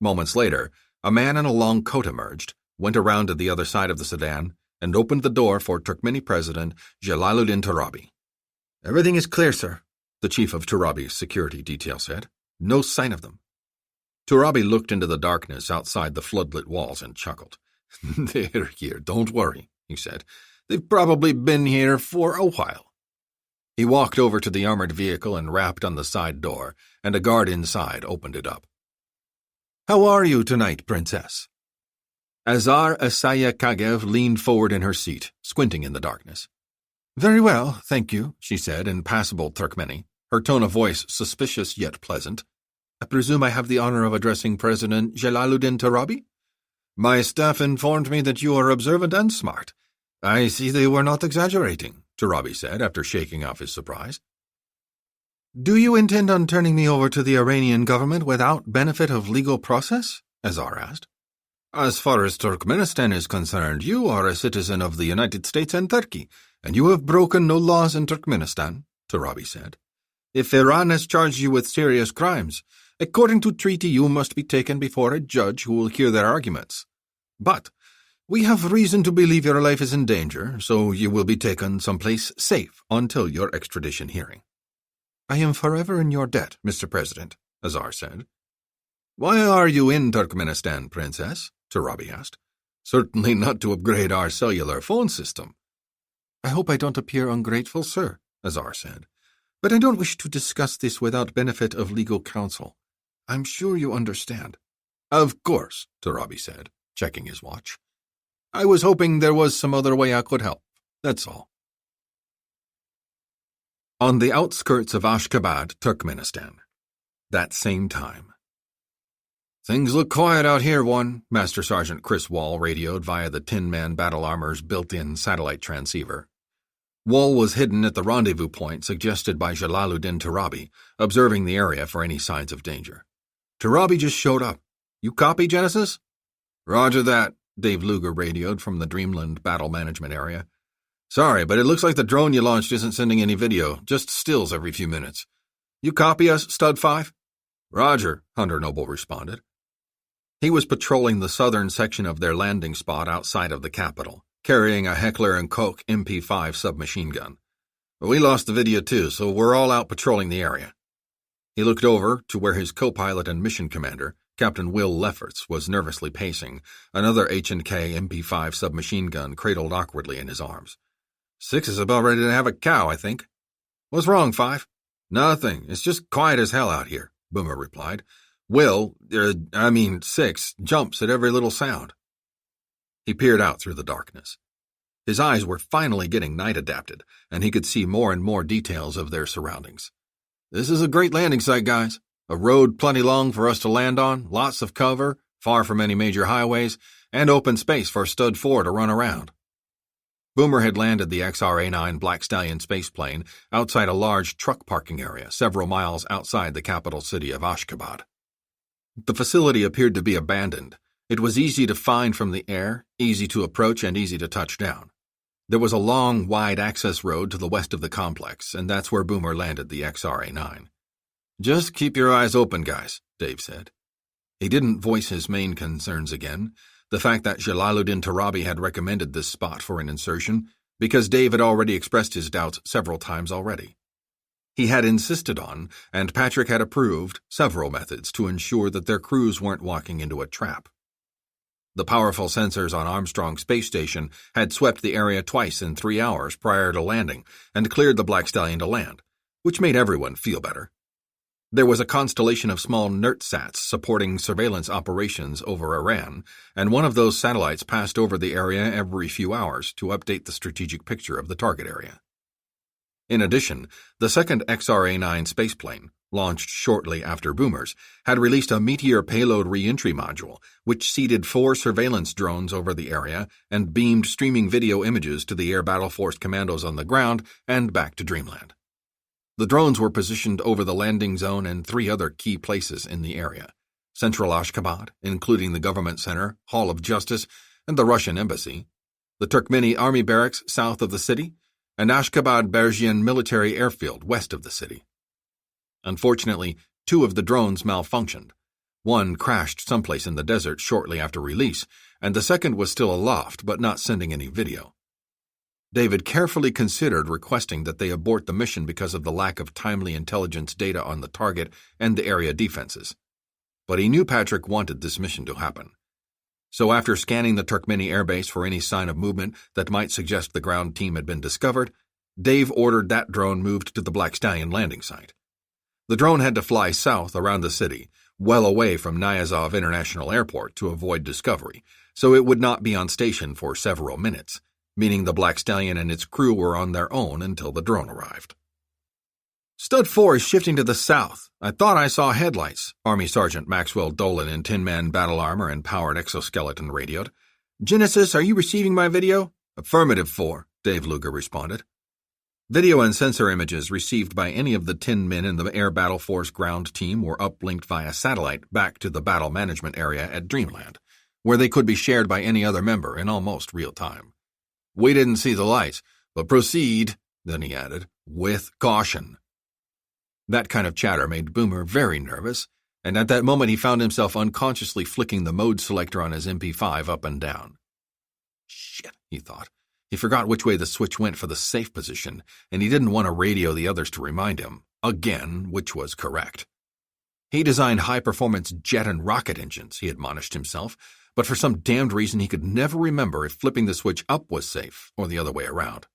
Moments later, a man in a long coat emerged, went around to the other side of the sedan, and opened the door for Turkmeni President Jalaluddin Turabi. "Everything is clear, sir," the chief of Turabi's security detail said. "No sign of them." Turabi looked into the darkness outside the floodlit walls and chuckled. "They're here, don't worry," he said. "They've probably been here for a while." He walked over to the armored vehicle and rapped on the side door, and a guard inside opened it up. "How are you tonight, Princess?" Azar Asaya Kagev leaned forward in her seat, squinting in the darkness. "Very well, thank you," she said in passable Turkmeni, her tone of voice suspicious yet pleasant. "I presume I have the honor of addressing President Jalaluddin Turabi? My staff informed me that you are observant and smart. I see they were not exaggerating," Turabi said after shaking off his surprise. "Do you intend on turning me over to the Iranian government without benefit of legal process?" Azar asked. "As far as Turkmenistan is concerned, you are a citizen of the United States and Turkey, and you have broken no laws in Turkmenistan," Turabi said. "If Iran has charged you with serious crimes, according to treaty you must be taken before a judge who will hear their arguments. But we have reason to believe your life is in danger, so you will be taken someplace safe until your extradition hearing." "I am forever in your debt, Mr. President," Azar said. "Why are you in Turkmenistan, Princess?" Turabi asked. "Certainly not to upgrade our cellular phone system." "I hope I don't appear ungrateful, sir," Azar said. "But I don't wish to discuss this without benefit of legal counsel. I'm sure you understand." "Of course," Turabi said, checking his watch. I was hoping there was some other way I could help. That's all. On the outskirts of Ashgabat, Turkmenistan. That same time. Things look quiet out here, Master Sergeant Chris Wall radioed via the Tin Man Battle Armor's built-in satellite transceiver. Wall was hidden at the rendezvous point suggested by Jalaluddin Turabi, observing the area for any signs of danger. Turabi just showed up. You copy, Genesis? Roger that, Dave Luger radioed from the Dreamland Battle Management area. Sorry, but it looks like the drone you launched isn't sending any video, just stills every few minutes. You copy us, Stud 5? Roger, Hunter Noble responded. He was patrolling the southern section of their landing spot outside of the capital, carrying a Heckler & Koch MP5 submachine gun. We lost the video too, so we're all out patrolling the area. He looked over to where his co-pilot and mission commander, Captain Will Lefferts, was nervously pacing, another H&K MP5 submachine gun cradled awkwardly in his arms. 6 is about ready to have a cow, I think. What's wrong, 5? Nothing. It's just quiet as hell out here, Boomer replied. 6, jumps at every little sound. He peered out through the darkness. His eyes were finally getting night-adapted, and he could see more and more details of their surroundings. This is a great landing site, guys. A road plenty long for us to land on, lots of cover, far from any major highways, and open space for Stud 4 to run around. Boomer had landed the XR-A9 Black Stallion spaceplane outside a large truck parking area several miles outside the capital city of Ashgabat. The facility appeared to be abandoned. It was easy to find from the air, easy to approach, and easy to touch down. There was a long, wide access road to the west of the complex, and that's where Boomer landed the XR-A9. Just keep your eyes open, guys, Dave said. He didn't voice his main concerns again, the fact that Jalaluddin Turabi had recommended this spot for an insertion, because Dave had already expressed his doubts several times already. He had insisted on, and Patrick had approved, several methods to ensure that their crews weren't walking into a trap. The powerful sensors on Armstrong Space Station had swept the area twice in 3 hours prior to landing and cleared the Black Stallion to land, which made everyone feel better. There was a constellation of small NERTSATs supporting surveillance operations over Iran, and one of those satellites passed over the area every few hours to update the strategic picture of the target area. In addition, the second XR-A9 spaceplane, launched shortly after Boomer's, had released a Meteor payload re-entry module, which seeded 4 surveillance drones over the area and beamed streaming video images to the Air Battle Force commandos on the ground and back to Dreamland. The drones were positioned over the landing zone and 3 other key places in the area: Central Ashgabat, including the Government Center, Hall of Justice, and the Russian Embassy, the Turkmeni Army Barracks south of the city, and Ashgabat Berjian Military Airfield west of the city. Unfortunately, 2 of the drones malfunctioned. One crashed someplace in the desert shortly after release, and the second was still aloft but not sending any video. David carefully considered requesting that they abort the mission because of the lack of timely intelligence data on the target and the area defenses. But he knew Patrick wanted this mission to happen. So after scanning the Turkmeni airbase for any sign of movement that might suggest the ground team had been discovered, Dave ordered that drone moved to the Black Stallion landing site. The drone had to fly south around the city, well away from Nyazov International Airport to avoid discovery, so it would not be on station for several minutes, meaning the Black Stallion and its crew were on their own until the drone arrived. Stud 4 is shifting to the south. I thought I saw headlights, Army Sergeant Maxwell Dolan in Tin Man Battle Armor and Powered Exoskeleton radioed. Genesis, are you receiving my video? Affirmative, 4, Dave Luger responded. Video and sensor images received by any of the 10 men in the Air Battle Force ground team were uplinked via satellite back to the battle management area at Dreamland, where they could be shared by any other member in almost real time. We didn't see the lights, but proceed, then he added, with caution. That kind of chatter made Boomer very nervous, and at that moment he found himself unconsciously flicking the mode selector on his MP5 up and down. Shit, he thought. He forgot which way the switch went for the safe position, and he didn't want to radio the others to remind him, again, which was correct. He designed high-performance jet and rocket engines, he admonished himself, but for some damned reason he could never remember if flipping the switch up was safe, or the other way around.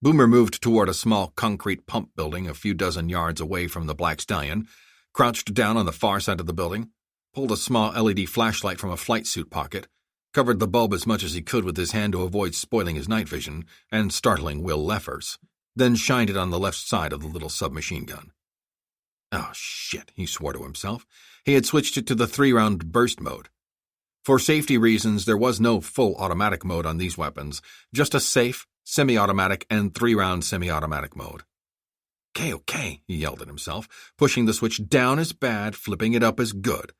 Boomer moved toward a small concrete pump building a few dozen yards away from the Black Stallion, crouched down on the far side of the building, pulled a small LED flashlight from a flight suit pocket, covered the bulb as much as he could with his hand to avoid spoiling his night vision and startling Will Leffers, then shined it on the left side of the little submachine gun. Oh, shit, he swore to himself. He had switched it to the 3-round burst mode. For safety reasons, there was no full automatic mode on these weapons, just a safe, semi-automatic, and 3-round semi-automatic mode. Okay, he yelled at himself. Pushing the switch down is bad, flipping it up is good.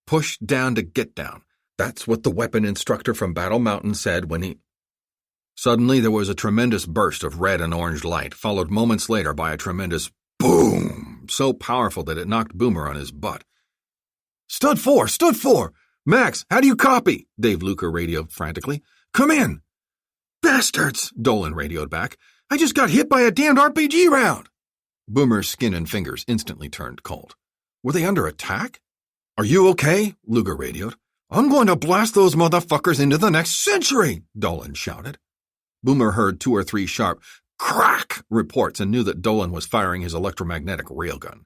Push down to get down. That's what the weapon instructor from Battle Mountain said when he... Suddenly there was a tremendous burst of red and orange light, followed moments later by a tremendous boom, so powerful that it knocked Boomer on his butt. Stud 4! Max, how do you copy? Dave Luker radioed frantically. Come in! Bastards, Dolan radioed back. I just got hit by a damned RPG round! Boomer's skin and fingers instantly turned cold. Were they under attack? Are you okay? Luger radioed. I'm going to blast those motherfuckers into the next century, Dolan shouted. Boomer heard 2 or 3 sharp crack reports and knew that Dolan was firing his electromagnetic railgun.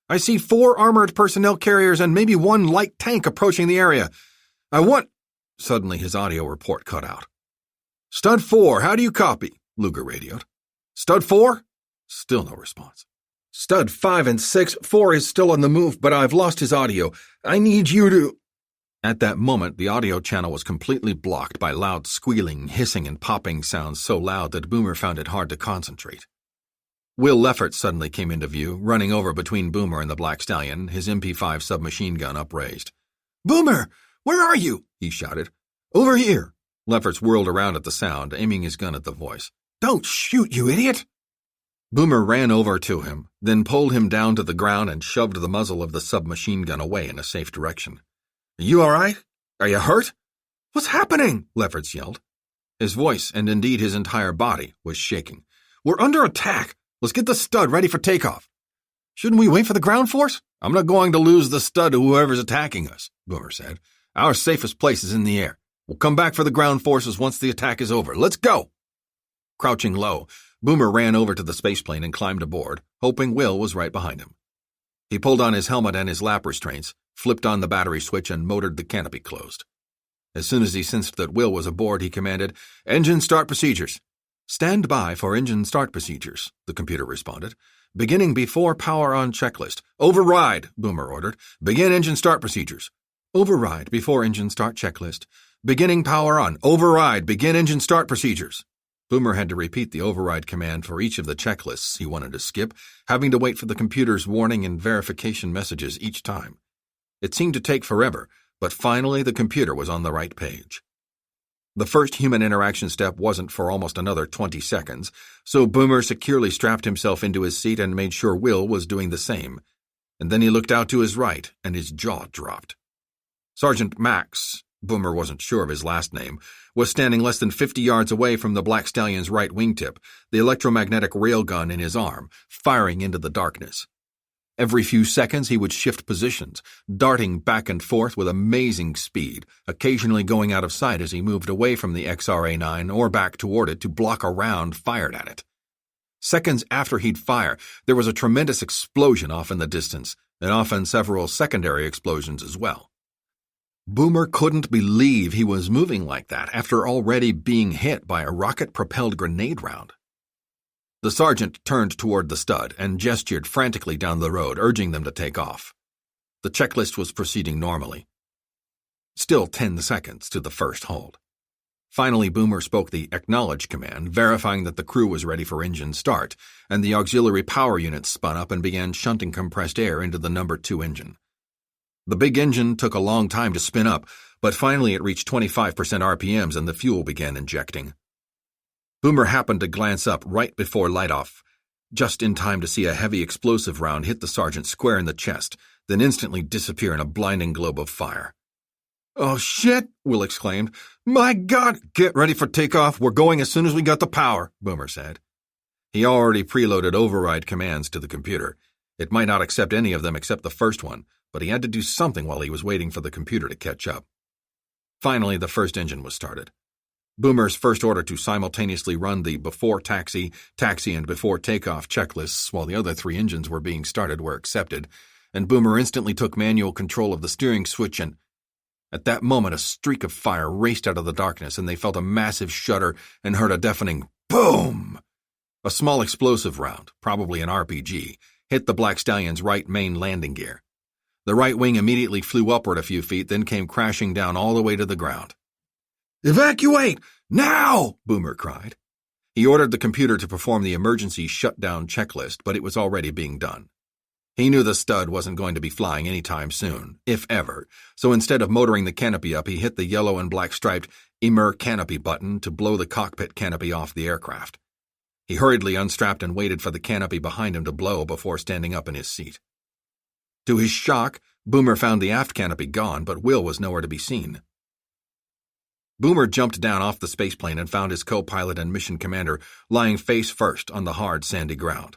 I see 4 armored personnel carriers and maybe 1 light tank approaching the area. I want... Suddenly his audio report cut out. Stud 4, how do you copy? Luger radioed. Stud 4? Still no response. Stud 5 and 6, 4 is still on the move, but I've lost his audio. I need you to... At that moment, the audio channel was completely blocked by loud squealing, hissing, and popping sounds so loud that Boomer found it hard to concentrate. Will Leffert suddenly came into view, running over between Boomer and the Black Stallion, his MP5 submachine gun upraised. Boomer, where are you? He shouted. Over here. Lefferts whirled around at the sound, aiming his gun at the voice. Don't shoot, you idiot! Boomer ran over to him, then pulled him down to the ground and shoved the muzzle of the submachine gun away in a safe direction. You all right? Are you hurt? What's happening? Lefferts yelled. His voice, and indeed his entire body, was shaking. We're under attack. Let's get the stud ready for takeoff. Shouldn't we wait for the ground force? I'm not going to lose the stud to whoever's attacking us, Boomer said. Our safest place is in the air. We'll come back for the ground forces once the attack is over. Let's go! Crouching low, Boomer ran over to the spaceplane and climbed aboard, hoping Will was right behind him. He pulled on his helmet and his lap restraints, flipped on the battery switch, and motored the canopy closed. As soon as he sensed that Will was aboard, he commanded, Engine start procedures. Stand by for engine start procedures, the computer responded. Beginning before power on checklist. Override, Boomer ordered. Begin engine start procedures. Override before engine start checklist. Beginning power on. Override. Begin engine start procedures. Boomer had to repeat the override command for each of the checklists he wanted to skip, having to wait for the computer's warning and verification messages each time. It seemed to take forever, but finally the computer was on the right page. The first human interaction step wasn't for almost another 20 seconds, so Boomer securely strapped himself into his seat and made sure Will was doing the same. And then he looked out to his right, and his jaw dropped. Sergeant Max, Boomer wasn't sure of his last name, was standing less than 50 yards away from the Black Stallion's right wingtip, the electromagnetic railgun in his arm, firing into the darkness. Every few seconds he would shift positions, darting back and forth with amazing speed, occasionally going out of sight as he moved away from the XRA-9 or back toward it to block a round fired at it. Seconds after he'd fire, there was a tremendous explosion off in the distance, and often several secondary explosions as well. Boomer couldn't believe he was moving like that after already being hit by a rocket-propelled grenade round. The sergeant turned toward the stud and gestured frantically down the road, urging them to take off. The checklist was proceeding normally. Still 10 seconds to the first hold. Finally, Boomer spoke the acknowledge command, verifying that the crew was ready for engine start, and the auxiliary power units spun up and began shunting compressed air into the number 2 engine. The big engine took a long time to spin up, but finally it reached 25% RPMs and the fuel began injecting. Boomer happened to glance up right before light-off, just in time to see a heavy explosive round hit the sergeant square in the chest, then instantly disappear in a blinding globe of fire. "Oh, shit!" Will exclaimed. "My God! Get ready for takeoff. We're going as soon as we got the power," Boomer said. He already preloaded override commands to the computer. It might not accept any of them except the first one, but he had to do something while he was waiting for the computer to catch up. Finally, the first engine was started. Boomer's first order to simultaneously run the before taxi, and before takeoff checklists while the other 3 engines were being started were accepted, and Boomer instantly took manual control of the steering switch and... At that moment, a streak of fire raced out of the darkness, and they felt a massive shudder and heard a deafening boom. A small explosive round, probably an RPG, hit the Black Stallion's right main landing gear. The right wing immediately flew upward a few feet, then came crashing down all the way to the ground. "Evacuate! Now!" Boomer cried. He ordered the computer to perform the emergency shutdown checklist, but it was already being done. He knew the stud wasn't going to be flying anytime soon, if ever, so instead of motoring the canopy up, he hit the yellow and black striped Emer canopy button to blow the cockpit canopy off the aircraft. He hurriedly unstrapped and waited for the canopy behind him to blow before standing up in his seat. To his shock, Boomer found the aft canopy gone, but Will was nowhere to be seen. Boomer jumped down off the spaceplane and found his co-pilot and mission commander lying face first on the hard, sandy ground.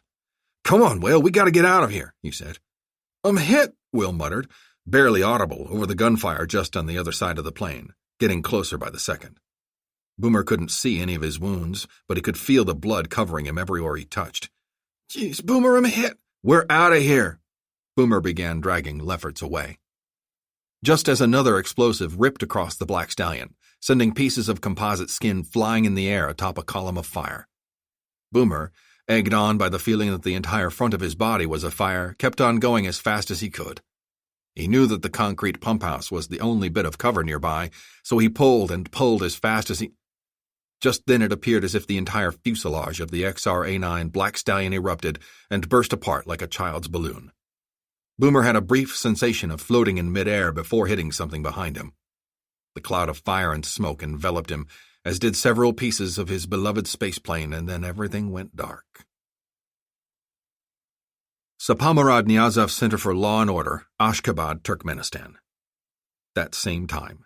"Come on, Will, we gotta get out of here," he said. "I'm hit," Will muttered, barely audible over the gunfire just on the other side of the plane, getting closer by the second. Boomer couldn't see any of his wounds, but he could feel the blood covering him everywhere he touched. "Jeez, Boomer, I'm hit." "We're out of here." Boomer began dragging Lefferts away. Just as another explosive ripped across the Black Stallion, sending pieces of composite skin flying in the air atop a column of fire. Boomer, egged on by the feeling that the entire front of his body was afire, kept on going as fast as he could. He knew that the concrete pump house was the only bit of cover nearby, so he pulled and pulled as fast as he... Just then it appeared as if the entire fuselage of the XR-A9 Black Stallion erupted and burst apart like a child's balloon. Boomer had a brief sensation of floating in midair before hitting something behind him. The cloud of fire and smoke enveloped him, as did several pieces of his beloved spaceplane, and then everything went dark. Sapamarad Niyazov Center for Law and Order, Ashgabat, Turkmenistan. That same time.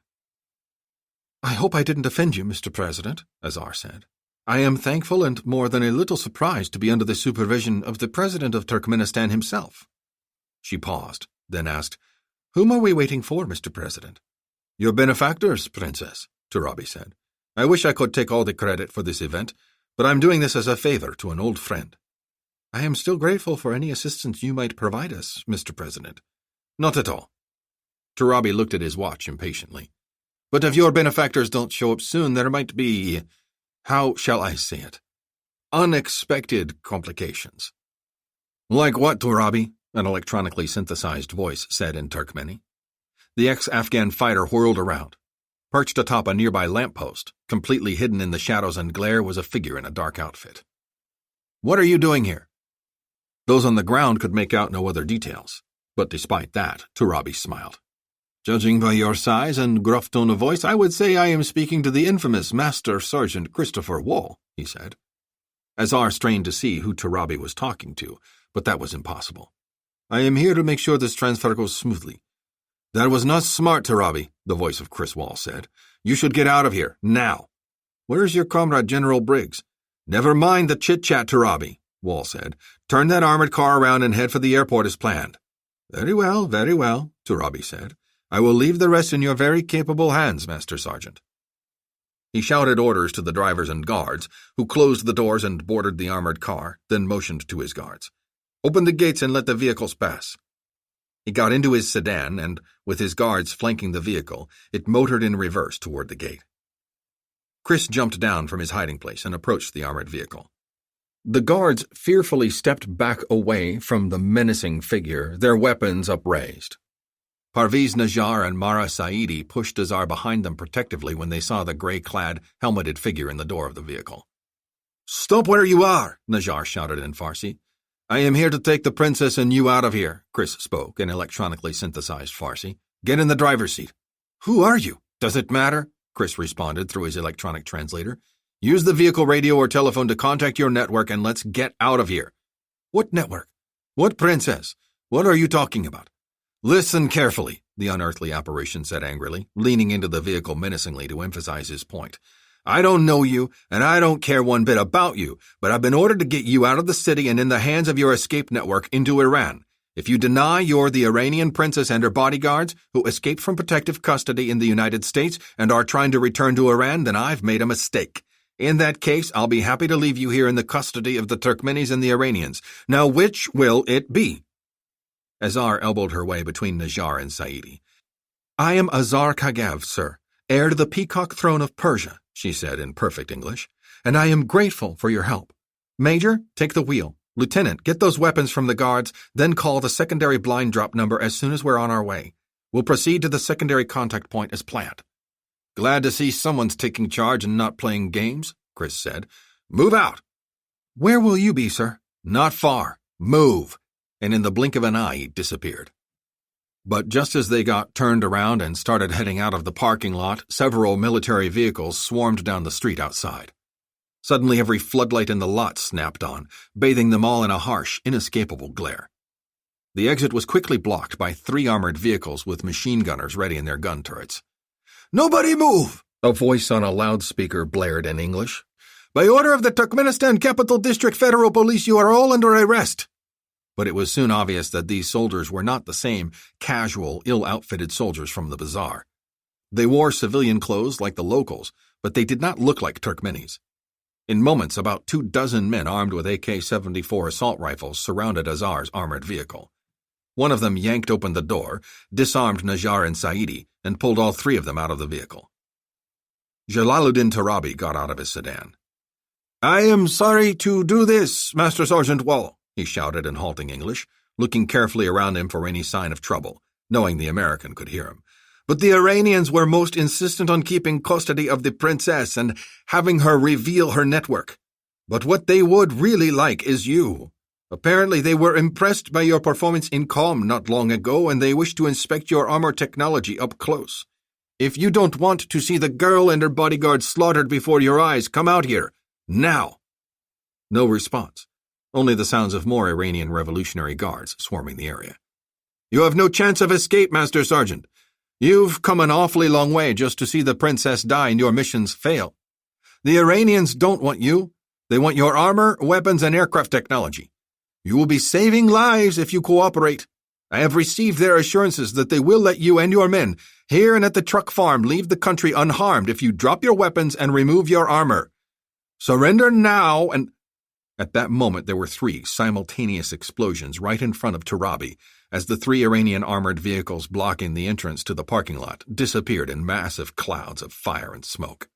"I hope I didn't offend you, Mr. President," Azar said. "I am thankful and more than a little surprised to be under the supervision of the President of Turkmenistan himself." She paused, then asked, "Whom are we waiting for, Mr. President?" "Your benefactors, Princess," Turabi said. "I wish I could take all the credit for this event, but I'm doing this as a favor to an old friend." "I am still grateful for any assistance you might provide us, Mr. President." "Not at all." Turabi looked at his watch impatiently. "But if your benefactors don't show up soon, there might be, how shall I say it, unexpected complications." "Like what, Turabi?" an electronically synthesized voice said in Turkmeni. The ex-Afghan fighter whirled around. Perched atop a nearby lamppost, completely hidden in the shadows and glare, was a figure in a dark outfit. "What are you doing here?" Those on the ground could make out no other details, but despite that, Turabi smiled. "Judging by your size and gruff tone of voice, I would say I am speaking to the infamous Master Sergeant Christopher Wall," he said. Azar strained to see who Turabi was talking to, but that was impossible. "I am here to make sure this transfer goes smoothly." "That was not smart, Turabi," the voice of Chris Wall said. "You should get out of here, now." "Where's your comrade, General Briggs?" "Never mind the chit-chat, Turabi," Wall said. "Turn that armored car around and head for the airport as planned." Very well, Turabi said. "I will leave the rest in your very capable hands, Master Sergeant." He shouted orders to the drivers and guards, who closed the doors and boarded the armored car, then motioned to his guards. "Open the gates and let the vehicles pass." He got into his sedan and, with his guards flanking the vehicle, it motored in reverse toward the gate. Chris jumped down from his hiding place and approached the armored vehicle. The guards fearfully stepped back away from the menacing figure, their weapons upraised. Parviz Najjar and Mara Saidi pushed Azar behind them protectively when they saw the gray-clad, helmeted figure in the door of the vehicle. "Stop where you are!" Najjar shouted in Farsi. "I am here to take the princess and you out of here," Chris spoke in electronically synthesized Farsi. "Get in the driver's seat." "Who are you?" "Does it matter?" Chris responded through his electronic translator. "Use the vehicle radio or telephone to contact your network and let's get out of here." "What network? What princess? What are you talking about?" "Listen carefully," the unearthly apparition said angrily, leaning into the vehicle menacingly to emphasize his point. "I don't know you, and I don't care one bit about you, but I've been ordered to get you out of the city and in the hands of your escape network into Iran. If you deny you're the Iranian princess and her bodyguards who escaped from protective custody in the United States and are trying to return to Iran, then I've made a mistake. In that case, I'll be happy to leave you here in the custody of the Turkmenis and the Iranians. Now, which will it be?" Azar elbowed her way between Najjar and Saidi. I am Azar Kagav, sir, heir to the peacock throne of Persia, she said in perfect English, and I am grateful for your help. Major, take the wheel. Lieutenant, get those weapons from the guards, then call the secondary blind drop number as soon as we're on our way. We'll proceed to the secondary contact point as planned. Glad to see someone's taking charge and not playing games, Chris said. Move out. Where will you be, sir? Not far. Move. And in the blink of an eye, he disappeared. But just as they got turned around and started heading out of the parking lot, several military vehicles swarmed down the street outside. Suddenly every floodlight in the lot snapped on, bathing them all in a harsh, inescapable glare. The exit was quickly blocked by 3 armored vehicles with machine gunners ready in their gun turrets. "Nobody move!" a voice on a loudspeaker blared in English. "By order of the Turkmenistan Capital District Federal Police, you are all under arrest." But it was soon obvious that these soldiers were not the same casual, ill-outfitted soldiers from the bazaar. They wore civilian clothes like the locals, but they did not look like Turkmenis. In moments, about 24 men armed with AK-74 assault rifles surrounded Azar's armored vehicle. One of them yanked open the door, disarmed Najjar and Saidi, and pulled all 3 of them out of the vehicle. Jalaluddin Tarabi got out of his sedan. "I am sorry to do this, Master Sergeant Wall," he shouted in halting English, looking carefully around him for any sign of trouble, knowing the American could hear him. "But the Iranians were most insistent on keeping custody of the princess and having her reveal her network. But what they would really like is you. Apparently they were impressed by your performance in Qom not long ago, and they wish to inspect your armor technology up close. If you don't want to see the girl and her bodyguard slaughtered before your eyes, come out here. Now." No response. Only the sounds of more Iranian Revolutionary Guards swarming the area. "You have no chance of escape, Master Sergeant. You've come an awfully long way just to see the princess die and your missions fail. The Iranians don't want you. They want your armor, weapons, and aircraft technology. You will be saving lives if you cooperate. I have received their assurances that they will let you and your men, here and at the truck farm, leave the country unharmed if you drop your weapons and remove your armor. Surrender now and—" At that moment there were 3 simultaneous explosions right in front of Tarabi as the 3 Iranian armored vehicles blocking the entrance to the parking lot disappeared in massive clouds of fire and smoke.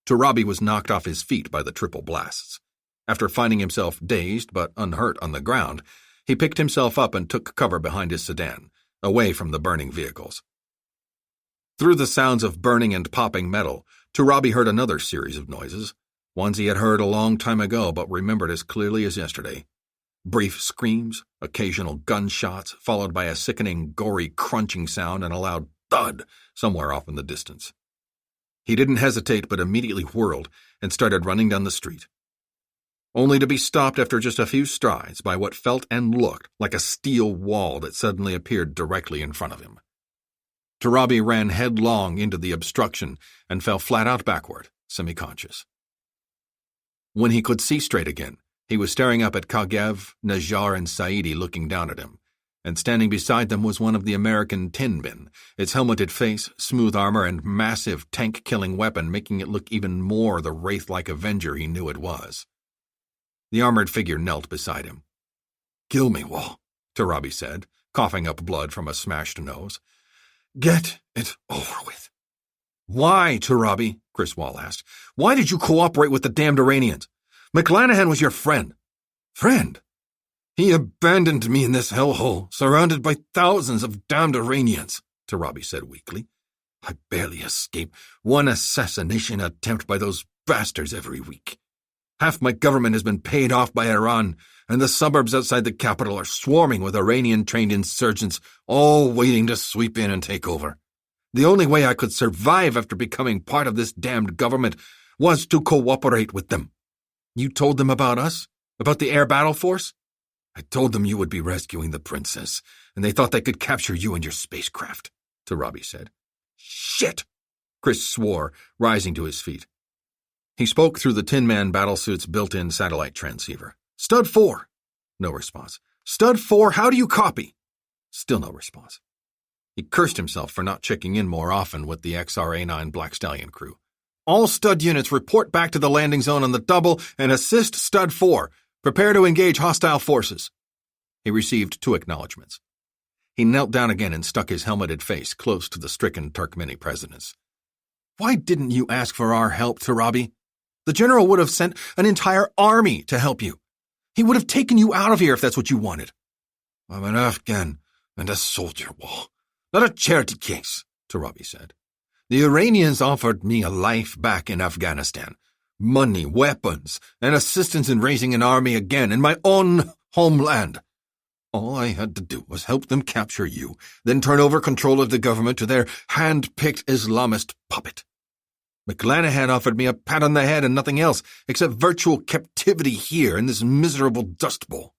Tarabi was knocked off his feet by the triple blasts. After finding himself dazed but unhurt on the ground, he picked himself up and took cover behind his sedan, away from the burning vehicles. Through the sounds of burning and popping metal, Tarabi heard another series of noises, ones he had heard a long time ago but remembered as clearly as yesterday. Brief screams, occasional gunshots, followed by a sickening, gory crunching sound and a loud thud somewhere off in the distance. He didn't hesitate but immediately whirled and started running down the street, only to be stopped after just a few strides by what felt and looked like a steel wall that suddenly appeared directly in front of him. Tarabi ran headlong into the obstruction and fell flat out backward, semi-conscious. When he could see straight again, he was staring up at Kagav, Najjar, and Saidi looking down at him, and standing beside them was one of the American tin men, its helmeted face, smooth armor, and massive tank-killing weapon making it look even more the wraith-like avenger he knew it was. The armored figure knelt beside him. "Kill me, Wall," Tarabi said, coughing up blood from a smashed nose. "Get it over with." "Why, Tarabi?" Chris Wall asked. "Why did you cooperate with the damned Iranians? McClanahan was your friend." "Friend? He abandoned me in this hellhole, surrounded by thousands of damned Iranians," Tarabi said weakly. "I barely escape one assassination attempt by those bastards every week. Half my government has been paid off by Iran, and the suburbs outside the capital are swarming with Iranian-trained insurgents, all waiting to sweep in and take over. The only way I could survive after becoming part of this damned government was to cooperate with them. You told them about us? About the air battle force? I told them you would be rescuing the princess, and they thought they could capture you and your spacecraft," Tarabi said. "Shit!" Chris swore, rising to his feet. He spoke through the Tin Man battlesuit's built-in satellite transceiver. "Stud 4. No response. "Stud 4, how do you copy?" Still no response. He cursed himself for not checking in more often with the XRA-9 Black Stallion crew. "All Stud units report back to the landing zone on the double and assist Stud 4. Prepare to engage hostile forces." He received 2 acknowledgments. He knelt down again and stuck his helmeted face close to the stricken Turkmeni president's. Why didn't you ask for our help, Turabi? The general would have sent an entire army to help you. He would have taken you out of here if that's what you wanted. I'm an Afghan and a soldier, Wall. Not a charity case, Turabi said. The Iranians offered me a life back in Afghanistan. Money, weapons, and assistance in raising an army again in my own homeland. All I had to do was help them capture you, then turn over control of the government to their hand-picked Islamist puppet. McClanahan offered me a pat on the head and nothing else except virtual captivity here in this miserable dust bowl.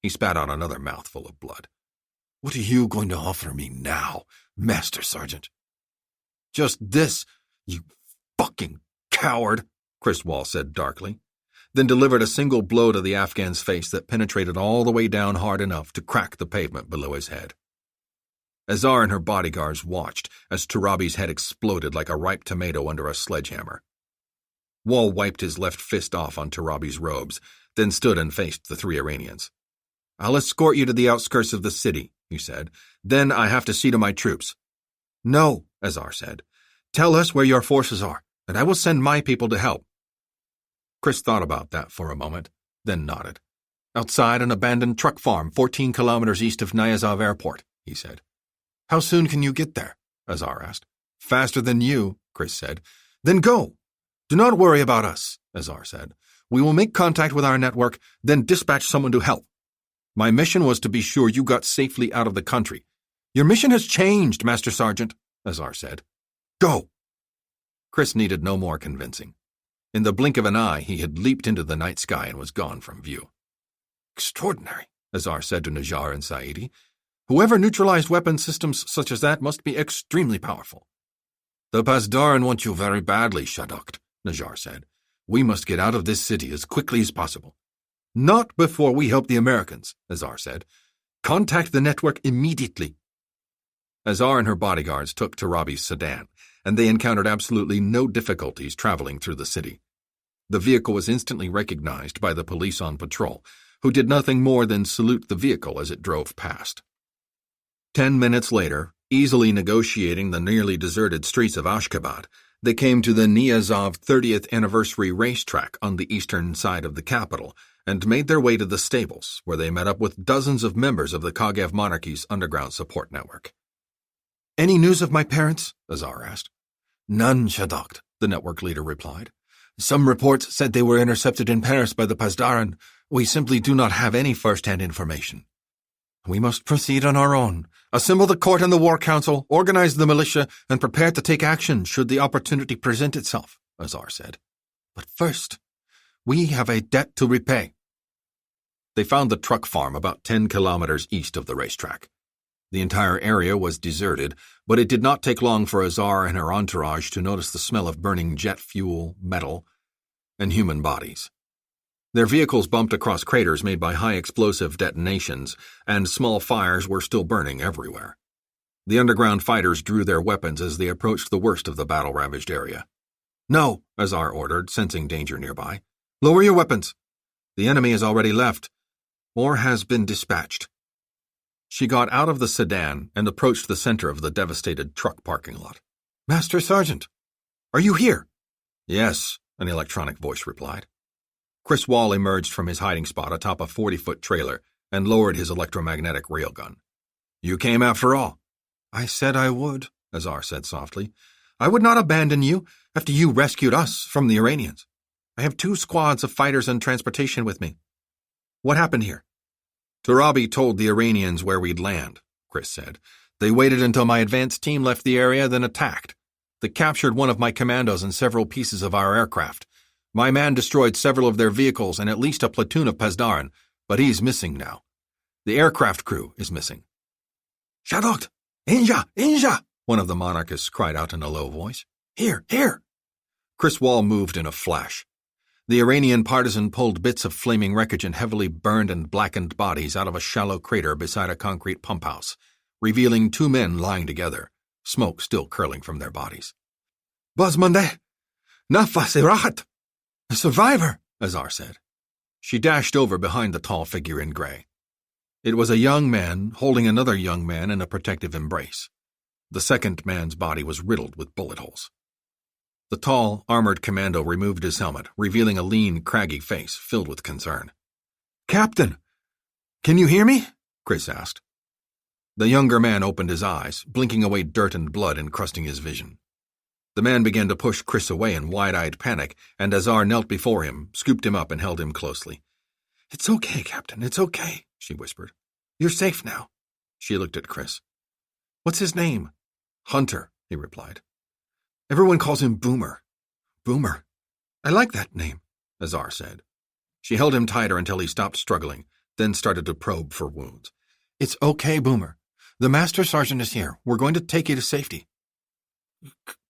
He spat out another mouthful of blood. What are you going to offer me now, Master Sergeant? Just this, you fucking coward, Chris Wall said darkly, then delivered a single blow to the Afghan's face that penetrated all the way down hard enough to crack the pavement below his head. Azar and her bodyguards watched as Turabi's head exploded like a ripe tomato under a sledgehammer. Wall wiped his left fist off on Turabi's robes, then stood and faced the three Iranians. I'll escort you to the outskirts of the city, he said. Then I have to see to my troops. No, Azar said. Tell us where your forces are, and I will send my people to help. Chris thought about that for a moment, then nodded. Outside an abandoned truck farm 14 kilometers east of Nyazov Airport, he said. How soon can you get there? Azar asked. Faster than you, Chris said. Then go. Do not worry about us, Azar said. We will make contact with our network, then dispatch someone to help. My mission was to be sure you got safely out of the country. Your mission has changed, Master Sergeant, Azar said. Go. Chris needed no more convincing. In the blink of an eye, he had leaped into the night sky and was gone from view. Extraordinary, Azar said to Najjar and Saidi. Whoever neutralized weapon systems such as that must be extremely powerful. The Pasdaran want you very badly, Shadokht, Najjar said. We must get out of this city as quickly as possible. Not before we help the Americans, Azar said. Contact the network immediately. Azar and her bodyguards took Turabi's sedan, and they encountered absolutely no difficulties traveling through the city. The vehicle was instantly recognized by the police on patrol, who did nothing more than salute the vehicle as it drove past. 10 minutes later, easily negotiating the nearly deserted streets of Ashgabat, they came to the Niyazov 30th anniversary racetrack on the eastern side of the capital and made their way to the stables, where they met up with dozens of members of the Kagev monarchy's underground support network. Any news of my parents? Azar asked. None, Shadokht, the network leader replied. Some reports said they were intercepted in Paris by the Pasdaran. We simply do not have any first-hand information. We must proceed on our own. Assemble the court and the war council, organize the militia, and prepare to take action should the opportunity present itself, Azar said. But first, we have a debt to repay. They found the truck farm about 10 kilometers east of the racetrack. The entire area was deserted, but it did not take long for Azar and her entourage to notice the smell of burning jet fuel, metal, and human bodies. Their vehicles bumped across craters made by high explosive detonations, and small fires were still burning everywhere. The underground fighters drew their weapons as they approached the worst of the battle-ravaged area. No, Azar ordered, sensing danger nearby. Lower your weapons. The enemy has already left, or has been dispatched. She got out of the sedan and approached the center of the devastated truck parking lot. Master Sergeant, are you here? Yes, an electronic voice replied. Chris Wall emerged from his hiding spot atop a 40-foot trailer and lowered his electromagnetic railgun. You came after all. I said I would, Azar said softly. I would not abandon you after you rescued us from the Iranians. I have 2 squads of fighters and transportation with me. What happened here? Turabi told the Iranians where we'd land, Chris said. They waited until my advance team left the area, then attacked. They captured one of my commandos and several pieces of our aircraft. My man destroyed several of their vehicles and at least a platoon of Pasdaran, but he's missing now. The aircraft crew is missing. Shadokht! Inja! Inja! One of the monarchists cried out in a low voice. Here! Here! Chris Wall moved in a flash. The Iranian partisan pulled bits of flaming wreckage and heavily burned and blackened bodies out of a shallow crater beside a concrete pump house, revealing 2 men lying together, smoke still curling from their bodies. Bazmande! Nafas Rahat! A survivor, Azar said. She dashed over behind the tall figure in gray. It was a young man holding another young man in a protective embrace. The second man's body was riddled with bullet holes. The tall, armored commando removed his helmet, revealing a lean, craggy face filled with concern. "Captain! Can you hear me?" Chris asked. The younger man opened his eyes, blinking away dirt and blood encrusting his vision. The man began to push Chris away in wide-eyed panic, and Azar knelt before him, scooped him up, and held him closely. "It's okay, Captain, it's okay," she whispered. "You're safe now." She looked at Chris. "What's his name?" "Hunter," he replied. "Everyone calls him Boomer." "Boomer. I like that name," Azar said. She held him tighter until he stopped struggling, then started to probe for wounds. "It's okay, Boomer. The Master Sergeant is here. We're going to take you to safety."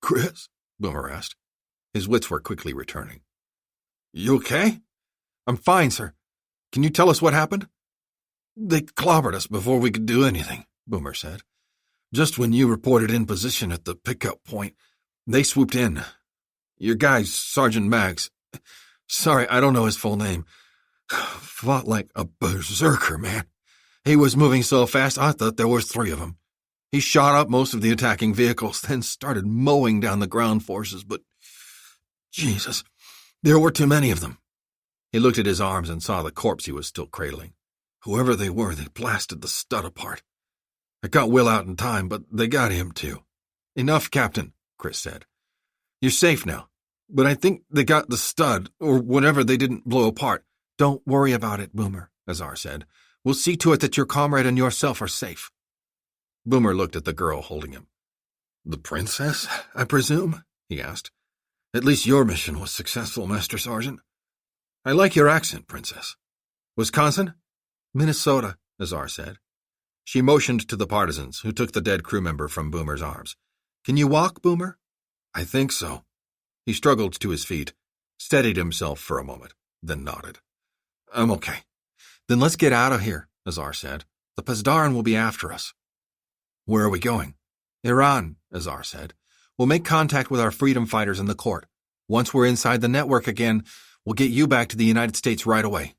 "Chris?" Boomer asked. His wits were quickly returning. "You okay?" "I'm fine, sir. Can you tell us what happened?" "They clobbered us before we could do anything," Boomer said. "Just when you reported in position at the pickup point, they swooped in. Your guy, Sergeant Maggs, sorry, I don't know his full name, fought like a berserker, man. He was moving so fast I thought there was 3 of them. He shot up most of the attacking vehicles, then started mowing down the ground forces, but Jesus, there were too many of them." He looked at his arms and saw the corpse he was still cradling. "Whoever they were, they blasted the stud apart. I got Will out in time, but they got him too." "Enough, Captain," Chris said. "You're safe now, but I think they got the stud, or whatever they didn't blow apart." "Don't worry about it, Boomer," Azar said. "We'll see to it that your comrade and yourself are safe." Boomer looked at the girl holding him. "The princess, I presume?" he asked. "At least your mission was successful, Master Sergeant." "I like your accent, Princess." "Wisconsin?" "Minnesota," Azar said. She motioned to the partisans, who took the dead crew member from Boomer's arms. "Can you walk, Boomer?" "I think so." He struggled to his feet, steadied himself for a moment, then nodded. "I'm okay." "Then let's get out of here," Azar said. "The Pasdaran will be after us." "Where are we going?" "Iran," Azar said. "We'll make contact with our freedom fighters in the court. Once we're inside the network again, we'll get you back to the United States right away."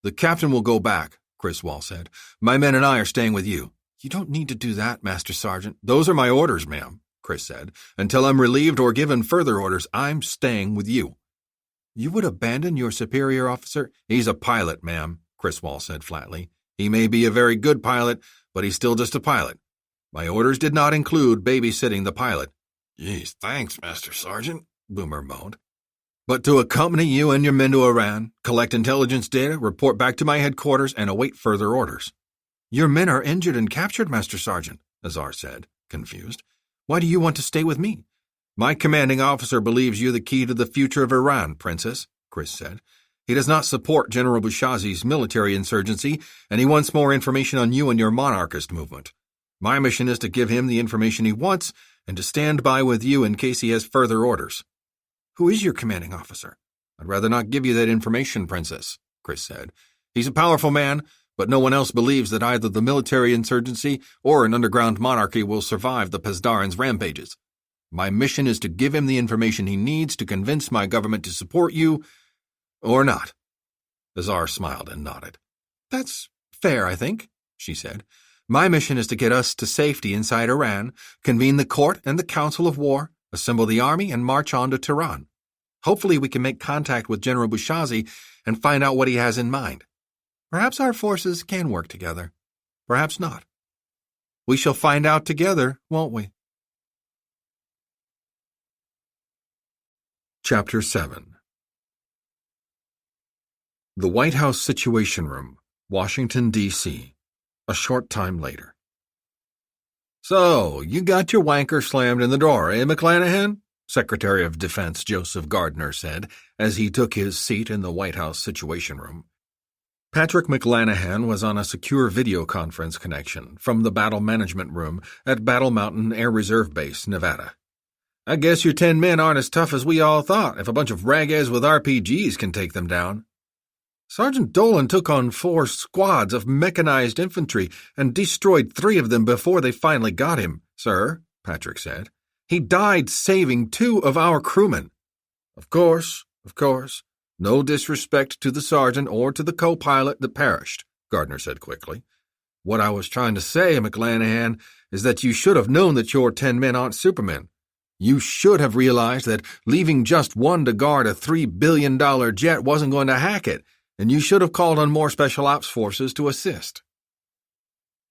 "The captain will go back," Chris Wall said. "My men and I are staying with you." "You don't need to do that, Master Sergeant." "Those are my orders, ma'am," Chris said. "Until I'm relieved or given further orders, I'm staying with you." "You would abandon your superior officer?" "He's a pilot, ma'am," Chris Wall said flatly. "He may be a very good pilot, but he's still just a pilot. My orders did not include babysitting the pilot." "Geez, thanks, Master Sergeant," Boomer moaned. "But to accompany you and your men to Iran, collect intelligence data, report back to my headquarters, and await further orders." "Your men are injured and captured, Master Sergeant," Azar said, confused. "Why do you want to stay with me?" "My commanding officer believes you the key to the future of Iran, Princess," Chris said. "He does not support General Bouchazi's military insurgency, and he wants more information on you and your monarchist movement. My mission is to give him the information he wants and to stand by with you in case he has further orders." "Who is your commanding officer?" "I'd rather not give you that information, Princess," Chris said. "He's a powerful man, but no one else believes that either the military insurgency or an underground monarchy will survive the Pasdaran's rampages. My mission is to give him the information he needs to convince my government to support you, or not." Azar smiled and nodded. "That's fair, I think," she said. "My mission is to get us to safety inside Iran, convene the court and the council of war, assemble the army, and march on to Tehran. Hopefully we can make contact with General Bouchazi and find out what he has in mind. Perhaps our forces can work together. Perhaps not. We shall find out together, won't we?" Chapter 7. The White House Situation Room, Washington, D.C., a short time later. "So, you got your wanker slammed in the door, eh, McClanahan?" Secretary of Defense Joseph Gardner said as he took his seat in the White House Situation Room. Patrick McClanahan was on a secure video conference connection from the Battle Management Room at Battle Mountain Air Reserve Base, Nevada. "I guess your 10 men aren't as tough as we all thought if a bunch of ragheads with RPGs can take them down." "Sergeant Dolan took on 4 squads of mechanized infantry and destroyed 3 of them before they finally got him, sir," Patrick said. "He died saving 2 of our crewmen." Of course. No disrespect to the sergeant or to the co-pilot that perished," Gardner said quickly. What I was trying to say, McClanahan, is that you should have known that your 10 men aren't supermen. You should have realized that leaving just one to guard a $3 billion jet wasn't going to hack it, and you should have called on more special ops forces to assist.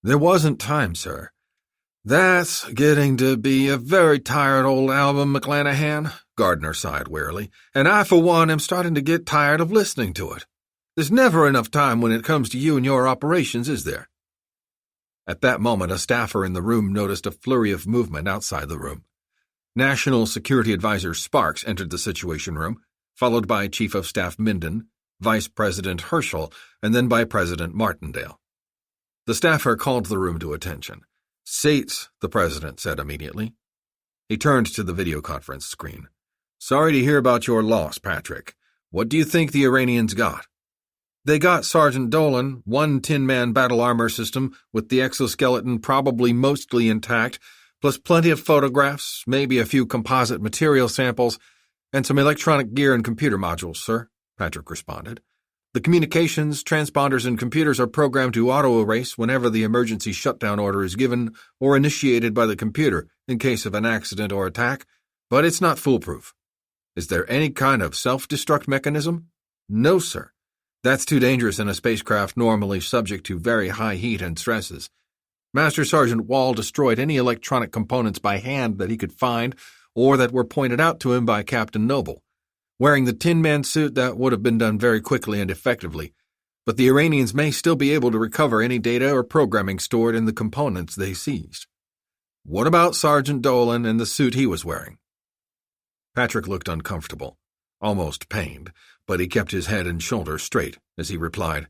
There wasn't time, sir. That's getting to be a very tired old album, McClanahan, Gardner sighed wearily, and I, for one, am starting to get tired of listening to it. There's never enough time when it comes to you and your operations, is there? At that moment, a staffer in the room noticed a flurry of movement outside the room. National Security Advisor Sparks entered the Situation Room, followed by Chief of Staff Minden, Vice President Herschel, and then by President Martindale. The staffer called the room to attention. "Seats," the president said immediately. He turned to the video conference screen. "Sorry to hear about your loss, Patrick. What do you think the Iranians got?" "They got Sergeant Dolan, one 10-man battle armor system with the exoskeleton probably mostly intact, plus plenty of photographs, maybe a few composite material samples, and some electronic gear and computer modules, sir," Patrick responded. "The communications, transponders, and computers are programmed to auto-erase whenever the emergency shutdown order is given or initiated by the computer in case of an accident or attack, but it's not foolproof. Is there any kind of self-destruct mechanism? No, sir. That's too dangerous in a spacecraft normally subject to very high heat and stresses. Master Sergeant Wall destroyed any electronic components by hand that he could find or that were pointed out to him by Captain Noble. Wearing the 10-man suit, that would have been done very quickly and effectively, but the Iranians may still be able to recover any data or programming stored in the components they seized. What about Sergeant Dolan and the suit he was wearing?" Patrick looked uncomfortable, almost pained, but he kept his head and shoulders straight as he replied,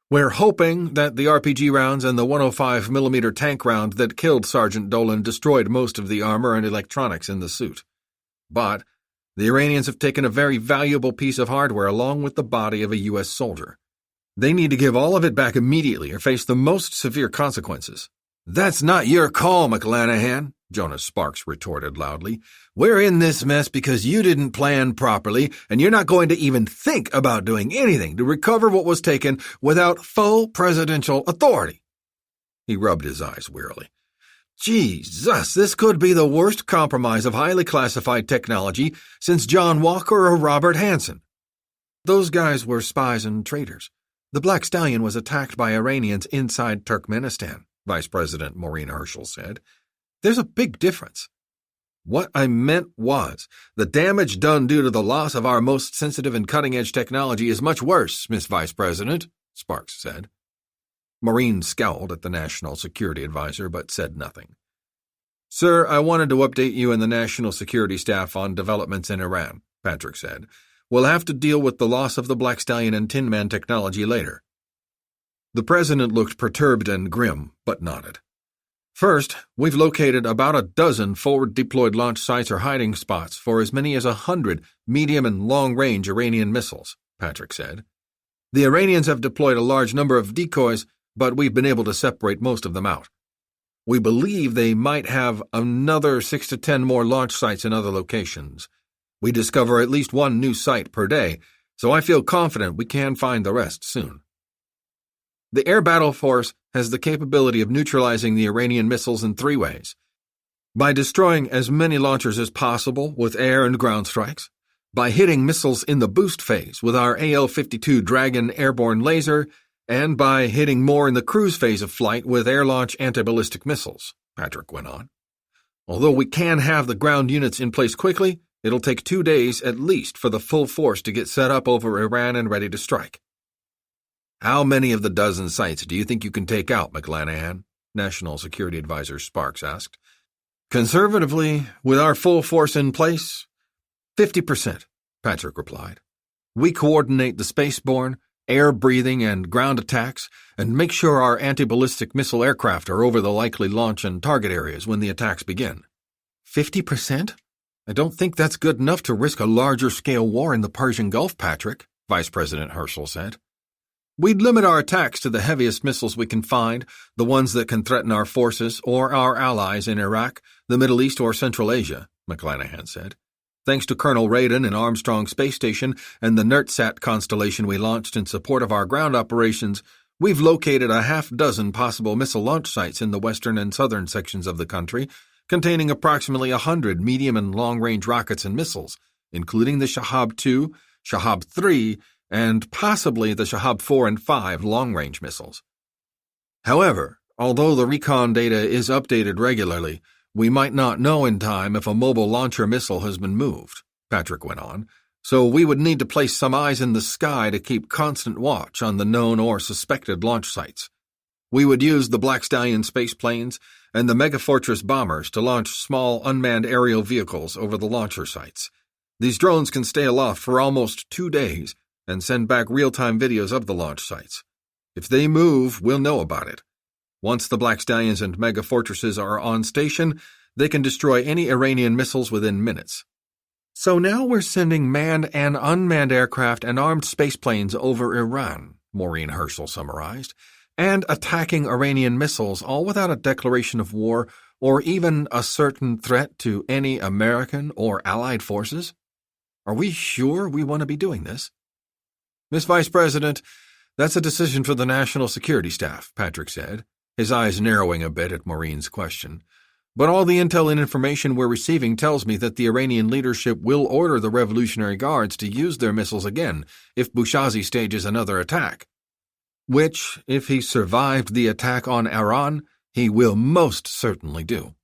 "We're hoping that the RPG rounds and the 105mm tank round that killed Sergeant Dolan destroyed most of the armor and electronics in the suit. But the Iranians have taken a very valuable piece of hardware along with the body of a U.S. soldier. They need to give all of it back immediately or face the most severe consequences." "That's not your call, McClanahan," Jonas Sparks retorted loudly. "We're in this mess because you didn't plan properly, and you're not going to even think about doing anything to recover what was taken without full presidential authority." He rubbed his eyes wearily. "Jesus, this could be the worst compromise of highly classified technology since John Walker or Robert Hansen." "Those guys were spies and traitors. The Black Stallion was attacked by Iranians inside Turkmenistan," Vice President Maureen Herschel said. "There's a big difference." "What I meant was, the damage done due to the loss of our most sensitive and cutting-edge technology is much worse, Miss Vice President," Sparks said. Maureen scowled at the National Security Advisor but said nothing. "Sir, I wanted to update you and the National Security Staff on developments in Iran," Patrick said. "We'll have to deal with the loss of the Black Stallion and Tin Man technology later." The president looked perturbed and grim, but nodded. "First, we've located about a dozen forward-deployed launch sites or hiding spots for as many as 100 medium- and long-range Iranian missiles," Patrick said. "The Iranians have deployed a large number of decoys, but we've been able to separate most of them out. We believe they might have another 6 to 10 more launch sites in other locations. We discover at least one new site per day, so I feel confident we can find the rest soon. The Air Battle Force has the capability of neutralizing the Iranian missiles in 3 ways. By destroying as many launchers as possible with air and ground strikes, by hitting missiles in the boost phase with our AL-52 Dragon airborne laser, and by hitting more in the cruise phase of flight with air-launch anti-ballistic missiles," Patrick went on. "Although we can have the ground units in place quickly, it'll take 2 days at least for the full force to get set up over Iran and ready to strike." "How many of the dozen sites do you think you can take out, McClanahan?" National Security Advisor Sparks asked. "Conservatively, with our full force in place, 50%, Patrick replied. "We coordinate the spaceborne, air-breathing, and ground attacks, and make sure our anti-ballistic missile aircraft are over the likely launch and target areas when the attacks begin." 50%? I don't think that's good enough to risk a larger-scale war in the Persian Gulf, Patrick, Vice President Herschel said. "We'd limit our attacks to the heaviest missiles we can find, the ones that can threaten our forces or our allies in Iraq, the Middle East, or Central Asia," McClanahan said. "Thanks to Colonel Radin and Armstrong Space Station and the NERTSAT constellation we launched in support of our ground operations, We've located a half-dozen possible missile launch sites in the western and southern sections of the country, containing approximately 100 medium and long-range rockets and missiles, including the Shahab-2, Shahab-3, and possibly the Shahab-4 and 5 long-range missiles. However, although the recon data is updated regularly, we might not know in time if a mobile launcher missile has been moved, Patrick went on, so we would need to place some eyes in the sky to keep constant watch on the known or suspected launch sites. We would use the Black Stallion space planes and the Megafortress bombers to launch small unmanned aerial vehicles over the launcher sites. These drones can stay aloft for almost 2 days and send back real-time videos of the launch sites. If they move, we'll know about it. Once the Black Stallions and Megafortresses are on station, they can destroy any Iranian missiles within minutes. So now we're sending manned and unmanned aircraft and armed spaceplanes over Iran, Maureen Herschel summarized, and attacking Iranian missiles, all without a declaration of war or even a certain threat to any American or Allied forces? Are we sure we want to be doing this? Miss Vice President, that's a decision for the National Security Staff, Patrick said, his eyes narrowing a bit at Maureen's question. But all the intel and information we're receiving tells me that the Iranian leadership will order the Revolutionary Guards to use their missiles again if Bouchazi stages another attack. Which, if he survived the attack on Iran, he will most certainly do.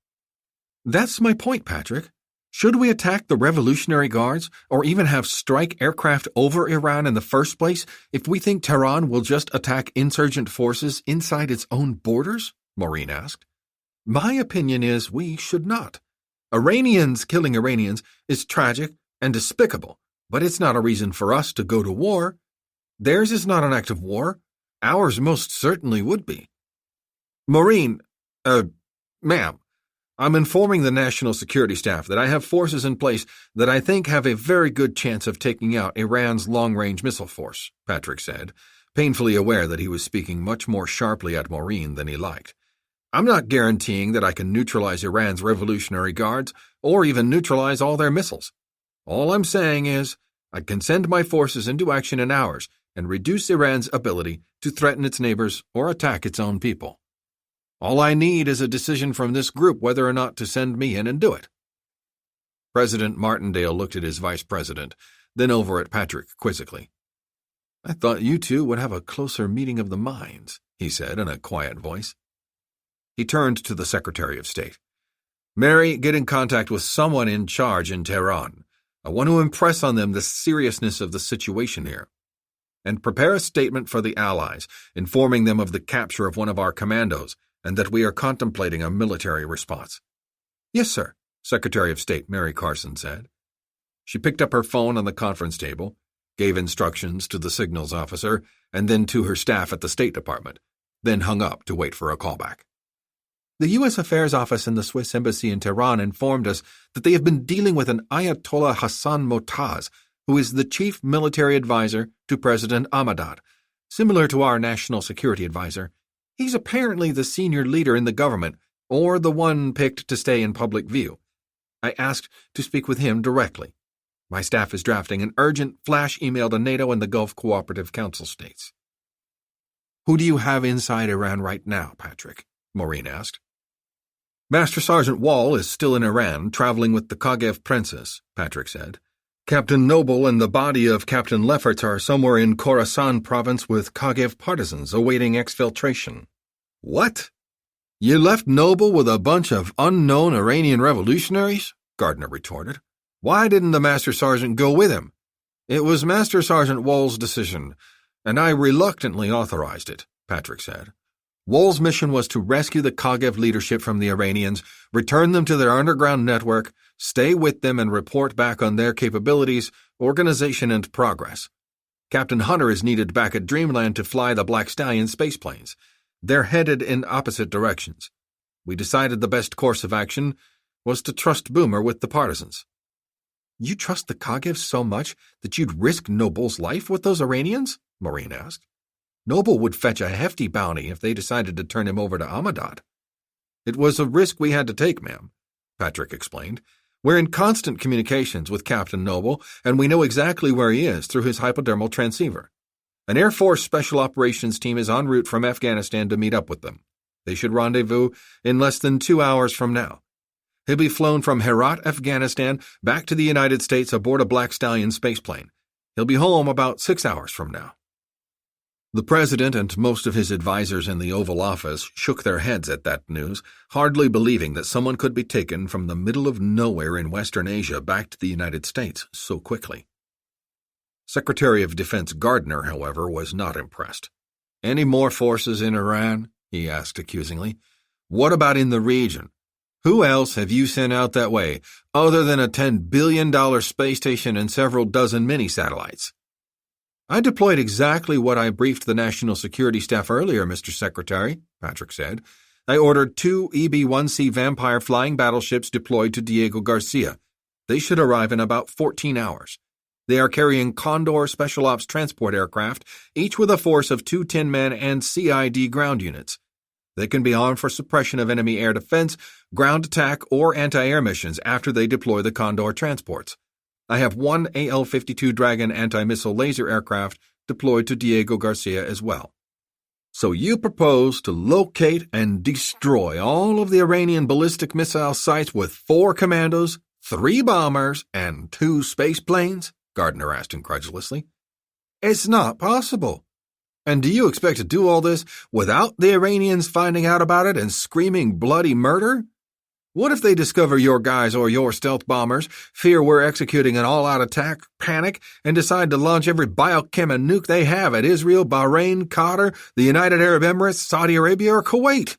That's my point, Patrick. Should we attack the Revolutionary Guards or even have strike aircraft over Iran in the first place if we think Tehran will just attack insurgent forces inside its own borders? Maureen asked. My opinion is we should not. Iranians killing Iranians is tragic and despicable, but it's not a reason for us to go to war. Theirs is not an act of war. Ours most certainly would be. Maureen, ma'am, I'm informing the National Security Staff that I have forces in place that I think have a very good chance of taking out Iran's long-range missile force, Patrick said, painfully aware that he was speaking much more sharply at Maureen than he liked. I'm not guaranteeing that I can neutralize Iran's Revolutionary Guards or even neutralize all their missiles. All I'm saying is I can send my forces into action in hours and reduce Iran's ability to threaten its neighbors or attack its own people. All I need is a decision from this group whether or not to send me in and do it. President Martindale looked at his vice president, then over at Patrick quizzically. I thought you two would have a closer meeting of the minds, he said in a quiet voice. He turned to the Secretary of State. Mary, get in contact with someone in charge in Tehran. I want to impress on them the seriousness of the situation here. And prepare a statement for the Allies, informing them of the capture of one of our commandos and that we are contemplating a military response. Yes, sir, Secretary of State Mary Carson said. She picked up her phone on the conference table, gave instructions to the signals officer and then to her staff at the State Department, then hung up to wait for a callback. The U.S. Affairs Office in the Swiss Embassy in Tehran informed us that they have been dealing with an Ayatollah Hassan Motaz, who is the chief military advisor to President Ahmadinejad. Similar to our national security advisor, he's apparently the senior leader in the government, or the one picked to stay in public view. I asked to speak with him directly. My staff is drafting an urgent flash email to NATO and the Gulf Cooperative Council states. Who do you have inside Iran right now, Patrick? Maureen asked. Master Sergeant Wall is still in Iran, traveling with the Kaghev princess, Patrick said. Captain Noble and the body of Captain Lefferts are somewhere in Khorasan province with Kaghev partisans awaiting exfiltration. What? You left Noble with a bunch of unknown Iranian revolutionaries? Gardner retorted. Why didn't the Master Sergeant go with him? It was Master Sergeant Wall's decision, and I reluctantly authorized it, Patrick said. Wall's mission was to rescue the Kaghev leadership from the Iranians, return them to their underground network, stay with them and report back on their capabilities, organization, and progress. Captain Hunter is needed back at Dreamland to fly the Black Stallion spaceplanes. They're headed in opposite directions. We decided the best course of action was to trust Boomer with the partisans. You trust the Kaghev so much that you'd risk Noble's life with those Iranians? Maureen asked. Noble would fetch a hefty bounty if they decided to turn him over to Ahmadinejad. It was a risk we had to take, ma'am, Patrick explained. We're in constant communications with Captain Noble, and we know exactly where he is through his hypodermal transceiver. An Air Force Special Operations team is en route from Afghanistan to meet up with them. They should rendezvous in less than 2 hours from now. He'll be flown from Herat, Afghanistan, back to the United States aboard a Black Stallion spaceplane. He'll be home about 6 hours from now. The president and most of his advisors in the Oval Office shook their heads at that news, hardly believing that someone could be taken from the middle of nowhere in Western Asia back to the United States so quickly. Secretary of Defense Gardner, however, was not impressed. "Any more forces in Iran?" he asked accusingly. "What about in the region? Who else have you sent out that way, other than a $10 billion space station and several dozen mini-satellites?" "I deployed exactly what I briefed the National Security Staff earlier, Mr. Secretary," Patrick said. "I ordered 2 EB-1C Vampire flying battleships deployed to Diego Garcia. They should arrive in about 14 hours. They are carrying Condor Special Ops transport aircraft, each with a force of 2 10-man and CID ground units. They can be armed for suppression of enemy air defense, ground attack, or anti-air missions after they deploy the Condor transports. I have 1 AL-52 Dragon anti-missile laser aircraft deployed to Diego Garcia as well." "So you propose to locate and destroy all of the Iranian ballistic missile sites with 4 commandos, 3 bombers, and 2 space planes?" Gardner asked incredulously. "It's not possible. And do you expect to do all this without the Iranians finding out about it and screaming bloody murder? What if they discover your guys or your stealth bombers, fear we're executing an all-out attack, panic, and decide to launch every biochem and nuke they have at Israel, Bahrain, Qatar, the United Arab Emirates, Saudi Arabia, or Kuwait?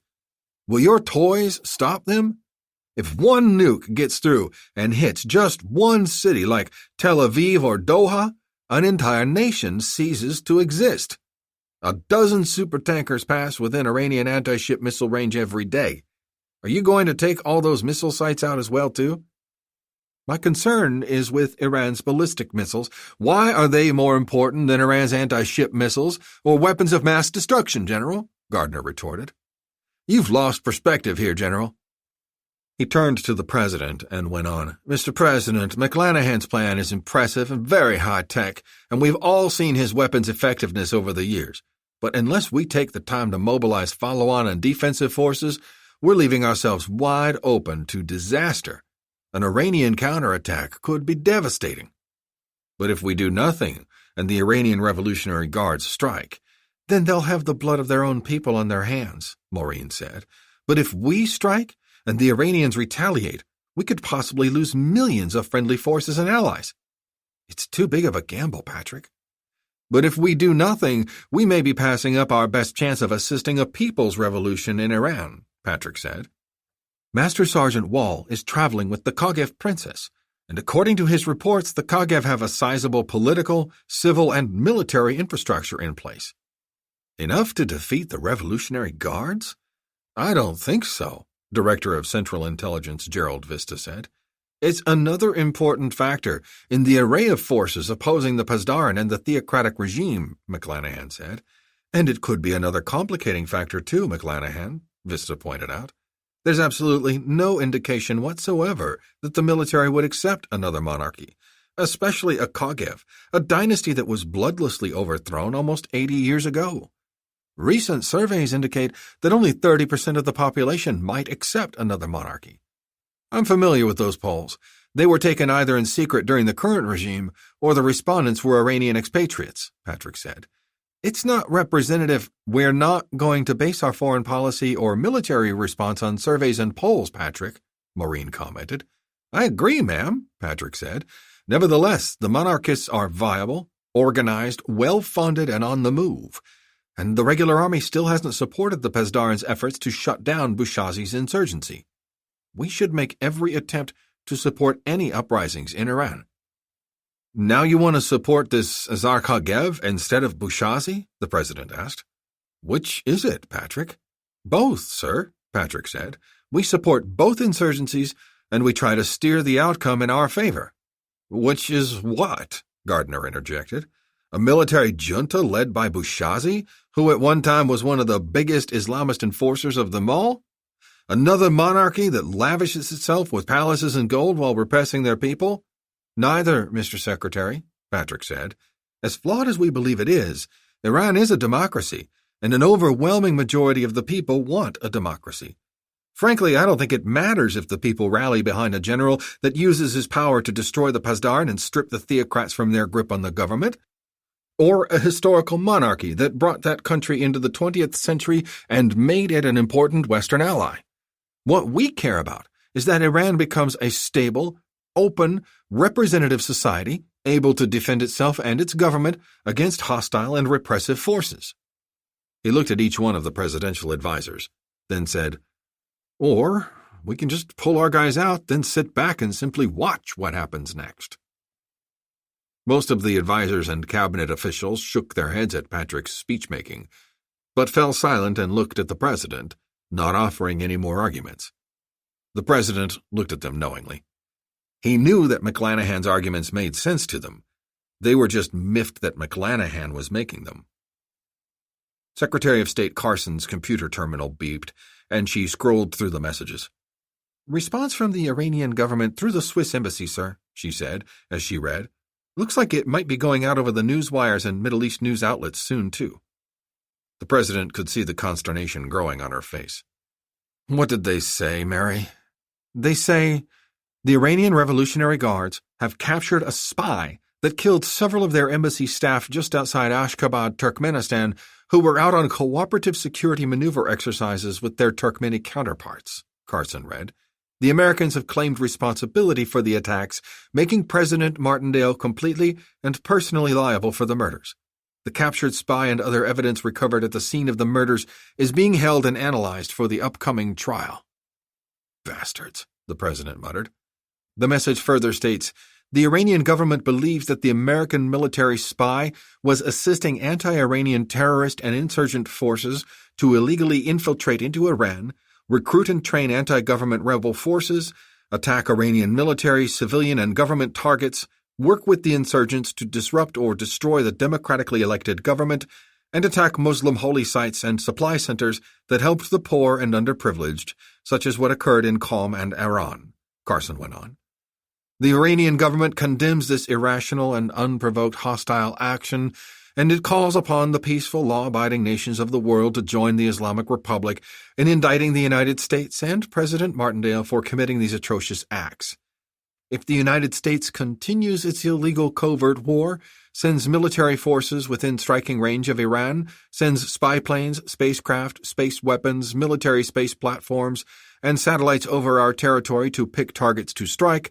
Will your toys stop them? If one nuke gets through and hits just one city like Tel Aviv or Doha, an entire nation ceases to exist. A dozen supertankers pass within Iranian anti-ship missile range every day. Are you going to take all those missile sites out as well, too?" "My concern is with Iran's ballistic missiles. Why are they more important than Iran's anti-ship missiles or weapons of mass destruction, General?" Gardner retorted. "You've lost perspective here, General." He turned to the president and went on, "Mr. President, McClanahan's plan is impressive and very high-tech, and we've all seen his weapons' effectiveness over the years. But unless we take the time to mobilize follow-on and defensive forces, we're leaving ourselves wide open to disaster. An Iranian counterattack could be devastating. But if we do nothing and the Iranian Revolutionary Guards strike, then they'll have the blood of their own people on their hands," Maureen said. "But if we strike and the Iranians retaliate, we could possibly lose millions of friendly forces and allies. It's too big of a gamble, Patrick." "But if we do nothing, we may be passing up our best chance of assisting a people's revolution in Iran," Patrick said. "Master Sergeant Wall is traveling with the Kagev Princess, and according to his reports, the Kagev have a sizable political, civil, and military infrastructure in place." "Enough to defeat the Revolutionary Guards?" "I don't think so," Director of Central Intelligence Gerald Vista said. "It's another important factor in the array of forces opposing the Pasdaran and the theocratic regime," McClanahan said. "And it could be another complicating factor too, McClanahan," Vista pointed out. "There's absolutely no indication whatsoever that the military would accept another monarchy, especially a Kagev, a dynasty that was bloodlessly overthrown almost 80 years ago. Recent surveys indicate that only 30% of the population might accept another monarchy. I'm familiar with those polls. They were taken either in secret during the current regime or the respondents were Iranian expatriates," Patrick said. "It's not representative. We're not going to base our foreign policy or military response on surveys and polls, Patrick," Maureen commented. "I agree, ma'am," Patrick said. "Nevertheless, the monarchists are viable, organized, well-funded, and on the move. And the regular army still hasn't supported the Pasdaran's efforts to shut down Bouchazi's insurgency. We should make every attempt to support any uprisings in Iran." "Now you want to support this Azar Kagev instead of Bouchazi?" the president asked. "Which is it, Patrick?" "Both, sir," Patrick said. "We support both insurgencies, and we try to steer the outcome in our favor." "Which is what?" Gardner interjected. "A military junta led by Bouchazi, who at one time was one of the biggest Islamist enforcers of them all? Another monarchy that lavishes itself with palaces and gold while repressing their people?" "Neither, Mr. Secretary," Patrick said. "As flawed as we believe it is Iran is a democracy, and an overwhelming majority of the people want a democracy. Frankly, I don't think it matters if the people rally behind a general that uses his power to destroy the Pasdaran and strip the theocrats from their grip on the government, or a historical monarchy that brought that country into the 20th century and made it an important Western ally. What we care about is that Iran becomes a stable, open, representative society able to defend itself and its government against hostile and repressive forces. He looked at each one of the presidential advisers, then said, "Or we can just pull our guys out, then sit back and simply watch what happens next." Most of the advisers and cabinet officials shook their heads at Patrick's speech-making, but fell silent and looked at the president, not offering any more arguments. The president looked at them knowingly. He knew that McClanahan's arguments made sense to them. They were just miffed that McClanahan was making them. Secretary of State Carson's computer terminal beeped, and she scrolled through the messages. "Response from the Iranian government through the Swiss embassy, sir," she said, as she read. "Looks like it might be going out over the news wires and Middle East news outlets soon, too." The president could see the consternation growing on her face. "What did they say, Mary?" "They say, the Iranian Revolutionary Guards have captured a spy that killed several of their embassy staff just outside Ashgabat, Turkmenistan, who were out on cooperative security maneuver exercises with their Turkmeni counterparts," Carson read. "The Americans have claimed responsibility for the attacks, making President Martindale completely and personally liable for the murders. The captured spy and other evidence recovered at the scene of the murders is being held and analyzed for the upcoming trial." "Bastards," the president muttered. The message further states, "The Iranian government believes that the American military spy was assisting anti-Iranian terrorist and insurgent forces to illegally infiltrate into Iran, recruit and train anti-government rebel forces, attack Iranian military, civilian, and government targets, work with the insurgents to disrupt or destroy the democratically elected government, and attack Muslim holy sites and supply centers that helped the poor and underprivileged, such as what occurred in Qom and Iran," Carson went on. "The Iranian government condemns this irrational and unprovoked hostile action, and it calls upon the peaceful, law-abiding nations of the world to join the Islamic Republic in indicting the United States and President Martindale for committing these atrocious acts. If the United States continues its illegal covert war, sends military forces within striking range of Iran, sends spy planes, spacecraft, space weapons, military space platforms, and satellites over our territory to pick targets to strike,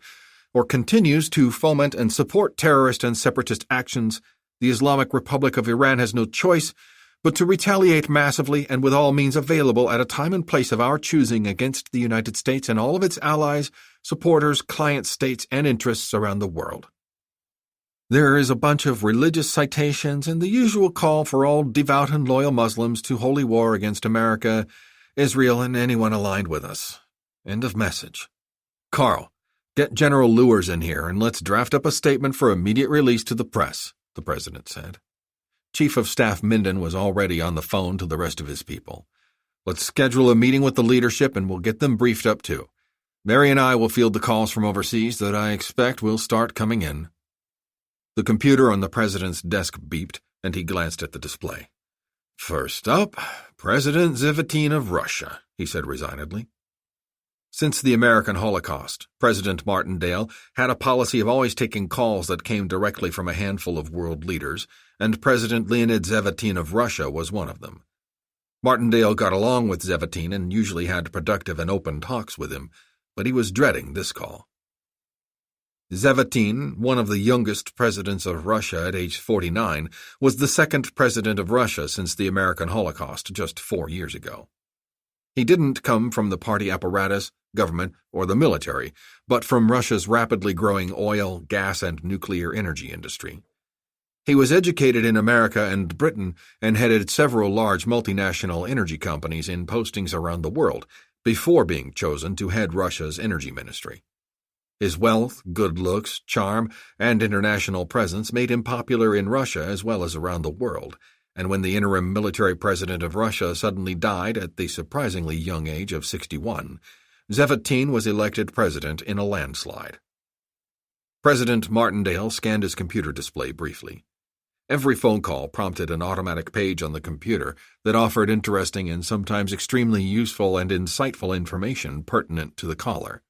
or continues to foment and support terrorist and separatist actions, the Islamic Republic of Iran has no choice but to retaliate massively and with all means available at a time and place of our choosing against the United States and all of its allies, supporters, client states, and interests around the world." There is a bunch of religious citations and the usual call for all devout and loyal Muslims to holy war against America, Israel, and anyone aligned with us. End of message. "Carl, get General Lewers in here and let's draft up a statement for immediate release to the press," the president said. Chief of Staff Minden was already on the phone to the rest of his people. "Let's schedule a meeting with the leadership and we'll get them briefed up too. Mary and I will field the calls from overseas that I expect will start coming in." The computer on the president's desk beeped and he glanced at the display. "First up, President Zhevatin of Russia," he said resignedly. Since the American Holocaust, President Martindale had a policy of always taking calls that came directly from a handful of world leaders, and President Leonid Zhevatin of Russia was one of them. Martindale got along with Zhevatin and usually had productive and open talks with him, but he was dreading this call. Zhevatin, one of the youngest presidents of Russia at age 49, was the second president of Russia since the American Holocaust just 4 years ago. He didn't come from the party apparatus, government, or the military, but from Russia's rapidly growing oil, gas, and nuclear energy industry. He was educated in America and Britain and headed several large multinational energy companies in postings around the world before being chosen to head Russia's energy ministry. His wealth, good looks, charm, and international presence made him popular in Russia as well as around the world, and when the interim military president of Russia suddenly died at the surprisingly young age of 61, Zhevatin was elected president in a landslide. President Martindale scanned his computer display briefly. Every phone call prompted an automatic page on the computer that offered interesting and sometimes extremely useful and insightful information pertinent to the caller.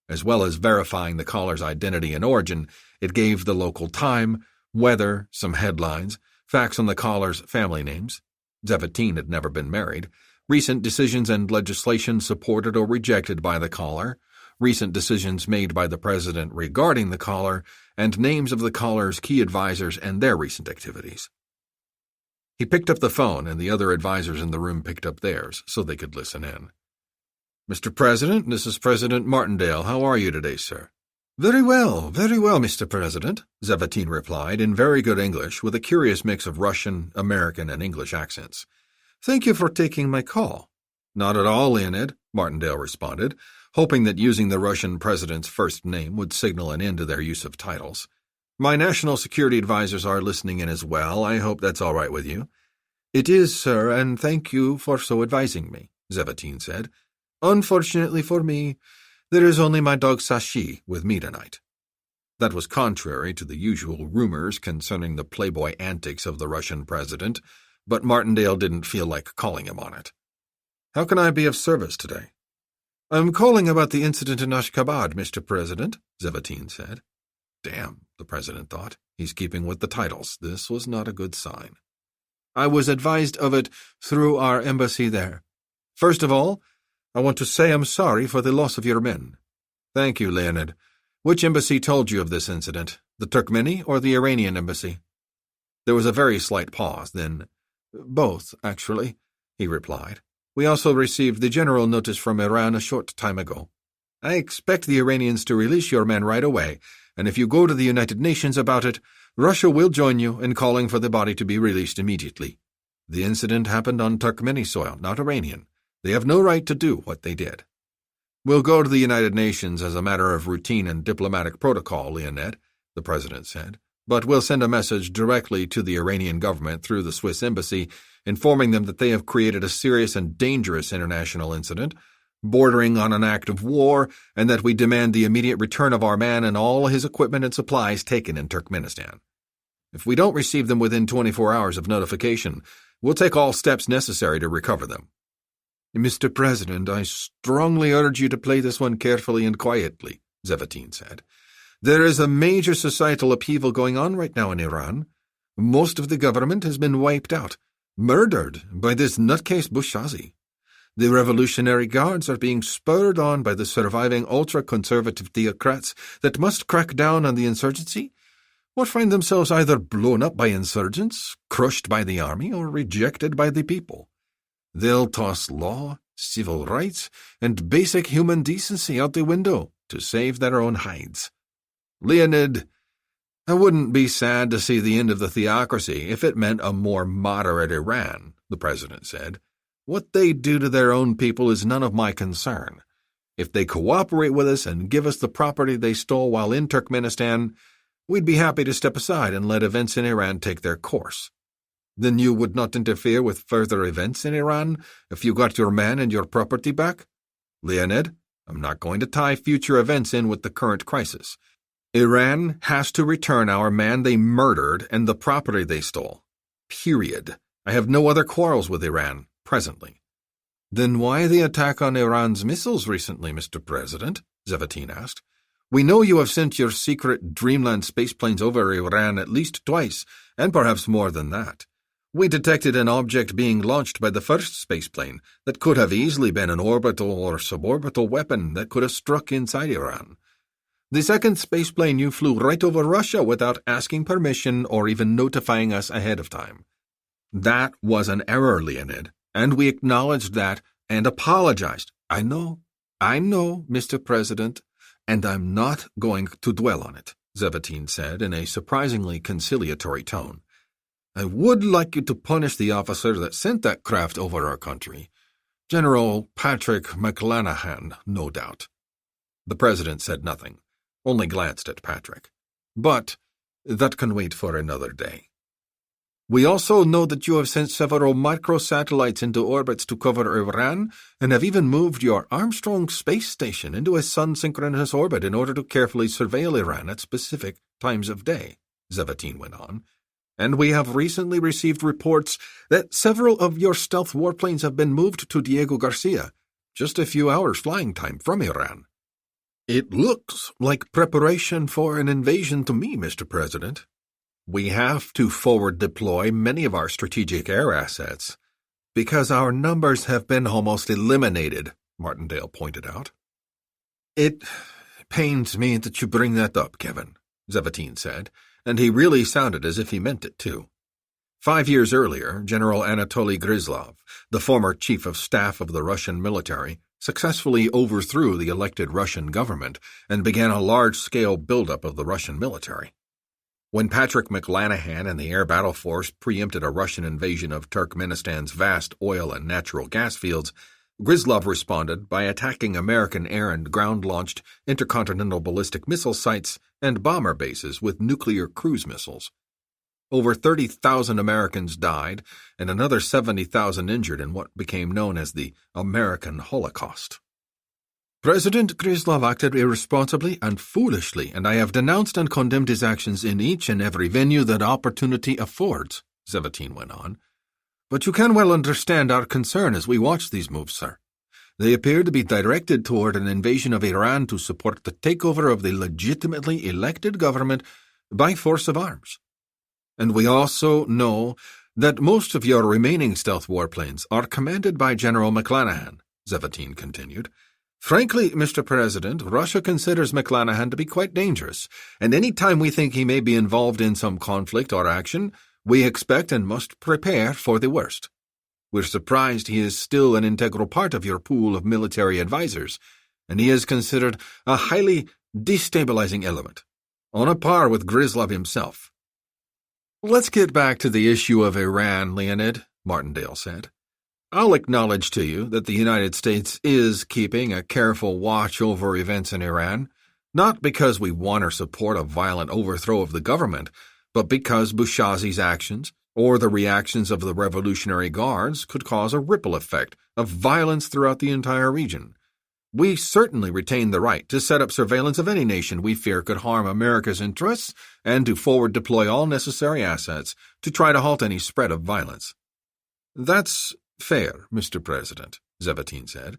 As well as verifying the caller's identity and origin, it gave the local time, weather, some headlines, facts on the caller's family names. Zavatin had never been married, recent decisions and legislation supported or rejected by the caller, recent decisions made by the president regarding the caller, and names of the caller's key advisors and their recent activities. He picked up the phone, and the other advisors in the room picked up theirs so they could listen in. "Mr. President, this is President Martindale. How are you today, sir?" Very well, Mr. President," Zavatin replied in very good English with a curious mix of Russian, American, and English accents. "Thank you for taking my call." "Not at all, Leonid," Martindale responded, hoping that using the Russian president's first name would signal an end to their use of titles. "My national security advisors are listening in as well. I hope that's all right with you." "It is, sir, and thank you for so advising me," Zavatin said. "Unfortunately for me, there is only my dog Sashi with me tonight." That was contrary to the usual rumors concerning the playboy antics of the Russian president, but Martindale didn't feel like calling him on it. "How can I be of service today?" "I'm calling about the incident in Ashgabat, Mr. President," Zavatin said. Damn, the president thought. He's keeping with the titles. This was not a good sign. "I was advised of it through our embassy there. First of all, I want to say I'm sorry for the loss of your men." "Thank you, Leonid. Which embassy told you of this incident, the Turkmeni or the Iranian embassy?" There was a very slight pause, then, "Both, actually," he replied. "We also received the general notice from Iran a short time ago. I expect the Iranians to release your men right away, and if you go to the United Nations about it, Russia will join you in calling for the body to be released immediately. The incident happened on Turkmeni soil, not Iranian. They have no right to do what they did." "We'll go to the United Nations as a matter of routine and diplomatic protocol, Leonid," the president said, "but we'll send a message directly to the Iranian government through the Swiss embassy, informing them that they have created a serious and dangerous international incident, bordering on an act of war, and that we demand the immediate return of our man and all his equipment and supplies taken in Turkmenistan. If we don't receive them within 24 hours of notification, we'll take all steps necessary to recover them." "Mr. President, I strongly urge you to play this one carefully and quietly," Zavatin said. "There is a major societal upheaval going on right now in Iran. Most of the government has been wiped out, murdered by this nutcase Bushazi. The Revolutionary Guards are being spurred on by the surviving ultra-conservative theocrats that must crack down on the insurgency, or find themselves either blown up by insurgents, crushed by the army, or rejected by the people. They'll toss law, civil rights, and basic human decency out the window to save their own hides. Leonid, I wouldn't be sad to see the end of the theocracy if it meant a more moderate Iran," the president said. "What they do to their own people is none of my concern. If they cooperate with us and give us the property they stole while in Turkmenistan, we'd be happy to step aside and let events in Iran take their course. Then you would not interfere with further events in Iran if you got your man and your property back? Leonid, I'm not going to tie future events in with the current crisis. Iran has to return our man they murdered and the property they stole. Period. I have no other quarrels with Iran, presently." "Then why the attack on Iran's missiles recently, Mr. President?" Zavatin asked. "We know you have sent your secret Dreamland spaceplanes over Iran at least twice, and perhaps more than that. We detected an object being launched by the first spaceplane that could have easily been an orbital or suborbital weapon that could have struck inside Iran. The second spaceplane you flew right over Russia without asking permission or even notifying us ahead of time. That was an error, Leonid, and we acknowledged that and apologized. I know, Mr. President, and I'm not going to dwell on it," Zavatin said in a surprisingly conciliatory tone. "I would like you to punish the officer that sent that craft over our country. General Patrick McClanahan, no doubt." The president said nothing, only glanced at Patrick. "But that can wait for another day. We also know that you have sent several microsatellites into orbits to cover Iran and have even moved your Armstrong space station into a sun-synchronous orbit in order to carefully surveil Iran at specific times of day," Zavatin went on. and we have recently received reports that several of your stealth warplanes have been moved to Diego Garcia, just a few hours flying time from Iran. It looks like preparation for an invasion to me, Mr. President. We have to forward deploy many of our strategic air assets, because our numbers have been almost eliminated, Martindale pointed out. It pains me that you bring that up, Kevin, Zavatin said, and he really sounded as if he meant it, too. 5 years earlier, General Anatoly Gryzlov, the former chief of staff of the Russian military, successfully overthrew the elected Russian government and began a large-scale buildup of the Russian military. When Patrick McLanahan and the Air Battle Force preempted a Russian invasion of Turkmenistan's vast oil and natural gas fields, Gryzlov responded by attacking American air and ground-launched intercontinental ballistic missile sites and bomber bases with nuclear cruise missiles. Over 30,000 Americans died and another 70,000 injured in what became known as the American Holocaust. President Gryzlov acted irresponsibly and foolishly, and I have denounced and condemned his actions in each and every venue that opportunity affords, Zavatin went on. But you can well understand our concern as we watch these moves, sir. They appear to be directed toward an invasion of Iran to support the takeover of the legitimately elected government by force of arms. And we also know that most of your remaining stealth warplanes are commanded by General McLanahan, Zavatin continued. Frankly, Mr. President, Russia considers McLanahan to be quite dangerous, and any time we think he may be involved in some conflict or action, we expect and must prepare for the worst. We're surprised he is still an integral part of your pool of military advisers, and he is considered a highly destabilizing element, on a par with Gryzlov himself. Let's get back to the issue of Iran, Leonid, Martindale said. I'll acknowledge to you that the United States is keeping a careful watch over events in Iran, not because we want or support a violent overthrow of the government, but because Bouazizi's actions or the reactions of the Revolutionary Guards could cause a ripple effect of violence throughout the entire region. We certainly retain the right to set up surveillance of any nation we fear could harm America's interests and to forward deploy all necessary assets to try to halt any spread of violence. That's fair, Mr. President, Zavatin said,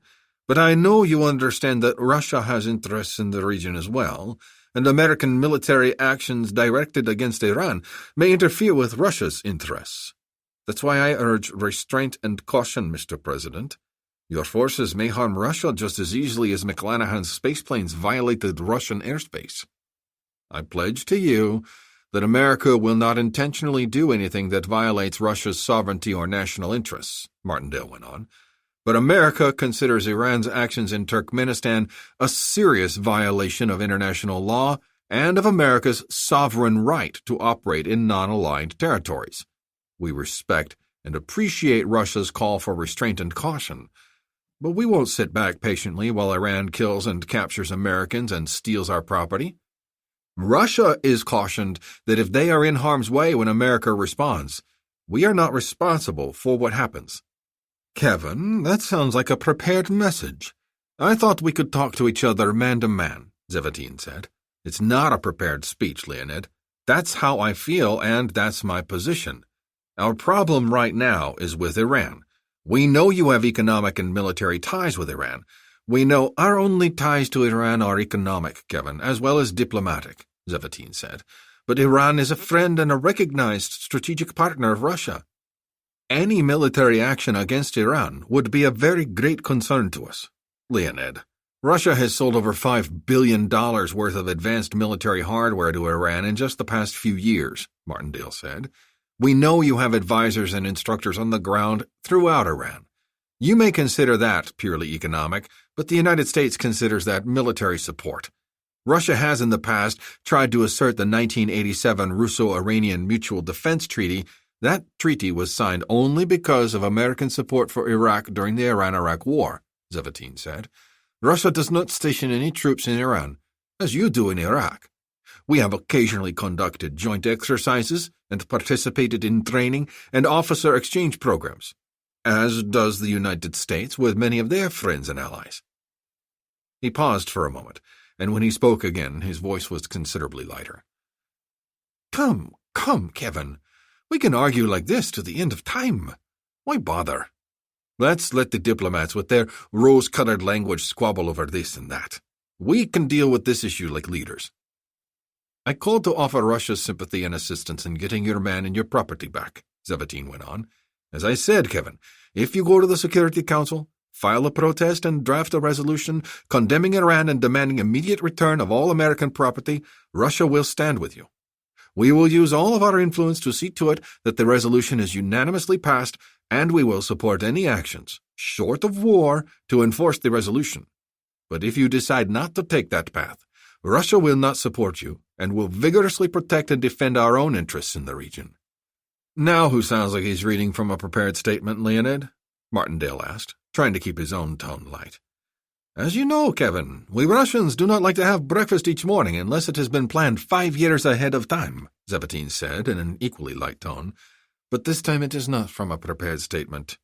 but I know you understand that Russia has interests in the region as well, and American military actions directed against Iran may interfere with Russia's interests. That's why I urge restraint and caution, Mr. President. Your forces may harm Russia just as easily as McLanahan's spaceplanes violated Russian airspace. I pledge to you that America will not intentionally do anything that violates Russia's sovereignty or national interests, Martindale went on. But America considers Iran's actions in Turkmenistan a serious violation of international law and of America's sovereign right to operate in non-aligned territories. We respect and appreciate Russia's call for restraint and caution, but we won't sit back patiently while Iran kills and captures Americans and steals our property. Russia is cautioned that if they are in harm's way when America responds, we are not responsible for what happens. Kevin, that sounds like a prepared message. I thought we could talk to each other man to man, Zavatin said. It's not a prepared speech, Leonid. That's how I feel, and that's my position. Our problem right now is with Iran. We know you have economic and military ties with Iran. We know our only ties to Iran are economic, Kevin, as well as diplomatic, Zavatin said. But Iran is a friend and a recognized strategic partner of Russia. Any military action against Iran would be a very great concern to us. Leonid, Russia has sold over $5 billion worth of advanced military hardware to Iran in just the past few years, Martindale said. We know you have advisors and instructors on the ground throughout Iran. You may consider that purely economic, but the United States considers that military support. Russia has in the past tried to assert the 1987 Russo-Iranian Mutual Defense Treaty. That treaty was signed only because of American support for Iraq during the Iran-Iraq War, Zavatin said. Russia does not station any troops in Iran, as you do in Iraq. We have occasionally conducted joint exercises and participated in training and officer exchange programs, as does the United States with many of their friends and allies. He paused for a moment, and when he spoke again, his voice was considerably lighter. Come, Kevin. We can argue like this to the end of time. Why bother? Let's let the diplomats with their rose-colored language squabble over this and that. We can deal with this issue like leaders. I called to offer Russia's sympathy and assistance in getting your man and your property back, Zavatin went on. As I said, Kevin, if you go to the Security Council, file a protest and draft a resolution condemning Iran and demanding immediate return of all American property, Russia will stand with you. We will use all of our influence to see to it that the resolution is unanimously passed, and we will support any actions, short of war, to enforce the resolution. But if you decide not to take that path, Russia will not support you and will vigorously protect and defend our own interests in the region. Now who sounds like he's reading from a prepared statement, Leonid? Martindale asked, trying to keep his own tone light. As you know, Kevin, we Russians do not like to have breakfast each morning unless it has been planned 5 years ahead of time, Zavatin said in an equally light tone. But this time it is not from a prepared statement.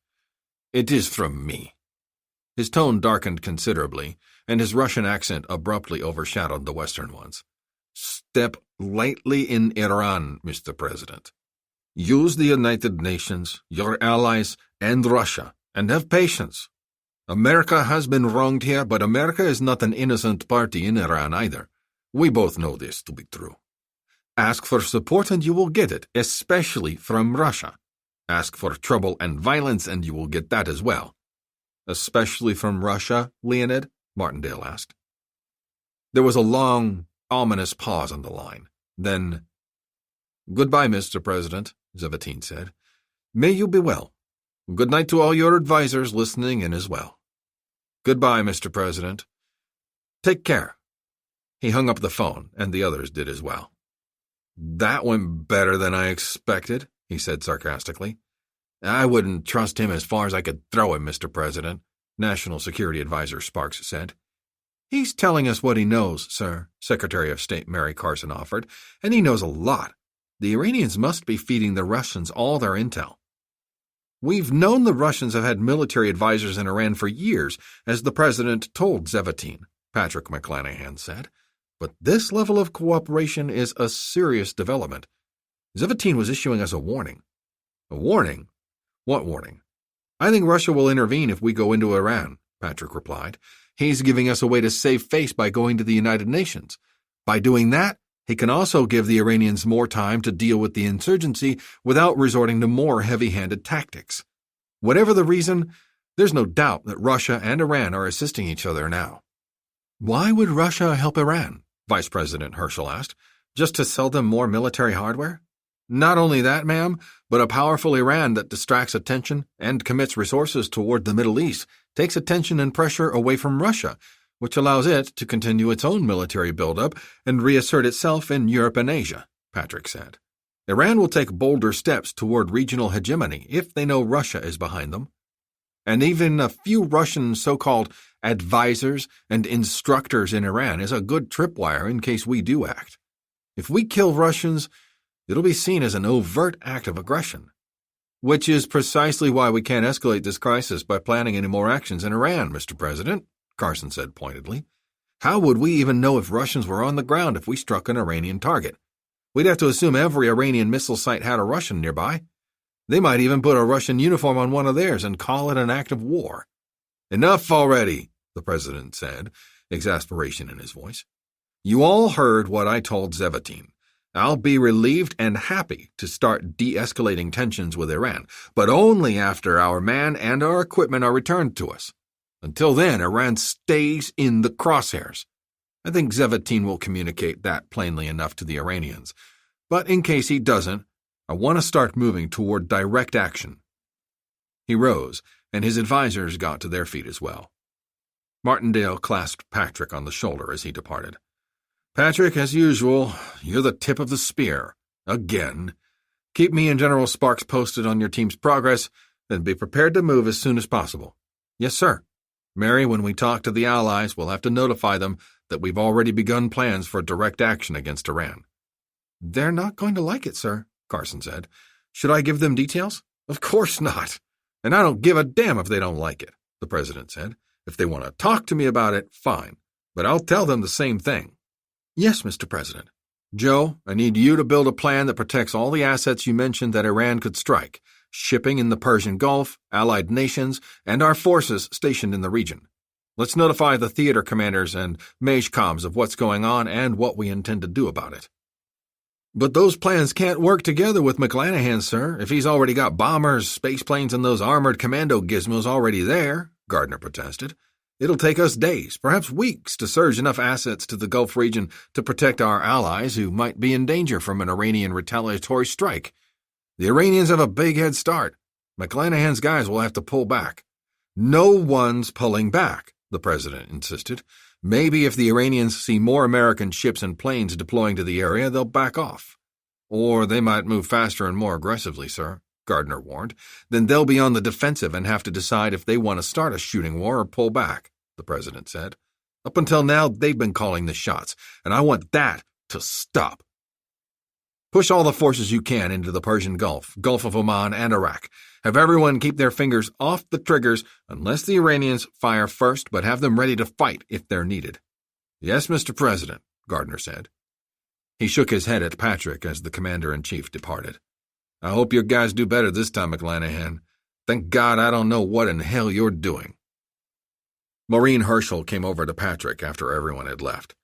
It is from me. His tone darkened considerably, and his Russian accent abruptly overshadowed the Western ones. Step lightly in Iran, Mr. President. Use the United Nations, your allies, and Russia, and have patience. America has been wronged here, but America is not an innocent party in Iran either. We both know this to be true. Ask for support and you will get it, especially from Russia. Ask for trouble and violence and you will get that as well. Especially from Russia, Leonid? Martindale asked. There was a long, ominous pause on the line. Then, Goodbye, Mr. President, Zavatin said. May you be well. Good night to all your advisors listening in as well. Goodbye, Mr. President. Take care. He hung up the phone, and the others did as well. That went better than I expected, he said sarcastically. I wouldn't trust him as far as I could throw him, Mr. President, National Security Advisor Sparks said. He's telling us what he knows, sir, Secretary of State Mary Carson offered, and he knows a lot. The Iranians must be feeding the Russians all their intel. We've known the Russians have had military advisors in Iran for years, as the president told Zavatin, Patrick McClanahan said. But this level of cooperation is a serious development. Zavatin was issuing us a warning. A warning? What warning? I think Russia will intervene if we go into Iran, Patrick replied. He's giving us a way to save face by going to the United Nations. By doing that, he can also give the Iranians more time to deal with the insurgency without resorting to more heavy-handed tactics. Whatever the reason, there's no doubt that Russia and Iran are assisting each other now. Why would Russia help Iran? Vice President Herschel asked. Just to sell them more military hardware? Not only that, ma'am, but a powerful Iran that distracts attention and commits resources toward the Middle East takes attention and pressure away from Russia, which allows it to continue its own military buildup and reassert itself in Europe and Asia, Patrick said. Iran will take bolder steps toward regional hegemony if they know Russia is behind them. And even a few Russian so-called advisors and instructors in Iran is a good tripwire in case we do act. If we kill Russians, it'll be seen as an overt act of aggression. Which is precisely why we can't escalate this crisis by planning any more actions in Iran, Mr. President, Carson said pointedly. How would we even know if Russians were on the ground if we struck an Iranian target? We'd have to assume every Iranian missile site had a Russian nearby. They might even put a Russian uniform on one of theirs and call it an act of war. Enough already, the president said, exasperation in his voice. You all heard what I told Zavatin. I'll be relieved and happy to start de-escalating tensions with Iran, but only after our man and our equipment are returned to us. Until then, Iran stays in the crosshairs. I think Zavatin will communicate that plainly enough to the Iranians. But in case he doesn't, I want to start moving toward direct action. He rose, and his advisors got to their feet as well. Martindale clasped Patrick on the shoulder as he departed. Patrick, as usual, you're the tip of the spear. Again. Keep me and General Sparks posted on your team's progress, then be prepared to move as soon as possible. Yes, sir. Mary, when we talk to the Allies, we'll have to notify them that we've already begun plans for direct action against Iran. They're not going to like it, sir, Carson said. Should I give them details? Of course not. And I don't give a damn if they don't like it, the president said. If they want to talk to me about it, fine. But I'll tell them the same thing. Yes, Mr. President. Joe, I need you to build a plan that protects all the assets you mentioned that Iran could strike, shipping in the Persian Gulf, allied nations, and our forces stationed in the region. Let's notify the theater commanders and Majcoms of what's going on and what we intend to do about it. But those plans can't work together with McClanahan, sir, if he's already got bombers, space planes, and those armored commando gizmos already there, Gardner protested. It'll take us days, perhaps weeks, to surge enough assets to the Gulf region to protect our allies who might be in danger from an Iranian retaliatory strike. The Iranians have a big head start. McClanahan's guys will have to pull back. No one's pulling back, the president insisted. Maybe if the Iranians see more American ships and planes deploying to the area, they'll back off. Or they might move faster and more aggressively, sir, Gardner warned. Then they'll be on the defensive and have to decide if they want to start a shooting war or pull back, the president said. Up until now, they've been calling the shots, and I want that to stop. Push all the forces you can into the Persian Gulf, Gulf of Oman, and Iraq. Have everyone keep their fingers off the triggers unless the Iranians fire first, but have them ready to fight if they're needed. Yes, Mr. President, Gardner said. He shook his head at Patrick as the commander-in-chief departed. I hope your guys do better this time, McClanahan. Thank God I don't know what in hell you're doing. Maureen Herschel came over to Patrick after everyone had left.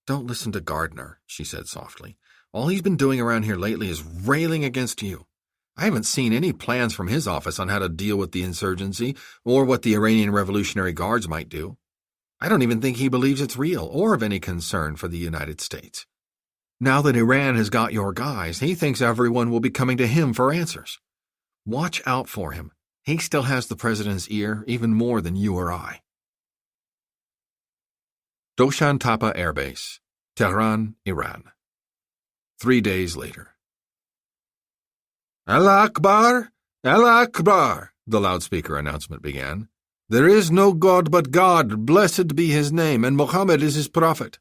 Don't listen to Gardner, she said softly. All he's been doing around here lately is railing against you. I haven't seen any plans from his office on how to deal with the insurgency or what the Iranian Revolutionary Guards might do. I don't even think he believes it's real or of any concern for the United States. Now that Iran has got your guys, he thinks everyone will be coming to him for answers. Watch out for him. He still has the president's ear even more than you or I. Doshan Tapa Air Base, Tehran, Iran. 3 days later. Allah Akbar! Allah Akbar! The loudspeaker announcement began. There is no God but God, blessed be his name, and Muhammad is his prophet.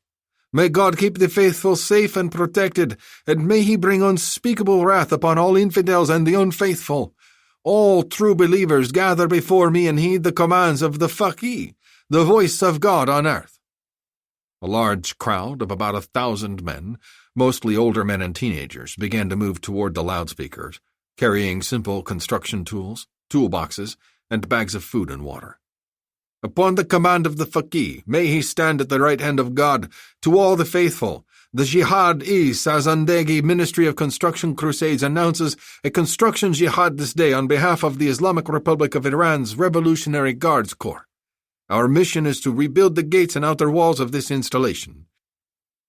May God keep the faithful safe and protected, and may he bring unspeakable wrath upon all infidels and the unfaithful. All true believers gather before me and heed the commands of the Faqih, the voice of God on earth. A large crowd of about 1,000 men, mostly older men and teenagers, began to move toward the loudspeakers, carrying simple construction tools, toolboxes, and bags of food and water. Upon the command of the Faqih, may he stand at the right hand of God, to all the faithful, the Jihad-e-Sazandagi Ministry of Construction Crusades announces a construction jihad this day on behalf of the Islamic Republic of Iran's Revolutionary Guards Corps. Our mission is to rebuild the gates and outer walls of this installation.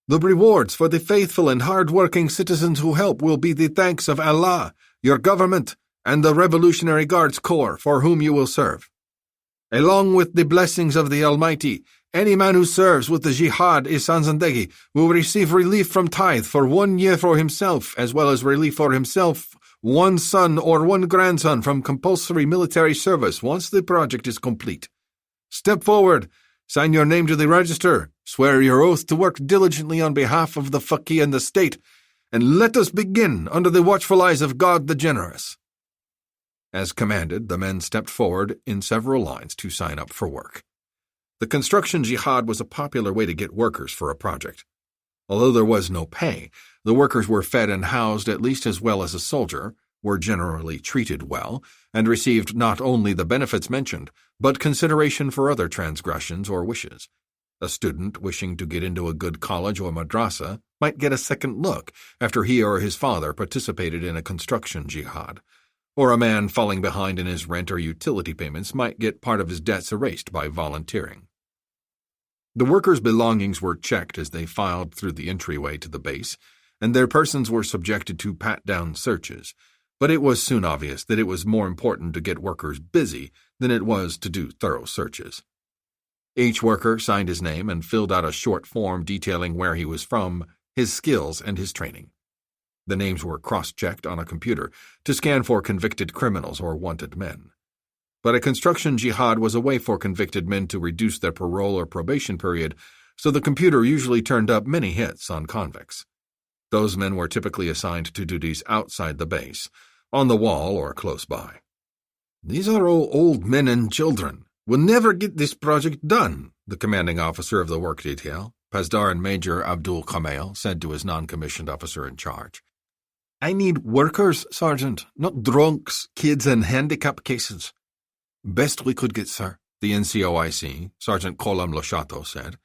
The rewards for the faithful and hard-working citizens who help will be the thanks of Allah, your government, and the Revolutionary Guards Corps for whom you will serve. Along with the blessings of the Almighty, any man who serves with the Jihad-e-Sazandagi will receive relief from tithe for 1 year for himself, as well as relief for himself, one son or one grandson from compulsory military service once the project is complete. Step forward, sign your name to the register, swear your oath to work diligently on behalf of the Faqih and the state, and let us begin under the watchful eyes of God the Generous. As commanded, the men stepped forward in several lines to sign up for work. The construction jihad was a popular way to get workers for a project. Although there was no pay, the workers were fed and housed at least as well as a soldier, were generally treated well, and received not only the benefits mentioned, but consideration for other transgressions or wishes. A student wishing to get into a good college or madrasa might get a second look after he or his father participated in a construction jihad, or a man falling behind in his rent or utility payments might get part of his debts erased by volunteering. The workers' belongings were checked as they filed through the entryway to the base, and their persons were subjected to pat-down searches, but it was soon obvious that it was more important to get workers busy than it was to do thorough searches. Each worker signed his name and filled out a short form detailing where he was from, his skills, and his training. The names were cross-checked on a computer to scan for convicted criminals or wanted men. But a construction jihad was a way for convicted men to reduce their parole or probation period, so the computer usually turned up many hits on convicts. Those men were typically assigned to duties outside the base, on the wall or close by. These are all old men and children. We'll never get this project done, the commanding officer of the work detail, Pasdaran Major Abdul Kamail said to his non-commissioned officer in charge. I need workers, Sergeant, not drunks, kids, and handicap cases. Best we could get, sir, the NCOIC, Sergeant Kolam Loshato, said.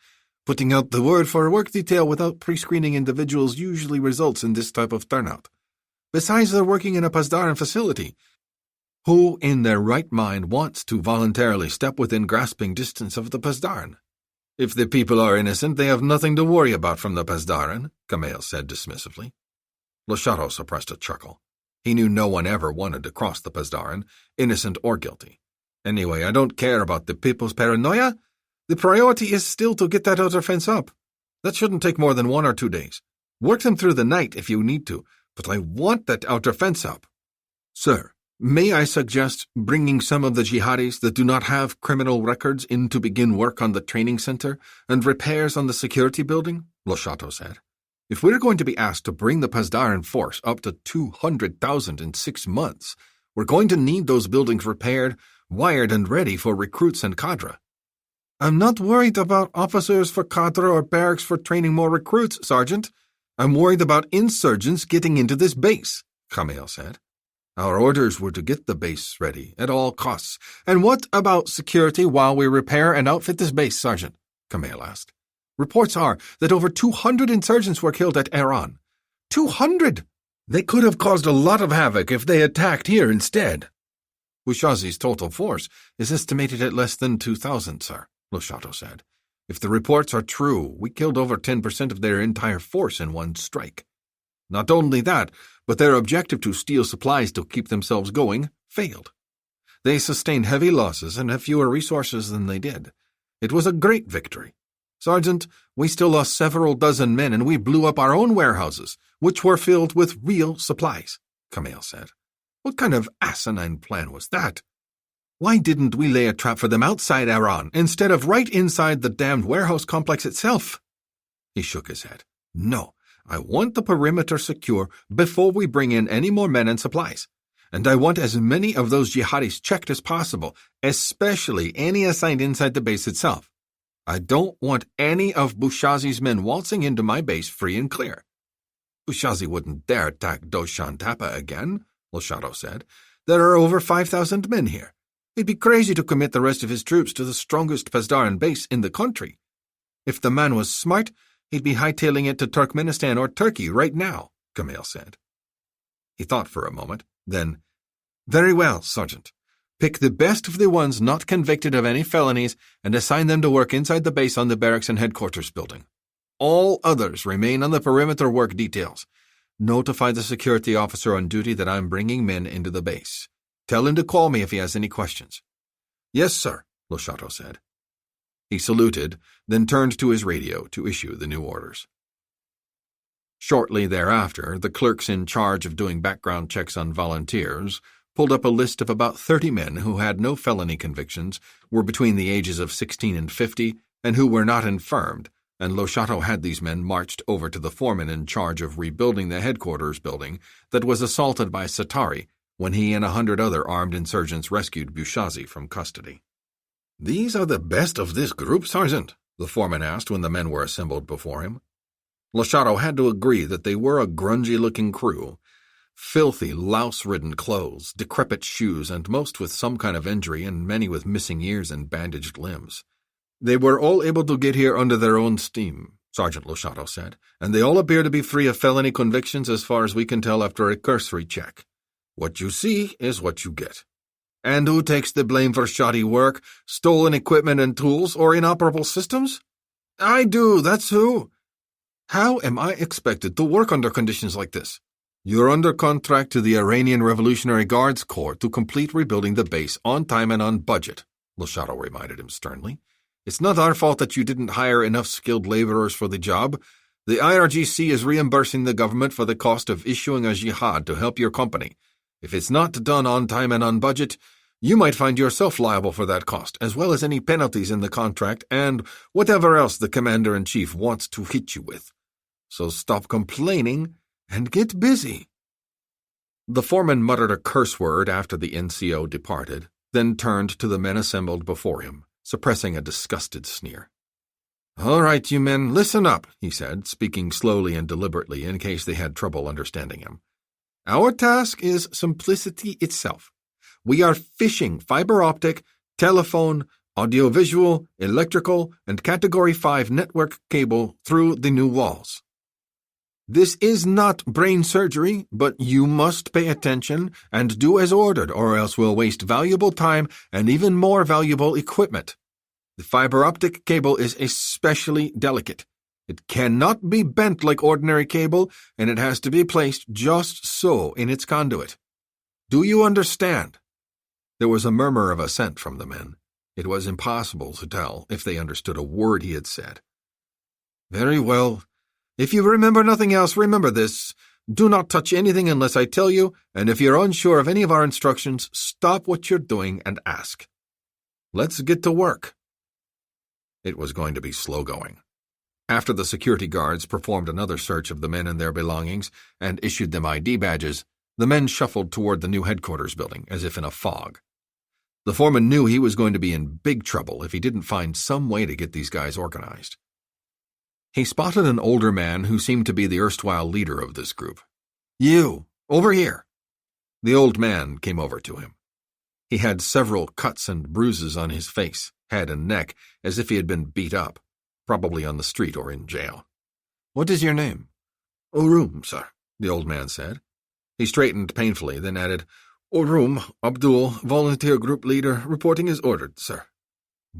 Putting out the word for a work detail without pre-screening individuals usually results in this type of turnout. Besides, they're working in a Pasdaran facility. Who in their right mind wants to voluntarily step within grasping distance of the Pasdaran? If the people are innocent, they have nothing to worry about from the Pasdaran, Kamail said dismissively. Loshato suppressed a chuckle. He knew no one ever wanted to cross the Pasdaran, innocent or guilty. Anyway, I don't care about the people's paranoia. The priority is still to get that outer fence up. That shouldn't take more than 1 or 2 days. Work them through the night if you need to, but I want that outer fence up. Sir, may I suggest bringing some of the jihadis that do not have criminal records in to begin work on the training center and repairs on the security building? Loshato said. If we're going to be asked to bring the Pasdaran force up to 200,000 in 6 months, we're going to need those buildings repaired, wired, and ready for recruits and cadre. I'm not worried about officers for cadre or barracks for training more recruits, Sergeant. I'm worried about insurgents getting into this base, Kamail said. Our orders were to get the base ready at all costs. And what about security while we repair and outfit this base, Sergeant? Kamail asked. Reports are that over 200 insurgents were killed at Iran. 200! They could have caused a lot of havoc if they attacked here instead. Bouchazi's total force is estimated at less than 2,000, sir, Loshato said. If the reports are true, we killed over 10% of their entire force in one strike. Not only that, but their objective to steal supplies to keep themselves going failed. They sustained heavy losses and have fewer resources than they did. It was a great victory. Sergeant, we still lost several dozen men and we blew up our own warehouses, which were filled with real supplies, Kamail said. What kind of asinine plan was that? Why didn't we lay a trap for them outside Iran instead of right inside the damned warehouse complex itself? He shook his head. No, I want the perimeter secure before we bring in any more men and supplies. And I want as many of those jihadis checked as possible, especially any assigned inside the base itself. I don't want any of Bouchazi's men waltzing into my base free and clear. Bouchazi wouldn't dare attack Doshan Tapa again, Loshato said. There are over 5,000 men here. He'd be crazy to commit the rest of his troops to the strongest Pasdaran base in the country. If the man was smart, he'd be hightailing it to Turkmenistan or Turkey right now, Kamail said. He thought for a moment, then, Very well, Sergeant. Pick the best of the ones not convicted of any felonies and assign them to work inside the base on the barracks and headquarters building. All others remain on the perimeter work details. Notify the security officer on duty that I'm bringing men into the base. Tell him to call me if he has any questions. Yes, sir, Loshato said. He saluted, then turned to his radio to issue the new orders. Shortly thereafter, the clerks in charge of doing background checks on volunteers pulled up a list of about 30 men who had no felony convictions, were between the ages of 16 and 50, and who were not infirmed, and Loshato had these men marched over to the foreman in charge of rebuilding the headquarters building that was assaulted by Satari when he and 100 other armed insurgents rescued Bouchazi from custody. These are the best of this group, Sergeant? The foreman asked when the men were assembled before him. Loshato had to agree that they were a grungy-looking crew, filthy, louse-ridden clothes, decrepit shoes, and most with some kind of injury and many with missing ears and bandaged limbs. They were all able to get here under their own steam, Sergeant Loshato said, and they all appear to be free of felony convictions as far as we can tell after a cursory check. What you see is what you get. And who takes the blame for shoddy work, stolen equipment and tools, or inoperable systems? I do, that's who. How am I expected to work under conditions like this? You're under contract to the Iranian Revolutionary Guards Corps to complete rebuilding the base on time and on budget, Loshato reminded him sternly. It's not our fault that you didn't hire enough skilled laborers for the job. The IRGC is reimbursing the government for the cost of issuing a jihad to help your company. If it's not done on time and on budget, you might find yourself liable for that cost, as well as any penalties in the contract and whatever else the commander-in-chief wants to hit you with. So stop complaining and get busy. The foreman muttered a curse word after the NCO departed, then turned to the men assembled before him, suppressing a disgusted sneer. All right, you men, listen up, he said, speaking slowly and deliberately in case they had trouble understanding him. Our task is simplicity itself. We are fishing fiber optic, telephone, audiovisual, electrical, and Category 5 network cable through the new walls. This is not brain surgery, but you must pay attention and do as ordered, or else we'll waste valuable time and even more valuable equipment. The fiber optic cable is especially delicate. It cannot be bent like ordinary cable, and it has to be placed just so in its conduit. Do you understand? There was a murmur of assent from the men. It was impossible to tell if they understood a word he had said. Very well. If you remember nothing else, remember this. Do not touch anything unless I tell you, and if you're unsure of any of our instructions, stop what you're doing and ask. Let's get to work. It was going to be slow going. After the security guards performed another search of the men and their belongings and issued them ID badges, the men shuffled toward the new headquarters building as if in a fog. The foreman knew he was going to be in big trouble if he didn't find some way to get these guys organized. He spotted an older man who seemed to be the erstwhile leader of this group. You, over here. The old man came over to him. He had several cuts and bruises on his face, head and neck, as if he had been beat up, probably on the street or in jail. What is your name? Orum, sir, the old man said. He straightened painfully, then added, Orum, Abdul, volunteer group leader, reporting as ordered, sir.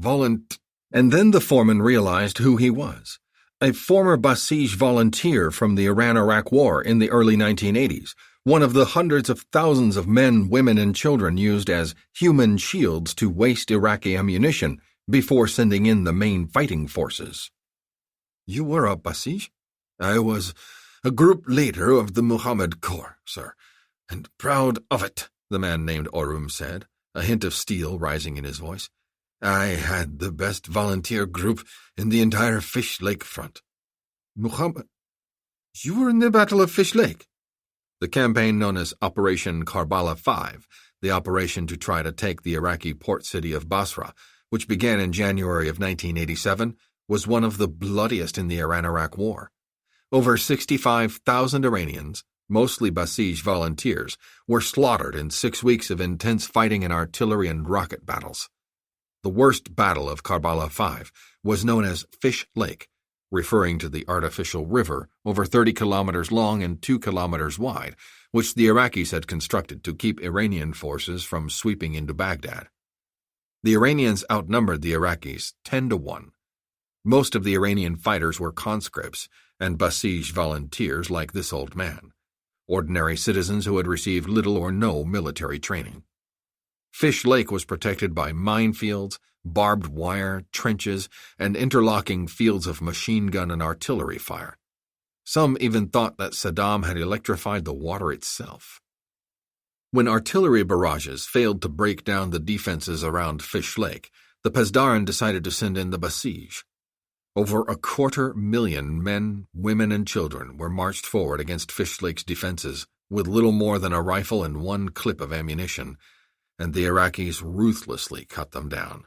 And then the foreman realized who he was. A former Basij volunteer from the Iran-Iraq War in the early 1980s, one of the hundreds of thousands of men, women, and children used as human shields to waste Iraqi ammunition before sending in the main fighting forces. You were a Basij? I was a group leader of the Muhammad Corps, sir, and proud of it, the man named Orum said, a hint of steel rising in his voice. I had the best volunteer group in the entire Fish Lake front. Muhammad, you were in the Battle of Fish Lake? The campaign known as Operation Karbala 5, the operation to try to take the Iraqi port city of Basra, which began in January of 1987, was one of the bloodiest in the Iran-Iraq War. Over 65,000 Iranians, mostly Basij volunteers, were slaughtered in 6 weeks of intense fighting and artillery and rocket battles. The worst battle of Karbala 5 was known as Fish Lake, referring to the artificial river over 30 kilometers long and 2 kilometers wide, which the Iraqis had constructed to keep Iranian forces from sweeping into Baghdad. The Iranians outnumbered the Iraqis 10-1. Most of the Iranian fighters were conscripts and Basij volunteers like this old man, ordinary citizens who had received little or no military training. Fish Lake was protected by minefields, barbed wire, trenches, and interlocking fields of machine gun and artillery fire. Some even thought that Saddam had electrified the water itself. When artillery barrages failed to break down the defenses around Fish Lake, the Pasdaran decided to send in the Basij. Over 250,000 men, women, and children were marched forward against Fish Lake's defenses with little more than a rifle and 1 clip of ammunition, and the Iraqis ruthlessly cut them down.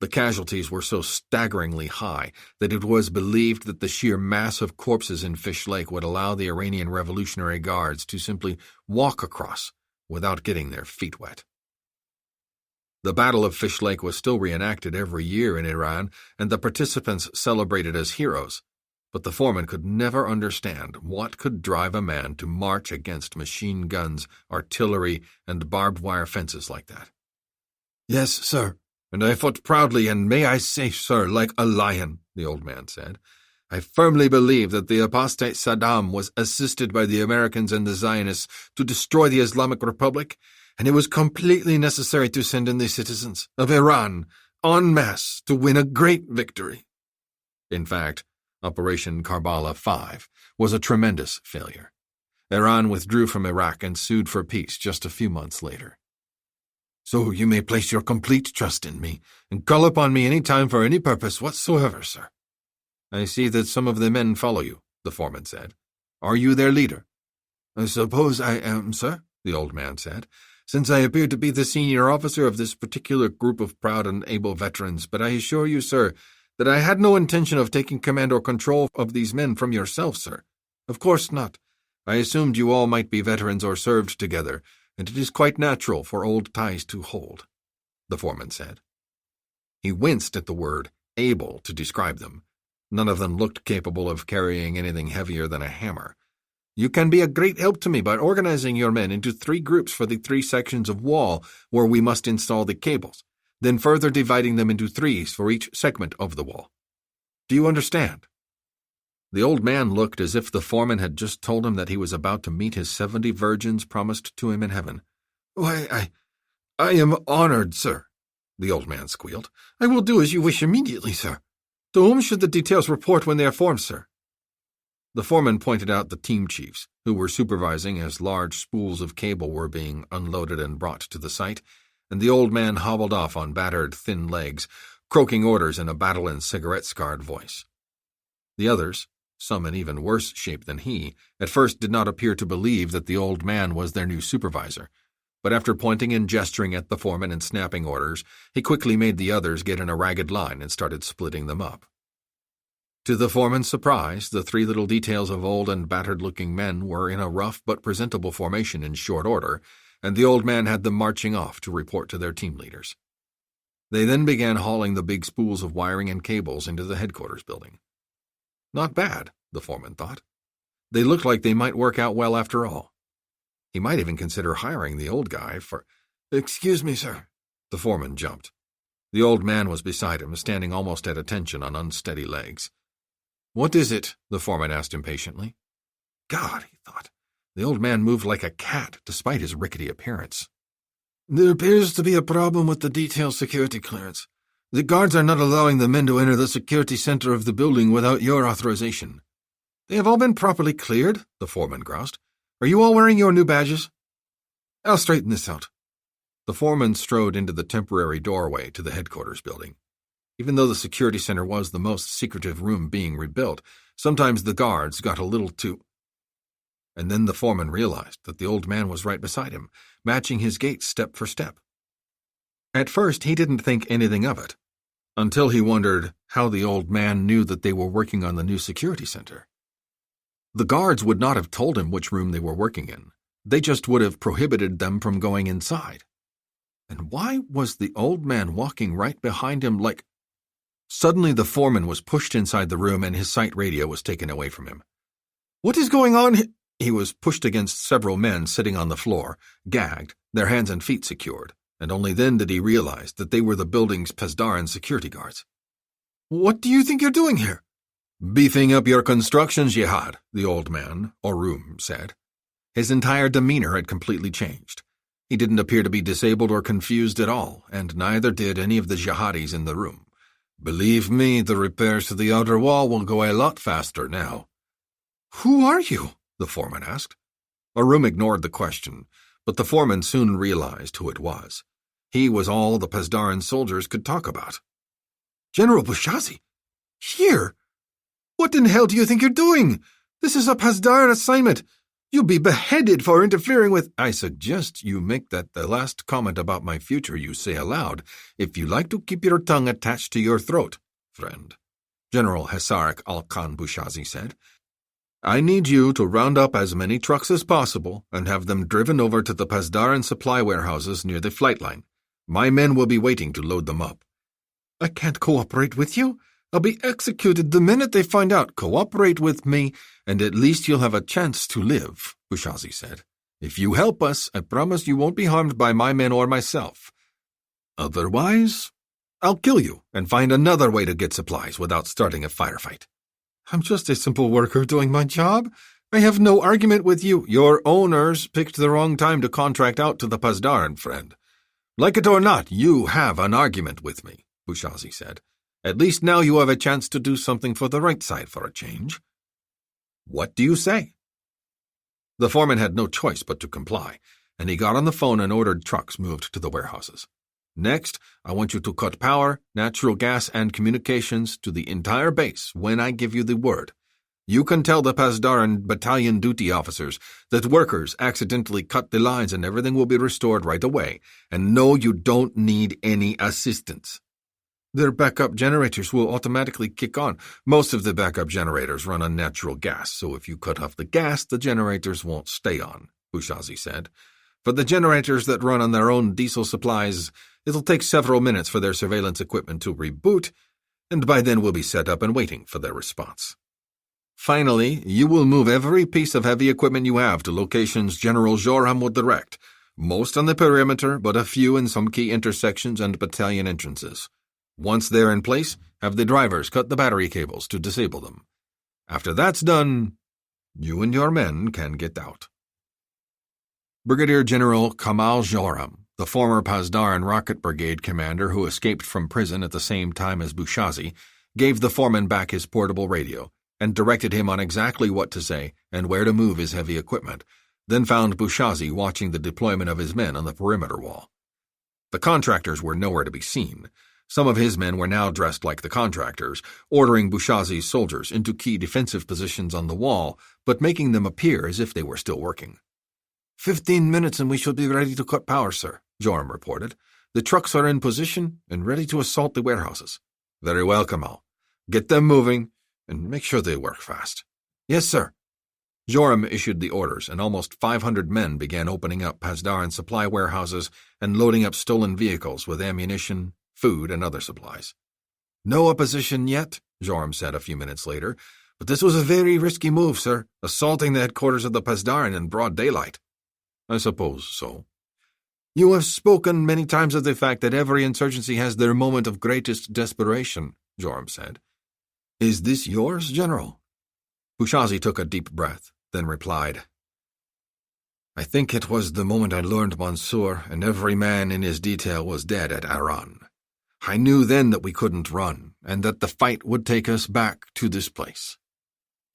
The casualties were so staggeringly high that it was believed that the sheer mass of corpses in Fish Lake would allow the Iranian Revolutionary Guards to simply walk across without getting their feet wet. The Battle of Fish Lake was still reenacted every year in Iran, and the participants celebrated as heroes, but the foreman could never understand what could drive a man to march against machine guns, artillery, and barbed wire fences like that. Yes, sir, and I fought proudly, and may I say, sir, like a lion, the old man said. I firmly believe that the apostate Saddam was assisted by the Americans and the Zionists to destroy the Islamic Republic, and it was completely necessary to send in the citizens of Iran en masse to win a great victory. In fact, Operation Karbala 5 was a tremendous failure. Iran withdrew from Iraq and sued for peace just a few months later. So you may place your complete trust in me and call upon me any time for any purpose whatsoever, sir. I see that some of the men follow you, the foreman said. Are you their leader? I suppose I am, sir, the old man said, since I appear to be the senior officer of this particular group of proud and able veterans, but I assure you, sir, that I had no intention of taking command or control of these men from yourself, sir. Of course not. I assumed you all might be veterans or served together, and it is quite natural for old ties to hold," the foreman said. He winced at the word able to describe them. None of them looked capable of carrying anything heavier than a hammer. "You can be a great help to me by organizing your men into 3 groups for the 3 sections of wall where we must install the cables, then further dividing them into 3s for each segment of the wall. Do you understand?" The old man looked as if the foreman had just told him that he was about to meet his 70 virgins promised to him in heaven. "Why, I am honored, sir," the old man squealed. "I will do as you wish immediately, sir. To whom should the details report when they are formed, sir?" The foreman pointed out the team chiefs, who were supervising as large spools of cable were being unloaded and brought to the site, and the old man hobbled off on battered, thin legs, croaking orders in a battle and cigarette-scarred voice. The others, some in even worse shape than he, at first did not appear to believe that the old man was their new supervisor, but after pointing and gesturing at the foreman and snapping orders, he quickly made the others get in a ragged line and started splitting them up. To the foreman's surprise, the 3 little details of old and battered-looking men were in a rough but presentable formation in short order, and the old man had them marching off to report to their team leaders. They then began hauling the big spools of wiring and cables into the headquarters building. Not bad, the foreman thought. They looked like they might work out well after all. He might even consider hiring the old guy for— "Excuse me, sir." The foreman jumped. The old man was beside him, standing almost at attention on unsteady legs. "What is it?" the foreman asked impatiently. God, he thought. The old man moved like a cat, despite his rickety appearance. "There appears to be a problem with the detail security clearance. The guards are not allowing the men to enter the security center of the building without your authorization." "They have all been properly cleared," the foreman groused. "Are you all wearing your new badges?" "I'll straighten this out." The foreman strode into the temporary doorway to the headquarters building. Even though the security center was the most secretive room being rebuilt, sometimes the guards got a little too— And then the foreman realized that the old man was right beside him, matching his gait step for step. At first, he didn't think anything of it, until he wondered how the old man knew that they were working on the new security center. The guards would not have told him which room they were working in. They just would have prohibited them from going inside. And why was the old man walking right behind him like— Suddenly the foreman was pushed inside the room and his sight radio was taken away from him. "What is going on here?" He was pushed against several men sitting on the floor, gagged, their hands and feet secured, and only then did he realize that they were the building's Pesdaran security guards. "What do you think you're doing here?" "Beefing up your construction jihad," the old man, Orum, said. His entire demeanor had completely changed. He didn't appear to be disabled or confused at all, and neither did any of the jihadis in the room. "Believe me, the repairs to the outer wall will go a lot faster now." "Who are you?" the foreman asked. Orum ignored the question, but the foreman soon realized who it was. He was all the Pesdaran soldiers could talk about. "General Bushazi? Here? What in hell do you think you're doing? This is a Pesdaran assignment. You'll be beheaded for interfering with— "I suggest you make that the last comment about my future you say aloud, if you like to keep your tongue attached to your throat, friend," General Hasarik Al-Khan Bushazi said. "I need you to round up as many trucks as possible and have them driven over to the Pesdaran supply warehouses near the flight line. My men will be waiting to load them up." "I can't cooperate with you. I'll be executed the minute they find out." "Cooperate with me, and at least you'll have a chance to live," Bushazi said. "If you help us, I promise you won't be harmed by my men or myself. Otherwise, I'll kill you and find another way to get supplies without starting a firefight." "I'm just a simple worker doing my job. I have no argument with you." "Your owners picked the wrong time to contract out to the Pesdaran, friend. Like it or not, you have an argument with me," Bushazi said. "At least now you have a chance to do something for the right side for a change." "What do you say?" The foreman had no choice but to comply, and he got on the phone and ordered trucks moved to the warehouses. "Next, I want you to cut power, natural gas, and communications to the entire base when I give you the word. You can tell the Pesdaran battalion duty officers that workers accidentally cut the lines and everything will be restored right away, and no, you don't need any assistance." Their backup generators will automatically kick on. Most of the backup generators run on natural gas, so if you cut off the gas, the generators won't stay on, Bouchazi said. For the generators that run on their own diesel supplies, it'll take several minutes for their surveillance equipment to reboot, and by then we'll be set up and waiting for their response. Finally, you will move every piece of heavy equipment you have to locations General Joram will direct, most on the perimeter, but a few in some key intersections and battalion entrances. Once they're in place, have the drivers cut the battery cables to disable them. After that's done, you and your men can get out. Brigadier General Kamal Joram, the former Pasdaran Rocket Brigade commander who escaped from prison at the same time as Bouchazi, gave the foreman back his portable radio and directed him on exactly what to say and where to move his heavy equipment, then found Bouchazi watching the deployment of his men on the perimeter wall. The contractors were nowhere to be seen. Some of his men were now dressed like the contractors, ordering Bouchazi's soldiers into key defensive positions on the wall, but making them appear as if they were still working. 15 minutes and we should be ready to cut power, sir, Joram reported. The trucks are in position and ready to assault the warehouses. Very well, Kamal. Get them moving and make sure they work fast. Yes, sir. Joram issued the orders, and almost 500 men began opening up Pasdaran supply warehouses and loading up stolen vehicles with ammunition, food, and other supplies. No opposition yet, Joram said a few minutes later, but this was a very risky move, sir, assaulting the headquarters of the Pasdaran in broad daylight. I suppose so. You have spoken many times of the fact that every insurgency has their moment of greatest desperation, Joram said. Is this yours, General? Bouchazi took a deep breath, then replied, I think it was the moment I learned Mansour and every man in his detail was dead at Aran. I knew then that we couldn't run, and that the fight would take us back to this place.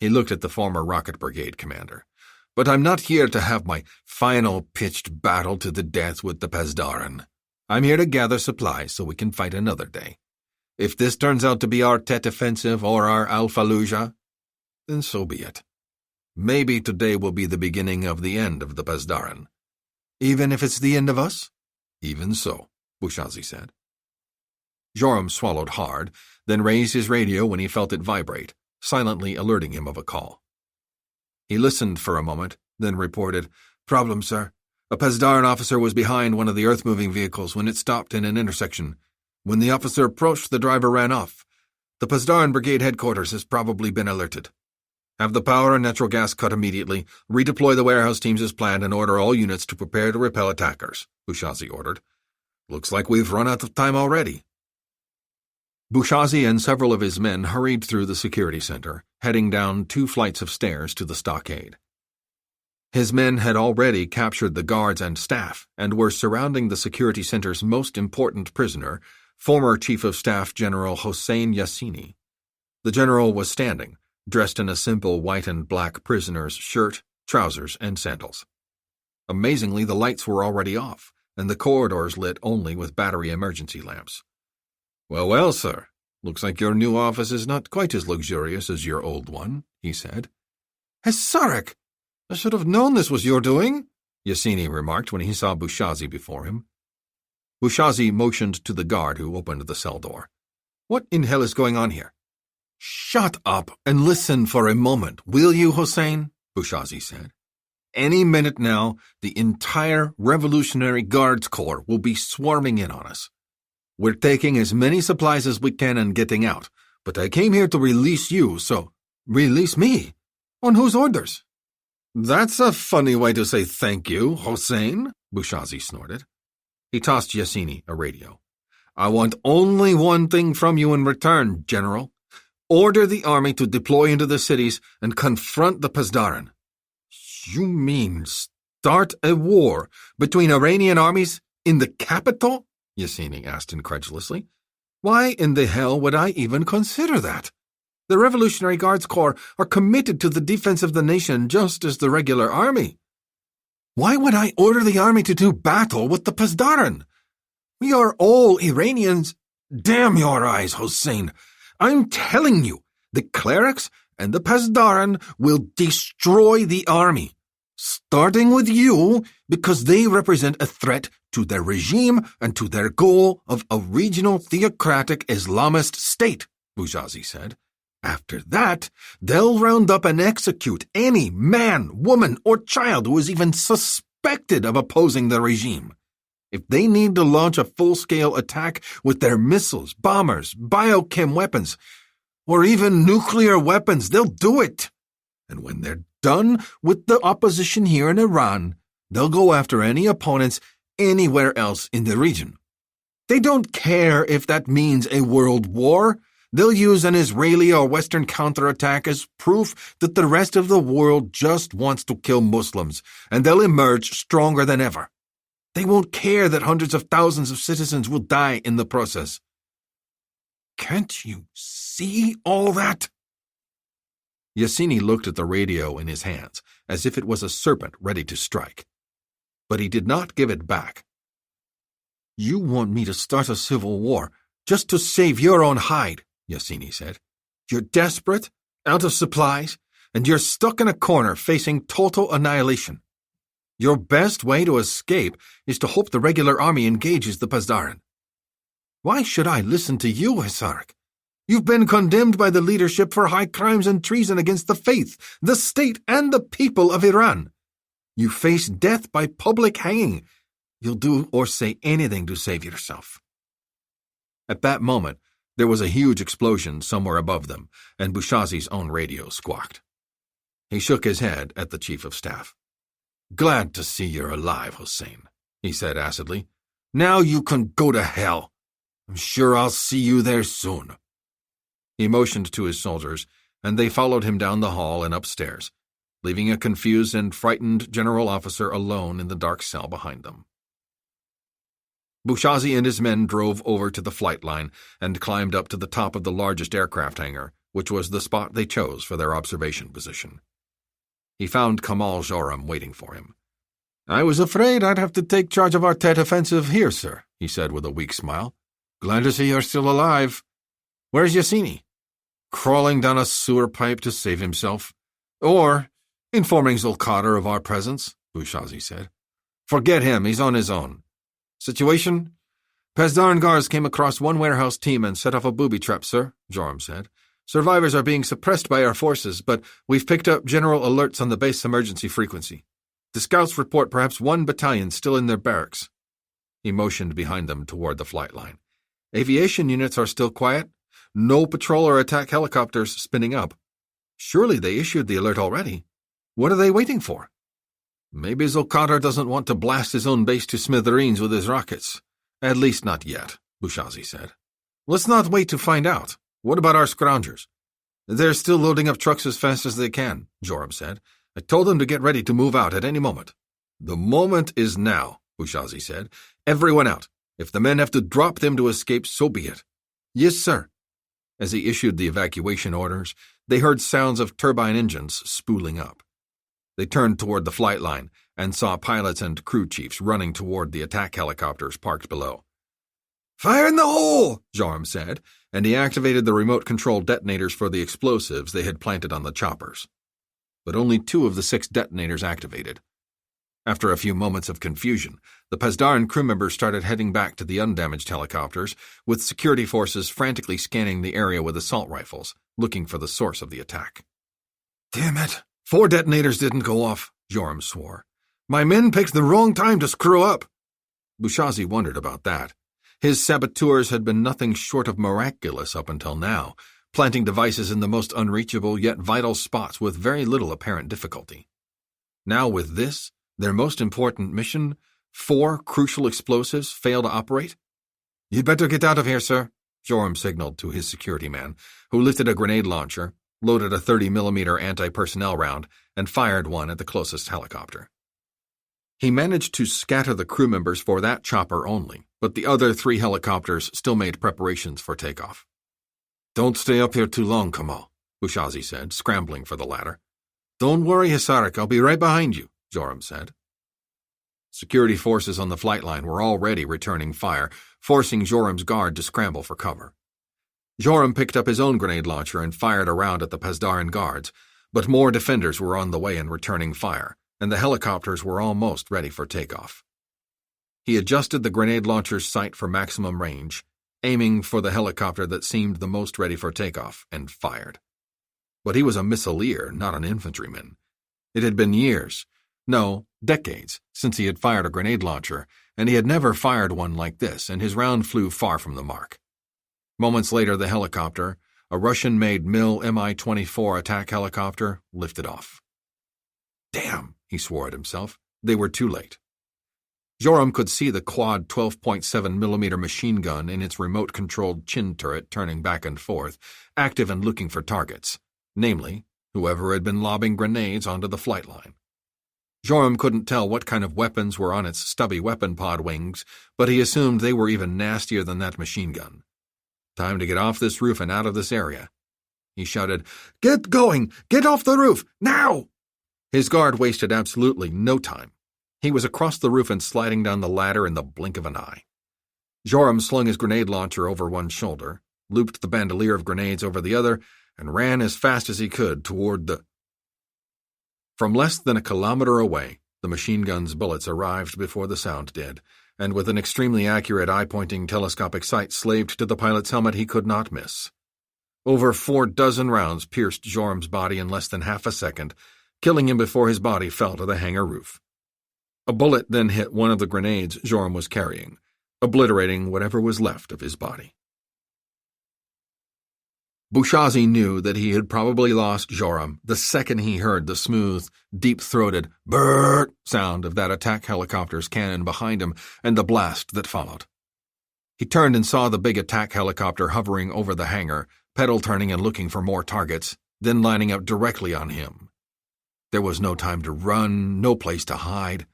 He looked at the former Rocket Brigade commander. But I'm not here to have my final pitched battle to the death with the Pasdaran. I'm here to gather supplies so we can fight another day. If this turns out to be our Tet offensive or our Al-Fallujah, then so be it. Maybe today will be the beginning of the end of the Pasdaran. Even if it's the end of us? Even so, Bouchazi said. Joram swallowed hard, then raised his radio when he felt it vibrate, silently alerting him of a call. He listened for a moment, then reported, Problem, sir. A Pasdaran officer was behind one of the earth-moving vehicles when it stopped in an intersection. When the officer approached, the driver ran off. The Pasdaran Brigade headquarters has probably been alerted. Have the power and natural gas cut immediately, redeploy the warehouse teams as planned, and order all units to prepare to repel attackers, Bouchazi ordered. Looks like we've run out of time already. Bouchazi and several of his men hurried through the security center, heading down 2 flights of stairs to the stockade. His men had already captured the guards and staff and were surrounding the security center's most important prisoner, former Chief of Staff General Hossein Yassini. The general was standing, dressed in a simple white and black prisoner's shirt, trousers, and sandals. Amazingly, the lights were already off, and the corridors lit only with battery emergency lamps. Well, well, sir. Looks like your new office is not quite as luxurious as your old one, he said. Hesarek! I should have known this was your doing, Yassini remarked when he saw Bouchazi before him. Bouchazi motioned to the guard who opened the cell door. What in hell is going on here? Shut up and listen for a moment, will you, Hossein? Bouchazi said. Any minute now, the entire Revolutionary Guards Corps will be swarming in on us. We're taking as many supplies as we can and getting out, but I came here to release you, so release me? On whose orders? That's a funny way to say thank you, Hossein, Bouchazi snorted. He tossed Yassini a radio. I want only one thing from you in return, General. Order the army to deploy into the cities and confront the Pasdaran. You mean start a war between Iranian armies in the capital? Yassini asked incredulously. Why in the hell would I even consider that? The Revolutionary Guards Corps are committed to the defense of the nation just as the regular army. Why would I order the army to do battle with the Pasdaran? We are all Iranians. Damn your eyes, Hossein. I'm telling you, the clerics and the Pasdaran will destroy the army. Starting with you, because they represent a threat to their regime and to their goal of a regional theocratic Islamist state, Bouazizi said. After that, they'll round up and execute any man, woman, or child who is even suspected of opposing the regime. If they need to launch a full-scale attack with their missiles, bombers, biochem weapons, or even nuclear weapons, they'll do it. And when they're done with the opposition here in Iran, they'll go after any opponents anywhere else in the region. They don't care if that means a world war. They'll use an Israeli or Western counterattack as proof that the rest of the world just wants to kill Muslims, and they'll emerge stronger than ever. They won't care that hundreds of thousands of citizens will die in the process. Can't you see all that? Yassini looked at the radio in his hands, as if it was a serpent ready to strike. But he did not give it back. You want me to start a civil war just to save your own hide, Yassini said. You're desperate, out of supplies, and you're stuck in a corner facing total annihilation. Your best way to escape is to hope the regular army engages the Pasdaran. Why should I listen to you, Hisarik? You've been condemned by the leadership for high crimes and treason against the faith, the state, and the people of Iran. You face death by public hanging. You'll do or say anything to save yourself. At that moment, there was a huge explosion somewhere above them, and Bouazizi's own radio squawked. He shook his head at the chief of staff. Glad to see you're alive, Hussein, he said acidly. Now you can go to hell. I'm sure I'll see you there soon. He motioned to his soldiers, and they followed him down the hall and upstairs, leaving a confused and frightened general officer alone in the dark cell behind them. Bouazizi and his men drove over to the flight line and climbed up to the top of the largest aircraft hangar, which was the spot they chose for their observation position. He found Kamal Joram waiting for him. I was afraid I'd have to take charge of our Tet offensive here, sir, he said with a weak smile. Glad to see you're still alive. Where's Yassini? Crawling down a sewer pipe to save himself. Or informing Zulqadar of our presence, Bouazizi said. Forget him, he's on his own. Situation? Pasdaran guards came across one warehouse team and set off a booby trap, sir, Joram said. Survivors are being suppressed by our forces, but we've picked up general alerts on the base emergency frequency. The scouts report perhaps one battalion still in their barracks. He motioned behind them toward the flight line. Aviation units are still quiet. No patrol or attack helicopters spinning up. Surely they issued the alert already. What are they waiting for? Maybe Zulqadar doesn't want to blast his own base to smithereens with his rockets. At least not yet, Bouazizi said. Let's not wait to find out. What about our scroungers? They're still loading up trucks as fast as they can, Joram said. I told them to get ready to move out at any moment. The moment is now, Bouazizi said. Everyone out. If the men have to drop them to escape, so be it. Yes, sir. As he issued the evacuation orders, they heard sounds of turbine engines spooling up. They turned toward the flight line and saw pilots and crew chiefs running toward the attack helicopters parked below. Fire in the hole, Joram said, and he activated the remote-control detonators for the explosives they had planted on the choppers. But only 2 of the 6 detonators activated. After a few moments of confusion, the Pasdaran crew members started heading back to the undamaged helicopters, with security forces frantically scanning the area with assault rifles, looking for the source of the attack. Damn it! 4 detonators didn't go off, Joram swore. My men picked the wrong time to screw up. Bouazizi wondered about that. His saboteurs had been nothing short of miraculous up until now, planting devices in the most unreachable yet vital spots with very little apparent difficulty. Now with this, their most important mission, 4 crucial explosives fail to operate? You'd better get out of here, sir, Joram signaled to his security man, who lifted a grenade launcher, loaded a 30mm anti-personnel round, and fired one at the closest helicopter. He managed to scatter the crew members for that chopper only, but the other 3 helicopters still made preparations for takeoff. Don't stay up here too long, Kamal, Bouazizi said, scrambling for the ladder. Don't worry, Hisarik, I'll be right behind you, Joram said. Security forces on the flight line were already returning fire, forcing Joram's guard to scramble for cover. Joram picked up his own grenade launcher and fired a round at the Pasdaran guards, but more defenders were on the way and returning fire, and the helicopters were almost ready for takeoff. He adjusted the grenade launcher's sight for maximum range, aiming for the helicopter that seemed the most ready for takeoff, and fired. But he was a missileer, not an infantryman. It had been years, no, decades, since he had fired a grenade launcher, and he had never fired one like this, and his round flew far from the mark. Moments later, the helicopter, a Russian-made MiL Mi-24 attack helicopter, lifted off. Damn, he swore at himself. They were too late. Joram could see the quad 12.7mm machine gun in its remote-controlled chin turret turning back and forth, active and looking for targets, namely, whoever had been lobbing grenades onto the flight line. Joram couldn't tell what kind of weapons were on its stubby weapon pod wings, but he assumed they were even nastier than that machine gun. Time to get off this roof and out of this area. He shouted, "Get going! Get off the roof! Now!" His guard wasted absolutely no time. He was across the roof and sliding down the ladder in the blink of an eye. Joram slung his grenade launcher over one shoulder, looped the bandolier of grenades over the other, and ran as fast as he could toward the... From less than a kilometer away, the machine gun's bullets arrived before the sound did, and with an extremely accurate eye-pointing telescopic sight slaved to the pilot's helmet, he could not miss. Over 4 rounds pierced Joram's body in less than half a second, killing him before his body fell to the hangar roof. A bullet then hit one of the grenades Joram was carrying, obliterating whatever was left of his body. Bouchazi knew that he had probably lost Joram the second he heard the smooth, deep-throated brrr sound of that attack helicopter's cannon behind him and the blast that followed. He turned and saw the big attack helicopter hovering over the hangar, pedal-turning and looking for more targets, then lining up directly on him. There was no time to run, no place to hide.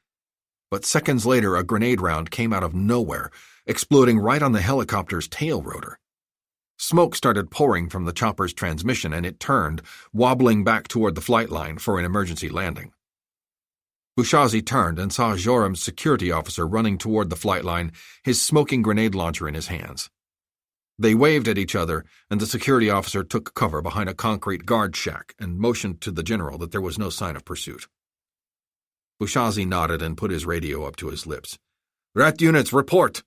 But seconds later, a grenade round came out of nowhere, exploding right on the helicopter's tail rotor. Smoke started pouring from the chopper's transmission, and it turned, wobbling back toward the flight line for an emergency landing. Bouchazi turned and saw Joram's security officer running toward the flight line, his smoking grenade launcher in his hands. They waved at each other, and the security officer took cover behind a concrete guard shack and motioned to the general that there was no sign of pursuit. Bouchazi nodded and put his radio up to his lips. "Rat units, report!"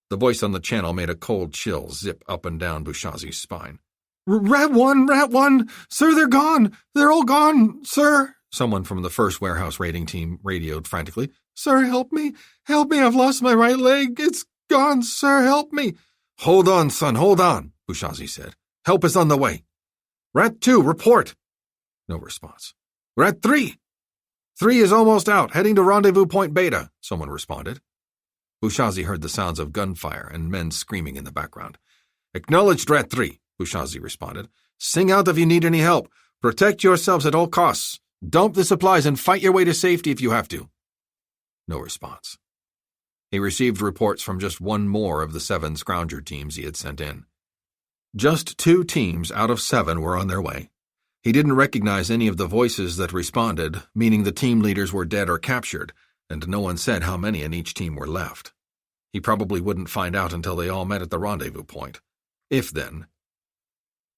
The voice on the channel made a cold chill zip up and down Bouchazi's spine. Rat 1, sir, they're gone! They're all gone, sir!" Someone from the first warehouse raiding team radioed frantically. "Sir, help me! Help me, I've lost my right leg! It's gone, sir, help me!" "Hold on, son, hold on," Bouchazi said. "Help is on the way." "Rat 2, report!" No response. "Rat 3! 3 is almost out, heading to Rendezvous Point Beta," someone responded. Bouchazi heard the sounds of gunfire and men screaming in the background. "Acknowledged, Rat 3, Bouchazi responded. "Sing out if you need any help. Protect yourselves at all costs. Dump the supplies and fight your way to safety if you have to." No response. He received reports from just one more of the 7 scrounger teams he had sent in. Just 2 teams out of 7 were on their way. He didn't recognize any of the voices that responded, meaning the team leaders were dead or captured, and no one said how many in each team were left. He probably wouldn't find out until they all met at the rendezvous point. If then.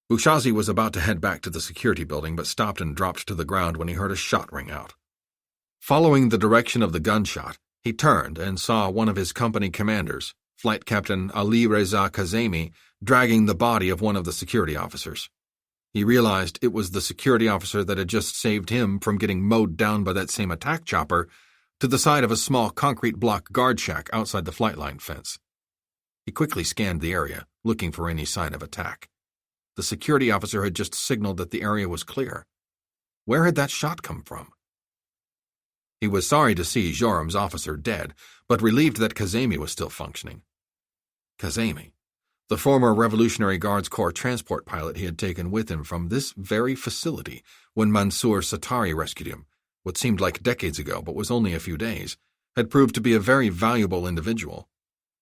Bouchazi was about to head back to the security building but stopped and dropped to the ground when he heard a shot ring out. Following the direction of the gunshot, he turned and saw one of his company commanders, Flight Captain Ali Reza Kazemi, dragging the body of one of the security officers. He realized it was the security officer that had just saved him from getting mowed down by that same attack chopper to the side of a small concrete block guard shack outside the flight line fence. He quickly scanned the area, looking for any sign of attack. The security officer had just signaled that the area was clear. Where had that shot come from? He was sorry to see Joram's officer dead, but relieved that Kazemi was still functioning. Kazemi, the former Revolutionary Guards Corps transport pilot he had taken with him from this very facility when Mansour Satari rescued him, what seemed like decades ago but was only a few days, had proved to be a very valuable individual.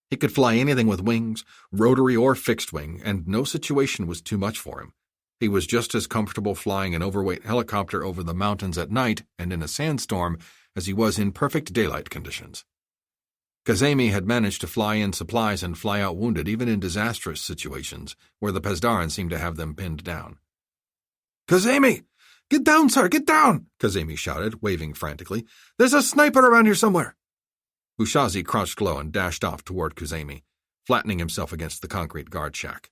He could fly anything with wings, rotary or fixed wing, and no situation was too much for him. He was just as comfortable flying an overweight helicopter over the mountains at night and in a sandstorm as he was in perfect daylight conditions. Kazemi had managed to fly in supplies and fly out wounded even in disastrous situations where the Pezdaran seemed to have them pinned down. "Kazemi! Get down, sir, get down, Kazemi shouted, waving frantically. There's a sniper around here somewhere. Bushazi crouched low and dashed off toward Kazemi, flattening himself against the concrete guard shack.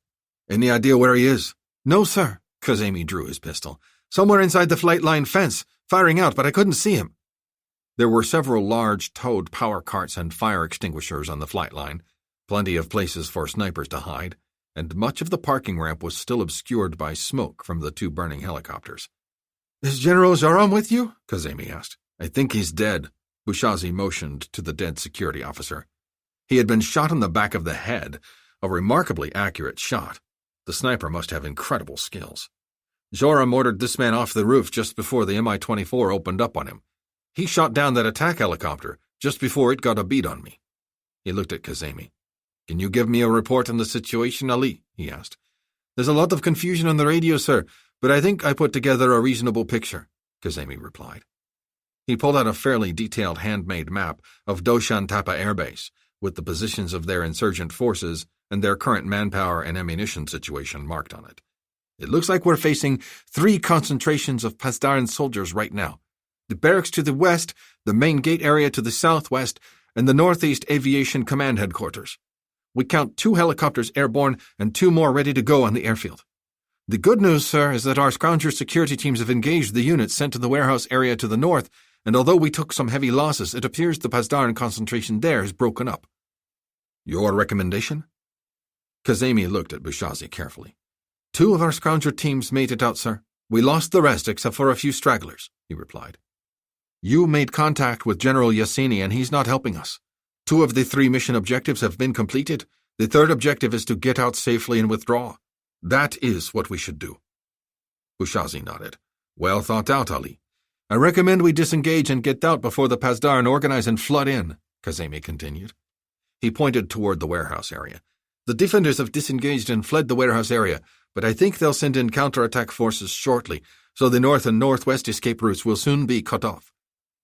Any idea where he is? No, sir. Kazemi drew his pistol. Somewhere inside the flight line fence, firing out, but I couldn't see him. There were several large towed power carts and fire extinguishers on the flight line, plenty of places for snipers to hide, and much of the parking ramp was still obscured by smoke from the 2 burning helicopters. Is General Joram with you? Kazemi asked. I think he's dead. Bushazi motioned to the dead security officer. He had been shot in the back of the head, a remarkably accurate shot. The sniper must have incredible skills. Joram ordered this man off the roof just before the Mi-24 opened up on him. He shot down that attack helicopter just before it got a bead on me. He looked at Kazemi. Can you give me a report on the situation, Ali? He asked. There's a lot of confusion on the radio, sir, but I think I put together a reasonable picture, Kazemi replied. He pulled out a fairly detailed handmade map of Doshan Tapa Air Base, with the positions of their insurgent forces and their current manpower and ammunition situation marked on it. It looks like we're facing 3 concentrations of Pasdaran soldiers right now. The barracks to the west, the main gate area to the southwest, and the Northeast Aviation Command Headquarters. We count 2 helicopters airborne and 2 more ready to go on the airfield. The good news, sir, is that our Scrounger security teams have engaged the units sent to the warehouse area to the north, and although we took some heavy losses, it appears the Pasdaran concentration there is broken up. Your recommendation? Kazemi looked at Bushazi carefully. 2 of our Scrounger teams made it out, sir. We lost the rest except for a few stragglers, he replied. You made contact with General Yassini and he's not helping us. 2 of the 3 mission objectives have been completed. The 3rd objective is to get out safely and withdraw. That is what we should do. Bushazi nodded. Well thought out, Ali. I recommend we disengage and get out before the Pasdaran organize and flood in, Kazemi continued. He pointed toward the warehouse area. The defenders have disengaged and fled the warehouse area, but I think they'll send in counterattack forces shortly, so the north and northwest escape routes will soon be cut off.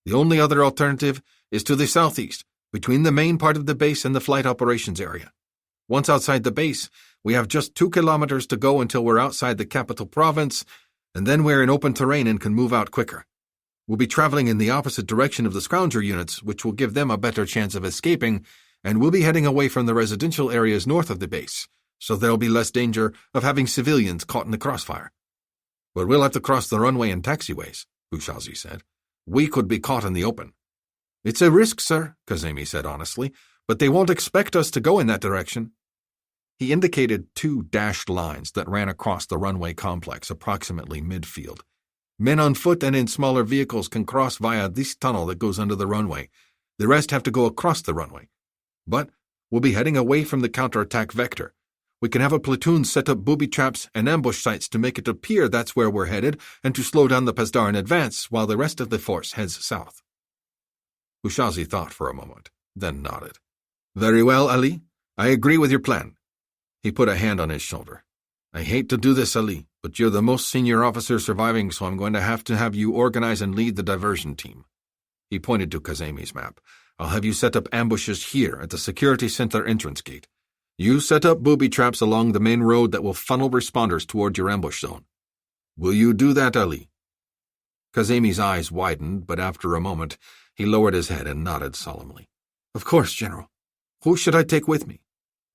The only other alternative is to the southeast, between the main part of the base and the flight operations area. Once outside the base, we have just 2 kilometers to go until we're outside the capital province, and then we're in open terrain and can move out quicker. We'll be traveling in the opposite direction of the Scrounger units, which will give them a better chance of escaping, and we'll be heading away from the residential areas north of the base, so there'll be less danger of having civilians caught in the crossfire. But we'll have to cross the runway and taxiways, Bushazi said. We could be caught in the open. It's a risk, sir, Kazemi said honestly, but they won't expect us to go in that direction. He indicated 2 dashed lines that ran across the runway complex approximately midfield. Men on foot and in smaller vehicles can cross via this tunnel that goes under the runway. The rest have to go across the runway. But we'll be heading away from the counterattack vector. We can have a platoon set up booby traps and ambush sites to make it appear that's where we're headed and to slow down the Pasdaran advance while the rest of the force heads south. Bushazi thought for a moment, then nodded. Very well, Ali. I agree with your plan. He put a hand on his shoulder. I hate to do this, Ali, but you're the most senior officer surviving, so I'm going to have you organize and lead the diversion team. He pointed to Kazemi's map. I'll have you set up ambushes here at the security center entrance gate. You set up booby traps along the main road that will funnel responders toward your ambush zone. Will you do that, Ali? Kazemi's eyes widened, but after a moment, he lowered his head and nodded solemnly. Of course, General. Who should I take with me?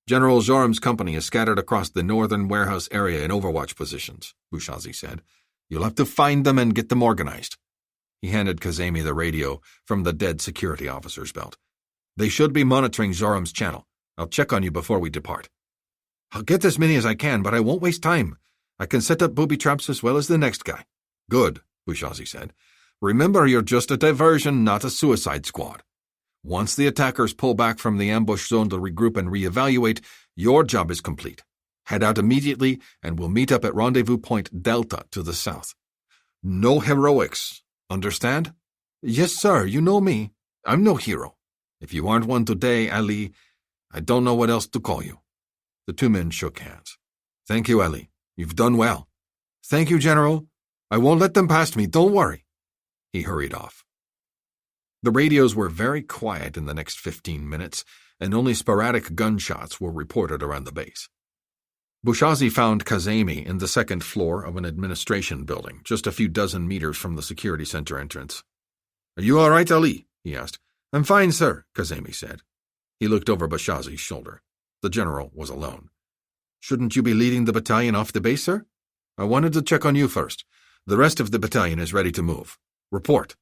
General Joram's company is scattered across the northern warehouse area in overwatch positions, Bushazi said. You'll have to find them and get them organized. He handed Kazemi the radio from the dead security officer's belt. They should be monitoring Joram's channel. I'll check on you before we depart. I'll get as many as I can, but I won't waste time. I can set up booby traps as well as the next guy. Good, Bushazi said. Remember, you're just a diversion, not a suicide squad. Once the attackers pull back from the ambush zone to regroup and reevaluate, your job is complete. Head out immediately, and we'll meet up at Rendezvous Point Delta to the south. No heroics, understand? Yes, sir, you know me. I'm no hero. If you aren't one today, Ali, I don't know what else to call you. The 2 men shook hands. Thank you, Ali. You've done well. Thank you, General. I won't let them past me, don't worry. He hurried off. The radios were very quiet in the next 15 minutes, and only sporadic gunshots were reported around the base. Bushazi found Kazemi in the second floor of an administration building, just a few dozen meters from the security center entrance. "Are you all right, Ali?" he asked. "I'm fine, sir," Kazemi said. He looked over Bushazi's shoulder. The general was alone. "Shouldn't you be leading the battalion off the base, sir? I wanted to check on you first. The rest of the battalion is ready to move. Report."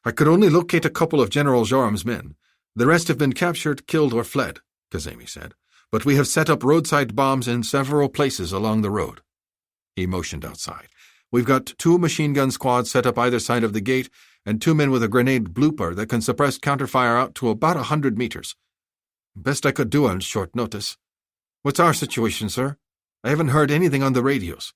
"I could only locate a couple of General Joram's men. The rest have been captured, killed, or fled," Kazemi said. "But we have set up roadside bombs in several places along the road." He motioned outside. "We've got 2 machine gun squads set up either side of the gate, and 2 men with a grenade blooper that can suppress counterfire out to about 100 meters. Best I could do on short notice. What's our situation, sir? I haven't heard anything on the radios."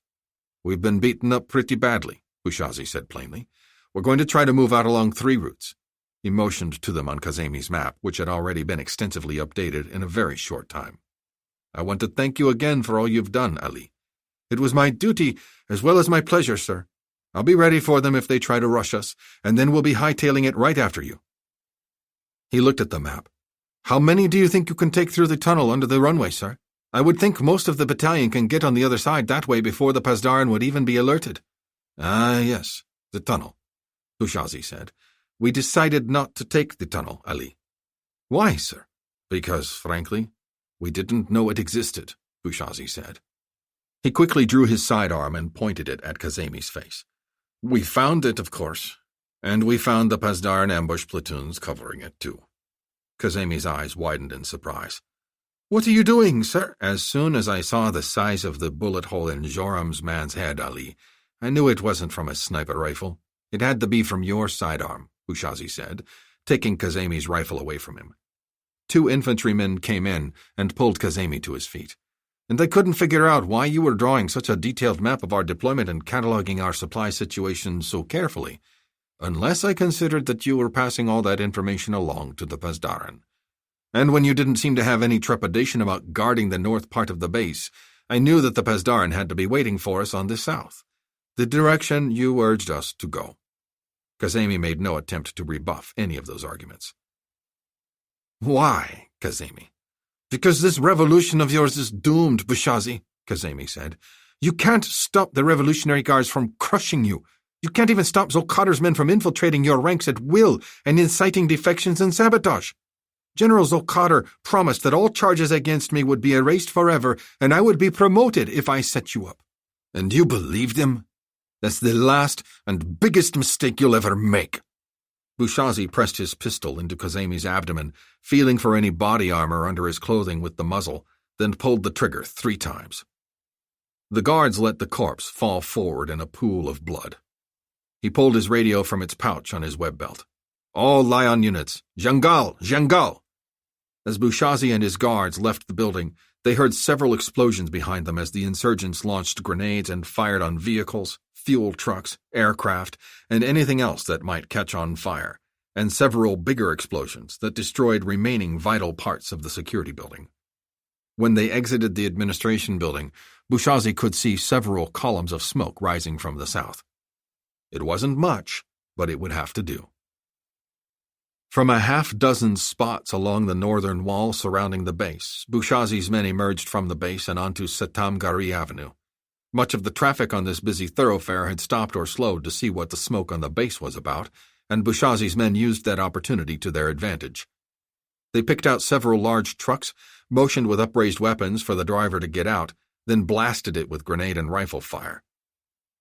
"We've been beaten up pretty badly," Bushazi said plainly. "We're going to try to move out along 3 routes." He motioned to them on Kazemi's map, which had already been extensively updated in a very short time. "I want to thank you again for all you've done, Ali. It was my duty as well as my pleasure, sir. I'll be ready for them if they try to rush us, and then we'll be hightailing it right after you." He looked at the map. "How many do you think you can take through the tunnel under the runway, sir? I would think most of the battalion can get on the other side that way before the Pasdaran would even be alerted." "Ah, yes, the tunnel," Bushazi said. "We decided not to take the tunnel, Ali." "Why, sir?" "Because, frankly, we didn't know it existed," Bushazi said. He quickly drew his sidearm and pointed it at Kazemi's face. "We found it, of course, and we found the Pasdaran ambush platoons covering it, too." Kazemi's eyes widened in surprise. "What are you doing, sir?" "As soon as I saw the size of the bullet hole in Joram's man's head, Ali, I knew it wasn't from a sniper rifle. It had to be from your sidearm," Bushazi said, taking Kazemi's rifle away from him. 2 infantrymen came in and pulled Kazemi to his feet. "And I couldn't figure out why you were drawing such a detailed map of our deployment and cataloging our supply situation so carefully, unless I considered that you were passing all that information along to the Pasdaran. And when you didn't seem to have any trepidation about guarding the north part of the base, I knew that the Pasdaran had to be waiting for us on the south, the direction you urged us to go." Kazemi made no attempt to rebuff any of those arguments. "Why, Kazemi?" "Because this revolution of yours is doomed, Bushazi," Kazemi said. "You can't stop the Revolutionary Guards from crushing you. You can't even stop Zolkadar's men from infiltrating your ranks at will and inciting defections and sabotage. General Zolkadar promised that all charges against me would be erased forever and I would be promoted if I set you up. And you believed him? That's the last and biggest mistake you'll ever make." Bushazi pressed his pistol into Kazemi's abdomen, feeling for any body armor under his clothing with the muzzle, then pulled the trigger 3 times. The guards let the corpse fall forward in a pool of blood. He pulled his radio from its pouch on his web belt. "All Lion units, Jangal, Jangal!" As Bushazi and his guards left the building, they heard several explosions behind them as the insurgents launched grenades and fired on vehicles, fuel trucks, aircraft, and anything else that might catch on fire, and several bigger explosions that destroyed remaining vital parts of the security building. When they exited the administration building, Bushazi could see several columns of smoke rising from the south. It wasn't much, but it would have to do. From a half-dozen spots along the northern wall surrounding the base, Bushazi's men emerged from the base and onto Satamgari Avenue. Much of the traffic on this busy thoroughfare had stopped or slowed to see what the smoke on the base was about, and Bushazi's men used that opportunity to their advantage. They picked out several large trucks, motioned with upraised weapons for the driver to get out, then blasted it with grenade and rifle fire.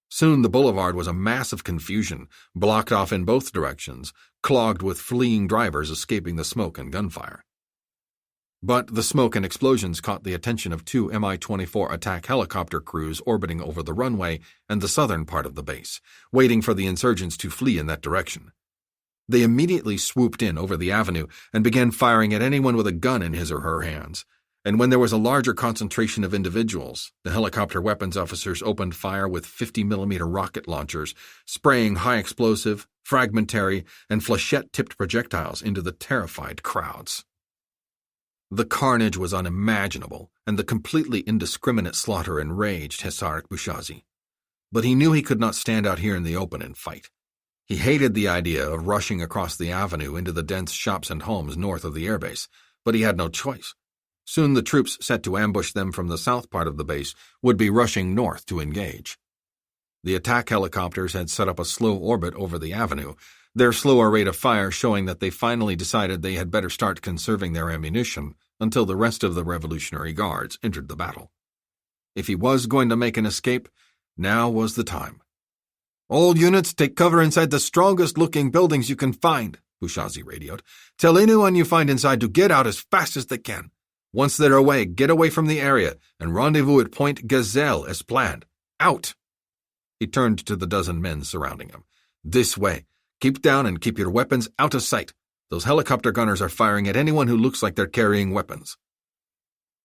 Soon the boulevard was a mass of confusion, blocked off in both directions, clogged with fleeing drivers escaping the smoke and gunfire. But the smoke and explosions caught the attention of 2 Mi-24 attack helicopter crews orbiting over the runway and the southern part of the base, waiting for the insurgents to flee in that direction. They immediately swooped in over the avenue and began firing at anyone with a gun in his or her hands. And when there was a larger concentration of individuals, the helicopter weapons officers opened fire with 50mm rocket launchers, spraying high-explosive, fragmentary, and flechette-tipped projectiles into the terrified crowds. The carnage was unimaginable, and the completely indiscriminate slaughter enraged Hesarik Bushazi. But he knew he could not stand out here in the open and fight. He hated the idea of rushing across the avenue into the dense shops and homes north of the airbase, but he had no choice. Soon the troops set to ambush them from the south part of the base would be rushing north to engage. The attack helicopters had set up a slow orbit over the avenue, their slower rate of fire showing that they finally decided they had better start conserving their ammunition until the rest of the Revolutionary Guards entered the battle. If he was going to make an escape, now was the time. "All units take cover inside the strongest-looking buildings you can find," Bouchazi radioed. "Tell anyone you find inside to get out as fast as they can. Once they're away, get away from the area and rendezvous at Point Gazelle as planned. Out!" He turned to the dozen men surrounding him. "This way. Keep down and keep your weapons out of sight. Those helicopter gunners are firing at anyone who looks like they're carrying weapons."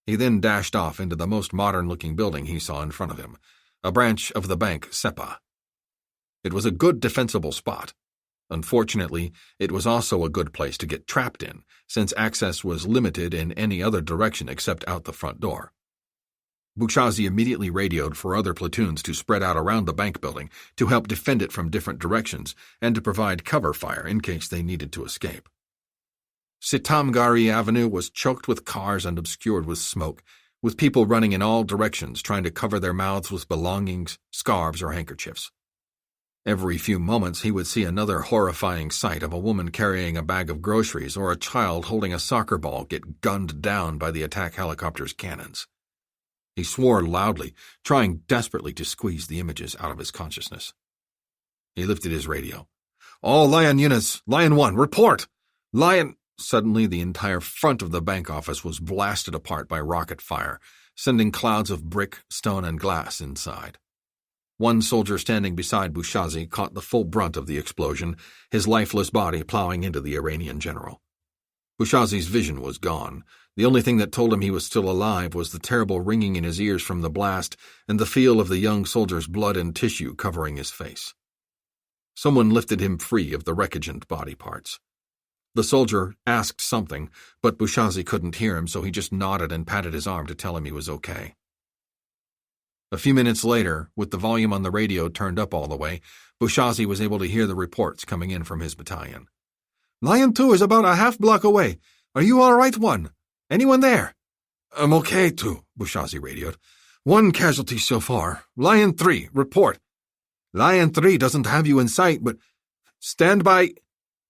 He then dashed off into the most modern-looking building he saw in front of him, a branch of the bank SEPA. It was a good defensible spot. Unfortunately, it was also a good place to get trapped in, since access was limited in any other direction except out the front door. Bouchazi immediately radioed for other platoons to spread out around the bank building to help defend it from different directions and to provide cover fire in case they needed to escape. Sitamgari Avenue was choked with cars and obscured with smoke, with people running in all directions trying to cover their mouths with belongings, scarves, or handkerchiefs. Every few moments he would see another horrifying sight of a woman carrying a bag of groceries or a child holding a soccer ball get gunned down by the attack helicopter's cannons. He swore loudly, trying desperately to squeeze the images out of his consciousness. He lifted his radio. "All Lion units, Lion 1, report! Lion—" Suddenly the entire front of the bank office was blasted apart by rocket fire, sending clouds of brick, stone, and glass inside. One soldier standing beside Bouchazi caught the full brunt of the explosion, his lifeless body plowing into the Iranian general. Bouchazi's vision was gone. The only thing that told him he was still alive was the terrible ringing in his ears from the blast and the feel of the young soldier's blood and tissue covering his face. Someone lifted him free of the wreckage and body parts. The soldier asked something, but Bouchazi couldn't hear him, so he just nodded and patted his arm to tell him he was okay. A few minutes later, with the volume on the radio turned up all the way, Bouchazi was able to hear the reports coming in from his battalion. "Lion 2 is about a half-block away. Are you all right, 1? Anyone there?" "I'm okay, 2, Bouchazi radioed. "1 casualty so far. Lion 3, report." "Lion 3 doesn't have you in sight, but—" "Stand by—"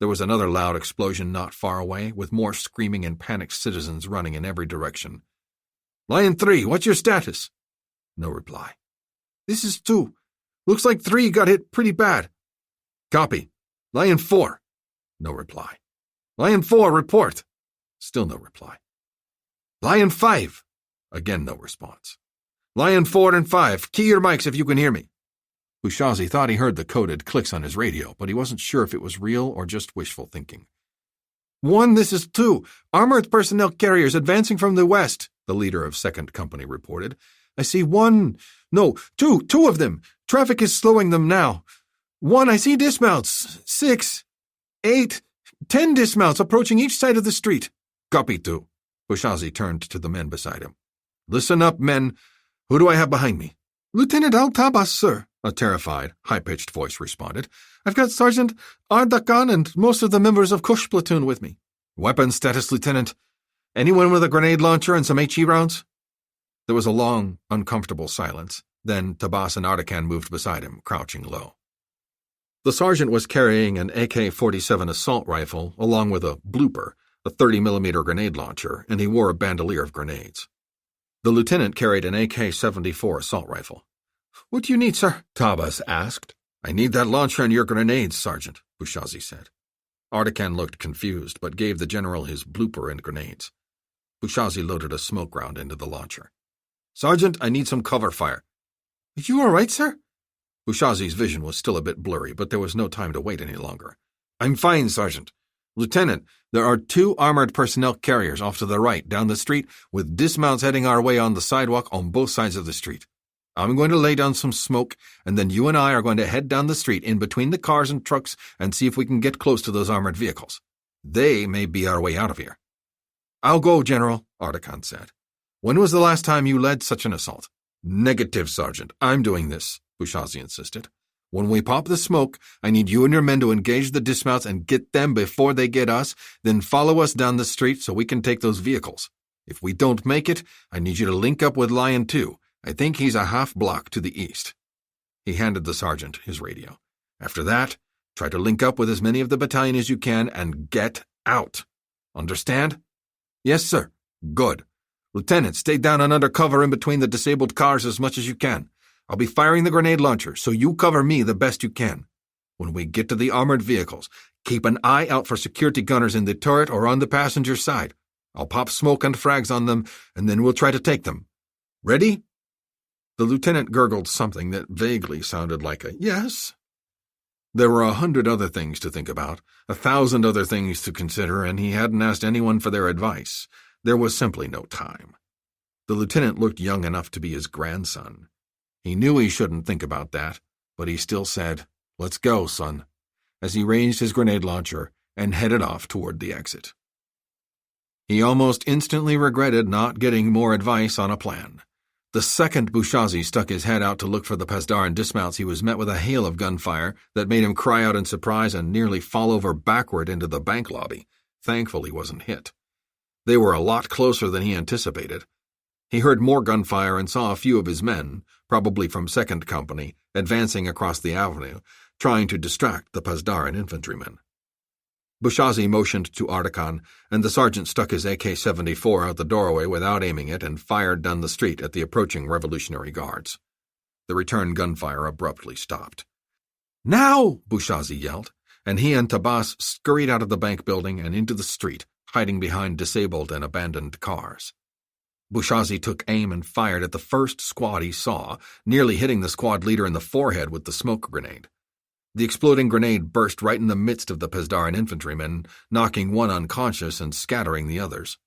There was another loud explosion not far away, with more screaming and panicked citizens running in every direction. "Lion 3, what's your status?" No reply. "This is 2. Looks like 3 got hit pretty bad." "Copy. Lion 4. No reply. "Lion 4, report." Still no reply. "Lion 5. Again no response. "Lion 4 and 5, key your mics if you can hear me." Bouchazi thought he heard the coded clicks on his radio, but he wasn't sure if it was real or just wishful thinking. "1, this is 2. Armored personnel carriers advancing from the west," the leader of 2nd Company reported. "I see 1. No, 2 of them. Traffic is slowing them now. 1, I see dismounts. 6, 8, 10 dismounts approaching each side of the street." "Copy, 2. Bouchazi turned to the men beside him. "Listen up, men. Who do I have behind me?" "Lieutenant Al-Tabas, sir," a terrified, high-pitched voice responded. "I've got Sergeant Ardakan and most of the members of Kush platoon with me." "Weapon status, Lieutenant? Anyone with a grenade launcher and some HE rounds?" There was a long, uncomfortable silence. Then Tabas and Ardakan moved beside him, crouching low. The sergeant was carrying an AK-47 assault rifle along with a blooper, a 30mm grenade launcher, and he wore a bandolier of grenades. The lieutenant carried an AK-74 assault rifle. "What do you need, sir?" Tabas asked. "I need that launcher and your grenades, Sergeant," Bouchazi said. Ardakan looked confused, but gave the general his blooper and grenades. Bouchazi loaded a smoke round into the launcher. "Sergeant, I need some cover fire." "Are you all right, sir?" Bouchazi's vision was still a bit blurry, but there was no time to wait any longer. "I'm fine, Sergeant. Lieutenant, there are 2 armored personnel carriers off to the right down the street with dismounts heading our way on the sidewalk on both sides of the street. I'm going to lay down some smoke, and then you and I are going to head down the street in between the cars and trucks and see if we can get close to those armored vehicles. They may be our way out of here." "I'll go, General," Ardakan said. "When was the last time you led such an assault?" "Negative, Sergeant. I'm doing this," Bouchazi insisted. "When we pop the smoke, I need you and your men to engage the dismounts and get them before they get us, then follow us down the street so we can take those vehicles. If we don't make it, I need you to link up with Lion 2. I think he's a half block to the east." He handed the sergeant his radio. "After that, try to link up with as many of the battalion as you can and get out. Understand?" "Yes, sir." "Good. Lieutenant, stay down and under cover in between the disabled cars as much as you can. I'll be firing the grenade launcher, so you cover me the best you can. When we get to the armored vehicles, keep an eye out for security gunners in the turret or on the passenger side. I'll pop smoke and frags on them, and then we'll try to take them. Ready?" The lieutenant gurgled something that vaguely sounded like a yes. There were 100 other things to think about, 1,000 other things to consider, and he hadn't asked anyone for their advice. There was simply no time. The lieutenant looked young enough to be his grandson. He knew he shouldn't think about that, but he still said, "Let's go, son," as he raised his grenade launcher and headed off toward the exit. He almost instantly regretted not getting more advice on a plan. The second Bouchazi stuck his head out to look for the Pasdaran dismounts, he was met with a hail of gunfire that made him cry out in surprise and nearly fall over backward into the bank lobby. Thankfully, he wasn't hit. They were a lot closer than he anticipated. He heard more gunfire and saw a few of his men, probably from 2nd Company, advancing across the avenue, trying to distract the Pasdaran infantrymen. Bouchazi motioned to Ardakan, and the sergeant stuck his AK-74 out the doorway without aiming it and fired down the street at the approaching Revolutionary Guards. The return gunfire abruptly stopped. "Now!" Bouchazi yelled, and he and Tabas scurried out of the bank building and into the street, hiding behind disabled and abandoned cars. Bouchazi took aim and fired at the first squad he saw, nearly hitting the squad leader in the forehead with the smoke grenade. The exploding grenade burst right in the midst of the Pasdaran infantrymen, knocking one unconscious and scattering the others.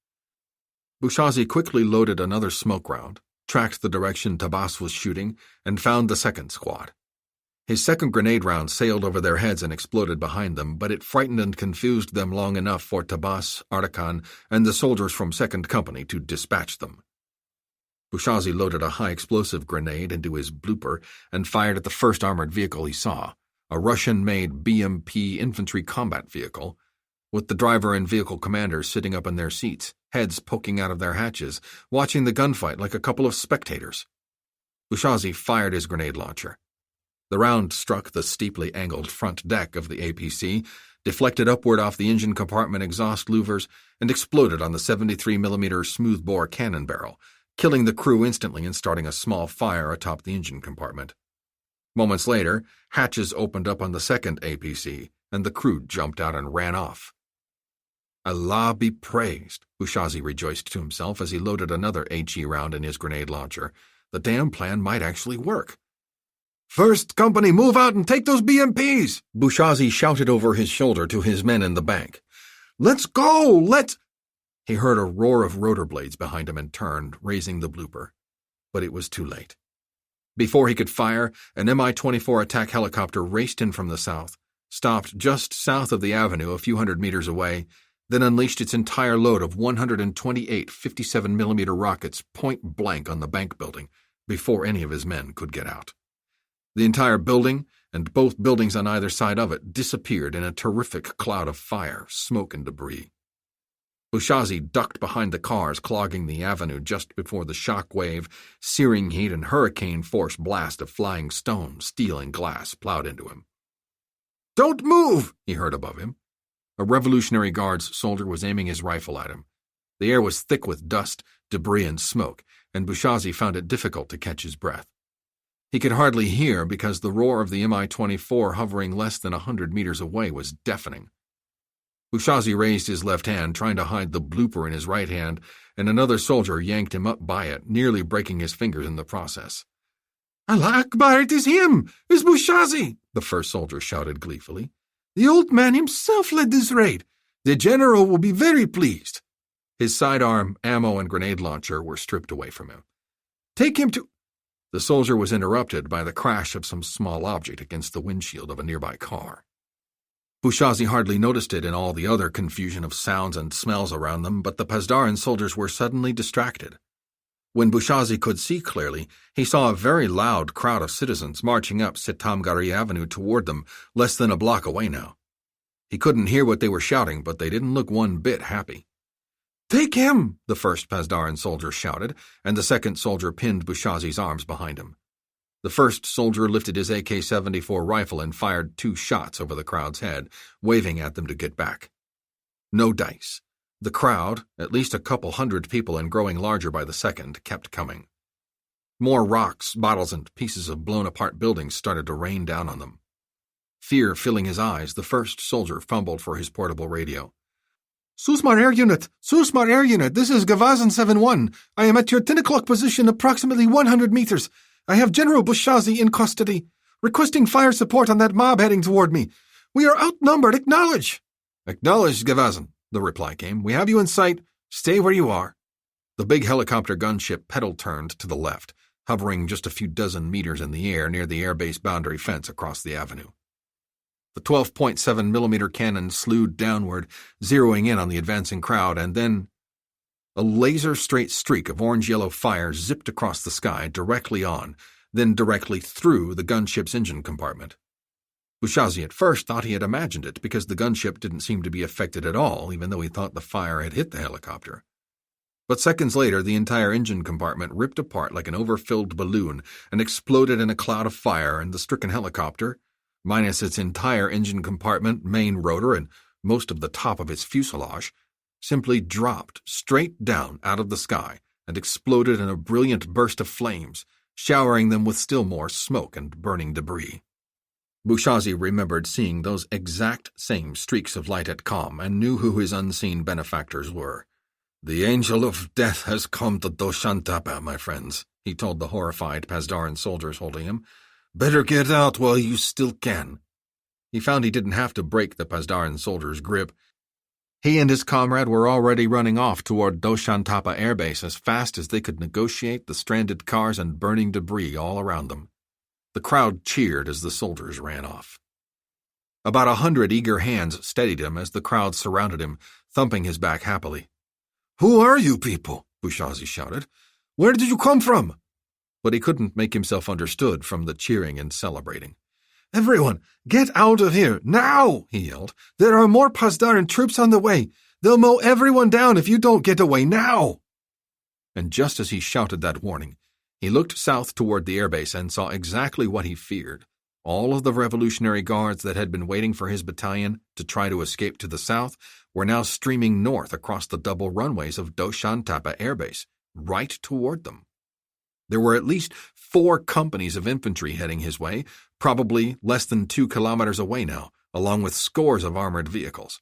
Bouchazi quickly loaded another smoke round, tracked the direction Tabas was shooting, and found the second squad. His second grenade round sailed over their heads and exploded behind them, but it frightened and confused them long enough for Tabas, Ardakan, and the soldiers from 2nd Company to dispatch them. Bouchazi loaded a high-explosive grenade into his blooper and fired at the first armored vehicle he saw, a Russian-made BMP infantry combat vehicle, with the driver and vehicle commanders sitting up in their seats, heads poking out of their hatches, watching the gunfight like a couple of spectators. Bouchazi fired his grenade launcher. The round struck the steeply angled front deck of the APC, deflected upward off the engine compartment exhaust louvers, and exploded on the 73mm smoothbore cannon barrel, killing the crew instantly and starting a small fire atop the engine compartment. Moments later, hatches opened up on the second APC, and the crew jumped out and ran off. "Allah be praised," Bouchazi rejoiced to himself as he loaded another HE round in his grenade launcher. The damn plan might actually work. "First Company, move out and take those BMPs!" Bouchazi shouted over his shoulder to his men in the bank. "Let's go! Let's—" He heard a roar of rotor blades behind him and turned, raising the blooper. But it was too late. Before he could fire, an Mi-24 attack helicopter raced in from the south, stopped just south of the avenue a few hundred meters away, then unleashed its entire load of 128 57mm rockets point-blank on the bank building before any of his men could get out. The entire building, and both buildings on either side of it, disappeared in a terrific cloud of fire, smoke, and debris. Bouchazi ducked behind the cars clogging the avenue just before the shock wave, searing heat, and hurricane-force blast of flying stone, steel, and glass plowed into him. "Don't move!" he heard above him. A Revolutionary Guards soldier was aiming his rifle at him. The air was thick with dust, debris, and smoke, and Bouchazi found it difficult to catch his breath. He could hardly hear because the roar of the Mi-24 hovering less than 100 meters away was deafening. Bouchazi raised his left hand, trying to hide the blooper in his right hand, and another soldier yanked him up by it, nearly breaking his fingers in the process. "Allah Akbar, it is him! It's Bouchazi!" the first soldier shouted gleefully. "The old man himself led this raid. The general will be very pleased." His sidearm, ammo, and grenade launcher were stripped away from him. "Take him to—" The soldier was interrupted by the crash of some small object against the windshield of a nearby car. Bouchazi hardly noticed it in all the other confusion of sounds and smells around them, but the Pasdaran soldiers were suddenly distracted. When Bouchazi could see clearly, he saw a very loud crowd of citizens marching up Setamgari Avenue toward them, less than a block away now. He couldn't hear what they were shouting, but they didn't look one bit happy. "Take him!" the first Pasdaran soldier shouted, and the second soldier pinned Bushazi's arms behind him. The first soldier lifted his AK-74 rifle and fired 2 shots over the crowd's head, waving at them to get back. No dice. The crowd, at least a couple hundred people and growing larger by the second, kept coming. More rocks, bottles, and pieces of blown-apart buildings started to rain down on them. Fear filling his eyes, the first soldier fumbled for his portable radio. "Susmar Air Unit! Susmar Air Unit! This is Gavazan 7-1. I am at your 10 o'clock position approximately 100 meters. I have General Bushazi in custody. Requesting fire support on that mob heading toward me. We are outnumbered. Acknowledge!" "Acknowledged, Gavazan," the reply came. "We have you in sight. Stay where you are." The big helicopter gunship pedal-turned to the left, hovering just a few dozen meters in the air near the airbase boundary fence across the avenue. The 12.7mm cannon slewed downward, zeroing in on the advancing crowd, and then a laser-straight streak of orange-yellow fire zipped across the sky directly on, then directly through the gunship's engine compartment. Bushazi at first thought he had imagined it because the gunship didn't seem to be affected at all, even though he thought the fire had hit the helicopter. But seconds later, the entire engine compartment ripped apart like an overfilled balloon and exploded in a cloud of fire, and the stricken helicopter, minus its entire engine compartment, main rotor, and most of the top of its fuselage, simply dropped straight down out of the sky and exploded in a brilliant burst of flames, showering them with still more smoke and burning debris. Bushazi remembered seeing those exact same streaks of light at Com and knew who his unseen benefactors were. "The angel of death has come to Doshan Tapa, my friends," he told the horrified Pasdaran soldiers holding him. "Better get out while you still can." He found he didn't have to break the Pasdaran soldiers' grip. He and his comrade were already running off toward Doshan Tapa airbase as fast as they could negotiate the stranded cars and burning debris all around them. The crowd cheered as the soldiers ran off. About 100 eager hands steadied him as the crowd surrounded him, thumping his back happily. "Who are you people?" Bushazi shouted. "Where did you come from?" But he couldn't make himself understood from the cheering and celebrating. "Everyone, get out of here, now!" he yelled. "There are more Pasdaran troops on the way. They'll mow everyone down if you don't get away now!" And just as he shouted that warning, he looked south toward the airbase and saw exactly what he feared. All of the Revolutionary Guards that had been waiting for his battalion to try to escape to the south were now streaming north across the double runways of Doshan Tapa airbase, right toward them. There were at least 4 companies of infantry heading his way, probably less than 2 kilometers away now, along with scores of armored vehicles.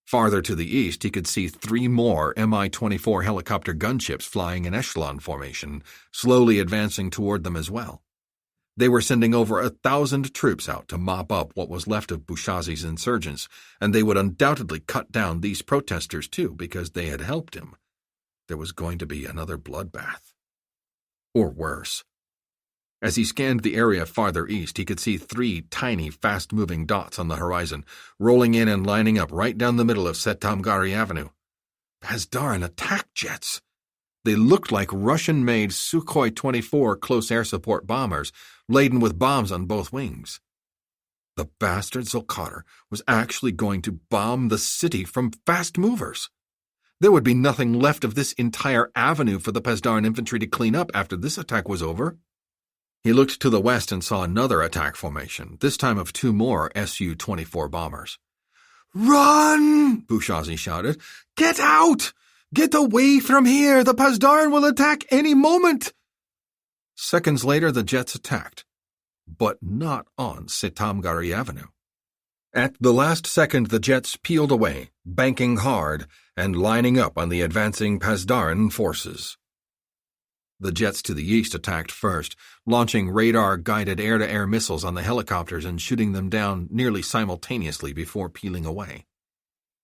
Farther to the east, he could see 3 more Mi-24 helicopter gunships flying in echelon formation, slowly advancing toward them as well. They were sending over 1,000 troops out to mop up what was left of Bushazi's insurgents, and they would undoubtedly cut down these protesters too, because they had helped him. There was going to be another bloodbath. Or worse. As he scanned the area farther east, he could see 3 tiny, fast-moving dots on the horizon, rolling in and lining up right down the middle of Setamgari Avenue. Pasdaran attack jets! They looked like Russian-made Sukhoi 24 close air support bombers, laden with bombs on both wings. The bastard Zulkadar was actually going to bomb the city from fast movers. There would be nothing left of this entire avenue for the Pasdaran infantry to clean up after this attack was over. He looked to the west and saw another attack formation, this time of 2 more Su-24 bombers. "Run!" Bushazi shouted. "Get out! Get away from here! The Pasdaran will attack any moment!" Seconds later, the jets attacked, but not on Setamgari Avenue. At the last second, the jets peeled away, banking hard and lining up on the advancing Pasdaran forces. The jets to the east attacked first, launching radar-guided air-to-air missiles on the helicopters and shooting them down nearly simultaneously before peeling away.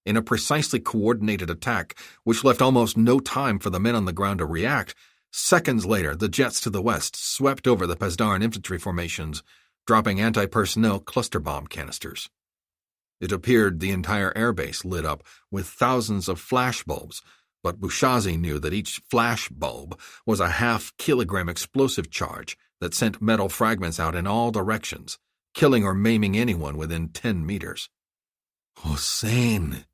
In a precisely coordinated attack, which left almost no time for the men on the ground to react, seconds later the jets to the west swept over the Pasdaran infantry formations, dropping anti-personnel cluster bomb canisters. It appeared the entire airbase lit up with thousands of flash bulbs, but Bushazi knew that each flash bulb was a half-kilogram explosive charge that sent metal fragments out in all directions, killing or maiming anyone within 10 meters. "Hossein,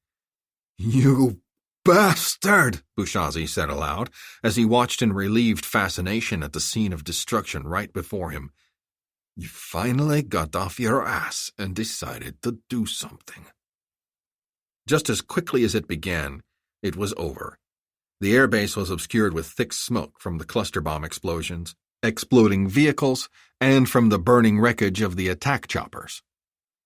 you bastard!" Bouchazi said aloud, as he watched in relieved fascination at the scene of destruction right before him. "You finally got off your ass and decided to do something." Just as quickly as it began, it was over. The airbase was obscured with thick smoke from the cluster bomb explosions, exploding vehicles, and from the burning wreckage of the attack choppers.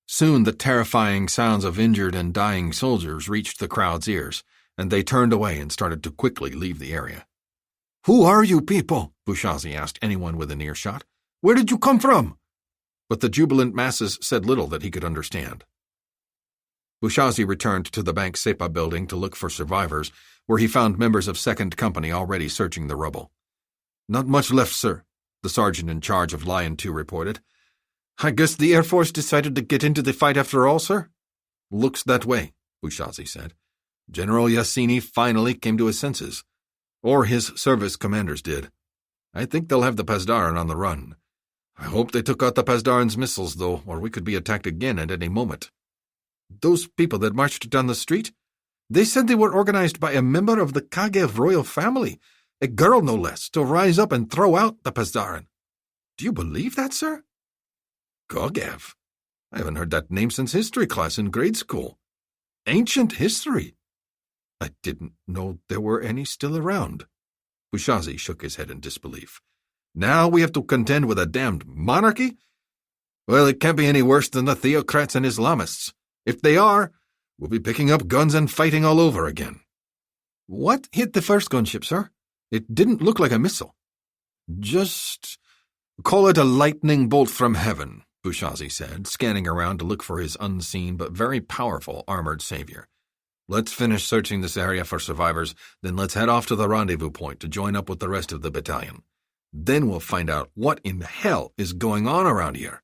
Soon the terrifying sounds of injured and dying soldiers reached the crowd's ears, and they turned away and started to quickly leave the area. "Who are you people?" Bouchazi asked anyone within earshot. "Where did you come from?" But the jubilant masses said little that he could understand. Bouchazi returned to the Bank Sepa building to look for survivors, where he found members of 2nd Company already searching the rubble. "Not much left, sir," the sergeant in charge of Lion 2 reported. "I guess the Air Force decided to get into the fight after all, sir?" "Looks that way," Bouchazi said. "General Yassini finally came to his senses. Or his service commanders did. I think they'll have the Pasdaran on the run. I hope they took out the Pasdaran's missiles, though, or we could be attacked again at any moment." "Those people that marched down the street? They said they were organized by a member of the Kagev royal family, a girl no less, to rise up and throw out the Pasdaran. Do you believe that, sir?" Kagev? I haven't heard that name since history class in grade school. Ancient history. I didn't know there were any still around. Bouchazi shook his head in disbelief. Now we have to contend with a damned monarchy? Well, it can't be any worse than the theocrats and Islamists. If they are, we'll be picking up guns and fighting all over again. What hit the first gunship, sir? It didn't look like a missile. Just call it a lightning bolt from heaven, Bouchazi said, scanning around to look for his unseen but very powerful armored savior. Let's finish searching this area for survivors, then let's head off to the rendezvous point to join up with the rest of the battalion. Then we'll find out what in hell is going on around here.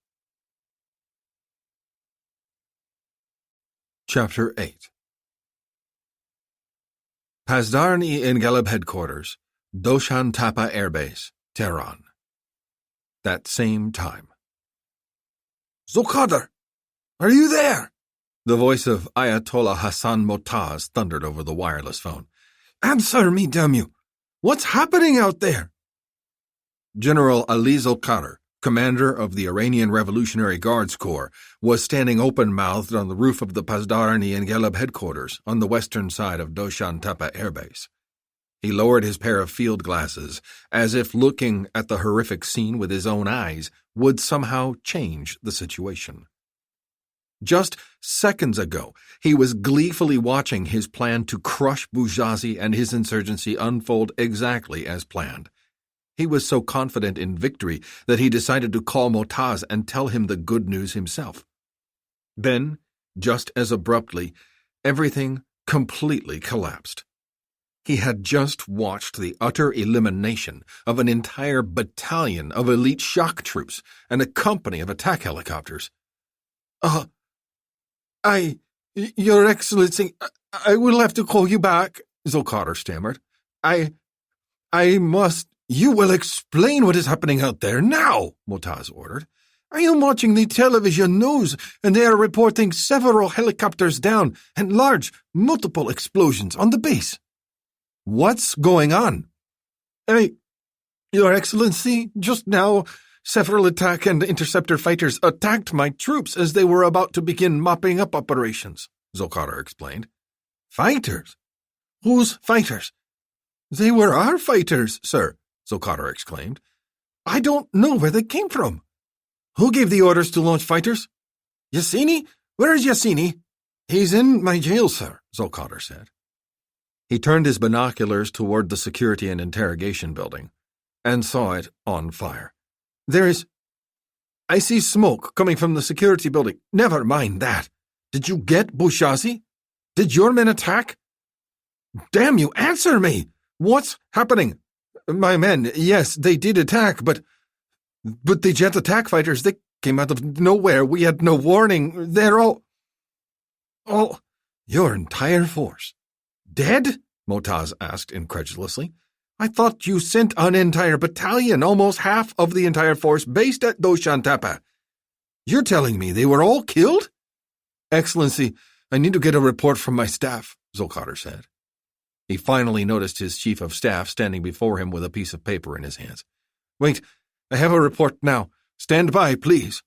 Chapter 8 Pasdarni in Galeb Headquarters, Doshan Tapa Air Base, Tehran. That same time. Zulkadar, are you there? The voice of Ayatollah Hassan Motaz thundered over the wireless phone. Answer me, damn you! What's happening out there? General Ali Zulkadar, commander of the Iranian Revolutionary Guards Corps, was standing open-mouthed on the roof of the Pasdarni and Galeb headquarters on the western side of Doshan Tapa Air Base. He lowered his pair of field glasses, as if looking at the horrific scene with his own eyes would somehow change the situation. Just seconds ago, he was gleefully watching his plan to crush Bouchazi and his insurgency unfold exactly as planned. He was so confident in victory that he decided to call Motaz and tell him the good news himself. Then, just as abruptly, everything completely collapsed. He had just watched the utter elimination of an entire battalion of elite shock troops and a company of attack helicopters. Your Excellency, I will have to call you back, Zulkadar stammered. I must... You will explain what is happening out there now, Motaz ordered. I am watching the television news, and they are reporting several helicopters down and large, multiple explosions on the base. What's going on? Your Excellency, just now, several attack and interceptor fighters attacked my troops as they were about to begin mopping up operations, Zulkadar explained. Fighters? Whose fighters? They were our fighters, sir, Zulkadar exclaimed. I don't know where they came from. Who gave the orders to launch fighters? Yassini? Where is Yassini? He's in my jail, sir, Zulkadar said. He turned his binoculars toward the security and interrogation building and saw it on fire. I see smoke coming from the security building. Never mind that. Did you get Bouchazi? Did your men attack? Damn you, answer me! What's happening? My men, yes, they did attack, but the jet attack fighters, they came out of nowhere. We had no warning. They're all, your entire force. Dead? Motaz asked incredulously. I thought you sent an entire battalion, almost half of the entire force based at Doshan Tapa. You're telling me they were all killed? Excellency, I need to get a report from my staff, Zulkadar said. He finally noticed his chief of staff standing before him with a piece of paper in his hands. "Wait, I have a report now. Stand by, please."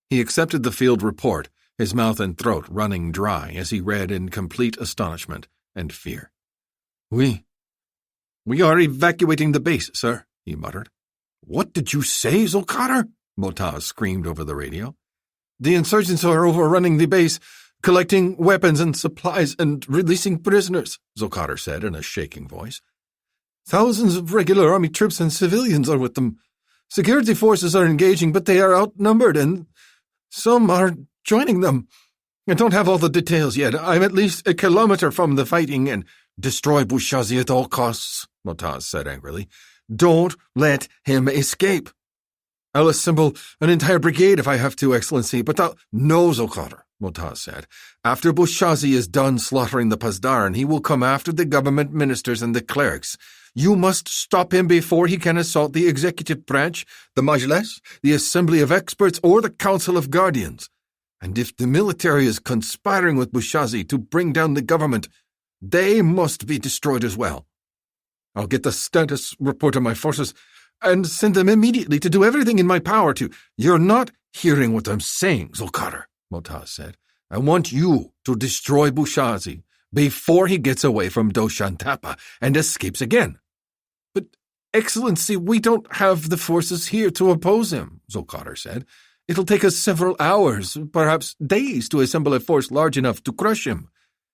He accepted the field report, his mouth and throat running dry as he read in complete astonishment and fear. We are evacuating the base, sir," he muttered. "What did you say, Zolkadr?" Motaz screamed over the radio. "The insurgents are overrunning the base, collecting weapons and supplies and releasing prisoners," Zolkadr said in a shaking voice. "Thousands of regular army troops and civilians are with them. Security forces are engaging, but they are outnumbered, and some are joining them. I don't have all the details yet. I'm at least a kilometer from the fighting, and destroy Bouchazi at all costs," Motaz said angrily. "Don't let him escape. I'll assemble an entire brigade if I have to, Excellency, but No, Zolkadr," Motaz said. "After Bouchazi is done slaughtering the Pasdaran, he will come after the government ministers and the clerics. You must stop him before he can assault the executive branch, the Majlis, the Assembly of Experts, or the Council of Guardians. And if the military is conspiring with Bouchazi to bring down the government, they must be destroyed as well. I'll get the status report of my forces and send them immediately to do everything in my power to—" "You're not hearing what I'm saying, Zolkadr," Motaz said. "I want you to destroy Bouchazi before he gets away from Doshan Tapa and escapes again." "But, Excellency, we don't have the forces here to oppose him," Zolkadr said. "It'll take us several hours, perhaps days, to assemble a force large enough to crush him.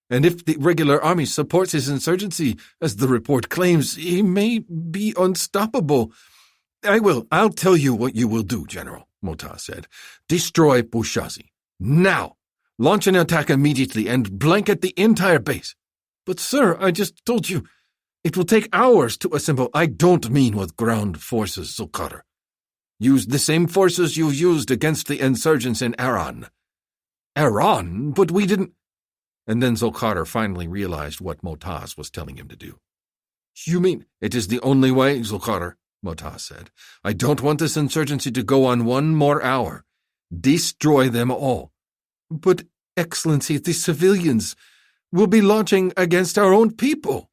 And if the regular army supports his insurgency, as the report claims, he may be unstoppable." "I'll tell you what you will do, General," Motaz said. "Destroy Bouchazi. Now! Launch an attack immediately and blanket the entire base." "But, sir, I just told you, it will take hours to assemble." "I don't mean with ground forces, Zolkadr. Use the same forces you've used against the insurgents in Iran." "Iran? But we didn't—" And then Zolkadr finally realized what Motaz was telling him to do. "You mean—" "It is the only way, Zolkadr," Motaz said. "I don't want this insurgency to go on one more hour. Destroy them all." "But, Excellency, the civilians will be launching against our own people."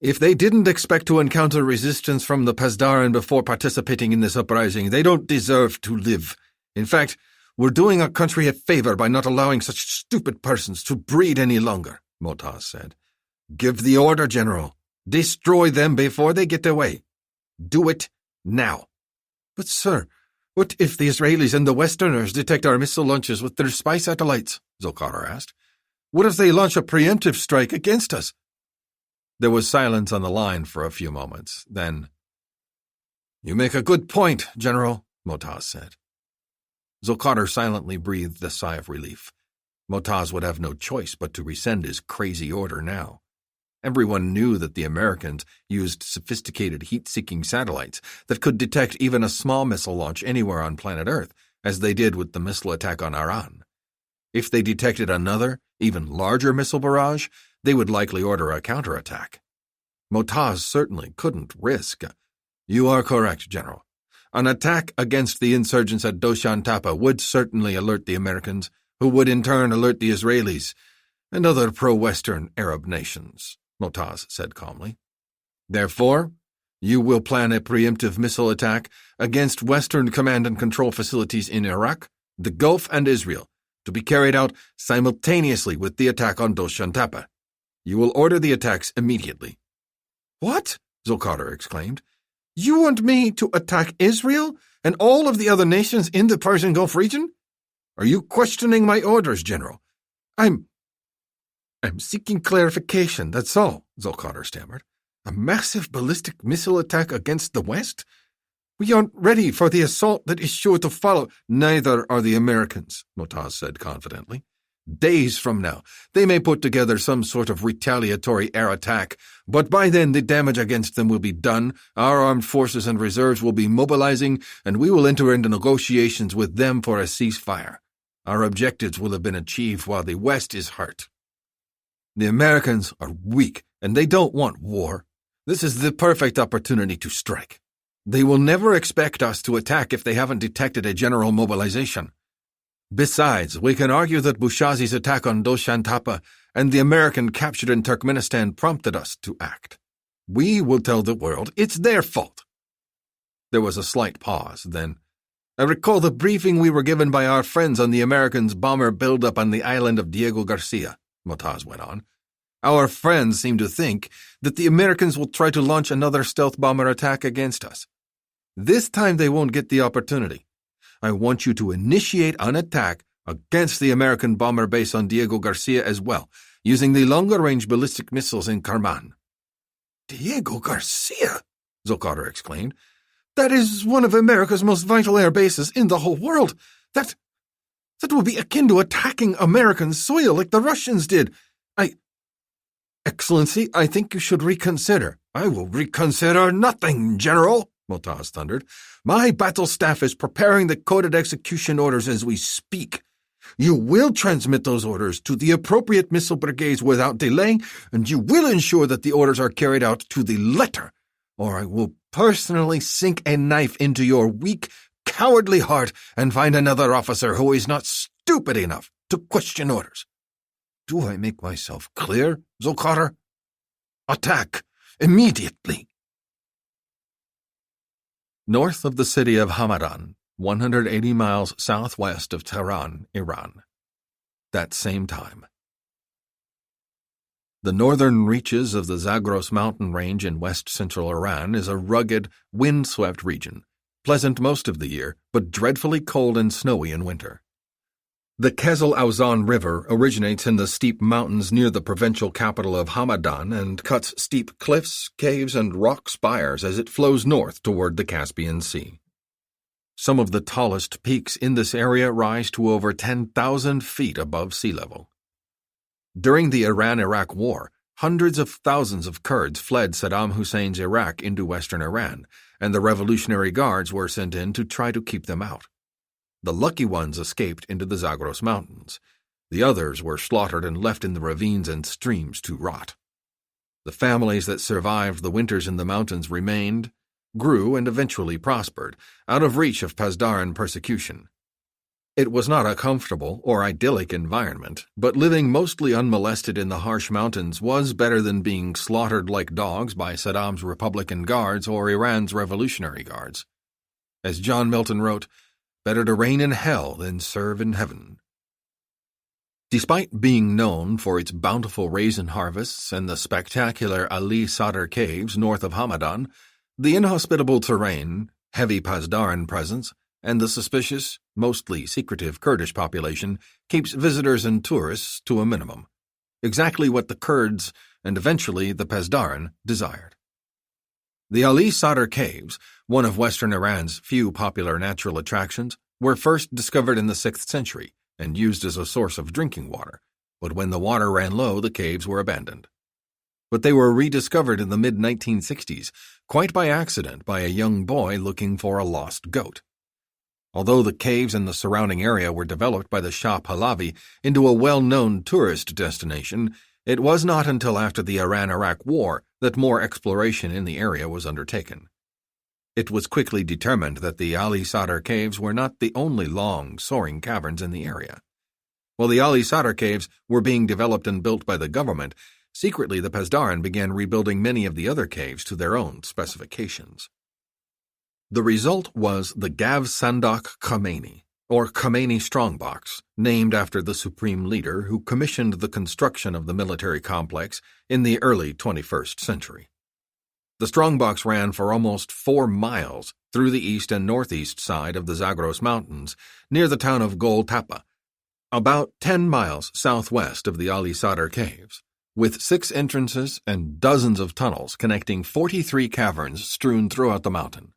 "If they didn't expect to encounter resistance from the Pasdaran before participating in this uprising, they don't deserve to live. In fact, we're doing our country a favor by not allowing such stupid persons to breed any longer," Motaz said. "Give the order, General. Destroy them before they get away. Do it now." "But, sir, what if the Israelis and the Westerners detect our missile launches with their spy satellites?" Zolkadr asked. "What if they launch a preemptive strike against us?" There was silence on the line for a few moments. Then, "You make a good point, General," Motaz said. Zolkadr silently breathed a sigh of relief. Motaz would have no choice but to rescind his crazy order now. Everyone knew that the Americans used sophisticated heat-seeking satellites that could detect even a small missile launch anywhere on planet Earth, as they did with the missile attack on Iran. If they detected another, even larger missile barrage, they would likely order a counterattack. Motaz certainly couldn't risk. "You are correct, General. An attack against the insurgents at Doshan Tapa would certainly alert the Americans, who would in turn alert the Israelis and other pro-Western Arab nations," Motaz said calmly. "Therefore, you will plan a preemptive missile attack against Western command and control facilities in Iraq, the Gulf, and Israel, to be carried out simultaneously with the attack on Doshan Tapa. You will order the attacks immediately." "What?" Zolkadr exclaimed. "You want me to attack Israel and all of the other nations in the Persian Gulf region? Are you questioning my orders, General?" I'm seeking clarification, that's all," Zolkadr stammered. "A massive ballistic missile attack against the West? We aren't ready for the assault that is sure to follow." "Neither are the Americans," Motaz said confidently. "Days from now, they may put together some sort of retaliatory air attack, but by then the damage against them will be done, our armed forces and reserves will be mobilizing, and we will enter into negotiations with them for a ceasefire. Our objectives will have been achieved while the West is hurt. The Americans are weak, and they don't want war. This is the perfect opportunity to strike. They will never expect us to attack if they haven't detected a general mobilization. Besides, we can argue that Bouchazi's attack on Doshan Tapa and the American captured in Turkmenistan prompted us to act. We will tell the world it's their fault." There was a slight pause, then, "I recall the briefing we were given by our friends on the Americans' bomber buildup on the island of Diego Garcia," Motaz went on. "Our friends seem to think that the Americans will try to launch another stealth bomber attack against us. This time they won't get the opportunity. I want you to initiate an attack against the American bomber base on Diego Garcia as well, using the longer-range ballistic missiles in Karman." "Diego Garcia?" Zulkarnain exclaimed. "That is one of America's most vital air bases in the whole world. That will be akin to attacking American soil like the Russians did. Excellency, I think you should reconsider." "I will reconsider nothing, General," Motaz thundered. "My battle staff is preparing the coded execution orders as we speak. You will transmit those orders to the appropriate missile brigades without delay, and you will ensure that the orders are carried out to the letter, or I will personally sink a knife into your weak, cowardly heart and find another officer who is not stupid enough to question orders. Do I make myself clear, Zulkarnain? Attack immediately." North of the city of Hamadan, 180 miles southwest of Tehran, Iran. That same time. The northern reaches of the Zagros mountain range in west-central Iran is a rugged, wind-swept region, pleasant most of the year, but dreadfully cold and snowy in winter. The Kezel Auzan River originates in the steep mountains near the provincial capital of Hamadan and cuts steep cliffs, caves, and rock spires as it flows north toward the Caspian Sea. Some of the tallest peaks in this area rise to over 10,000 feet above sea level. During the Iran-Iraq War, hundreds of thousands of Kurds fled Saddam Hussein's Iraq into western Iran, and the Revolutionary Guards were sent in to try to keep them out. The lucky ones escaped into the Zagros Mountains. The others were slaughtered and left in the ravines and streams to rot. The families that survived the winters in the mountains remained, grew, and eventually prospered, out of reach of Pasdaran persecution. It was not a comfortable or idyllic environment, but living mostly unmolested in the harsh mountains was better than being slaughtered like dogs by Saddam's Republican Guards or Iran's Revolutionary Guards. As John Milton wrote, "Better to reign in hell than serve in heaven." Despite being known for its bountiful raisin harvests and the spectacular Ali Sadr caves north of Hamadan, the inhospitable terrain, heavy Pasdaran presence, and the suspicious, mostly secretive Kurdish population keeps visitors and tourists to a minimum. Exactly what the Kurds, and eventually the Pasdaran, desired. The Ali Sadr caves, one of western Iran's few popular natural attractions, were first discovered in the 6th century and used as a source of drinking water, but when the water ran low, the caves were abandoned. But they were rediscovered in the mid-1960s, quite by accident by a young boy looking for a lost goat. Although the caves and the surrounding area were developed by the Shah Pahlavi into a well-known tourist destination, it was not until after the Iran-Iraq War that more exploration in the area was undertaken. It was quickly determined that the Ali Sadr caves were not the only long, soaring caverns in the area. While the Ali Sadr caves were being developed and built by the government, secretly the Pasdaran began rebuilding many of the other caves to their own specifications. The result was the Gav Sandak Khomeini, or Khomeini Strongbox, named after the supreme leader who commissioned the construction of the military complex in the early 21st century. The strongbox ran for almost 4 miles through the east and northeast side of the Zagros Mountains, near the town of Gol Tapa, about 10 miles southwest of the Ali Sadr caves, with 6 entrances and dozens of tunnels connecting 43 caverns strewn throughout the mountain.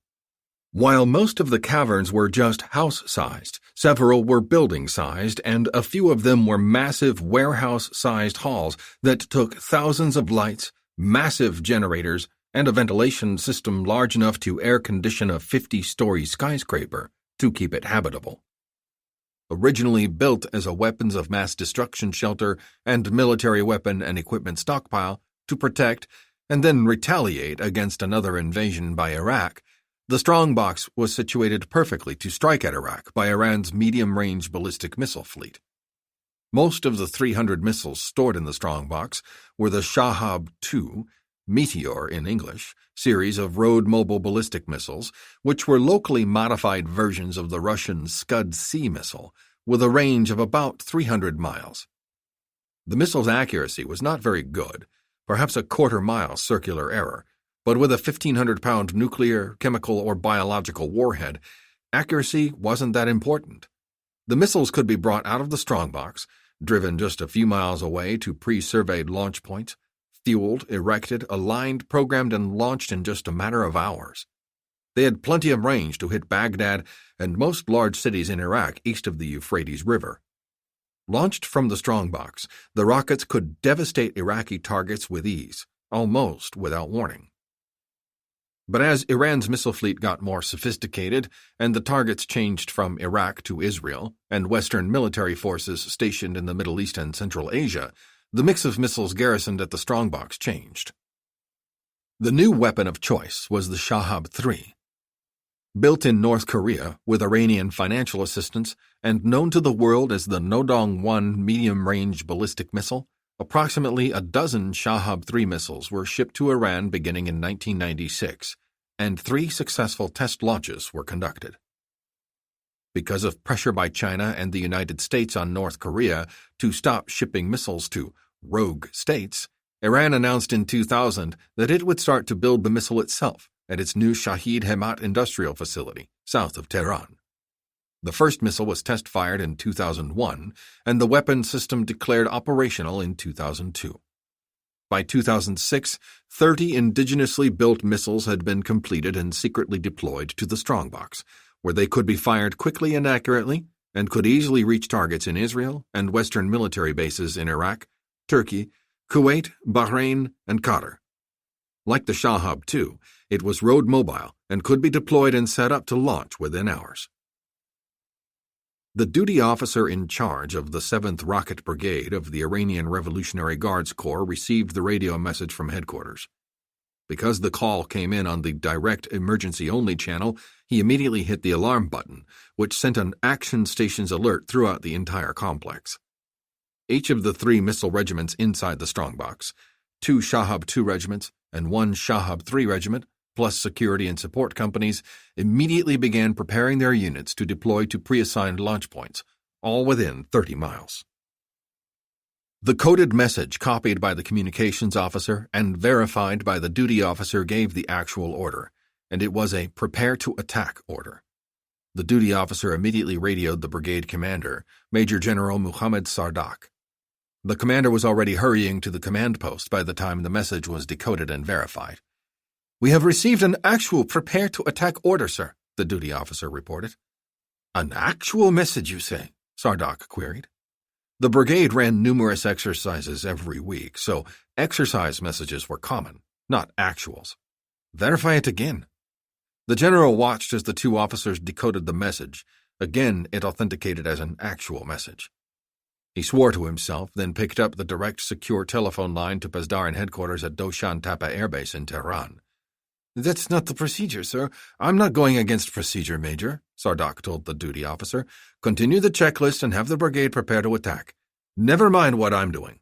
While most of the caverns were just house-sized, several were building-sized, and a few of them were massive warehouse-sized halls that took thousands of lights, massive generators, and a ventilation system large enough to air-condition a 50-story skyscraper to keep it habitable. Originally built as a weapons of mass destruction shelter and military weapon and equipment stockpile to protect and then retaliate against another invasion by Iraq, the strongbox was situated perfectly to strike at Iraq by Iran's medium-range ballistic missile fleet. Most of the 300 missiles stored in the strongbox were the Shahab-2, Meteor in English, series of road-mobile ballistic missiles, which were locally modified versions of the Russian Scud-C missile, with a range of about 300 miles. The missile's accuracy was not very good, perhaps a quarter-mile circular error, but with a 1,500-pound nuclear, chemical, or biological warhead, accuracy wasn't that important. The missiles could be brought out of the strongbox, driven just a few miles away to pre-surveyed launch points, fueled, erected, aligned, programmed, and launched in just a matter of hours. They had plenty of range to hit Baghdad and most large cities in Iraq east of the Euphrates River. Launched from the strongbox, the rockets could devastate Iraqi targets with ease, almost without warning. But as Iran's missile fleet got more sophisticated and the targets changed from Iraq to Israel and Western military forces stationed in the Middle East and Central Asia, the mix of missiles garrisoned at the strongbox changed. The new weapon of choice was the Shahab-3. Built in North Korea with Iranian financial assistance and known to the world as the Nodong-1 medium-range ballistic missile, approximately a dozen Shahab-3 missiles were shipped to Iran beginning in 1996, and 3 successful test launches were conducted. Because of pressure by China and the United States on North Korea to stop shipping missiles to rogue states, Iran announced in 2000 that it would start to build the missile itself at its new Shahid Hemat industrial facility, south of Tehran. The first missile was test-fired in 2001, and the weapon system declared operational in 2002. By 2006, 30 indigenously built missiles had been completed and secretly deployed to the strongbox, where they could be fired quickly and accurately and could easily reach targets in Israel and Western military bases in Iraq, Turkey, Kuwait, Bahrain, and Qatar. Like the Shahab-2, it was road mobile and could be deployed and set up to launch within hours. The duty officer in charge of the 7th Rocket Brigade of the Iranian Revolutionary Guards Corps received the radio message from headquarters. Because the call came in on the direct emergency-only channel, he immediately hit the alarm button, which sent an action stations alert throughout the entire complex. Each of the 3 missile regiments inside the strongbox, 2 Shahab-2 regiments and 1 Shahab-3 regiment, plus security and support companies, immediately began preparing their units to deploy to pre-assigned launch points, all within 30 miles. The coded message copied by the communications officer and verified by the duty officer gave the actual order, and it was a prepare to attack order. The duty officer immediately radioed the brigade commander, Major General Muhammad Sardak. The commander was already hurrying to the command post by the time the message was decoded and verified. "We have received an actual prepare to attack order, sir," the duty officer reported. "An actual message, you say?" Sardak queried. The brigade ran numerous exercises every week, so exercise messages were common, not actuals. "Verify it again." The general watched as the 2 officers decoded the message. Again, it authenticated as an actual message. He swore to himself, then picked up the direct secure telephone line to Pasdaran headquarters at Doshan Tapa Air Base in Tehran. "That's not the procedure, sir. I'm not going against procedure, Major," Sardak told the duty officer. "Continue the checklist and have the brigade prepare to attack. Never mind what I'm doing."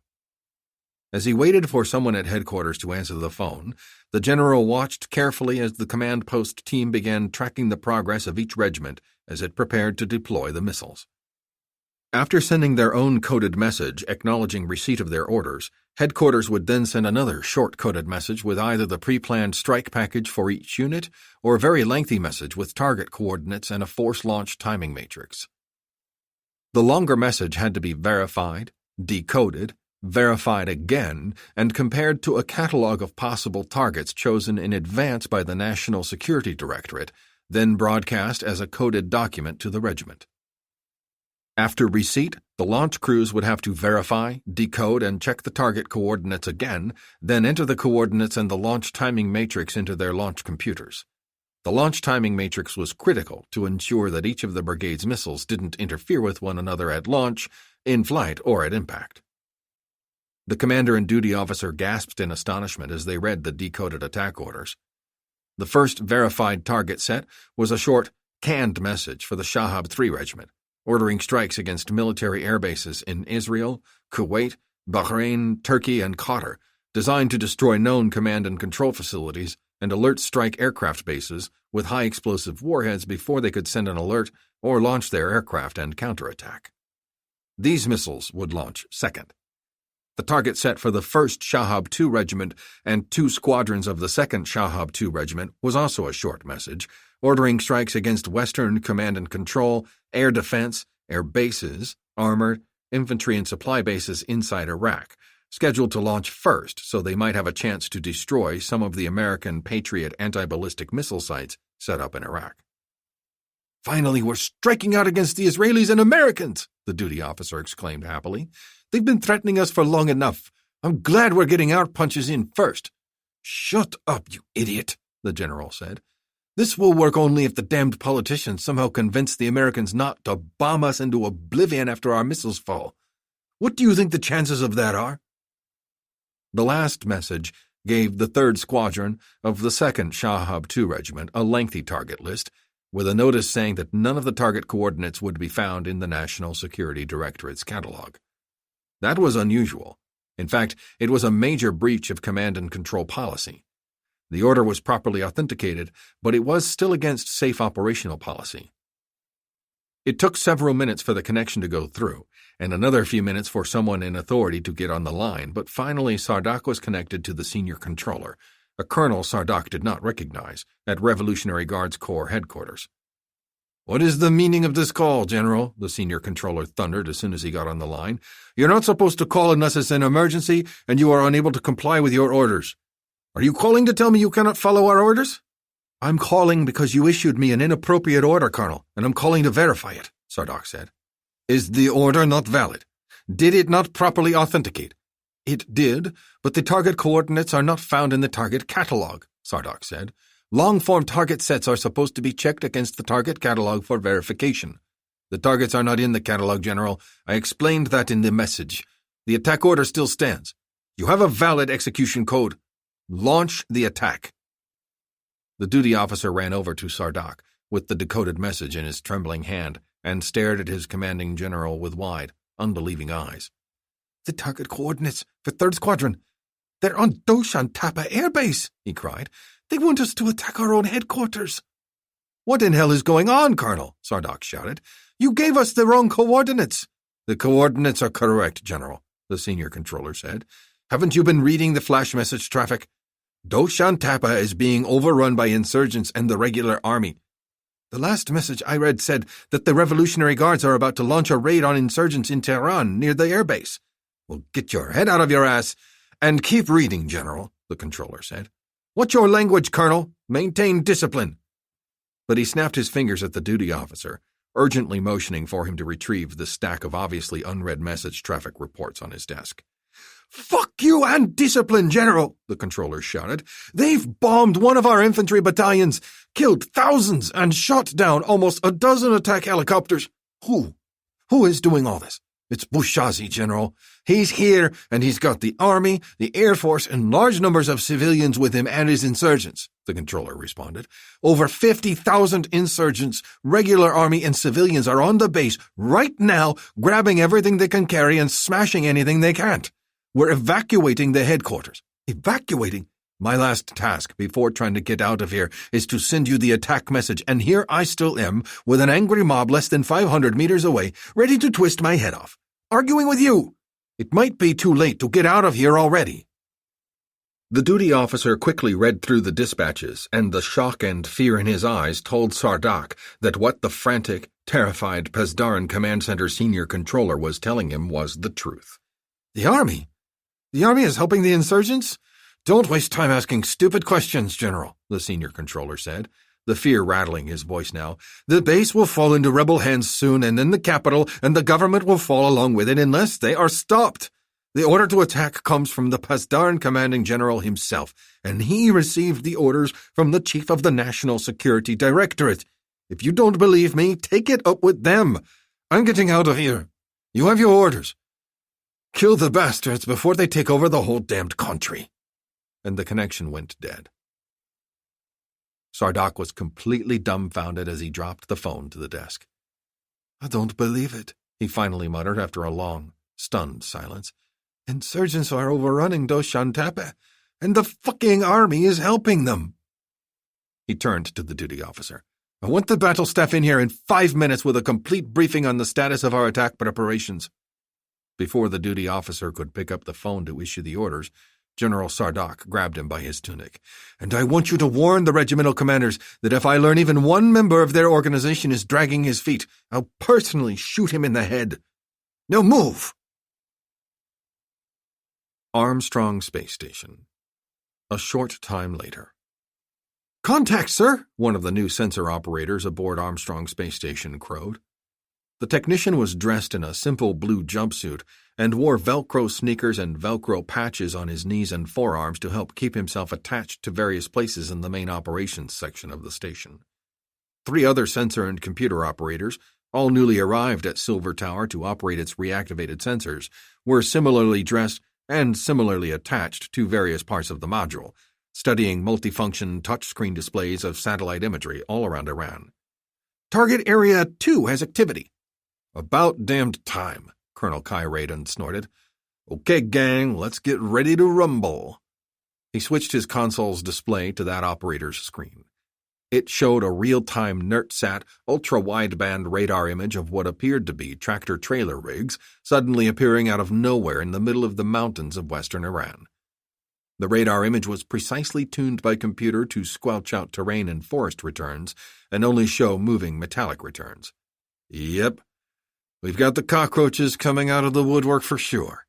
As he waited for someone at headquarters to answer the phone, the general watched carefully as the command post team began tracking the progress of each regiment as it prepared to deploy the missiles. After sending their own coded message acknowledging receipt of their orders, headquarters would then send another short-coded message with either the pre-planned strike package for each unit or a very lengthy message with target coordinates and a force launch timing matrix. The longer message had to be verified, decoded, verified again, and compared to a catalog of possible targets chosen in advance by the National Security Directorate, then broadcast as a coded document to the regiment. After receipt, the launch crews would have to verify, decode, and check the target coordinates again, then enter the coordinates and the launch timing matrix into their launch computers. The launch timing matrix was critical to ensure that each of the brigade's missiles didn't interfere with one another at launch, in flight, or at impact. The commander and duty officer gasped in astonishment as they read the decoded attack orders. The first verified target set was a short, canned message for the Shahab-3 regiment, ordering strikes against military air bases in Israel, Kuwait, Bahrain, Turkey, and Qatar, designed to destroy known command and control facilities and alert strike aircraft bases with high explosive warheads before they could send an alert or launch their aircraft and counterattack. These missiles would launch second. The target set for the 1st Shahab II Regiment and 2 squadrons of the 2nd Shahab II Regiment was also a short message, ordering strikes against Western command and control, air defense, air bases, armored, infantry and supply bases inside Iraq, scheduled to launch first so they might have a chance to destroy some of the American Patriot anti-ballistic missile sites set up in Iraq. "Finally, we're striking out against the Israelis and Americans," the duty officer exclaimed happily. "They've been threatening us for long enough. I'm glad we're getting our punches in first." "Shut up, you idiot," the general said. "This will work only if the damned politicians somehow convince the Americans not to bomb us into oblivion after our missiles fall. What do you think the chances of that are?" The last message gave the 3rd Squadron of the 2nd Shahab II Regiment a lengthy target list, with a notice saying that none of the target coordinates would be found in the National Security Directorate's catalog. That was unusual. In fact, it was a major breach of command and control policy. The order was properly authenticated, but it was still against safe operational policy. It took several minutes for the connection to go through, and another few minutes for someone in authority to get on the line, but finally Sardak was connected to the senior controller, a colonel Sardak did not recognize, at Revolutionary Guards Corps headquarters. "What is the meaning of this call, General?" the senior controller thundered as soon as he got on the line. "You're not supposed to call unless it's an emergency, and you are unable to comply with your orders. Are you calling to tell me you cannot follow our orders?" "I'm calling because you issued me an inappropriate order, Colonel, and I'm calling to verify it," Sardak said. "Is the order not valid? Did it not properly authenticate?" "It did, but the target coordinates are not found in the target catalog," Sardak said. "Long-form target sets are supposed to be checked against the target catalog for verification. The targets are not in the catalog, General. I explained that in the message. The attack order still stands. You have a valid execution code. Launch the attack." The duty officer ran over to Sardak, with the decoded message in his trembling hand, and stared at his commanding general with wide, unbelieving eyes. "The target coordinates for 3rd Squadron. They're on Doshan Tapa Air Base," he cried. "They want us to attack our own headquarters." "What in hell is going on, Colonel?" Sardak shouted. "You gave us the wrong coordinates." "The coordinates are correct, General," the senior controller said. "Haven't you been reading the flash message traffic? Doshan Tapa is being overrun by insurgents and the regular army. The last message I read said that the Revolutionary Guards are about to launch a raid on insurgents in Tehran near the airbase." "Well, get your head out of your ass and keep reading, General," the controller said. "What's your language, Colonel? Maintain discipline." But he snapped his fingers at the duty officer, urgently motioning for him to retrieve the stack of obviously unread message traffic reports on his desk. "Fuck you and discipline, General," the controller shouted. "They've bombed one of our infantry battalions, killed thousands, and shot down almost a dozen attack helicopters. Who is doing all this? It's Bouchazi, General. He's here, and he's got the army, the air force, and large numbers of civilians with him and his insurgents," the controller responded. "Over 50,000 insurgents, regular army, and civilians are on the base right now, grabbing everything they can carry and smashing anything they can't. We're evacuating the headquarters." "Evacuating? My last task before trying to get out of here is to send you the attack message, and here I still am, with an angry mob less than 500 meters away, ready to twist my head off. Arguing with you. It might be too late to get out of here already." The duty officer quickly read through the dispatches, and the shock and fear in his eyes told Sardak that what the frantic, terrified Pesdaran Command Center senior controller was telling him was the truth. "The army? The army is helping the insurgents? Don't waste time asking stupid questions, General," the senior controller said, the fear rattling his voice now. "The base will fall into rebel hands soon, and then the capital and the government will fall along with it unless they are stopped. The order to attack comes from the Pesdaran commanding general himself, and he received the orders from the chief of the National Security Directorate. If you don't believe me, take it up with them. I'm getting out of here. You have your orders. Kill the bastards before they take over the whole damned country." And the connection went dead. Sardak was completely dumbfounded as he dropped the phone to the desk. I don't believe it, he finally muttered after a long, stunned silence. Insurgents are overrunning Doshantepe, and the fucking army is helping them. He turned to the duty officer. I want the battle staff in here in 5 minutes with a complete briefing on the status of our attack preparations. Before the duty officer could pick up the phone to issue the orders, General Sardak grabbed him by his tunic. And I want you to warn the regimental commanders that if I learn even one member of their organization is dragging his feet, I'll personally shoot him in the head. Now move! Armstrong Space Station. A short time later. Contact, sir, one of the new sensor operators aboard Armstrong Space Station crowed. The technician was dressed in a simple blue jumpsuit and wore Velcro sneakers and Velcro patches on his knees and forearms to help keep himself attached to various places in the main operations section of the station. 3 other sensor and computer operators, all newly arrived at Silver Tower to operate its reactivated sensors, were similarly dressed and similarly attached to various parts of the module, studying multifunction touchscreen displays of satellite imagery all around Iran. Target Area 2 has activity. About damned time, Colonel Kai Raiden snorted. Okay, gang, let's get ready to rumble. He switched his console's display to that operator's screen. It showed a real-time NERTSAT ultra-wideband radar image of what appeared to be tractor-trailer rigs suddenly appearing out of nowhere in the middle of the mountains of western Iran. The radar image was precisely tuned by computer to squelch out terrain and forest returns and only show moving metallic returns. Yep. We've got the cockroaches coming out of the woodwork for sure.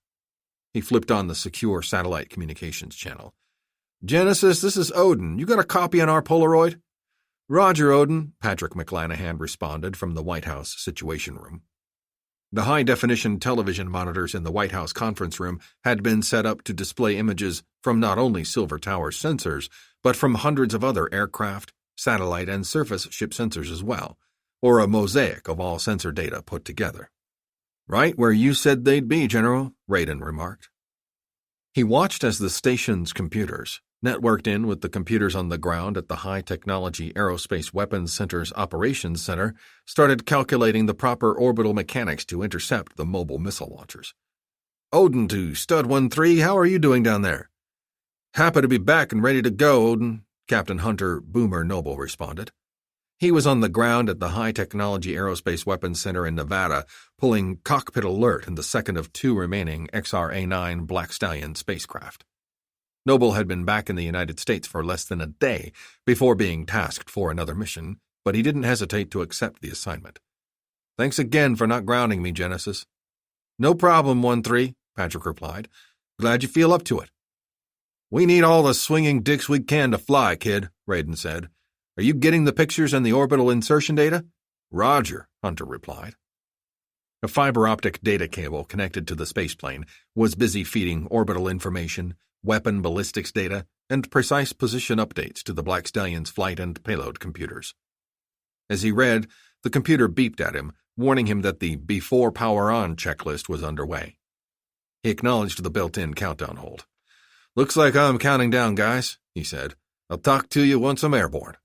He flipped on the secure satellite communications channel. Genesis, this is Odin. You got a copy on our Polaroid? Roger, Odin, Patrick McClanahan responded from the White House Situation Room. The high-definition television monitors in the White House conference room had been set up to display images from not only Silver Tower's sensors, but from hundreds of other aircraft, satellite, and surface ship sensors as well, or a mosaic of all sensor data put together. Right where you said they'd be, General, Raiden remarked. He watched as the station's computers, networked in with the computers on the ground at the High Technology Aerospace Weapons Center's Operations Center, started calculating the proper orbital mechanics to intercept the mobile missile launchers. Odin to Stud 1-3, how are you doing down there? Happy to be back and ready to go, Odin, Captain Hunter Boomer Noble responded. He was on the ground at the High Technology Aerospace Weapons Center in Nevada, pulling cockpit alert in the second of 2 remaining XRA-9 Black Stallion spacecraft. Noble had been back in the United States for less than a day before being tasked for another mission, but he didn't hesitate to accept the assignment. Thanks again for not grounding me, Genesis. No problem, 1-3, Patrick replied. Glad you feel up to it. We need all the swinging dicks we can to fly, kid, Raiden said. Are you getting the pictures and the orbital insertion data? Roger, Hunter replied. A fiber-optic data cable connected to the spaceplane was busy feeding orbital information, weapon ballistics data, and precise position updates to the Black Stallion's flight and payload computers. As he read, the computer beeped at him, warning him that the before power on checklist was underway. He acknowledged the built-in countdown hold. Looks like I'm counting down, guys, he said. I'll talk to you once I'm airborne.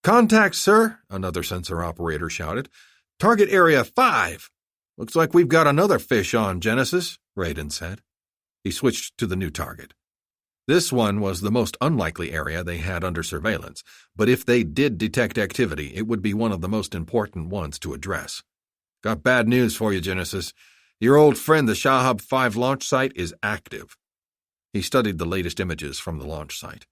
Contact, sir, another sensor operator shouted. Target Area 5. Looks like we've got another fish on, Genesis, Raiden said. He switched to the new target. This one was the most unlikely area they had under surveillance, but if they did detect activity, it would be one of the most important ones to address. Got bad news for you, Genesis. Your old friend, the Shahab 5 launch site, is active. He studied the latest images from the launch site.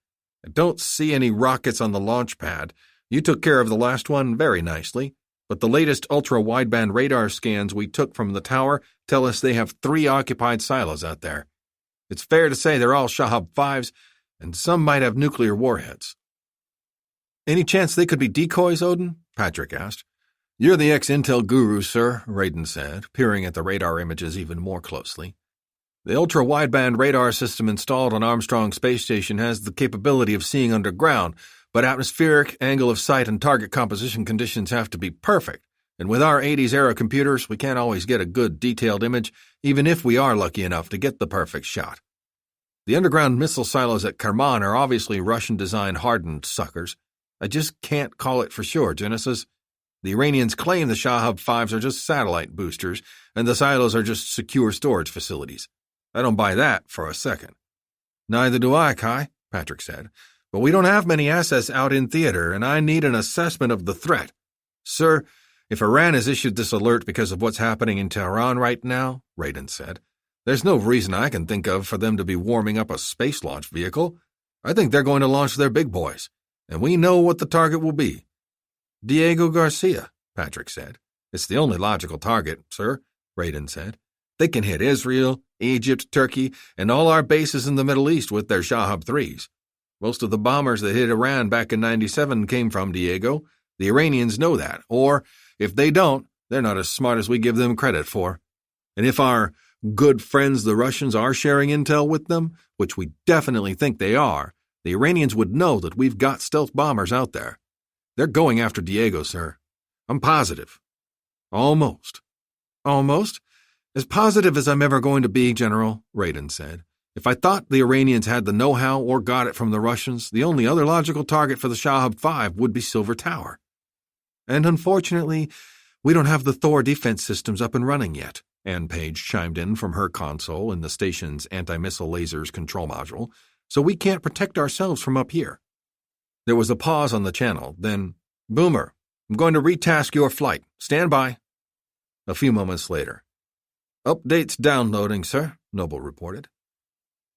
I don't see any rockets on the launch pad. You took care of the last one very nicely, but the latest ultra-wideband radar scans we took from the tower tell us they have 3 occupied silos out there. It's fair to say they're all Shahab 5s, and some might have nuclear warheads. Any chance they could be decoys, Odin? Patrick asked. You're the ex-intel guru, sir, Raiden said, peering at the radar images even more closely. The ultra-wideband radar system installed on Armstrong Space Station has the capability of seeing underground, but atmospheric, angle of sight, and target composition conditions have to be perfect, and with our 80s-era computers, we can't always get a good, detailed image, even if we are lucky enough to get the perfect shot. The underground missile silos at Kerman are obviously Russian-designed hardened suckers. I just can't call it for sure, Genesis. The Iranians claim the Shahab 5s are just satellite boosters, and the silos are just secure storage facilities. I don't buy that for a second. Neither do I, Kai, Patrick said. But we don't have many assets out in theater, and I need an assessment of the threat. Sir, if Iran has issued this alert because of what's happening in Tehran right now, Raiden said, there's no reason I can think of for them to be warming up a space launch vehicle. I think they're going to launch their big boys, and we know what the target will be. Diego Garcia, Patrick said. It's the only logical target, sir, Raiden said. They can hit Israel, Egypt, Turkey, and all our bases in the Middle East with their Shahab 3s. Most of the bombers that hit Iran back in '97 came from Diego. The Iranians know that, or, if they don't, they're not as smart as we give them credit for. And if our good friends the Russians are sharing intel with them, which we definitely think they are, the Iranians would know that we've got stealth bombers out there. They're going after Diego, sir. I'm positive. Almost. Almost? As positive as I'm ever going to be, General, Raiden said. If I thought the Iranians had the know-how or got it from the Russians, the only other logical target for the Shahab 5 would be Silver Tower. And unfortunately, we don't have the Thor defense systems up and running yet, Ann Page chimed in from her console in the station's anti-missile lasers control module, so we can't protect ourselves from up here. There was a pause on the channel, then, Boomer, I'm going to retask your flight. Stand by. A few moments later. Updates downloading, sir, Noble reported.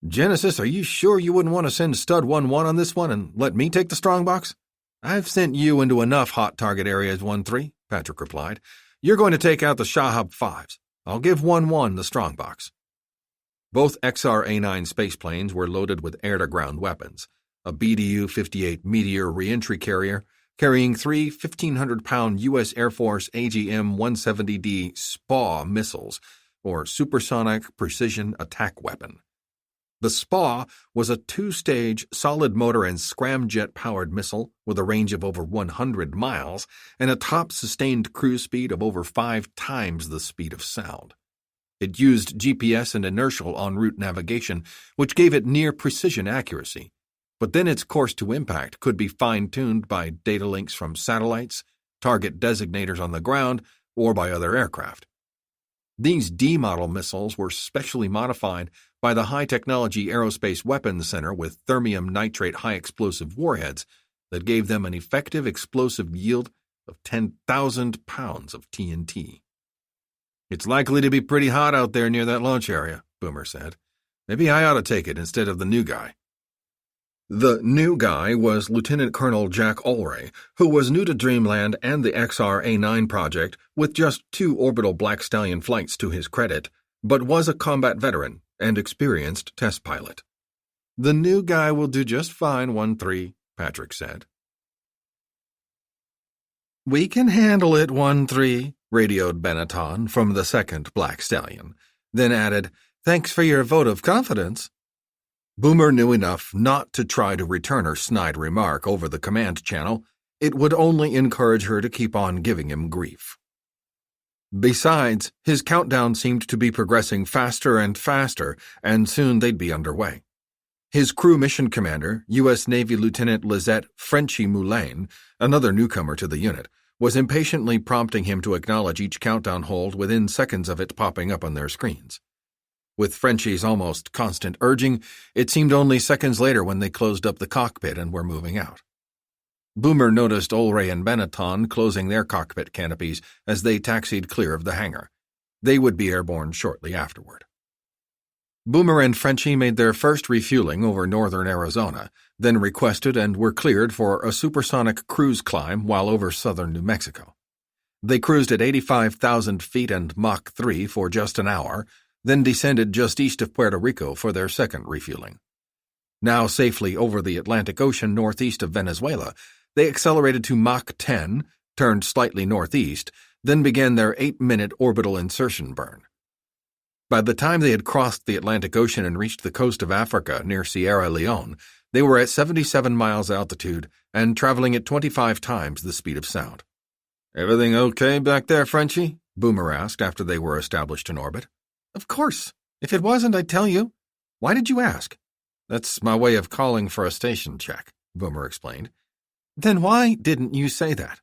Genesis, are you sure you wouldn't want to send Stud 1-1 on this one and let me take the strongbox? I've sent you into enough hot target areas, 1-3, Patrick replied. You're going to take out the Shahab 5s. I'll give 1-1 the strongbox. Both XR-A9 spaceplanes were loaded with air-to-ground weapons, a BDU-58 Meteor reentry carrier carrying three 1,500-pound U.S. Air Force AGM-170D SPA missiles, or Supersonic Precision Attack Weapon. The SPA was a two-stage solid-motor and scramjet-powered missile with a range of over 100 miles and a top sustained cruise speed of over 5 times the speed of sound. It used GPS and inertial en route navigation, which gave it near-precision accuracy. But then its course to impact could be fine-tuned by data links from satellites, target designators on the ground, or by other aircraft. These D-model missiles were specially modified by the High-Technology Aerospace Weapons Center with thermium nitrate high-explosive warheads that gave them an effective explosive yield of 10,000 pounds of TNT. It's likely to be pretty hot out there near that launch area, Boomer said. Maybe I ought to take it instead of the new guy. The new guy was Lieutenant Colonel Jack Ulray, who was new to Dreamland and the XR-A9 project with just 2 orbital Black Stallion flights to his credit, but was a combat veteran and experienced test pilot. The new guy will do just fine, 1-3, Patrick said. We can handle it, 1-3, radioed Benetton from the second Black Stallion, then added, Thanks for your vote of confidence. Boomer knew enough not to try to return her snide remark over the command channel. It would only encourage her to keep on giving him grief. Besides, his countdown seemed to be progressing faster and faster, and soon they'd be underway. His crew mission commander, U.S. Navy Lieutenant Lizette Frenchie Moulin, another newcomer to the unit, was impatiently prompting him to acknowledge each countdown hold within seconds of it popping up on their screens. With Frenchie's almost constant urging, it seemed only seconds later when they closed up the cockpit and were moving out. Boomer noticed Ulray and Benetton closing their cockpit canopies as they taxied clear of the hangar. They would be airborne shortly afterward. Boomer and Frenchie made their first refueling over northern Arizona, then requested and were cleared for a supersonic cruise climb while over southern New Mexico. They cruised at 85,000 feet and Mach 3 for just an hour, then descended just east of Puerto Rico for their second refueling. Now safely over the Atlantic Ocean northeast of Venezuela, they accelerated to Mach 10, turned slightly northeast, then began their 8-minute orbital insertion burn. By the time they had crossed the Atlantic Ocean and reached the coast of Africa near Sierra Leone, they were at 77 miles altitude and traveling at 25 times the speed of sound. Everything okay back there, Frenchie? Boomer asked after they were established in orbit. Of course. If it wasn't, I'd tell you. Why did you ask? That's my way of calling for a station check, Boomer explained. Then why didn't you say that?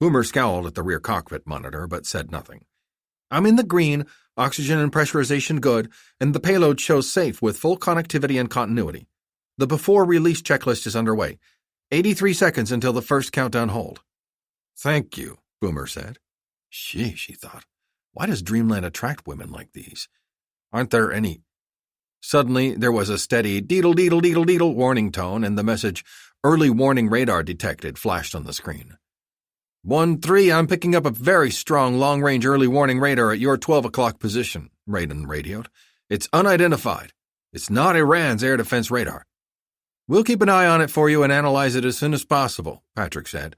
Boomer scowled at the rear cockpit monitor, but said nothing. I'm in the green, oxygen and pressurization good, and the payload shows safe with full connectivity and continuity. The before-release checklist is underway. 83 seconds until the first countdown hold. Thank you, Boomer said. She thought. Why does Dreamland attract women like these? Aren't there any... Suddenly, there was a steady deedle-deedle-deedle-deedle warning tone, and the message, Early Warning Radar Detected, flashed on the screen. 1-3, I'm picking up a very strong long-range early warning radar at your 12 o'clock position, Raiden radioed. It's unidentified. It's not Iran's air defense radar. We'll keep an eye on it for you and analyze it as soon as possible, Patrick said.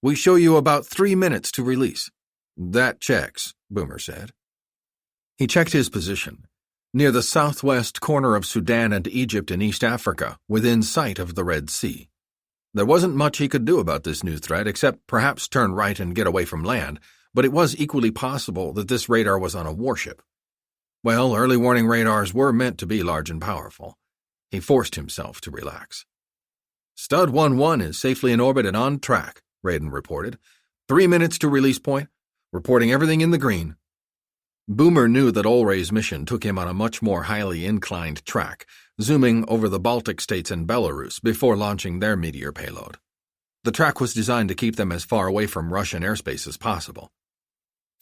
We show you about 3 minutes to release. That checks, Boomer said. He checked his position. Near the southwest corner of Sudan and Egypt in East Africa, within sight of the Red Sea. There wasn't much he could do about this new threat except perhaps turn right and get away from land, but it was equally possible that this radar was on a warship. Well, early warning radars were meant to be large and powerful. He forced himself to relax. Stud 1-1 is safely in orbit and on track, Raiden reported. 3 minutes to release point, reporting everything in the green. Boomer knew that Ulray's mission took him on a much more highly inclined track, zooming over the Baltic states and Belarus before launching their Meteor payload. The track was designed to keep them as far away from Russian airspace as possible.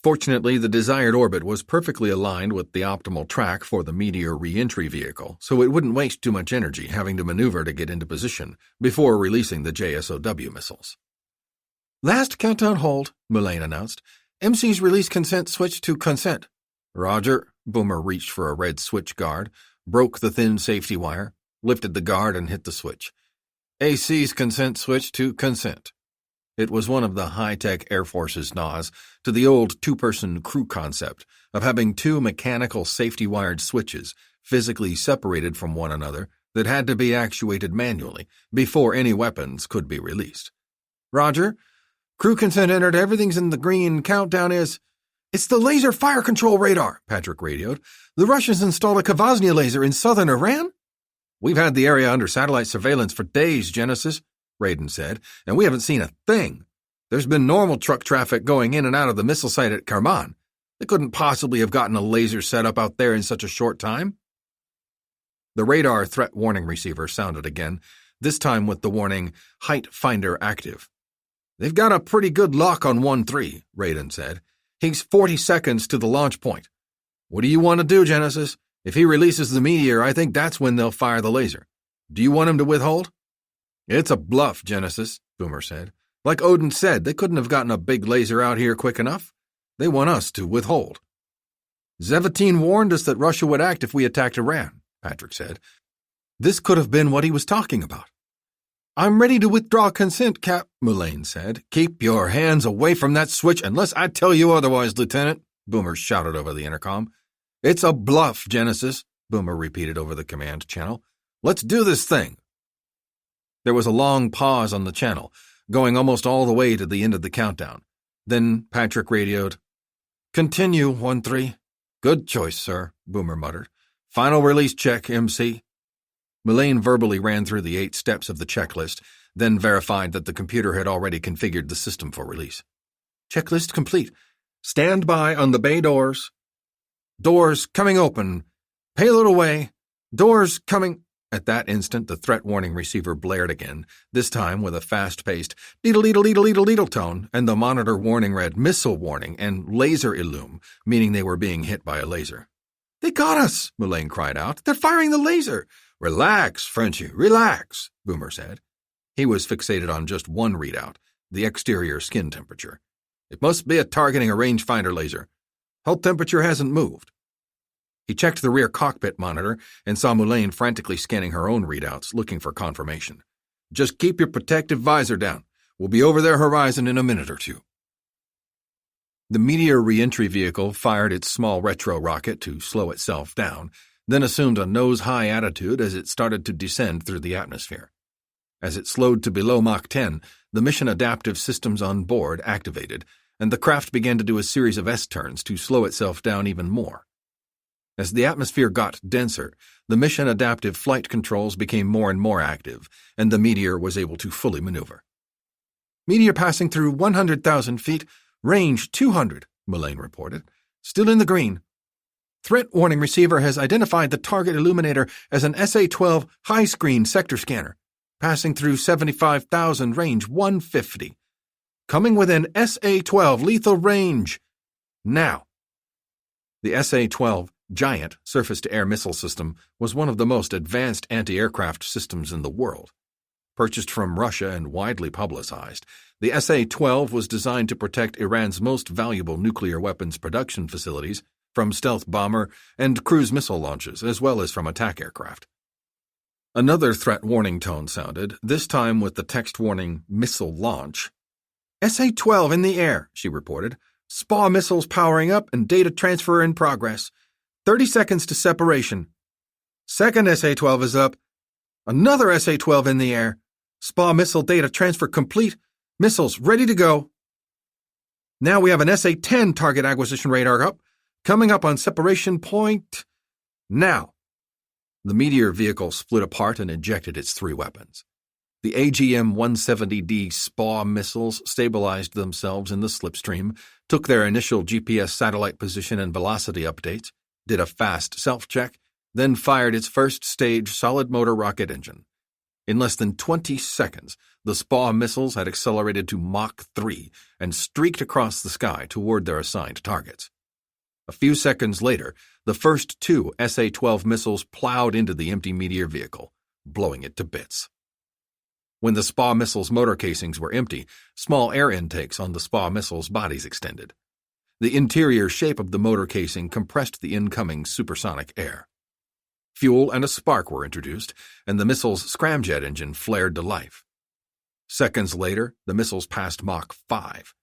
Fortunately, the desired orbit was perfectly aligned with the optimal track for the Meteor re-entry vehicle, so it wouldn't waste too much energy having to maneuver to get into position before releasing the JSOW missiles. Last countdown hold, Mullane announced. MC's release consent switched to consent. Roger. Boomer reached for a red switch guard, broke the thin safety wire, lifted the guard and hit the switch. AC's consent switch to consent. It was one of the high-tech Air Force's nods to the old two-person crew concept of having 2 mechanical safety-wired switches physically separated from one another that had to be actuated manually before any weapons could be released. Roger. Crew consent entered. Everything's in the green. Countdown is... It's the laser fire control radar, Patrick radioed. The Russians installed a Kvasnya laser in southern Iran? We've had the area under satellite surveillance for days, Genesis, Raiden said, and we haven't seen a thing. There's been normal truck traffic going in and out of the missile site at Kerman. They couldn't possibly have gotten a laser set up out there in such a short time. The radar threat warning receiver sounded again, this time with the warning, Height Finder active. They've got a pretty good lock on 1-3, Raiden said. He's 40 seconds to the launch point. What do you want to do, Genesis? If he releases the meteor, I think that's when they'll fire the laser. Do you want him to withhold? It's a bluff, Genesis, Boomer said. Like Odin said, they couldn't have gotten a big laser out here quick enough. They want us to withhold. Zevatine warned us that Russia would act if we attacked Iran, Patrick said. This could have been what he was talking about. I'm ready to withdraw consent, Cap, Mullane said. Keep your hands away from that switch unless I tell you otherwise, Lieutenant, Boomer shouted over the intercom. It's a bluff, Genesis, Boomer repeated over the command channel. Let's do this thing. There was a long pause on the channel, going almost all the way to the end of the countdown. Then Patrick radioed. Continue, 1-3. Good choice, sir, Boomer muttered. Final release check, MC. Mullane verbally ran through the 8 steps of the checklist, then verified that the computer had already configured the system for release. Checklist complete. Stand by on the bay doors. Doors coming open. Payload away. Doors coming... At that instant, the threat warning receiver blared again, this time with a fast-paced deedle-deedle-deedle-deedle tone, and the monitor warning read missile warning and laser illume, meaning they were being hit by a laser. They got us, Mullane cried out. They're firing the laser. Relax, Frenchie, relax, Boomer said. He was fixated on just one readout, the exterior skin temperature. It must be targeting a rangefinder laser. Hull temperature hasn't moved. He checked the rear cockpit monitor and saw Mullane frantically scanning her own readouts, looking for confirmation. Just keep your protective visor down. We'll be over their horizon in a minute or two. The Meteor re-entry vehicle fired its small retro rocket to slow itself down, then assumed a nose-high attitude as it started to descend through the atmosphere. As it slowed to below Mach 10, the mission adaptive systems on board activated, and the craft began to do a series of S-turns to slow itself down even more. As the atmosphere got denser, the mission adaptive flight controls became more and more active, and the Meteor was able to fully maneuver. Meteor passing through 100,000 feet, range 200, Mullane reported. Still in the green. Threat warning receiver has identified the target illuminator as an SA-12 high-screen sector scanner, passing through 75,000, range 150. Coming within SA-12 lethal range. Now. The SA-12 Giant surface-to-air missile system was one of the most advanced anti-aircraft systems in the world. Purchased from Russia and widely publicized, the SA-12 was designed to protect Iran's most valuable nuclear weapons production facilities from stealth bomber and cruise missile launches, as well as from attack aircraft. Another threat warning tone sounded, this time with the text warning missile launch. SA-12 in the air, she reported. SPA missiles powering up and data transfer in progress. 30 seconds to separation. Second SA-12 is up. Another SA-12 in the air. SPA missile data transfer complete. Missiles ready to go. Now we have an SA-10 target acquisition radar up. Coming up on separation point. Now. The Meteor vehicle split apart and ejected its 3 weapons. The AGM-170D SPA missiles stabilized themselves in the slipstream, took their initial GPS satellite position and velocity updates, did a fast self-check, then fired its first-stage solid-motor rocket engine. In less than 20 seconds, the SPA missiles had accelerated to Mach 3 and streaked across the sky toward their assigned targets. A few seconds later, the first 2 SA-12 missiles plowed into the empty Meteor vehicle, blowing it to bits. When the SPA missiles' motor casings were empty, small air intakes on the SPA missiles' bodies extended. The interior shape of the motor casing compressed the incoming supersonic air. Fuel and a spark were introduced, and the missile's scramjet engine flared to life. Seconds later, the missiles passed Mach 5.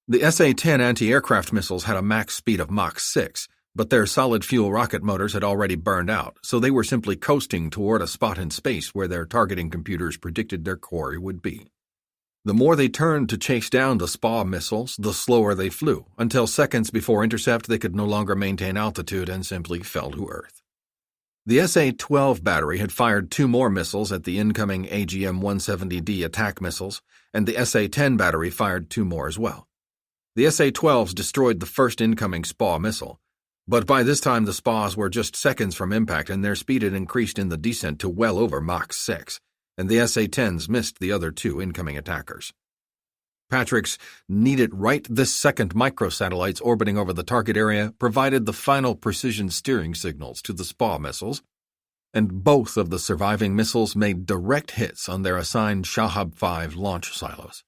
The SA-10 anti-aircraft missiles had a max speed of Mach 6, but their solid-fuel rocket motors had already burned out, so they were simply coasting toward a spot in space where their targeting computers predicted their quarry would be. The more they turned to chase down the SPA missiles, the slower they flew, until seconds before intercept they could no longer maintain altitude and simply fell to Earth. The SA-12 battery had fired 2 more missiles at the incoming AGM-170D attack missiles, and the SA-10 battery fired 2 more as well. The SA-12s destroyed the first incoming SPA missile, but by this time the SPAs were just seconds from impact and their speed had increased in the descent to well over Mach 6, and the SA-10s missed the other 2 incoming attackers. Patrick's need-it-right-this-second microsatellites orbiting over the target area provided the final precision steering signals to the SPA missiles, and both of the surviving missiles made direct hits on their assigned Shahab-5 launch silos.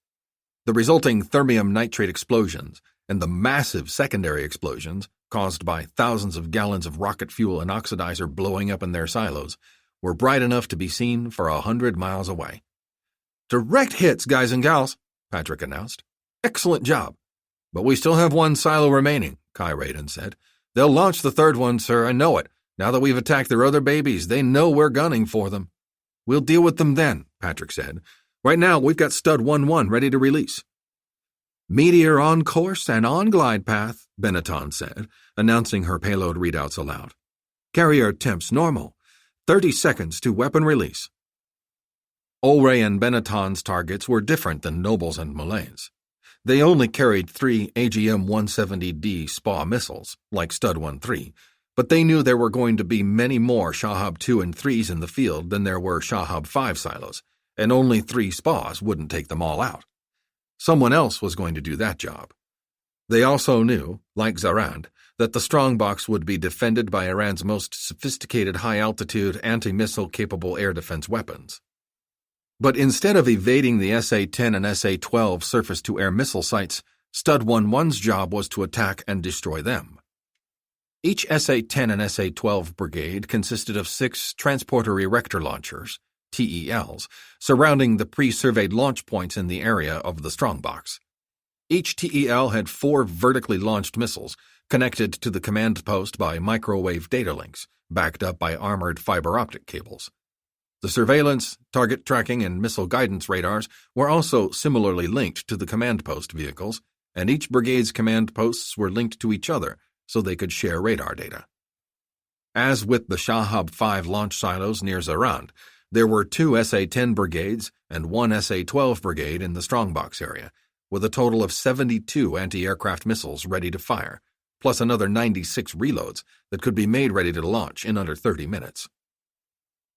The resulting thermium nitrate explosions and the massive secondary explosions, caused by thousands of gallons of rocket fuel and oxidizer blowing up in their silos, were bright enough to be seen for 100 miles away. "Direct hits, guys and gals," Patrick announced. "Excellent job. But we still have 1 silo remaining," Kai Raiden said. "They'll launch the 3rd one, sir, I know it. Now that we've attacked their other babies, they know we're gunning for them." "We'll deal with them then," Patrick said. "Right now, we've got Stud 1-1 ready to release." "Meteor on course and on glide path," Benetton said, announcing her payload readouts aloud. "Carrier temps normal. 30 seconds to weapon release." Olray and Benetton's targets were different than Noble's and Mullane's. They only carried 3 AGM-170D SPA missiles, like Stud 1-3, but they knew there were going to be many more Shahab 2 and 3s in the field than there were Shahab 5 silos, and only 3 SPAs wouldn't take them all out. Someone else was going to do that job. They also knew, like Zarand, that the strongbox would be defended by Iran's most sophisticated high-altitude anti-missile-capable air defense weapons. But instead of evading the SA-10 and SA-12 surface-to-air missile sites, Stud 1-1's job was to attack and destroy them. Each SA-10 and SA-12 brigade consisted of 6 transporter erector launchers, TELs, surrounding the pre-surveyed launch points in the area of the strongbox. Each TEL had 4 vertically launched missiles, connected to the command post by microwave data links, backed up by armored fiber optic cables. The surveillance, target tracking, and missile guidance radars were also similarly linked to the command post vehicles, and each brigade's command posts were linked to each other so they could share radar data. As with the Shahab 5 launch silos near Zarand, There were 2 SA-10 brigades and 1 SA-12 brigade in the strongbox area, with a total of 72 anti-aircraft missiles ready to fire, plus another 96 reloads that could be made ready to launch in under 30 minutes.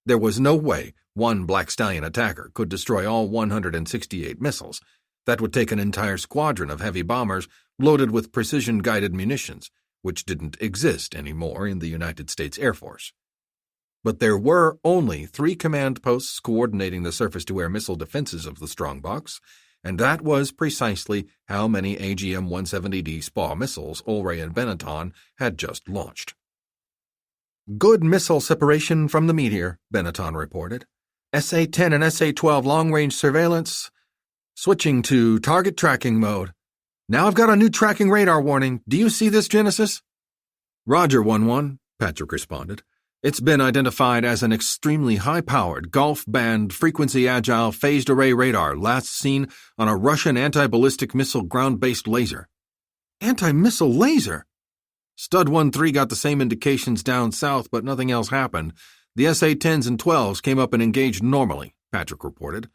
There was no way one Black Stallion attacker could destroy all 168 missiles. That would take an entire squadron of heavy bombers loaded with precision-guided munitions, which didn't exist anymore in the United States Air Force. But there were only 3 command posts coordinating the surface-to-air missile defenses of the strongbox, and that was precisely how many AGM-170D SPA missiles Ulrey and Benetton had just launched. Good missile separation from the meteor, Benetton reported. SA-10 and SA-12 long-range surveillance. Switching to target tracking mode. Now I've got a new tracking radar warning. Do you see this, Genesis? Roger, 1-1, Patrick responded. It's been identified as an extremely high-powered, Gulf-band, frequency-agile, phased array radar last seen on a Russian anti-ballistic missile ground-based laser. Anti-missile laser? Stud 1-3 got the same indications down south, but nothing else happened. The SA-10s and 12s came up and engaged normally, Patrick reported.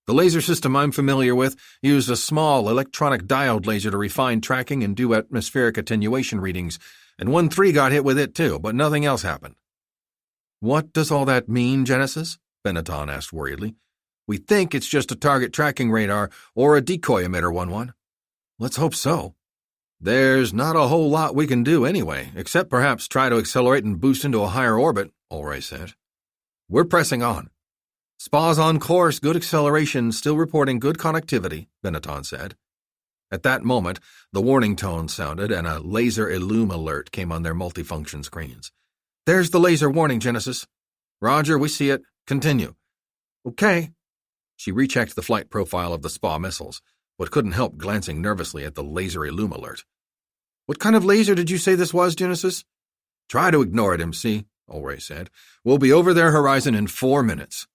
The laser system I'm familiar with used a small electronic diode laser to refine tracking and do atmospheric attenuation readings, and 1-3 got hit with it too, but nothing else happened. What does all that mean, Genesis? Benetton asked worriedly. We think it's just a target tracking radar or a decoy emitter, 1-1. Let's hope so. There's not a whole lot we can do anyway, except perhaps try to accelerate and boost into a higher orbit, Ulrey said. We're pressing on. SPA's on course, good acceleration, still reporting good connectivity, Benetton said. At that moment, the warning tone sounded and a laser illume alert came on their multifunction screens. There's the laser warning, Genesis. Roger, we see it. Continue. Okay. She rechecked the flight profile of the SPA missiles, but couldn't help glancing nervously at the laser illume alert. What kind of laser did you say this was, Genesis? Try to ignore it, MC, Ulrey said. We'll be over their horizon in 4 minutes.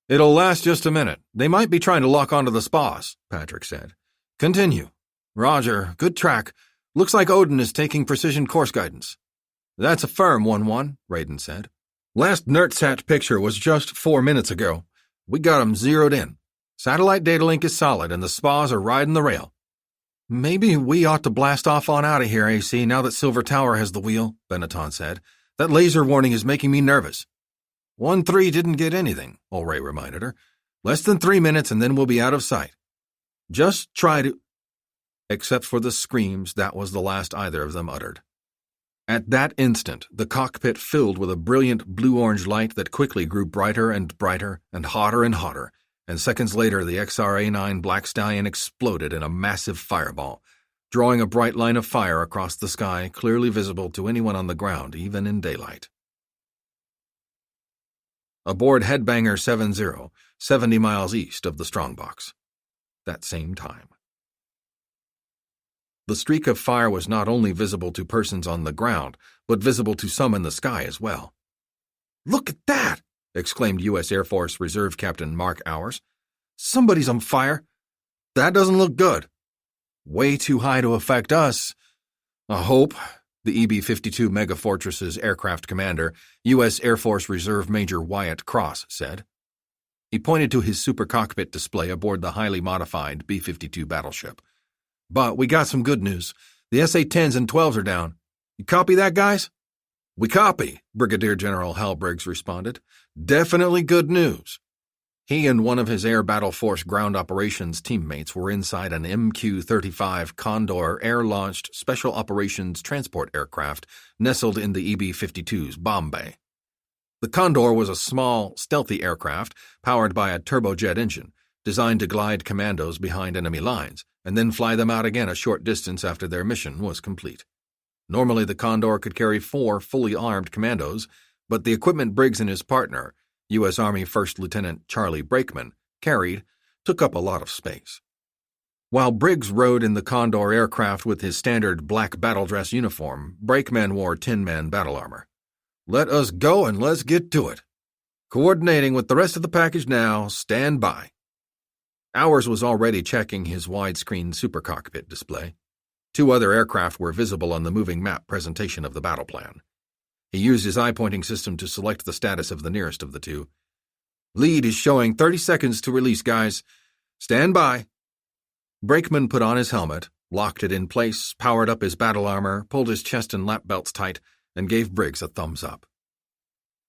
It'll last just a minute. They might be trying to lock onto the SPAs, Patrick said. Continue. Roger, good track. Looks like Odin is taking precision course guidance. That's a firm 1-1, Raiden said. Last NERTSAT picture was just 4 minutes ago. We got 'em zeroed in. Satellite data link is solid and the SPAs are riding the rail. Maybe we ought to blast off on out of here, AC, now that Silver Tower has the wheel, Benetton said. That laser warning is making me nervous. 1-3 didn't get anything, Ulrey reminded her. Less than 3 minutes and then we'll be out of sight. Just try to... Except for the screams, that was the last either of them uttered. At that instant, the cockpit filled with a brilliant blue-orange light that quickly grew brighter and hotter, and seconds later the XRA-9 Black Stallion exploded in a massive fireball, drawing a bright line of fire across the sky clearly visible to anyone on the ground, even in daylight. Aboard Headbanger 70, 70 miles east of the strongbox. That same time. The streak of fire was not only visible to persons on the ground, but visible to some in the sky as well. Look at that! Exclaimed U.S. Air Force Reserve Captain Mark Hours. Somebody's on fire. That doesn't look good. Way too high to affect us. I hope, the EB-52 Megafortress's aircraft commander, U.S. Air Force Reserve Major Wyatt Cross, said. He pointed to his super cockpit display aboard the highly modified B-52 battleship. But we got some good news. The SA-10s and 12s are down. You copy that, guys? We copy, Brigadier General Hal Briggs responded. Definitely good news. He and one of his Air Battle Force ground operations teammates were inside an MQ-35 Condor air-launched Special Operations Transport aircraft nestled in the EB-52's bomb bay. The Condor was a small, stealthy aircraft powered by a turbojet engine, designed to glide commandos behind enemy lines, and then fly them out again a short distance after their mission was complete. Normally the Condor could carry 4 fully armed commandos, but the equipment Briggs and his partner, U.S. Army First Lieutenant Charlie Brakeman, carried, took up a lot of space. While Briggs rode in the Condor aircraft with his standard black battle-dress uniform, Brakeman wore tin-man battle armor. Let us go and let's get to it. Coordinating with the rest of the package now, stand by. Hours was already checking his widescreen supercockpit display. 2 other aircraft were visible on the moving map presentation of the battle plan. He used his eye-pointing system to select the status of the nearest of the 2. Lead is showing 30 seconds to release, guys. Stand by. Brakeman put on his helmet, locked it in place, powered up his battle armor, pulled his chest and lap belts tight, and gave Briggs a thumbs up.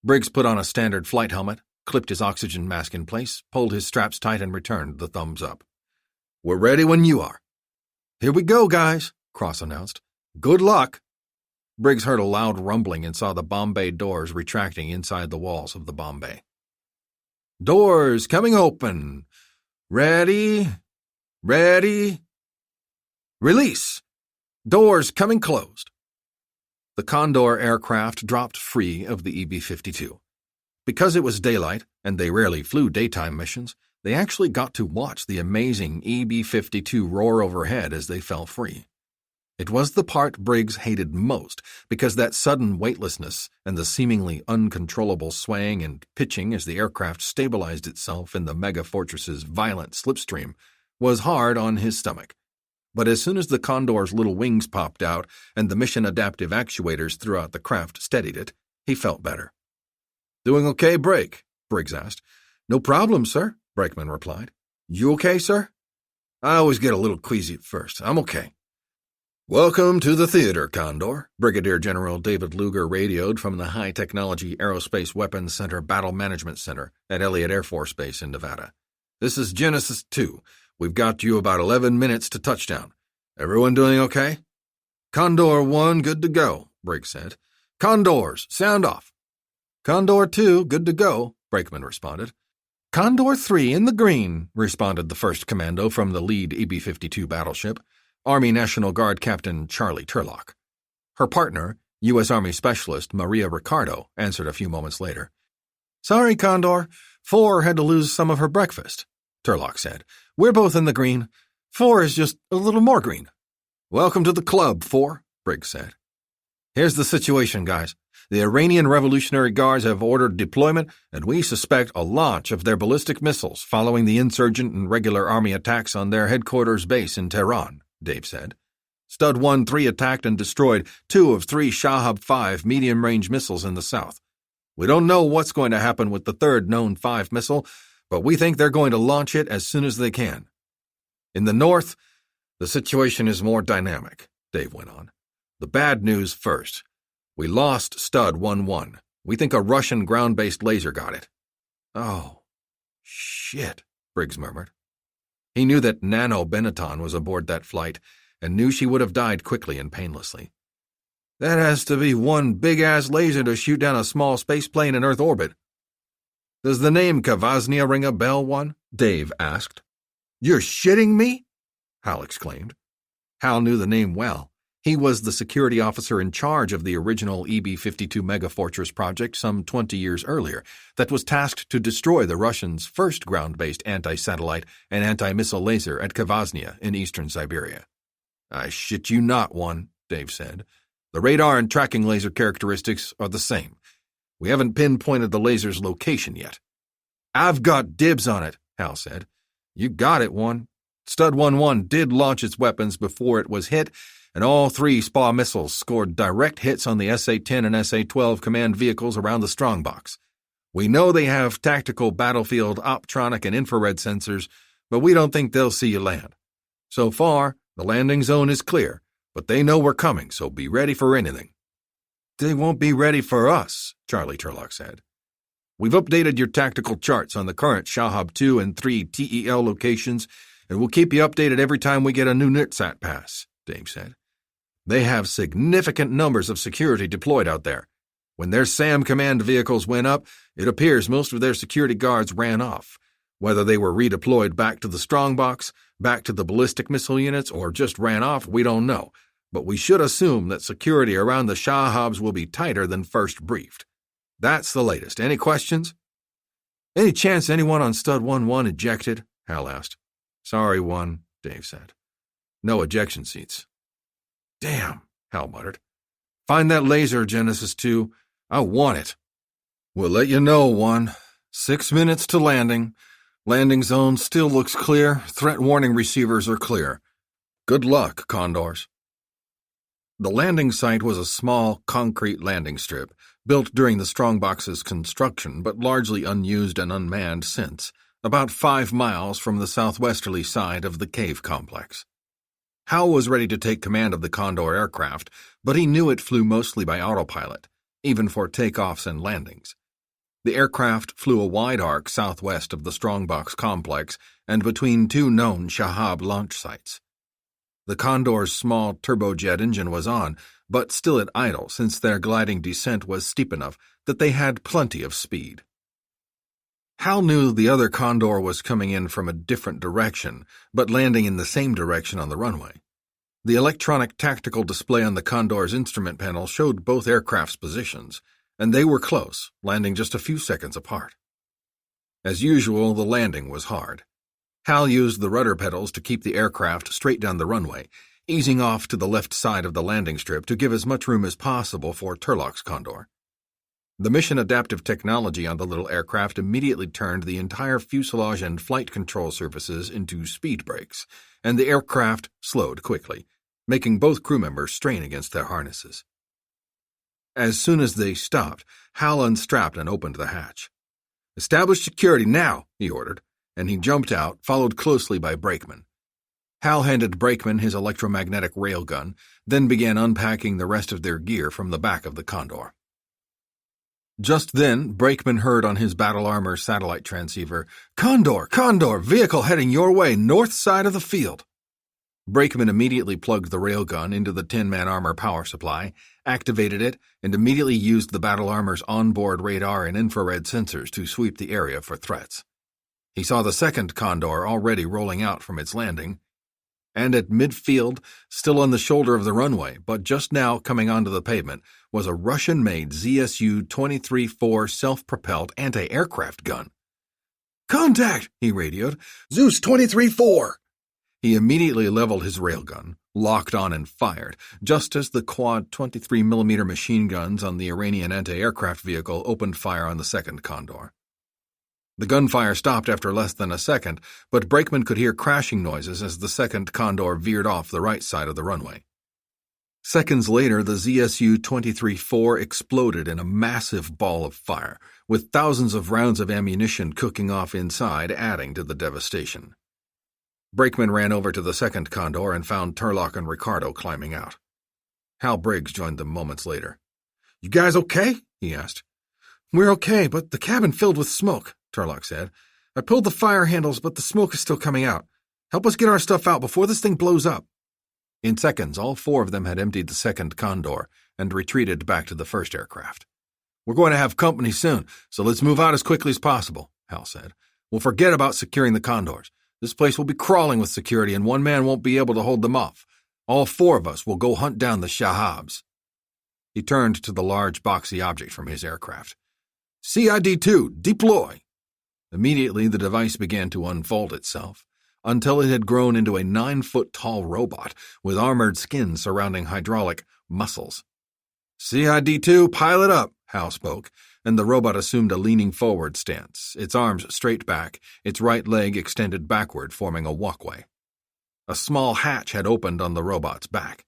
Briggs put on a standard flight helmet, clipped his oxygen mask in place, pulled his straps tight, and returned the thumbs up. We're ready when you are. Here we go, guys, Cross announced. Good luck. Briggs heard a loud rumbling and saw the bomb bay doors retracting inside the walls of the bomb bay. Doors coming open. Ready. Ready. Release. Doors coming closed. The Condor aircraft dropped free of the EB-52. Because it was daylight, and they rarely flew daytime missions, they actually got to watch the amazing EB-52 roar overhead as they fell free. It was the part Briggs hated most because that sudden weightlessness and the seemingly uncontrollable swaying and pitching as the aircraft stabilized itself in the mega-fortress's violent slipstream was hard on his stomach. But as soon as the Condor's little wings popped out and the mission-adaptive actuators throughout the craft steadied it, he felt better. Doing okay, Brake? Briggs asked. No problem, sir, Brakeman replied. You okay, sir? I always get a little queasy at first. I'm okay. Welcome to the theater, Condor, Brigadier General David Luger radioed from the High Technology Aerospace Weapons Center Battle Management Center at Elliott Air Force Base in Nevada. This is Genesis 2. We've got you about 11 minutes to touchdown. Everyone doing okay? Condor 1, good to go, Briggs said. Condors, sound off. Condor 2, good to go, Brakeman responded. Condor 3 in the green, responded the first commando from the lead EB-52 battleship, Army National Guard Captain Charlie Turlock. Her partner, U.S. Army Specialist Maria Ricardo, answered a few moments later. Sorry, Condor. 4 had to lose some of her breakfast, Turlock said. We're both in the green. 4 is just a little more green. Welcome to the club, 4, Briggs said. Here's the situation, guys. The Iranian Revolutionary Guards have ordered deployment, and we suspect a launch of their ballistic missiles following the insurgent and regular army attacks on their headquarters base in Tehran, Dave said. Stud 1-3 attacked and destroyed 2 of 3 Shahab 5 medium-range missiles in the south. We don't know what's going to happen with the third known 5 missile, but we think they're going to launch it as soon as they can. In the north, the situation is more dynamic, Dave went on. The bad news first. We lost Stud 1-1. We think a Russian ground-based laser got it. Oh, shit, Briggs murmured. He knew that Nano Benetton was aboard that flight and knew she would have died quickly and painlessly. That has to be one big-ass laser to shoot down a small spaceplane in Earth orbit. Does the name Kvasnia ring a bell, one? Dave asked. You're shitting me? Hal exclaimed. Hal knew the name well. He was the security officer in charge of the original EB-52 megafortress project some 20 years earlier that was tasked to destroy the Russians' first ground-based anti-satellite and anti-missile laser at Kvasnia in eastern Siberia. I shit you not, one, Dave said. The radar and tracking laser characteristics are the same. We haven't pinpointed the laser's location yet. I've got dibs on it, Hal said. You got it, one. Stud 1-1 did launch its weapons before it was hit, and all 3 SPA missiles scored direct hits on the SA-10 and SA-12 command vehicles around the strongbox. We know they have tactical battlefield optronic and infrared sensors, but we don't think they'll see you land. So far, the landing zone is clear, but they know we're coming, so be ready for anything. They won't be ready for us, Charlie Turlock said. We've updated your tactical charts on the current Shahab 2 and 3 TEL locations, and we'll keep you updated every time we get a new NITSAT pass, Dave said. They have significant numbers of security deployed out there. When their SAM command vehicles went up, it appears most of their security guards ran off. Whether they were redeployed back to the strongbox, back to the ballistic missile units, or just ran off, we don't know. But we should assume that security around the Shahabs will be tighter than first briefed. That's the latest. Any questions? Any chance anyone on Stud 1-1 ejected? Hal asked. Sorry, one, Dave said. No ejection seats. Damn, Hal muttered. Find that laser, Genesis 2. I want it. We'll let you know, one. 6 minutes to landing. Landing zone still looks clear. Threat warning receivers are clear. Good luck, Condors. The landing site was a small, concrete landing strip, built during the strongbox's construction but largely unused and unmanned since, about 5 miles from the southwesterly side of the cave complex. Hal was ready to take command of the Condor aircraft, but he knew it flew mostly by autopilot, even for takeoffs and landings. The aircraft flew a wide arc southwest of the strongbox complex and between two known Shahab launch sites. The Condor's small turbojet engine was on, but still at idle since their gliding descent was steep enough that they had plenty of speed. Hal knew the other Condor was coming in from a different direction, but landing in the same direction on the runway. The electronic tactical display on the Condor's instrument panel showed both aircraft's positions, and they were close, landing just a few seconds apart. As usual, the landing was hard. Hal used the rudder pedals to keep the aircraft straight down the runway, easing off to the left side of the landing strip to give as much room as possible for Turlock's Condor. The mission-adaptive technology on the little aircraft immediately turned the entire fuselage and flight control surfaces into speed brakes, and the aircraft slowed quickly, making both crew members strain against their harnesses. As soon as they stopped, Hal unstrapped and opened the hatch. "Establish security now," he ordered, and he jumped out, followed closely by Brakeman. Hal handed Brakeman his electromagnetic railgun, then began unpacking the rest of their gear from the back of the Condor. Just then, Brakeman heard on his battle armor satellite transceiver, "Condor, Condor, vehicle heading your way, north side of the field." Brakeman immediately plugged the railgun into the Tin-Man armor power supply, activated it, and immediately used the battle armor's onboard radar and infrared sensors to sweep the area for threats. He saw the second Condor already rolling out from its landing, and at midfield, still on the shoulder of the runway, but just now coming onto the pavement, was a Russian-made ZSU-23-4 self-propelled anti-aircraft gun. "Contact!" he radioed. "Zeus 23-4!" He immediately leveled his railgun, locked on and fired, just as the quad 23mm machine guns on the Iranian anti-aircraft vehicle opened fire on the second Condor. The gunfire stopped after less than a second, but Brakeman could hear crashing noises as the second Condor veered off the right side of the runway. Seconds later, the ZSU-23-4 exploded in a massive ball of fire, with thousands of rounds of ammunition cooking off inside, adding to the devastation. Brakeman ran over to the second Condor and found Turlock and Ricardo climbing out. Hal Briggs joined them moments later. "You guys okay?" he asked. "We're okay, but the cabin filled with smoke," Turlock said. "I pulled the fire handles, but the smoke is still coming out. Help us get our stuff out before this thing blows up." In seconds, all 4 of them had emptied the second Condor and retreated back to the first aircraft. "We're going to have company soon, so let's move out as quickly as possible," Hal said. "We'll forget about securing the Condors. This place will be crawling with security, and one man won't be able to hold them off. All 4 of us will go hunt down the Shahabs." He turned to the large boxy object from his aircraft. "CID-2, deploy!" Immediately, the device began to unfold itself, until it had grown into a 9-foot-tall robot with armored skin surrounding hydraulic muscles. "CID-2, pilot up," Hal spoke, and the robot assumed a leaning forward stance, its arms straight back, its right leg extended backward, forming a walkway. A small hatch had opened on the robot's back.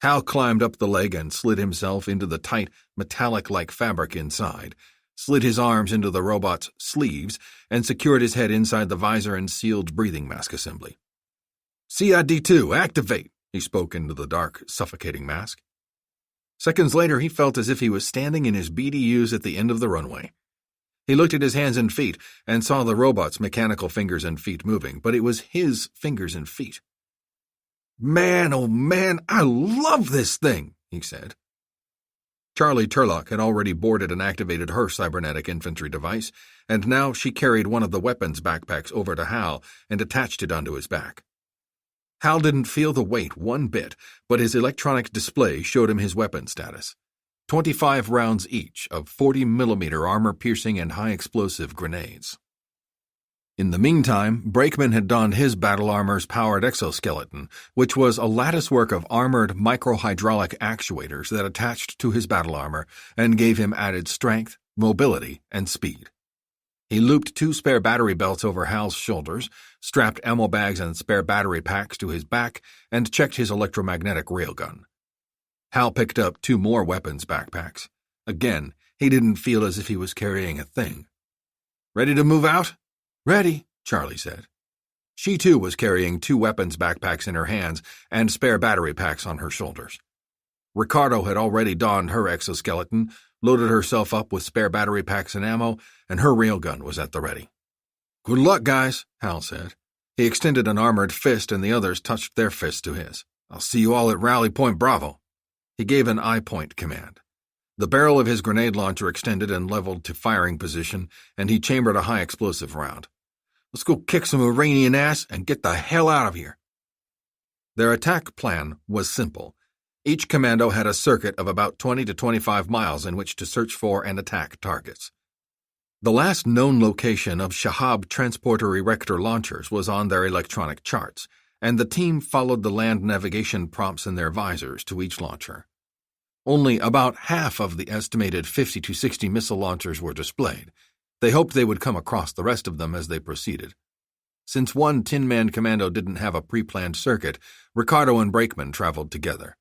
Hal climbed up the leg and slid himself into the tight, metallic-like fabric inside, slid his arms into the robot's sleeves, and secured his head inside the visor and sealed breathing mask assembly. "CID-2, activate," he spoke into the dark, suffocating mask. Seconds later, he felt as if he was standing in his BDUs at the end of the runway. He looked at his hands and feet and saw the robot's mechanical fingers and feet moving, but it was his fingers and feet. "Man, oh man, I love this thing," he said. Charlie Turlock had already boarded and activated her cybernetic infantry device, and now she carried one of the weapons backpacks over to Hal and attached it onto his back. Hal didn't feel the weight one bit, but his electronic display showed him his weapon status. 25 rounds each of 40mm armor-piercing and high-explosive grenades. In the meantime, Brakeman had donned his battle armor's powered exoskeleton, which was a latticework of armored microhydraulic actuators that attached to his battle armor and gave him added strength, mobility, and speed. He looped 2 spare battery belts over Hal's shoulders, strapped ammo bags and spare battery packs to his back, and checked his electromagnetic railgun. Hal picked up 2 more weapons backpacks. Again, he didn't feel as if he was carrying a thing. "Ready to move out?" "Ready," Charlie said. She too was carrying 2 weapons backpacks in her hands and spare battery packs on her shoulders. Ricardo had already donned her exoskeleton, loaded herself up with spare battery packs and ammo, and her railgun was at the ready. "Good luck, guys," Hal said. He extended an armored fist and the others touched their fists to his. "I'll see you all at Rally Point Bravo." He gave an eye-point command. The barrel of his grenade launcher extended and leveled to firing position, and he chambered a high-explosive round. "Let's go kick some Iranian ass and get the hell out of here." Their attack plan was simple. Each commando had a circuit of about 20 to 25 miles in which to search for and attack targets. The last known location of Shahab transporter erector launchers was on their electronic charts, and the team followed the land navigation prompts in their visors to each launcher. Only about half of the estimated 50 to 60 missile launchers were displayed. They hoped they would come across the rest of them as they proceeded. Since one Tin Man commando didn't have a pre-planned circuit, Ricardo and Brakeman traveled together.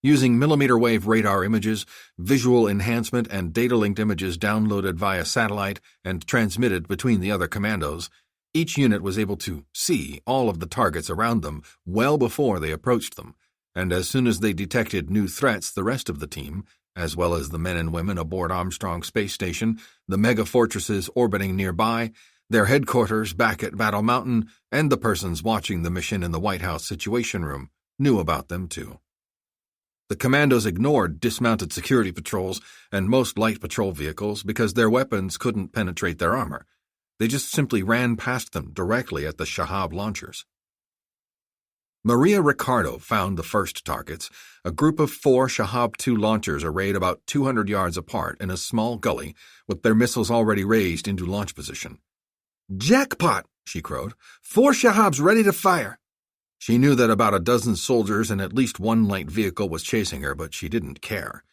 Using millimeter-wave radar images, visual enhancement, and data-linked images downloaded via satellite and transmitted between the other commandos, each unit was able to see all of the targets around them well before they approached them, and as soon as they detected new threats, the rest of the team, as well as the men and women aboard Armstrong Space Station, the mega-fortresses orbiting nearby, their headquarters back at Battle Mountain, and the persons watching the mission in the White House Situation Room, knew about them too. The commandos ignored dismounted security patrols and most light patrol vehicles because their weapons couldn't penetrate their armor. They just simply ran past them directly at the Shahab launchers. Maria Ricardo found the first targets, a group of 4 Shahab-2 launchers arrayed about 200 yards apart in a small gully with their missiles already raised into launch position. "Jackpot!" she crowed. "4 Shahabs ready to fire." She knew that about a dozen soldiers and at least 1 light vehicle was chasing her, but she didn't care.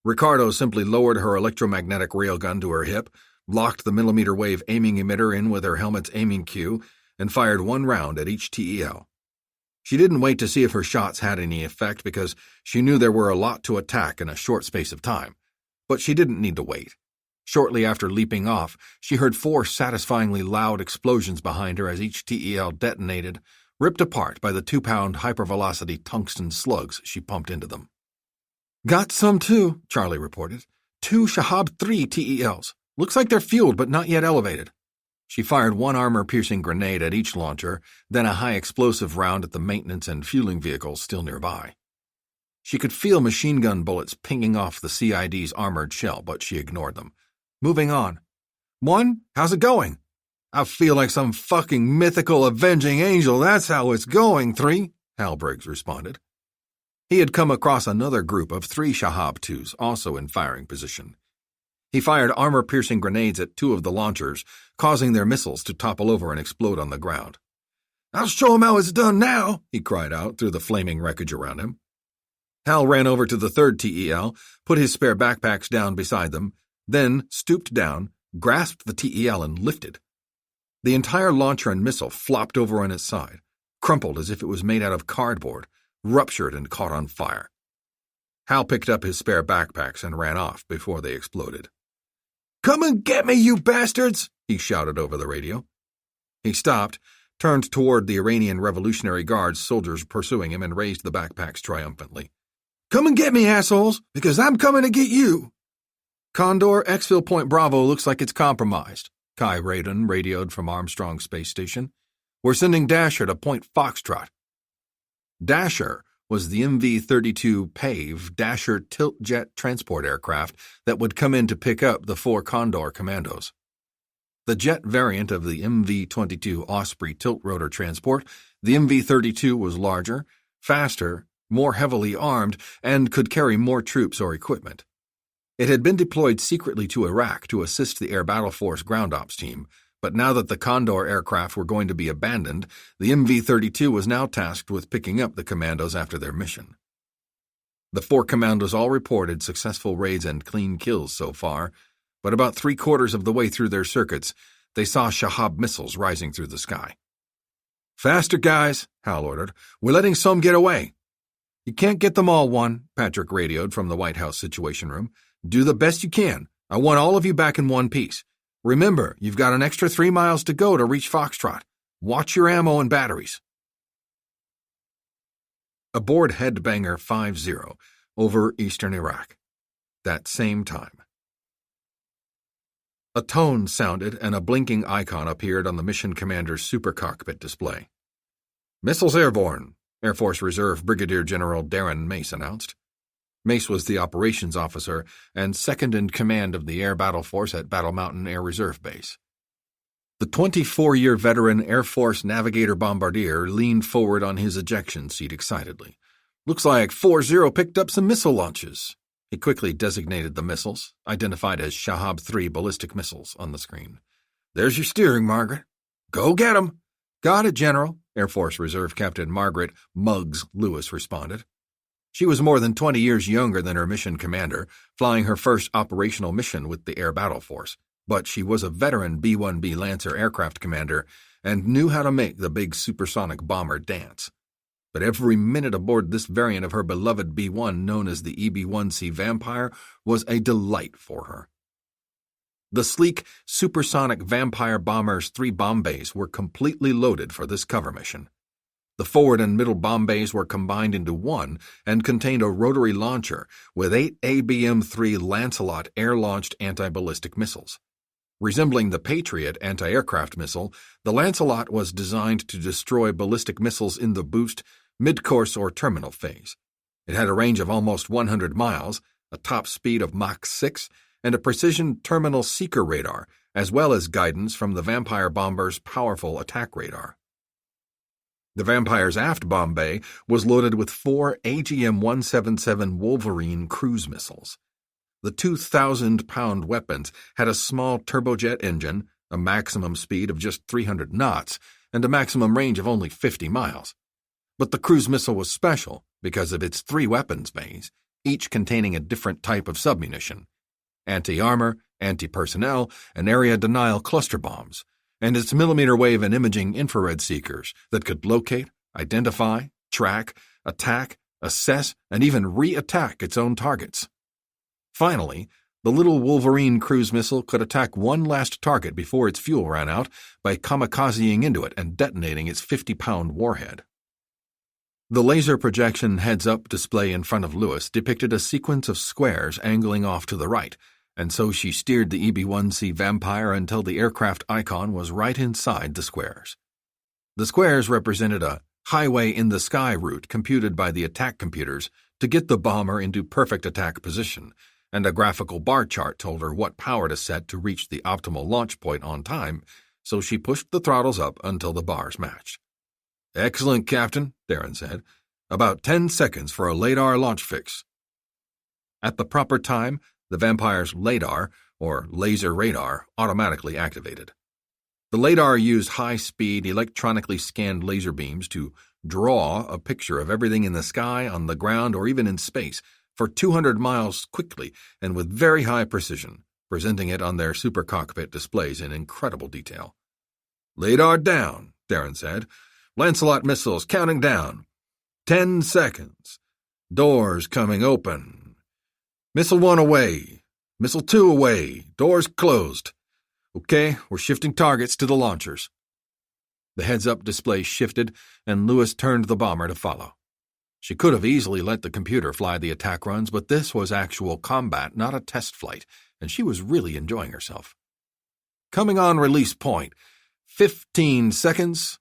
Ricardo simply lowered her electromagnetic railgun to her hip, locked the millimeter-wave aiming emitter in with her helmet's aiming cue, and fired 1 round at each TEL. She didn't wait to see if her shots had any effect because she knew there were a lot to attack in a short space of time. But she didn't need to wait. Shortly after leaping off, she heard 4 satisfyingly loud explosions behind her as each TEL detonated, ripped apart by the 2-pound hypervelocity tungsten slugs she pumped into them. "Got some too," Charlie reported. 2 Shahab-3 TELs. Looks like they're fueled but not yet elevated." She fired 1 armor-piercing grenade at each launcher, then a high-explosive round at the maintenance and fueling vehicles still nearby. She could feel machine gun bullets pinging off the CID's armored shell, but she ignored them. Moving on. "1, how's it going?" "I feel like some fucking mythical avenging angel, that's how it's going, 3, Hal Briggs responded. He had come across another group of 3 Shahab-2s, also in firing position. He fired armor-piercing grenades at 2 of the launchers, causing their missiles to topple over and explode on the ground. "I'll show him how it's done now," he cried out through the flaming wreckage around him. Hal ran over to the 3rd TEL, put his spare backpacks down beside them, then stooped down, grasped the TEL, and lifted. The entire launcher and missile flopped over on its side, crumpled as if it was made out of cardboard, ruptured and caught on fire. Hal picked up his spare backpacks and ran off before they exploded. "Come and get me, you bastards!" he shouted over the radio. He stopped, turned toward the Iranian Revolutionary Guard's soldiers pursuing him, and raised the backpacks triumphantly. "Come and get me, assholes, because I'm coming to get you!" "Condor, Exfil Point Bravo looks like it's compromised," Kai Radon radioed from Armstrong Space Station. "We're sending Dasher to Point Foxtrot." Dasher was the MV-32 PAVE Dasher tilt-jet transport aircraft that would come in to pick up the 4 Condor commandos. The jet variant of the MV-22 Osprey tilt-rotor transport, the MV-32 was larger, faster, more heavily armed, and could carry more troops or equipment. It had been deployed secretly to Iraq to assist the Air Battle Force ground ops team, but now that the Condor aircraft were going to be abandoned, the MV-32 was now tasked with picking up the commandos after their mission. The 4 commandos all reported successful raids and clean kills so far, but about 3/4 of the way through their circuits, they saw Shahab missiles rising through the sky. "Faster, guys," Hal ordered. "We're letting some get away." You can't get them all, One, Patrick radioed from the White House Situation Room. Do the best you can. I want all of you back in one piece. Remember, you've got an extra 3 miles to go to reach Foxtrot. Watch your ammo and batteries. Aboard Headbanger 50 over eastern Iraq. That same time. A tone sounded and a blinking icon appeared on the mission commander's super cockpit display. Missiles airborne, Air Force Reserve Brigadier General Darren Mace announced. Mace was the operations officer and second in command of the Air Battle Force at Battle Mountain Air Reserve Base. The 24-year veteran Air Force Navigator Bombardier leaned forward on his ejection seat excitedly. Looks like 40 picked up some missile launches. He quickly designated the missiles, identified as Shahab-3 ballistic missiles, on the screen. There's your steering, Margaret. Go get 'em. Got it, General, Air Force Reserve Captain Margaret Muggs Lewis responded. She was more than 20 years younger than her mission commander, flying her first operational mission with the Air Battle Force, but she was a veteran B-1B Lancer aircraft commander and knew how to make the big supersonic bomber dance. But every minute aboard this variant of her beloved B-1 known as the EB-1C Vampire was a delight for her. The sleek, supersonic Vampire bomber's 3 bomb bays were completely loaded for this cover mission. The forward and middle bomb bays were combined into one and contained a rotary launcher with 8 ABM-3 Lancelot air-launched anti-ballistic missiles. Resembling the Patriot anti-aircraft missile, the Lancelot was designed to destroy ballistic missiles in the boost, mid-course, or terminal phase. It had a range of almost 100 miles, a top speed of Mach 6, and a precision terminal seeker radar, as well as guidance from the Vampire bomber's powerful attack radar. The Vampire's aft bomb bay was loaded with 4 AGM-177 Wolverine cruise missiles. The 2,000-pound weapons had a small turbojet engine, a maximum speed of just 300 knots, and a maximum range of only 50 miles. But the cruise missile was special because of its 3 weapons bays, each containing a different type of submunition: anti-armor, anti-personnel, and area denial cluster bombs, and its millimeter-wave and imaging infrared seekers that could locate, identify, track, attack, assess, and even re-attack its own targets. Finally, the little Wolverine cruise missile could attack one last target before its fuel ran out by kamikazing into it and detonating its 50-pound warhead. The laser projection heads-up display in front of Lewis depicted a sequence of squares angling off to the right, and so she steered the EB-1C Vampire until the aircraft icon was right inside the squares. The squares represented a highway-in-the-sky route computed by the attack computers to get the bomber into perfect attack position, and a graphical bar chart told her what power to set to reach the optimal launch point on time, so she pushed the throttles up until the bars matched. "Excellent, Captain," Darren said. "About 10 seconds for a LADAR launch fix." At the proper time, the Vampire's LADAR, or laser radar, automatically activated. The LADAR used high-speed, electronically scanned laser beams to draw a picture of everything in the sky, on the ground, or even in space for 200 miles quickly and with very high precision, presenting it on their super cockpit displays in incredible detail. "LADAR down," Darren said. "Lancelot missiles counting down. 10 seconds. Doors coming open. Missile 1 away. Missile 2 away. Doors closed. Okay, we're shifting targets to the launchers." The heads-up display shifted, and Lewis turned the bomber to follow. She could have easily let the computer fly the attack runs, but this was actual combat, not a test flight, and she was really enjoying herself. "Coming on release point. 15 seconds.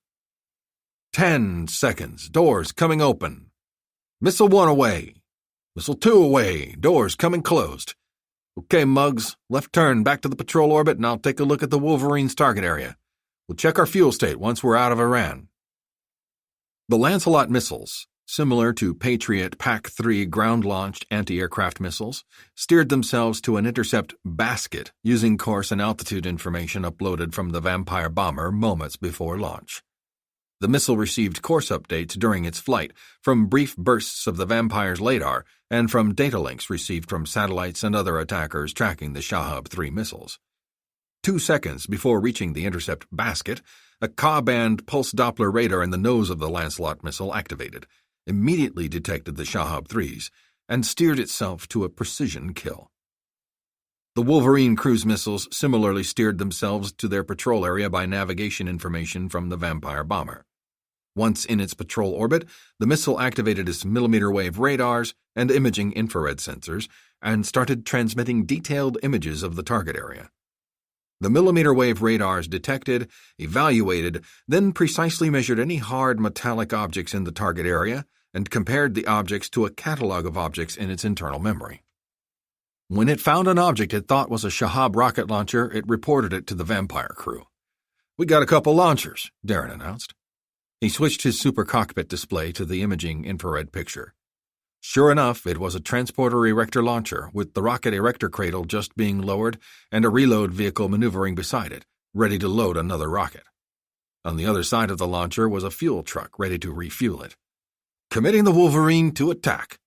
10 seconds. Doors coming open. Missile 1 away. Missile 2 away. Doors coming closed. Okay, Muggs, left turn back to the patrol orbit, and I'll take a look at the Wolverine's target area. We'll check our fuel state once we're out of Iran." The Lancelot missiles, similar to Patriot PAC-3 ground-launched anti-aircraft missiles, steered themselves to an intercept basket using course and altitude information uploaded from the Vampire bomber moments before launch. The missile received course updates during its flight from brief bursts of the Vampire's LADAR and from data links received from satellites and other attackers tracking the Shahab-3 missiles. 2 seconds before reaching the intercept basket, a Ka-band pulse Doppler radar in the nose of the Lancelot missile activated, immediately detected the Shahab 3s and steered itself to a precision kill. The Wolverine cruise missiles similarly steered themselves to their patrol area by navigation information from the Vampire bomber. Once in its patrol orbit, the missile activated its millimeter-wave radars and imaging infrared sensors and started transmitting detailed images of the target area. The millimeter-wave radars detected, evaluated, then precisely measured any hard metallic objects in the target area and compared the objects to a catalog of objects in its internal memory. When it found an object it thought was a Shahab rocket launcher, it reported it to the Vampire crew. "We got a couple launchers," Darren announced. He switched his super cockpit display to the imaging infrared picture. Sure enough, it was a transporter erector launcher with the rocket erector cradle just being lowered and a reload vehicle maneuvering beside it, ready to load another rocket. On the other side of the launcher was a fuel truck ready to refuel it. "Committing the Wolverine to attack."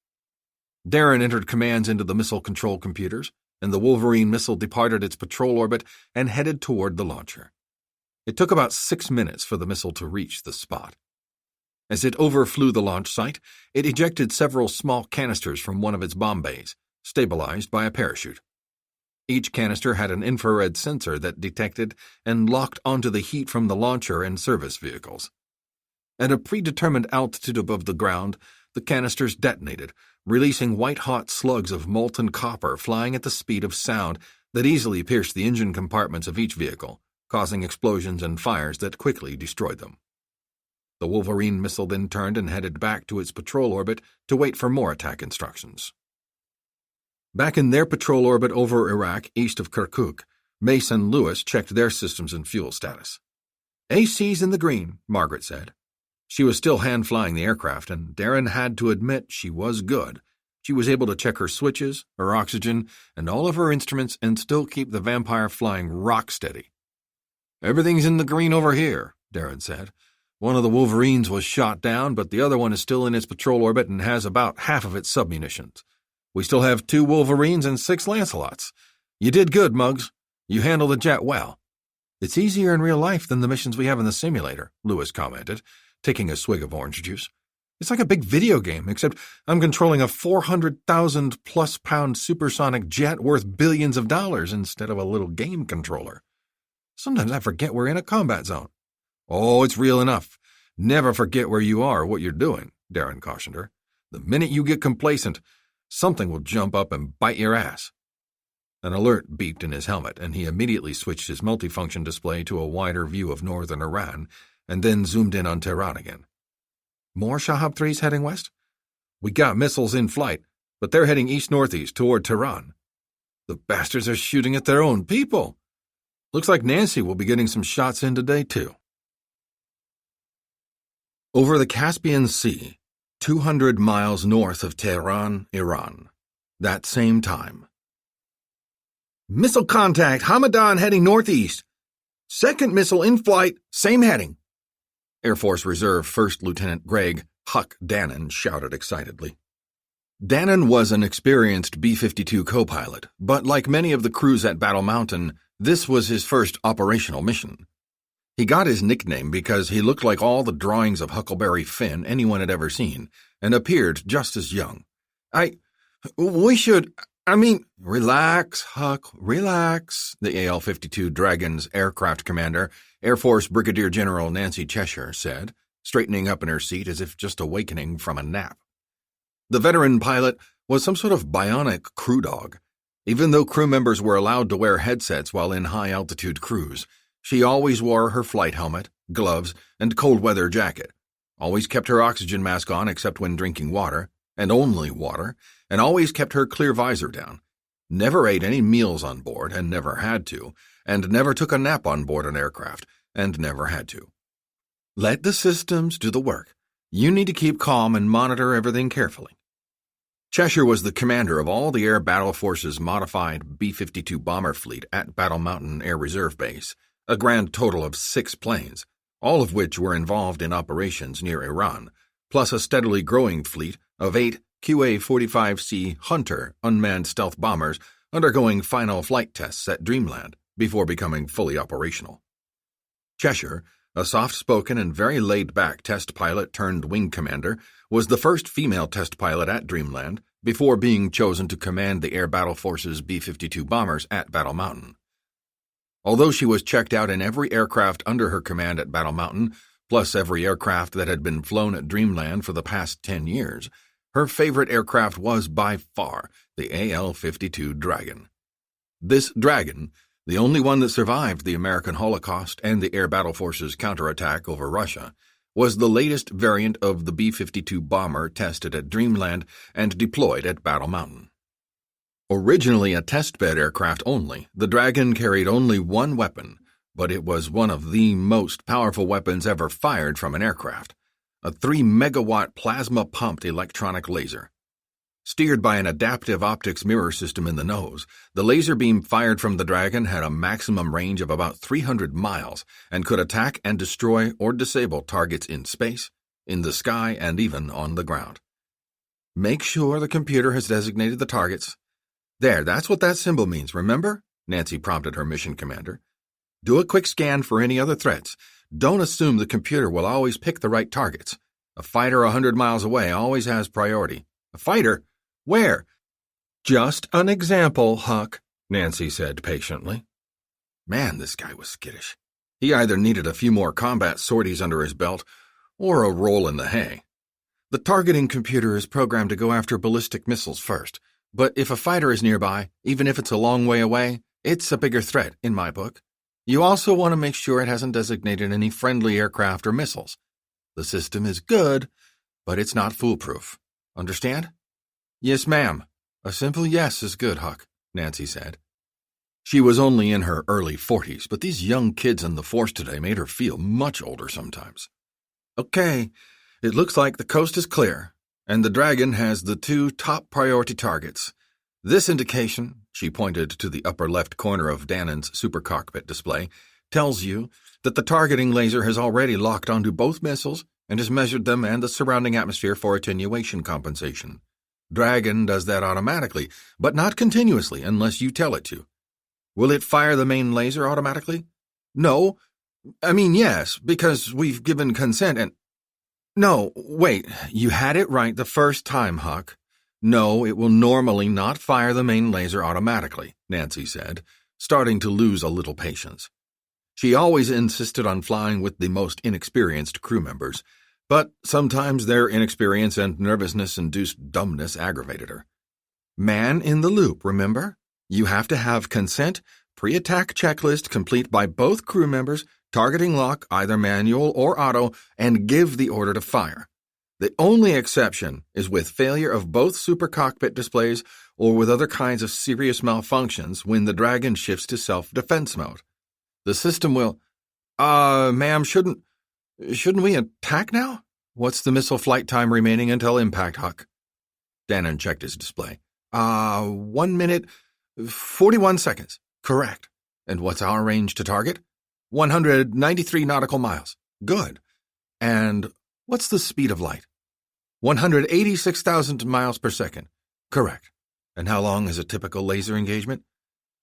Darren entered commands into the missile control computers, and the Wolverine missile departed its patrol orbit and headed toward the launcher. It took about 6 minutes for the missile to reach the spot. As it overflew the launch site, it ejected several small canisters from one of its bomb bays, stabilized by a parachute. Each canister had an infrared sensor that detected and locked onto the heat from the launcher and service vehicles. At a predetermined altitude above the ground, the canisters detonated, releasing white-hot slugs of molten copper flying at the speed of sound that easily pierced the engine compartments of each vehicle, causing explosions and fires that quickly destroyed them. The Wolverine missile then turned and headed back to its patrol orbit to wait for more attack instructions. Back in their patrol orbit over Iraq, east of Kirkuk, Mace and Lewis checked their systems and fuel status. "AC's in the green," Margaret said. She was still hand-flying the aircraft, and Darren had to admit she was good. She was able to check her switches, her oxygen, and all of her instruments and still keep the Vampire flying rock steady. "Everything's in the green over here," Darren said. "One of the Wolverines was shot down, but the other one is still in its patrol orbit and has about half of its submunitions. We still have 2 Wolverines and 6 Lancelots. You did good, Muggs. You handled the jet well." "It's easier in real life than the missions we have in the simulator," Lewis commented, taking a swig of orange juice. "It's like a big video game, except I'm controlling a 400,000-plus pound supersonic jet worth billions of dollars instead of a little game controller. Sometimes I forget we're in a combat zone." "Oh, it's real enough. Never forget where you are or what you're doing," Darren cautioned her. "The minute you get complacent, something will jump up and bite your ass." An alert beeped in his helmet, and he immediately switched his multifunction display to a wider view of northern Iran, and then zoomed in on Tehran again. "More Shahab 3s heading west?" "We got missiles in flight, but they're heading east-northeast toward Tehran." "The bastards are shooting at their own people. Looks like Nancy will be getting some shots in today, too." Over the Caspian Sea, 200 miles north of Tehran, Iran. That same time. "Missile contact, Hamadan heading northeast. Second missile in flight, same heading." Air Force Reserve First Lieutenant Greg Huck Dannon shouted excitedly. Dannon was an experienced B-52 co-pilot, but like many of the crews at Battle Mountain, this was his first operational mission. He got his nickname because he looked like all the drawings of Huckleberry Finn anyone had ever seen, and appeared just as young. Relax, Huck, relax," the AL-52 Dragon's aircraft commander, Air Force Brigadier General Nancy Cheshire, said, straightening up in her seat as if just awakening from a nap. The veteran pilot was some sort of bionic crew dog. Even though crew members were allowed to wear headsets while in high-altitude cruise, she always wore her flight helmet, gloves, and cold-weather jacket, always kept her oxygen mask on except when drinking water, and only water, and always kept her clear visor down, never ate any meals on board and never had to, and never took a nap on board an aircraft and never had to. "Let the systems do the work. You need to keep calm and monitor everything carefully." Cheshire was the commander of all the Air Battle Force's modified B-52 bomber fleet at Battle Mountain Air Reserve Base, a grand total of 6 planes, all of which were involved in operations near Iran, plus a steadily growing fleet of 8 QA-45C Hunter unmanned stealth bombers undergoing final flight tests at Dreamland before becoming fully operational. Cheshire, A soft-spoken and very laid-back test pilot turned wing commander, was the first female test pilot at Dreamland before being chosen to command the Air Battle Force's B-52 bombers at Battle Mountain. Although she was checked out in every aircraft under her command at Battle Mountain, plus every aircraft that had been flown at Dreamland for the past 10 years, her favorite aircraft was by far the AL-52 Dragon. This Dragon, the only one that survived the American Holocaust and the Air Battle Force's counterattack over Russia, was the latest variant of the B-52 bomber tested at Dreamland and deployed at Battle Mountain. Originally a test-bed aircraft only, the Dragon carried only one weapon, but it was one of the most powerful weapons ever fired from an aircraft, a 3-megawatt plasma-pumped electronic laser. Steered by an adaptive optics mirror system in the nose, the laser beam fired from the Dragon had a maximum range of about 300 miles and could attack and destroy or disable targets in space, in the sky, and even on the ground. Make sure the computer has designated the targets. There, that's what that symbol means, remember? Nancy prompted her mission commander. Do a quick scan for any other threats. Don't assume the computer will always pick the right targets. A fighter 100 miles away always has priority. A fighter? Where? Just an example, Huck, Nancy said patiently. Man, this guy was skittish. He either needed a few more combat sorties under his belt or a roll in the hay. The targeting computer is programmed to go after ballistic missiles first, but if a fighter is nearby, even if it's a long way away, it's a bigger threat, in my book. You also want to make sure it hasn't designated any friendly aircraft or missiles. The system is good, but it's not foolproof. Understand? Yes, ma'am. A simple yes is good, Huck, Nancy said. She was only in her early 40s, but these young kids in the force today made her feel much older sometimes. Okay, it looks like the coast is clear, and the Dragon has the 2 top priority targets. This indication, she pointed to the upper left corner of Dannon's super cockpit display, tells you that the targeting laser has already locked onto both missiles and has measured them and the surrounding atmosphere for attenuation compensation. Dragon does that automatically, but not continuously unless you tell it to. Will it fire the main laser automatically? No. Yes, because we've given consent and... No, wait, you had it right the first time, Huck. No, it will normally not fire the main laser automatically, Nancy said, starting to lose a little patience. She always insisted on flying with the most inexperienced crew members, but sometimes their inexperience and nervousness-induced dumbness aggravated her. Man in the loop, remember? You have to have consent, pre-attack checklist complete by both crew members, targeting lock, either manual or auto, and give the order to fire. The only exception is with failure of both super cockpit displays or with other kinds of serious malfunctions when the Dragon shifts to self-defense mode. The system will... ma'am, shouldn't we attack now? What's the missile flight time remaining until impact, Huck? Dannon checked his display. 1 minute, 41 seconds. Correct. And what's our range to target? 193 nautical miles. Good. And what's the speed of light? 186,000 miles per second. Correct. And how long is a typical laser engagement?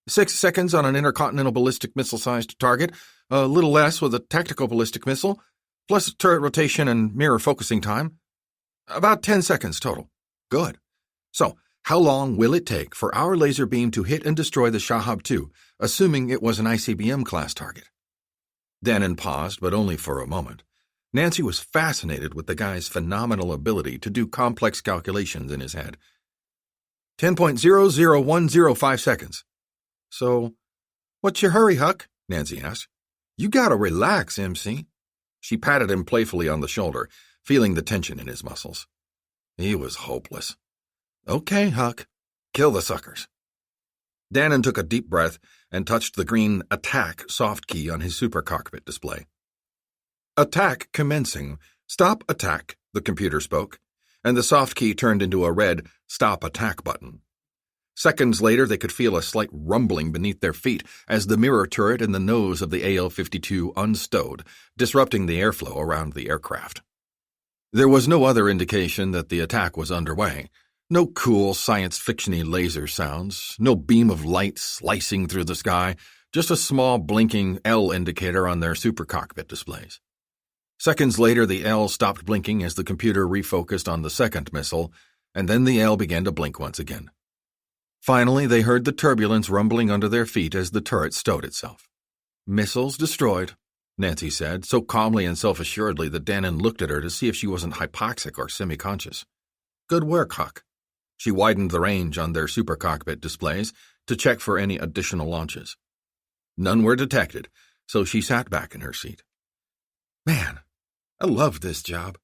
6 seconds on an intercontinental ballistic missile-sized target, a little less with a tactical ballistic missile, plus turret rotation and mirror focusing time. About 10 seconds total. Good. So, how long will it take for our laser beam to hit and destroy the Shahab-2, assuming it was an ICBM-class target? Dannon paused, but only for a moment. Nancy was fascinated with the guy's phenomenal ability to do complex calculations in his head. 10.00105 seconds. So, what's your hurry, Huck? Nancy asked. You gotta relax, MC. She patted him playfully on the shoulder, feeling the tension in his muscles. He was hopeless. Okay, Huck. Kill the suckers. Dannon took a deep breath and touched the green Attack soft key on his super cockpit display. Attack commencing. Stop attack, the computer spoke, and the soft key turned into a red Stop Attack button. Seconds later, they could feel a slight rumbling beneath their feet as the mirror turret in the nose of the AL-52 unstowed, disrupting the airflow around the aircraft. There was no other indication that the attack was underway. No cool science fiction-y laser sounds, no beam of light slicing through the sky, just a small blinking L indicator on their super cockpit displays. Seconds later, the L stopped blinking as the computer refocused on the second missile, and then the L began to blink once again. Finally, they heard the turbulence rumbling under their feet as the turret stowed itself. "Missiles destroyed," Nancy said, so calmly and self-assuredly that Dannon looked at her to see if she wasn't hypoxic or semi-conscious. "Good work, Huck." She widened the range on their super cockpit displays to check for any additional launches. None were detected, so she sat back in her seat. "Man, I love this job."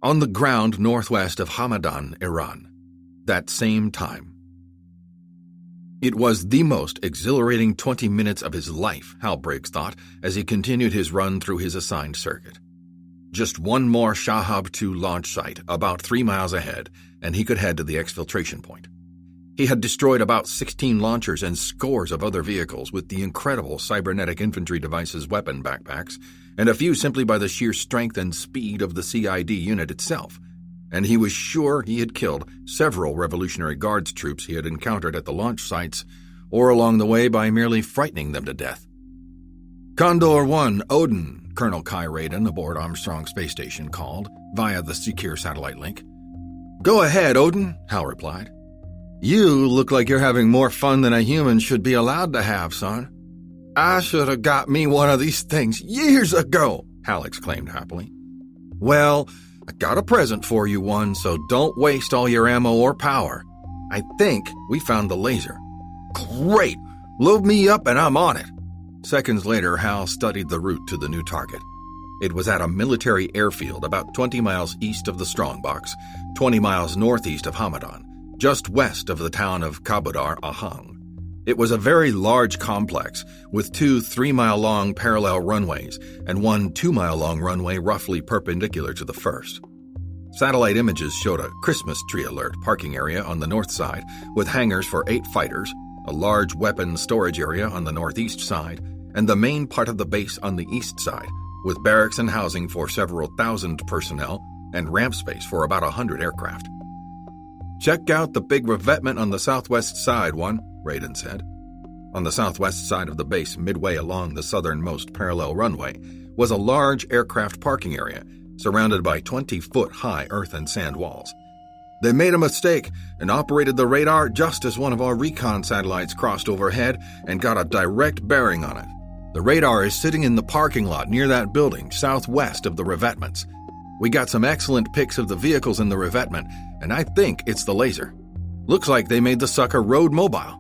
on the ground northwest of Hamadan, Iran. That same time. It was the most exhilarating 20 minutes of his life, Hal Briggs thought, as he continued his run through his assigned circuit. Just one more Shahab 2 launch site, about 3 miles ahead, and he could head to the exfiltration point. He had destroyed about 16 launchers and scores of other vehicles with the incredible cybernetic infantry devices weapon backpacks, and a few simply by the sheer strength and speed of the CID unit itself. And he was sure he had killed several Revolutionary Guards troops he had encountered at the launch sites, or along the way by merely frightening them to death. Condor 1, Odin, Colonel Kai Raiden aboard Armstrong Space Station called, via the secure satellite link. "Go ahead, Odin," Hal replied. "You look like you're having more fun than a human should be allowed to have, son." "I should have got me one of these things years ago," Hal exclaimed happily. "Well, I got a present for you, one, so don't waste all your ammo or power. I think we found the laser." "Great! Load me up and I'm on it." Seconds later, Hal studied the route to the new target. It was at a military airfield about 20 miles east of the Strongbox, 20 miles northeast of Hamadan, just west of the town of Kabudar Ahang. It was a very large complex with 2 3-mile-long parallel runways and 1 2-mile-long runway roughly perpendicular to the first. Satellite images showed a Christmas tree alert parking area on the north side with hangars for 8 fighters, a large weapons storage area on the northeast side, and the main part of the base on the east side, with barracks and housing for several thousand personnel and ramp space for about 100 aircraft. "Check out the big revetment on the southwest side, one," Raiden said. On the southwest side of the base, midway along the southernmost parallel runway, was a large aircraft parking area surrounded by 20-foot-high earth and sand walls. "They made a mistake and operated the radar just as one of our recon satellites crossed overhead and got a direct bearing on it. The radar is sitting in the parking lot near that building, southwest of the revetments. We got some excellent pics of the vehicles in the revetment, and I think it's the laser. Looks like they made the sucker road mobile.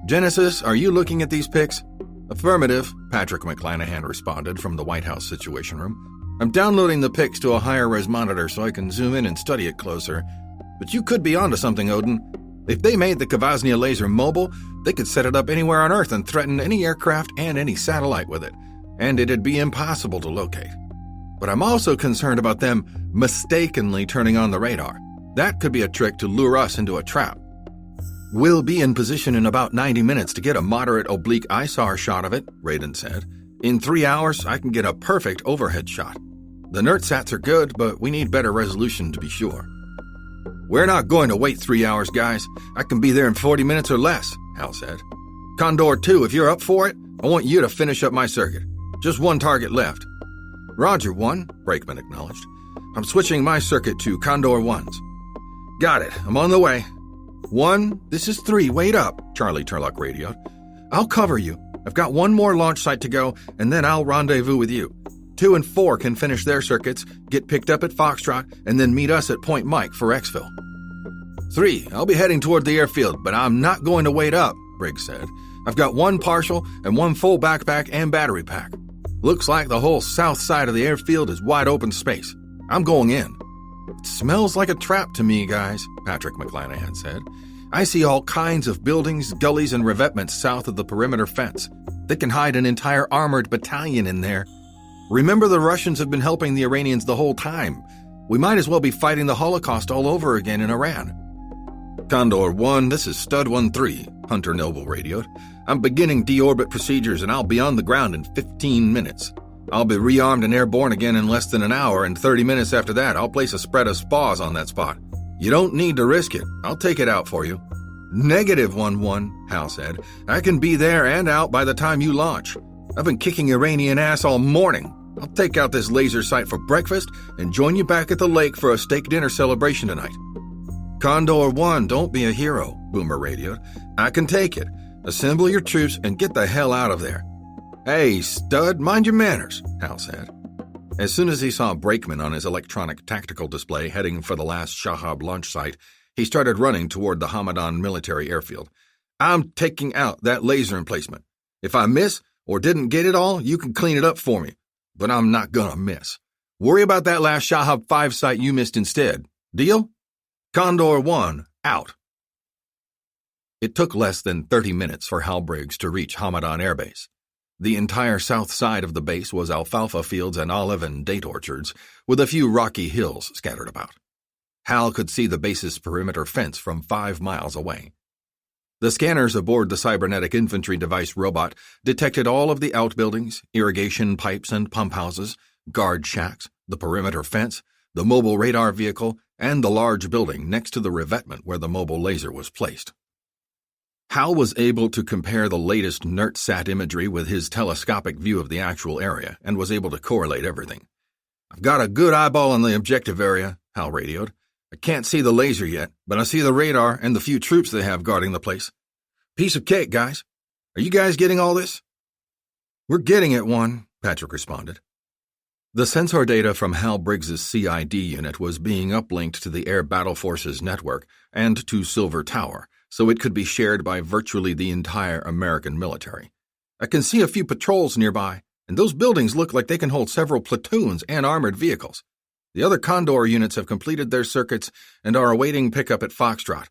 Genesis, are you looking at these pics?" "Affirmative," Patrick McClanahan responded from the White House Situation Room. "I'm downloading the pics to a higher-res monitor so I can zoom in and study it closer. But you could be onto something, Odin. If they made the Kvasnia laser mobile, they could set it up anywhere on Earth and threaten any aircraft and any satellite with it, and it'd be impossible to locate. But I'm also concerned about them mistakenly turning on the radar. That could be a trick to lure us into a trap." "We'll be in position in about 90 minutes to get a moderate oblique ISAR shot of it," Raiden said. "In 3 hours, I can get a perfect overhead shot. The NERTSATs are good, but we need better resolution to be sure." "We're not going to wait 3 hours, guys. I can be there in 40 minutes or less," Hal said. "Condor 2, if you're up for it, I want you to finish up my circuit. Just one target left." "Roger, 1, Brakeman acknowledged. "I'm switching my circuit to Condor 1's. "Got it. I'm on the way." 1, this is 3, wait up, Charlie Turlock radioed. "I'll cover you. I've got one more launch site to go, and then I'll rendezvous with you. 2 and 4 can finish their circuits, get picked up at Foxtrot, and then meet us at Point Mike for exfil. 3, I'll be heading toward the airfield, but I'm not going to wait up," Briggs said. "I've got 1 partial and 1 full backpack and battery pack. Looks like the whole south side of the airfield is wide open space. I'm going in." "It smells like a trap to me, guys," Patrick McClanahan said. "I see all kinds of buildings, gullies, and revetments south of the perimeter fence. They can hide an entire armored battalion in there. Remember, the Russians have been helping the Iranians the whole time. We might as well be fighting the Holocaust all over again in Iran." "Condor 1, this is Stud 1-3, Hunter Noble radioed. "I'm beginning deorbit procedures and I'll be on the ground in 15 minutes. I'll be rearmed and airborne again in less than an hour, and 30 minutes after that I'll place a spread of SPAs on that spot. You don't need to risk it. I'll take it out for you." "Negative 1-1, Hal said. "I can be there and out by the time you launch. I've been kicking Iranian ass all morning. I'll take out this laser sight for breakfast and join you back at the lake for a steak dinner celebration tonight." "Condor 1, don't be a hero," Boomer radioed. "I can take it. Assemble your troops and get the hell out of there." "Hey, stud, mind your manners," Hal said. As soon as he saw Brakeman on his electronic tactical display heading for the last Shahab launch site, he started running toward the Hamadan military airfield. "I'm taking out that laser emplacement. If I miss or didn't get it all, you can clean it up for me. But I'm not gonna miss. Worry about that last Shahab 5 site you missed instead. Deal? Condor 1, out. It took less than 30 minutes for Hal Briggs to reach Hamadan Air Base. The entire south side of the base was alfalfa fields and olive and date orchards, with a few rocky hills scattered about. Hal could see the base's perimeter fence from 5 miles away. The scanners aboard the cybernetic infantry device robot detected all of the outbuildings, irrigation pipes and pump houses, guard shacks, the perimeter fence, the mobile radar vehicle, and the large building next to the revetment where the mobile laser was placed. Hal was able to compare the latest NERTSAT imagery with his telescopic view of the actual area and was able to correlate everything. "I've got a good eyeball on the objective area," Hal radioed. "I can't see the laser yet, but I see the radar and the few troops they have guarding the place. Piece of cake, guys. Are you guys getting all this?" "We're getting it, one," Patrick responded. The sensor data from Hal Briggs's CID unit was being uplinked to the Air Battle Forces network and to Silver Tower, so it could be shared by virtually the entire American military. "I can see a few patrols nearby, and those buildings look like they can hold several platoons and armored vehicles. The other Condor units have completed their circuits and are awaiting pickup at Foxtrot.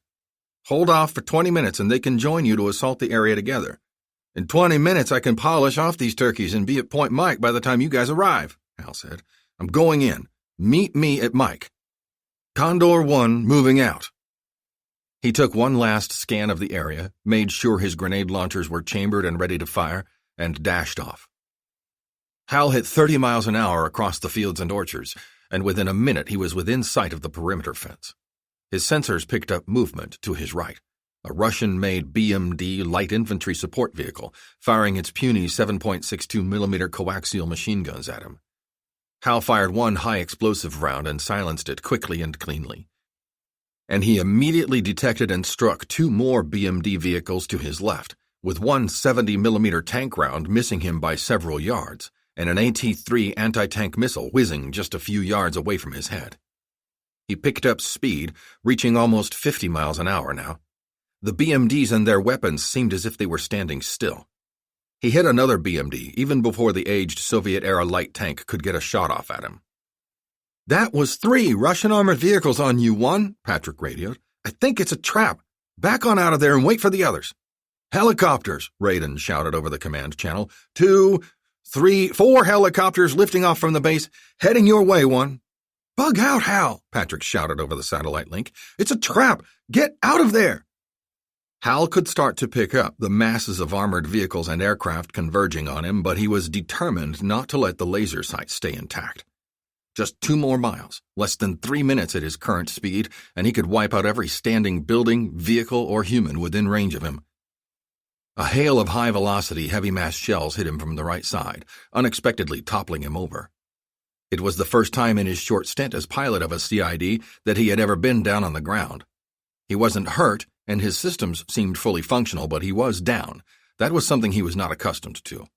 Hold off for 20 minutes and they can join you to assault the area together. In 20 minutes I can polish off these turkeys and be at Point Mike by the time you guys arrive," Hal said. "I'm going in. Meet me at Mike. Condor 1 moving out." He took one last scan of the area, made sure his grenade launchers were chambered and ready to fire, and dashed off. Hal hit 30 miles an hour across the fields and orchards, and within a minute he was within sight of the perimeter fence. His sensors picked up movement to his right, a Russian-made BMD light infantry support vehicle, firing its puny 7.62mm coaxial machine guns at him. Hal fired one high-explosive round and silenced it quickly and cleanly. And he immediately detected and struck 2 more BMD vehicles to his left, with one 70mm tank round missing him by several yards, and an AT-3 anti-tank missile whizzing just a few yards away from his head. He picked up speed, reaching almost 50 miles an hour now. The BMDs and their weapons seemed as if they were standing still. He hit another BMD even before the aged Soviet-era light tank could get a shot off at him. "That was 3 Russian armored vehicles on you, one," Patrick radioed. "I think it's a trap. Back on out of there and wait for the others." "Helicopters," Raiden shouted over the command channel. 2, 3, 4 helicopters lifting off from the base, heading your way, one. "Bug out, Hal," Patrick shouted over the satellite link. "It's a trap. Get out of there." Hal could start to pick up the masses of armored vehicles and aircraft converging on him, but he was determined not to let the laser sight stay intact. Just 2 more miles, less than 3 minutes at his current speed, and he could wipe out every standing building, vehicle, or human within range of him. A hail of high-velocity, heavy-mass shells hit him from the right side, unexpectedly toppling him over. It was the first time in his short stint as pilot of a CID that he had ever been down on the ground. He wasn't hurt, and his systems seemed fully functional, but he was down. That was something he was not accustomed to.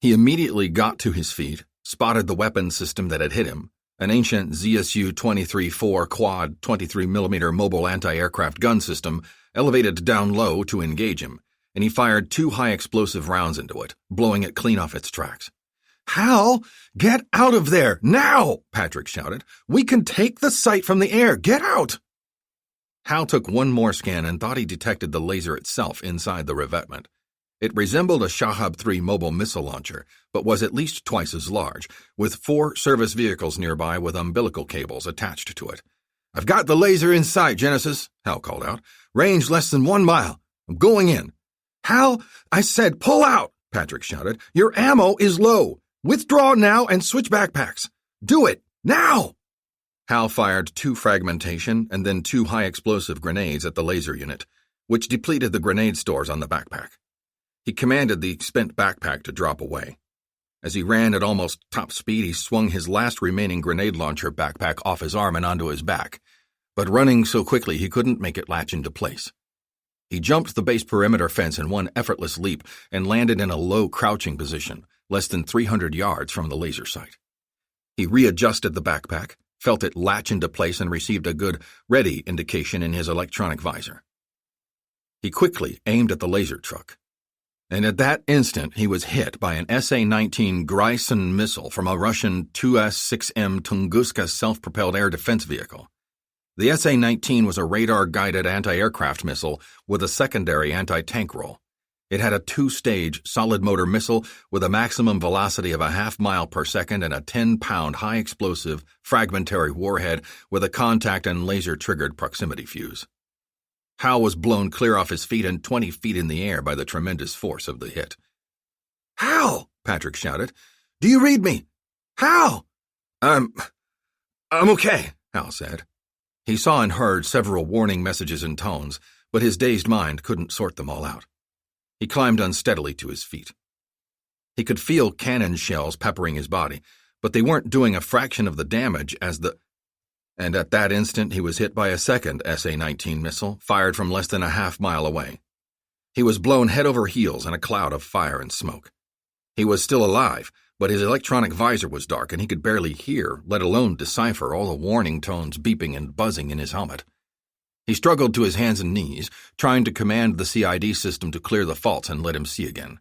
He immediately got to his feet, spotted the weapon system that had hit him, an ancient ZSU-23-4 quad 23mm mobile anti-aircraft gun system elevated down low to engage him, and he fired 2 high-explosive rounds into it, blowing it clean off its tracks. "Hal, get out of there, now!" Patrick shouted. "We can take the site from the air. Get out!" Hal took one more scan and thought he detected the laser itself inside the revetment. It resembled a Shahab 3 mobile missile launcher, but was at least twice as large, with 4 service vehicles nearby with umbilical cables attached to it. "I've got the laser in sight, Genesis," Hal called out. "Range less than 1 mile. I'm going in." "Hal, I said pull out," Patrick shouted. "Your ammo is low. Withdraw now and switch backpacks. Do it, now!" Hal fired 2 fragmentation and then 2 high-explosive grenades at the laser unit, which depleted the grenade stores on the backpack. He commanded the spent backpack to drop away. As he ran at almost top speed, he swung his last remaining grenade launcher backpack off his arm and onto his back, but running so quickly he couldn't make it latch into place. He jumped the base perimeter fence in one effortless leap and landed in a low crouching position, less than 300 yards from the laser site. He readjusted the backpack, felt it latch into place, and received a good ready indication in his electronic visor. He quickly aimed at the laser truck, and at that instant he was hit by an SA-19 Grayson missile from a Russian Tu-S-6M Tunguska self-propelled air defense vehicle. The SA-19 was a radar-guided anti-aircraft missile with a secondary anti-tank role. It had a two-stage solid-motor missile with a maximum velocity of a half-mile per second and a 10-pound high-explosive fragmentary warhead with a contact and laser-triggered proximity fuse. Hal was blown clear off his feet and 20 feet in the air by the tremendous force of the hit. "Hal!" Patrick shouted. "Do you read me? Hal!" I'm okay," Hal said. He saw and heard several warning messages and tones, but his dazed mind couldn't sort them all out. He climbed unsteadily to his feet. He could feel cannon shells peppering his body, but they weren't doing a fraction of the damage as the... And at that instant he was hit by a second SA-19 missile, fired from less than a half-mile away. He was blown head over heels in a cloud of fire and smoke. He was still alive, but his electronic visor was dark and he could barely hear, let alone decipher, all the warning tones beeping and buzzing in his helmet. He struggled to his hands and knees, trying to command the CID system to clear the faults and let him see again.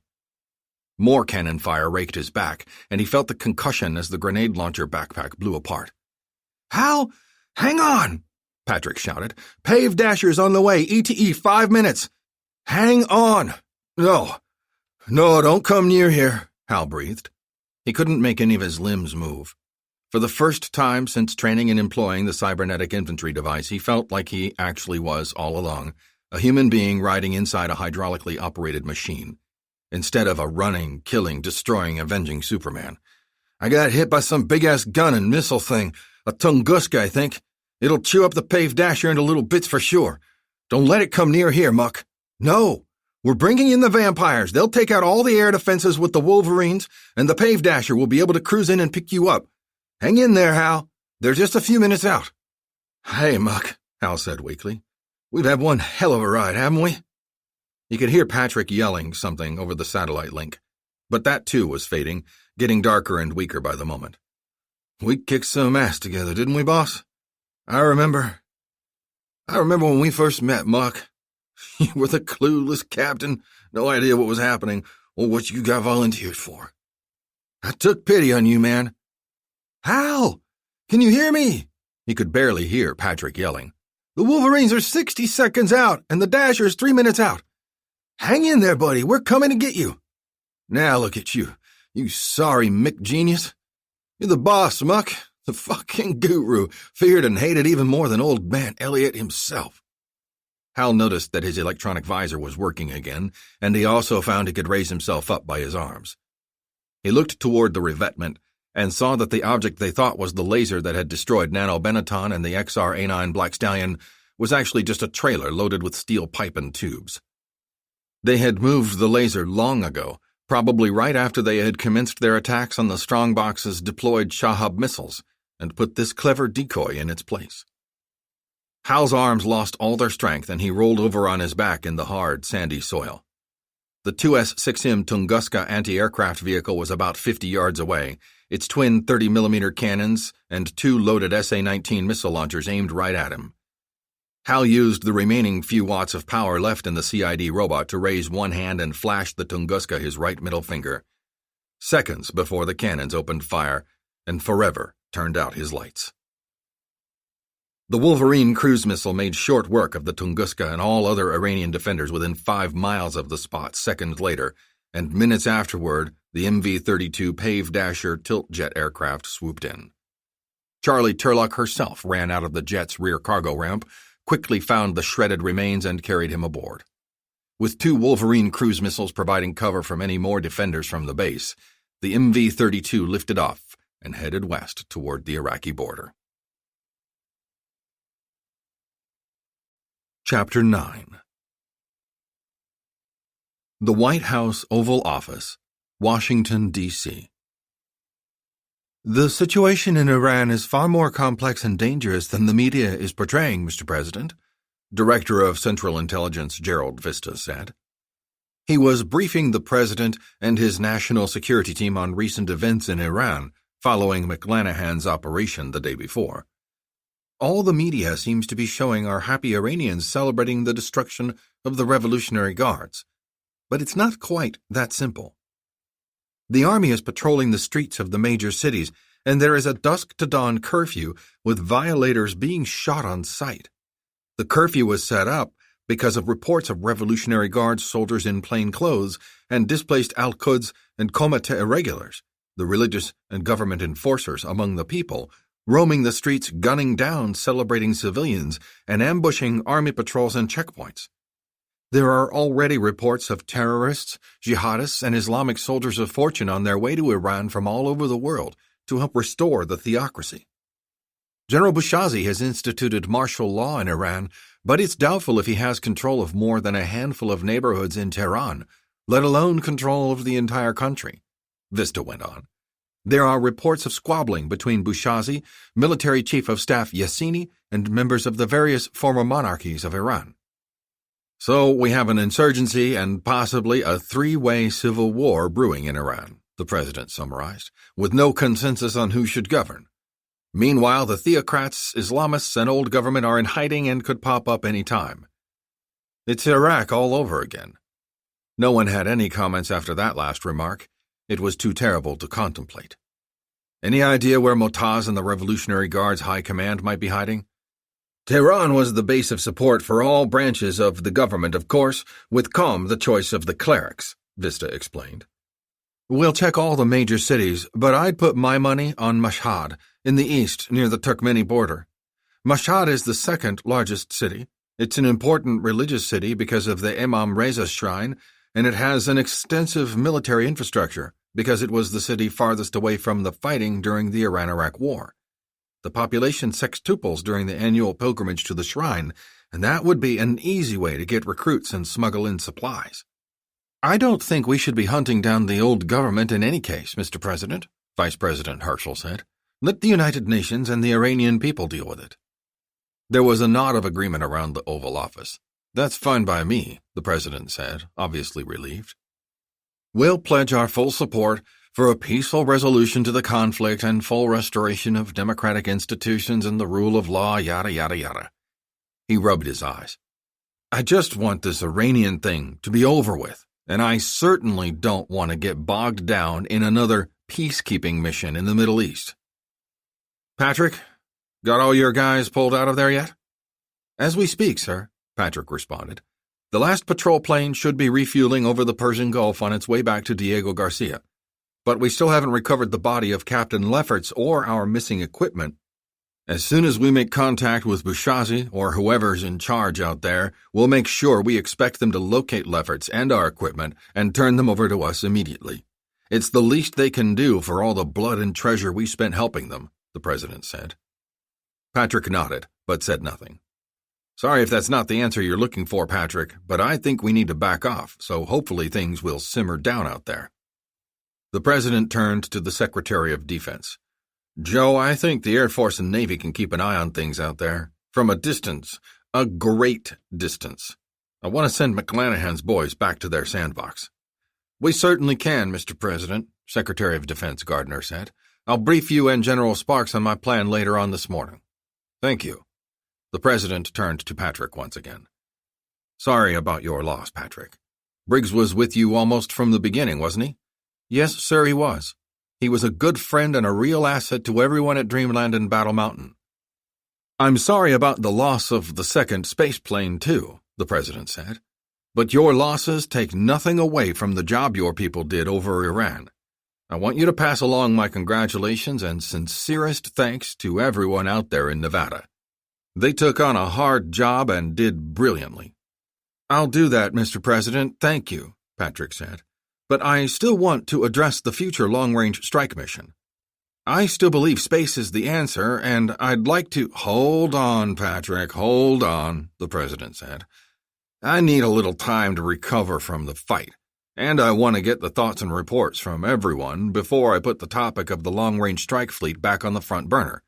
More cannon fire raked his back, and he felt the concussion as the grenade launcher backpack blew apart. "Hal, hang on!" Patrick shouted. "Pave Dasher's on the way, ETE 5 minutes. Hang on!" No, don't come near here," Hal breathed. He couldn't make any of his limbs move. For the first time since training and employing the cybernetic infantry device, he felt like he actually was, all along, a human being riding inside a hydraulically operated machine, instead of a running, killing, destroying, avenging Superman. "I got hit by some big-ass gun and missile thing, a Tunguska, I think. It'll chew up the Pave Dasher into little bits for sure. Don't let it come near here, Muck. No, we're bringing in the vampires. They'll take out all the air defenses with the Wolverines, and the Pave Dasher will be able to cruise in and pick you up. Hang in there, Hal. They're just a few minutes out." "Hey, Muck," Hal said weakly. "We've had one hell of a ride, haven't we?" He could hear Patrick yelling something over the satellite link, but that too was fading, getting darker and weaker by the moment. "We kicked some ass together, didn't we, boss? I remember when we first met, Muck. You were the clueless captain, no idea what was happening or what you got volunteered for. I took pity on you, man." "Hal! Can you hear me?" He could barely hear Patrick yelling. "The Wolverines are 60 seconds out, and the Dasher's 3 minutes out. Hang in there, buddy. We're coming to get you." "Now look at you, you sorry Mick genius. You're the boss, Muck, the fucking guru, feared and hated even more than old man Elliot himself." Hal noticed that his electronic visor was working again, and he also found he could raise himself up by his arms. He looked toward the revetment and saw that the object they thought was the laser that had destroyed Nano Benetton and the XR-A9 Black Stallion was actually just a trailer loaded with steel pipe and tubes. They had moved the laser long ago, probably right after they had commenced their attacks on the Strongbox's deployed Shahab missiles, and put this clever decoy in its place. Hal's arms lost all their strength, and he rolled over on his back in the hard, sandy soil. The Tu-S-6M Tunguska anti-aircraft vehicle was about 50 yards away, its twin 30mm cannons and 2 loaded SA-19 missile launchers aimed right at him. Hal used the remaining few watts of power left in the CID robot to raise one hand and flash the Tunguska his right middle finger. Seconds before the cannons opened fire and forever turned out his lights. The Wolverine cruise missile made short work of the Tunguska and all other Iranian defenders within 5 miles of the spot seconds later, and minutes afterward, the MV-32 Pave Dasher tilt jet aircraft swooped in. Charlie Turlock herself ran out of the jet's rear cargo ramp, quickly found the shredded remains, and carried him aboard. With 2 Wolverine cruise missiles providing cover from any more defenders from the base, the MV-32 lifted off and headed west toward the Iraqi border. Chapter 9. The White House Oval Office, Washington, D.C. The situation in Iran is far more complex and dangerous than the media is portraying, Mr. President, Director of Central Intelligence Gerald Vista said. He was briefing the President and his national security team on recent events in Iran following McClanahan's operation the day before. All the media seems to be showing our happy Iranians celebrating the destruction of the Revolutionary Guards. but it's not quite that simple. The army is patrolling the streets of the major cities, and there is a dusk-to-dawn curfew with violators being shot on sight. The curfew was set up because of reports of Revolutionary Guard soldiers in plain clothes and displaced Al-Quds and Comite irregulars, the religious and government enforcers among the people, roaming the streets gunning down celebrating civilians and ambushing army patrols and checkpoints. There are already reports of terrorists, jihadists, and Islamic soldiers of fortune on their way to Iran from all over the world to help restore the theocracy. General Bouchazi has instituted martial law in Iran, but it's doubtful if he has control of more than a handful of neighborhoods in Tehran, let alone control of the entire country. Vista went on. There are reports of squabbling between Bouchazi, military chief of staff Yassini, and members of the various former monarchies of Iran. So we have an insurgency and possibly a three-way civil war brewing in Iran, the president summarized, with no consensus on who should govern. Meanwhile, the theocrats, Islamists, and old government are in hiding and could pop up any time. It's Iraq all over again. No one had any comments after that last remark. It was too terrible to contemplate. Any idea where Motaz and the Revolutionary Guard's high command might be hiding? Tehran was the base of support for all branches of the government, of course, with Qom the choice of the clerics, Vista explained. We'll check all the major cities, but I'd put my money on Mashhad, in the east near the Turkmeni border. Mashhad is the second largest city. It's an important religious city because of the Imam Reza shrine, and it has an extensive military infrastructure because it was the city farthest away from the fighting during the Iran-Iraq War. The population sextuples during the annual pilgrimage to the shrine, and that would be an easy way to get recruits and smuggle in supplies. I don't think we should be hunting down the old government in any case, Mr. President, Vice President Herschel said. Let the United Nations and the Iranian people deal with it. There was a nod of agreement around the Oval Office. That's fine by me, the president said, obviously relieved. We'll pledge our full support for a peaceful resolution to the conflict and full restoration of democratic institutions and the rule of law, yada, yada, yada. He rubbed his eyes. I just want this Iranian thing to be over with, and I certainly don't want to get bogged down in another peacekeeping mission in the Middle East. Patrick, got all your guys pulled out of there yet? As we speak, sir, Patrick responded. The last patrol plane should be refueling over the Persian Gulf on its way back to Diego Garcia. But we still haven't recovered the body of Captain Lefferts or our missing equipment. As soon as we make contact with Bouchazi or whoever's in charge out there, we'll make sure we expect them to locate Lefferts and our equipment and turn them over to us immediately. It's the least they can do for all the blood and treasure we spent helping them, the president said. Patrick nodded, but said nothing. Sorry if that's not the answer you're looking for, Patrick, but I think we need to back off, so hopefully things will simmer down out there. The president turned to the Secretary of Defense. Joe, I think the Air Force and Navy can keep an eye on things out there. From a distance. A great distance. I want to send McClanahan's boys back to their sandbox. We certainly can, Mr. President, Secretary of Defense Gardner said. I'll brief you and General Sparks on my plan later on this morning. Thank you. The president turned to Patrick once again. Sorry about your loss, Patrick. Briggs was with you almost from the beginning, wasn't he? Yes, sir, he was. He was a good friend and a real asset to everyone at Dreamland and Battle Mountain. I'm sorry about the loss of the second space plane, too, the president said. But your losses take nothing away from the job your people did over Iran. I want you to pass along my congratulations and sincerest thanks to everyone out there in Nevada. They took on a hard job and did brilliantly. I'll do that, Mr. President, thank you, Patrick said. But I still want to address the future long-range strike mission. I still believe space is the answer, and I'd like to— Hold on, Patrick, hold on, the president said. I need a little time to recover from the fight, and I want to get the thoughts and reports from everyone before I put the topic of the long-range strike fleet back on the front burner.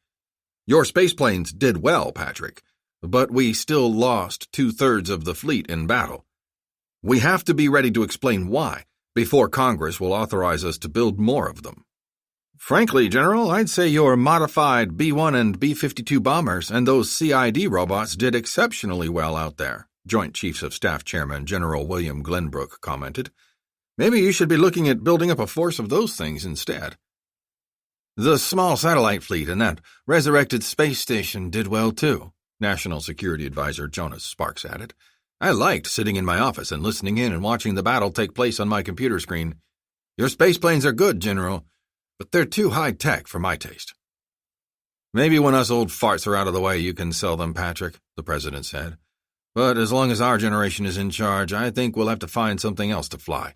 Your spaceplanes did well, Patrick, but we still lost 2/3 of the fleet in battle. We have to be ready to explain why before Congress will authorize us to build more of them. Frankly, General, I'd say your modified B-1 and B-52 bombers and those CID robots did exceptionally well out there, Joint Chiefs of Staff Chairman General William Glenbrook commented. Maybe you should be looking at building up a force of those things instead. The small satellite fleet and that resurrected space station did well too, National Security Advisor Jonas Sparks added. I liked sitting in my office and listening in and watching the battle take place on my computer screen. Your space planes are good, General, but they're too high-tech for my taste. Maybe when us old farts are out of the way, you can sell them, Patrick, the president said. But as long as our generation is in charge, I think we'll have to find something else to fly.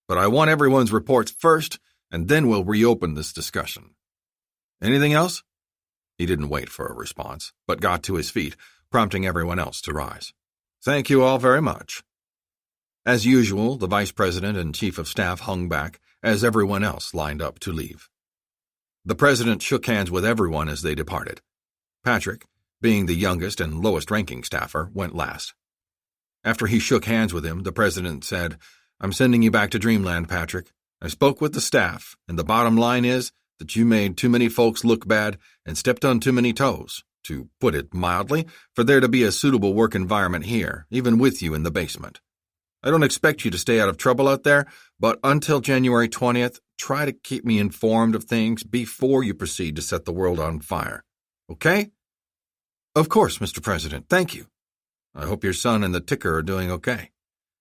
But I want everyone's reports first, and then we'll reopen this discussion. Anything else? He didn't wait for a response, but got to his feet, prompting everyone else to rise. Thank you all very much. As usual, the vice president and chief of staff hung back as everyone else lined up to leave. The president shook hands with everyone as they departed. Patrick, being the youngest and lowest-ranking staffer, went last. After he shook hands with him, the president said, I'm sending you back to Dreamland, Patrick. I spoke with the staff, and the bottom line is that you made too many folks look bad and stepped on too many toes, to put it mildly, for there to be a suitable work environment here, even with you in the basement. I don't expect you to stay out of trouble out there, but until January 20th, try to keep me informed of things before you proceed to set the world on fire. Okay? Of course, Mr. President. Thank you. I hope your son and the ticker are doing okay.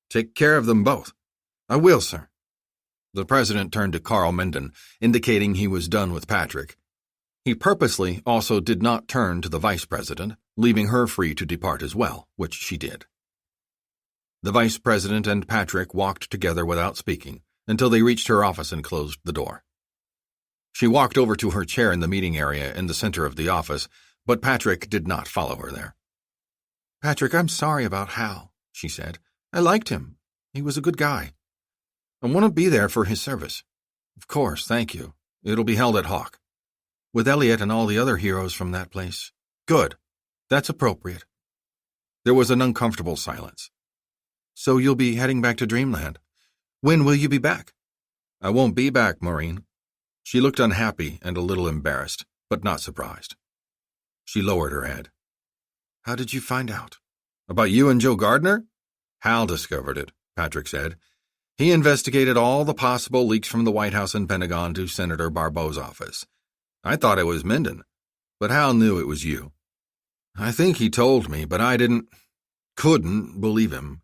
Take care of them both. I will, sir. The president turned to Carl Minden, indicating he was done with Patrick. He purposely also did not turn to the vice president, leaving her free to depart as well, which she did. The vice president and Patrick walked together without speaking until they reached her office and closed the door. She walked over to her chair in the meeting area in the center of the office, but Patrick did not follow her there. Patrick, I'm sorry about Hal, she said. I liked him. He was a good guy. I want to be there for his service. Of course, thank you. It'll be held at Hawk. With Elliot and all the other heroes from that place. Good. That's appropriate. There was an uncomfortable silence. So you'll be heading back to Dreamland. When will you be back? I won't be back, Maureen. She looked unhappy and a little embarrassed, but not surprised. She lowered her head. How did you find out? About you and Joe Gardner? Hal discovered it, Patrick said. He investigated all the possible leaks from the White House and Pentagon to Senator Barbeau's office. I thought it was Minden, but Hal knew it was you. I think he told me, but I couldn't believe him.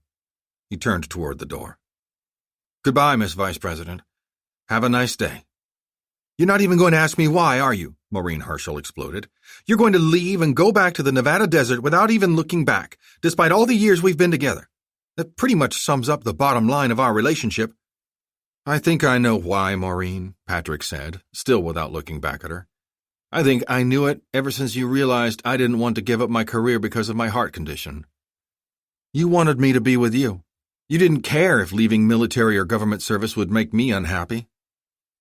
He turned toward the door. Goodbye, Miss Vice President. Have a nice day. You're not even going to ask me why, are you? Maureen Herschel exploded. You're going to leave and go back to the Nevada desert without even looking back, despite all the years we've been together. That pretty much sums up the bottom line of our relationship. I think I know why, Maureen, Patrick said, still without looking back at her. I think I knew it ever since you realized I didn't want to give up my career because of my heart condition. You wanted me to be with you. You didn't care if leaving military or government service would make me unhappy.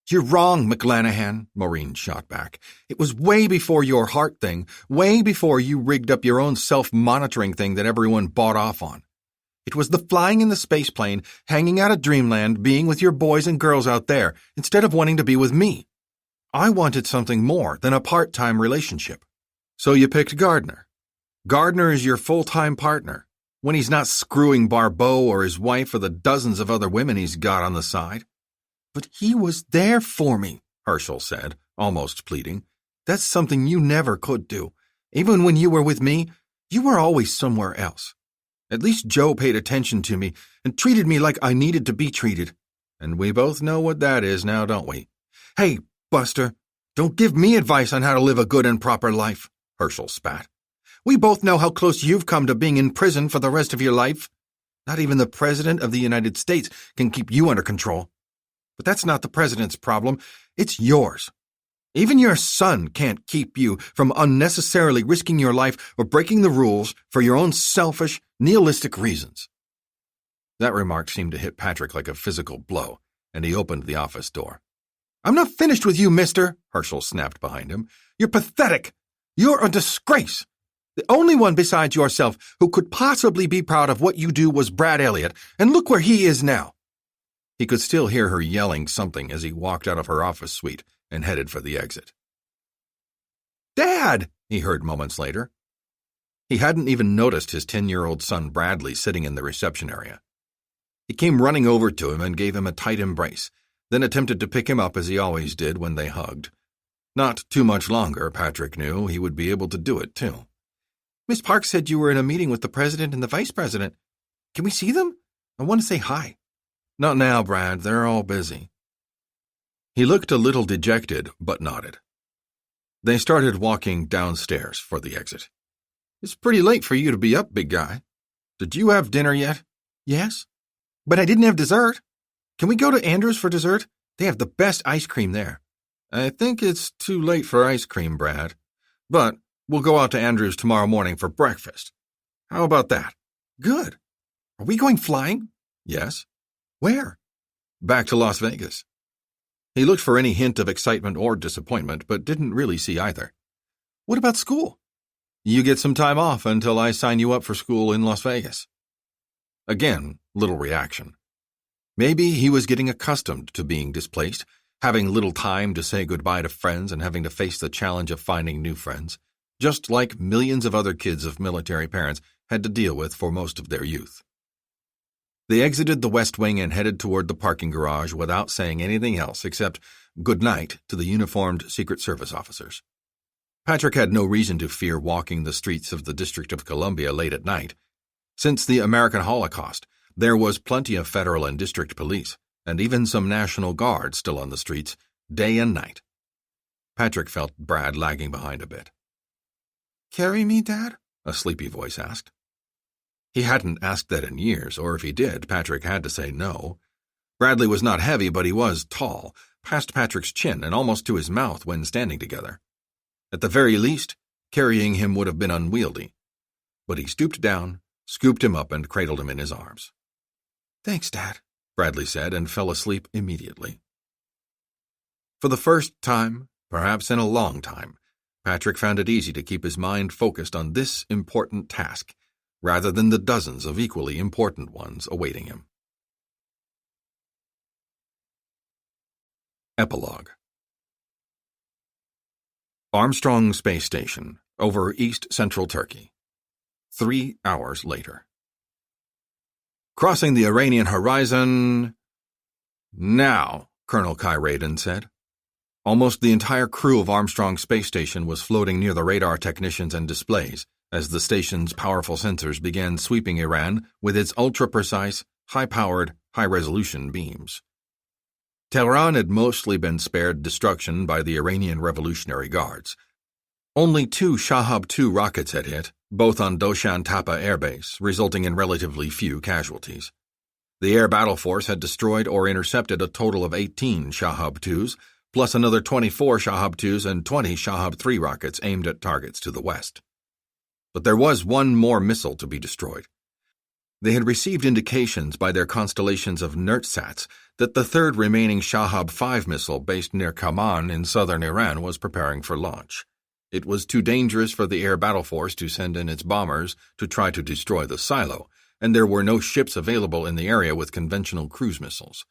You're wrong, McClanahan, Maureen shot back. It was way before your heart thing, way before you rigged up your own self-monitoring thing that everyone bought off on. It was the flying in the spaceplane, hanging out at Dreamland, being with your boys and girls out there, instead of wanting to be with me. I wanted something more than a part-time relationship. So you picked Gardner. Gardner is your full-time partner, when he's not screwing Barbeau or his wife or the dozens of other women he's got on the side. But he was there for me, Herschel said, almost pleading. That's something you never could do. Even when you were with me, you were always somewhere else. At least Joe paid attention to me and treated me like I needed to be treated. And we both know what that is now, don't we? Hey, Buster, don't give me advice on how to live a good and proper life, Herschel spat. We both know how close you've come to being in prison for the rest of your life. Not even the President of the United States can keep you under control. But that's not the President's problem. It's yours. Even your son can't keep you from unnecessarily risking your life or breaking the rules for your own selfish, nihilistic reasons. That remark seemed to hit Patrick like a physical blow, and he opened the office door. I'm not finished with you, mister, Herschel snapped behind him. You're pathetic. You're a disgrace. The only one besides yourself who could possibly be proud of what you do was Brad Elliott, and look where he is now. He could still hear her yelling something as he walked out of her office suite and headed for the exit. Dad, he heard moments later. He hadn't even noticed his 10-year-old son Bradley sitting in the reception area. He came running over to him and gave him a tight embrace, then attempted to pick him up as he always did when they hugged. Not too much longer, Patrick knew, he would be able to do it, too. "Miss Park said you were in a meeting with the president and the vice president. Can we see them? I want to say hi." "Not now, Brad. They're all busy." He looked a little dejected, but nodded. They started walking downstairs for the exit. "It's pretty late for you to be up, big guy. Did you have dinner yet?" "Yes, but I didn't have dessert. Can we go to Andrew's for dessert? They have the best ice cream there." "I think it's too late for ice cream, Brad. But we'll go out to Andrew's tomorrow morning for breakfast. How about that?" "Good. Are we going flying?" "Yes." "Where?" "Back to Las Vegas." He looked for any hint of excitement or disappointment, but didn't really see either. "What about school?" "You get some time off until I sign you up for school in Las Vegas." Again, little reaction. Maybe he was getting accustomed to being displaced, having little time to say goodbye to friends and having to face the challenge of finding new friends, just like millions of other kids of military parents had to deal with for most of their youth. They exited the West Wing and headed toward the parking garage without saying anything else except good night to the uniformed Secret Service officers. Patrick had no reason to fear walking the streets of the District of Columbia late at night. Since the American Holocaust, there was plenty of federal and district police, and even some National Guard still on the streets, day and night. Patrick felt Brad lagging behind a bit. "Carry me, Dad?" a sleepy voice asked. He hadn't asked that in years, or if he did, Patrick had to say no. Bradley was not heavy, but he was tall, past Patrick's chin and almost to his mouth when standing together. At the very least, carrying him would have been unwieldy. But he stooped down, scooped him up, and cradled him in his arms. "Thanks, Dad," Bradley said, and fell asleep immediately. For the first time, perhaps in a long time, Patrick found it easy to keep his mind focused on this important task, rather than the dozens of equally important ones awaiting him. Epilogue. Armstrong Space Station, over East Central Turkey. 3 hours later. Crossing the Iranian horizon. "Now," Colonel Kyraden said. Almost the entire crew of Armstrong Space Station was floating near the radar technicians and displays, as the station's powerful sensors began sweeping Iran with its ultra-precise, high-powered, high-resolution beams. Tehran had mostly been spared destruction by the Iranian Revolutionary Guards. Only 2 Shahab-2 rockets had hit, both on Doshan Tapa Air Base, resulting in relatively few casualties. The air battle force had destroyed or intercepted a total of 18 Shahab-2s, plus another 24 Shahab-2s and 20 Shahab-3 rockets aimed at targets to the west. But there was one more missile to be destroyed. They had received indications by their constellations of NERTSATs that the third remaining Shahab-5 missile based near Kaman in southern Iran was preparing for launch. It was too dangerous for the air battle force to send in its bombers to try to destroy the silo, and there were no ships available in the area with conventional cruise missiles.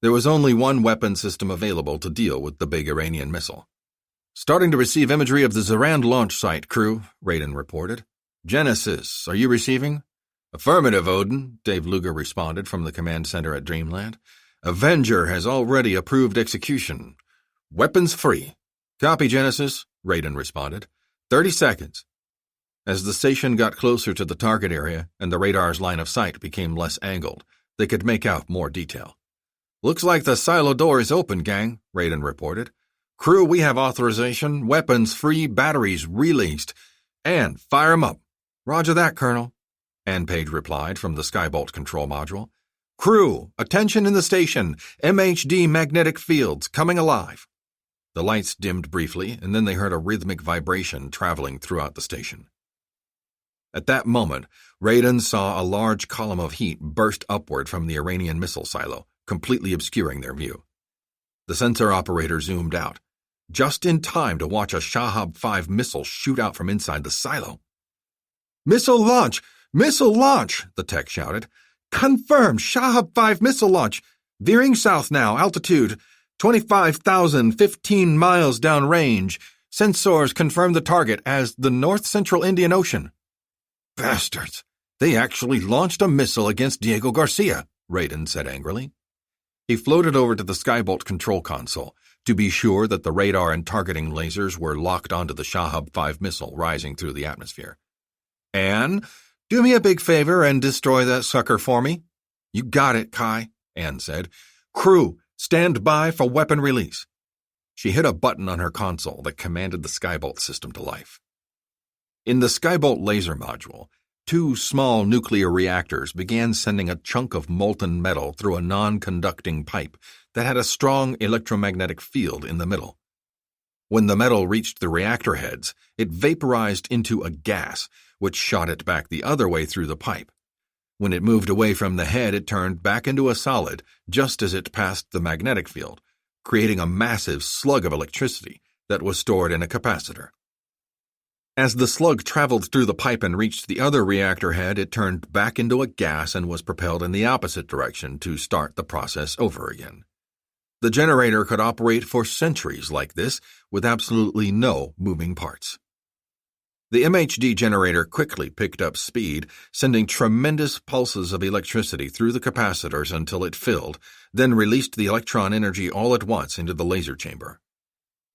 There was only one weapon system available to deal with the big Iranian missile. "Starting to receive imagery of the Zarand launch site, crew," Raiden reported. "Genesis, are you receiving?" "Affirmative, Odin," Dave Luger responded from the command center at Dreamland. "Avenger has already approved execution. Weapons free." "Copy, Genesis," Raiden responded. 30 seconds. As the station got closer to the target area and the radar's line of sight became less angled, they could make out more detail. "Looks like the silo door is open, gang," Raiden reported. "Crew, we have authorization, weapons free, batteries released. And fire 'em up." "Roger that, Colonel," Ann Page replied from the Skybolt control module. "Crew, attention in the station. MHD magnetic fields coming alive." The lights dimmed briefly, and then they heard a rhythmic vibration traveling throughout the station. At that moment, Raiden saw a large column of heat burst upward from the Iranian missile silo, completely obscuring their view. The sensor operator zoomed out, just in time to watch a Shahab-5 missile shoot out from inside the silo. "Missile launch! Missile launch!" the tech shouted. "Confirmed Shahab-5 missile launch! Veering south now, altitude 25,015 miles downrange. Sensors confirm the target as the North Central Indian Ocean." Bastards! They actually launched a missile against Diego Garcia, Raiden said angrily. He floated over to the Skybolt control console to be sure that the radar and targeting lasers were locked onto the Shahab 5 missile rising through the atmosphere. Anne, do me a big favor and destroy that sucker for me. You got it, Kai, Anne said. Crew, stand by for weapon release. She hit a button on her console that commanded the Skybolt system to life. In the Skybolt laser module, 2 small nuclear reactors began sending a chunk of molten metal through a non-conducting pipe that had a strong electromagnetic field in the middle. When the metal reached the reactor heads, it vaporized into a gas, which shot it back the other way through the pipe. When it moved away from the head, it turned back into a solid just as it passed the magnetic field, creating a massive slug of electricity that was stored in a capacitor. As the slug traveled through the pipe and reached the other reactor head, it turned back into a gas and was propelled in the opposite direction to start the process over again. The generator could operate for centuries like this with absolutely no moving parts. The MHD generator quickly picked up speed, sending tremendous pulses of electricity through the capacitors until it filled, then released the electron energy all at once into the laser chamber.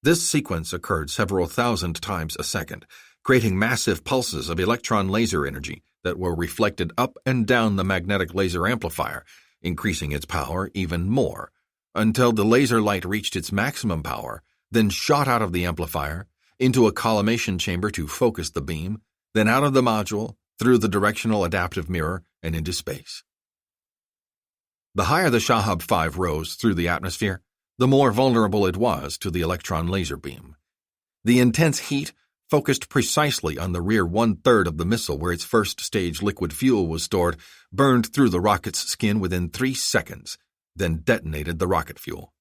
This sequence occurred several thousand times a second, creating massive pulses of electron laser energy that were reflected up and down the magnetic laser amplifier, increasing its power even more, until the laser light reached its maximum power, then shot out of the amplifier, into a collimation chamber to focus the beam, then out of the module, through the directional adaptive mirror, and into space. The higher the Shahab 5 rose through the atmosphere, the more vulnerable it was to the electron laser beam. The intense heat focused precisely on the rear 1/3 of the missile where its first-stage liquid fuel was stored, burned through the rocket's skin within 3 seconds, then detonated the rocket fuel.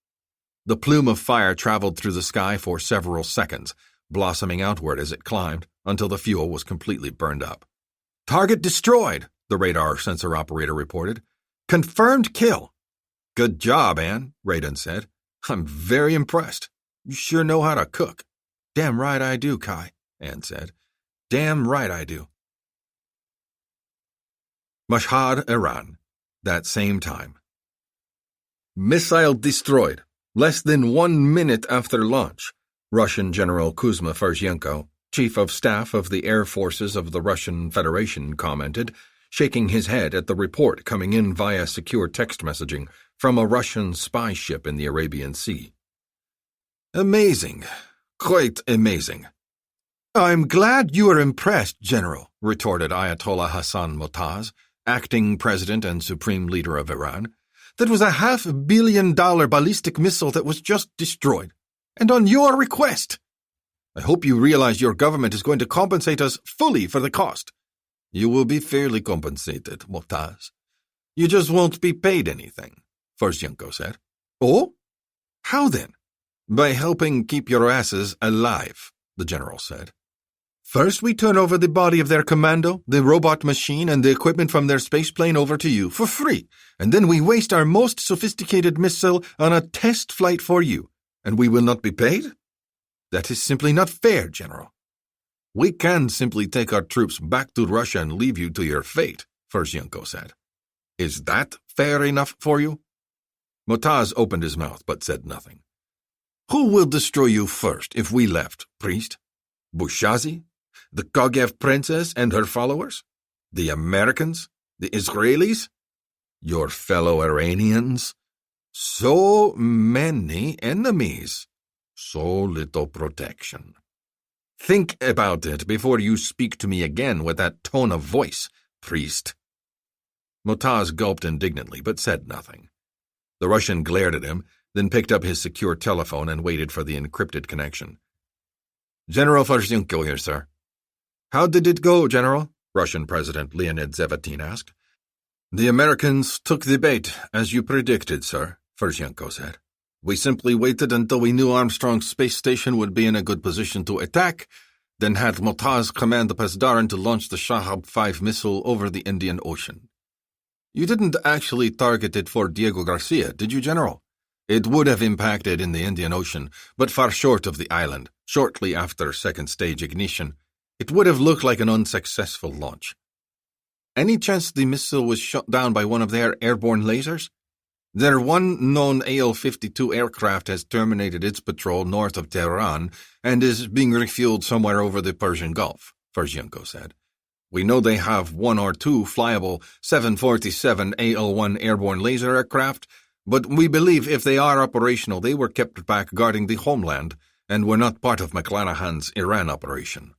The plume of fire traveled through the sky for several seconds, blossoming outward as it climbed until the fuel was completely burned up. Target destroyed, the radar sensor operator reported. Confirmed kill. Good job, Anne, Raiden said. I'm very impressed. You sure know how to cook. Damn right I do, Kai, Anne said. Damn right I do. Mashhad, Iran. That same time. Missile destroyed. Less than 1 minute after launch, Russian General Kuzma Ferzhenko, Chief of Staff of the Air Forces of the Russian Federation, commented, shaking his head at the report coming in via secure text messaging from a Russian spy ship in the Arabian Sea. Amazing. Quite amazing. I'm glad you are impressed, General, retorted Ayatollah Hassan Motaz, acting president and supreme leader of Iran. That was a $500 million ballistic missile that was just destroyed. And on your request. I hope you realize your government is going to compensate us fully for the cost. You will be fairly compensated, Motaz. You just won't be paid anything, Ferzhenko said. Oh? How then? By helping keep your asses alive, the general said. First we turn over the body of their commando, the robot machine, and the equipment from their spaceplane over to you for free, and then we waste our most sophisticated missile on a test flight for you, and we will not be paid? That is simply not fair, General. We can simply take our troops back to Russia and leave you to your fate, Ferzhenko said. Is that fair enough for you? Motaz opened his mouth but said nothing. Who will destroy you first if we left, priest? Bushazi? The Kogev princess and her followers? The Americans? The Israelis? Your fellow Iranians? So many enemies. So little protection. Think about it before you speak to me again with that tone of voice, priest. Motaz gulped indignantly but said nothing. The Russian glared at him, then picked up his secure telephone and waited for the encrypted connection. General Ferzhenko here, sir. How did it go, General? Russian President Leonid Zavatin asked. The Americans took the bait, as you predicted, sir, Ferzhenko said. We simply waited until we knew Armstrong's space station would be in a good position to attack, then had Motaz command the Pasdaran to launch the Shahab 5 missile over the Indian Ocean. You didn't actually target it for Diego Garcia, did you, General? It would have impacted in the Indian Ocean, but far short of the island, shortly after second-stage ignition. It would have looked like an unsuccessful launch. Any chance the missile was shot down by one of their airborne lasers? Their one known AL-52 aircraft has terminated its patrol north of Tehran and is being refueled somewhere over the Persian Gulf, Ferzhenko said. We know they have one or two flyable 747 AL-1 airborne laser aircraft, but we believe if they are operational, they were kept back guarding the homeland and were not part of McClanahan's Iran operation.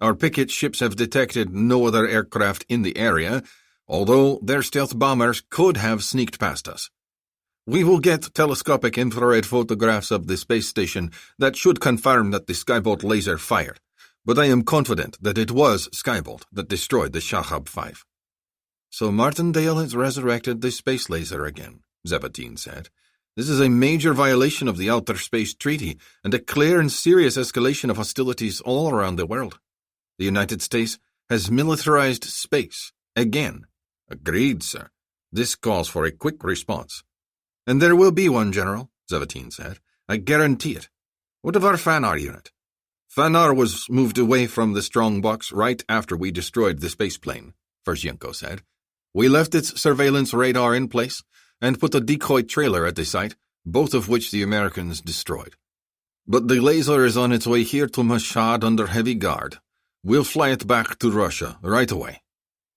Our picket ships have detected no other aircraft in the area, although their stealth bombers could have sneaked past us. We will get telescopic infrared photographs of the space station that should confirm that the Skybolt laser fired, but I am confident that it was Skybolt that destroyed the Shahab 5. So Martindale has resurrected the space laser again, Zebedee said. This is a major violation of the Outer Space Treaty and a clear and serious escalation of hostilities all around the world. The United States has militarized space again. Agreed, sir. This calls for a quick response. And there will be one, General, Zebedee said. I guarantee it. What of our Fanar unit? Fanar was moved away from the strong box right after we destroyed the spaceplane, Ferzhenko said. We left its surveillance radar in place and put a decoy trailer at the site, both of which the Americans destroyed. But the laser is on its way here to Mashhad under heavy guard. We'll fly it back to Russia right away.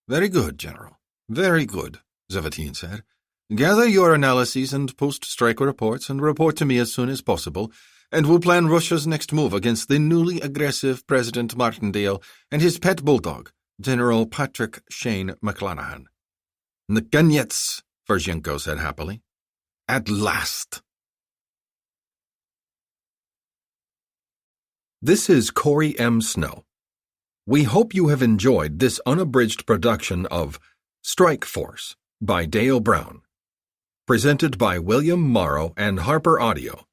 Very good, General. Very good, Zebedee said. Gather your analyses and post-strike reports and report to me as soon as possible, and we'll plan Russia's next move against the newly aggressive President Martindale and his pet bulldog, General Patrick Shane McClanahan. Nakoniec, Ferzhenko said happily. At last. This is Corey M. Snow. We hope you have enjoyed this unabridged production of Strike Force by Dale Brown, presented by William Morrow and Harper Audio.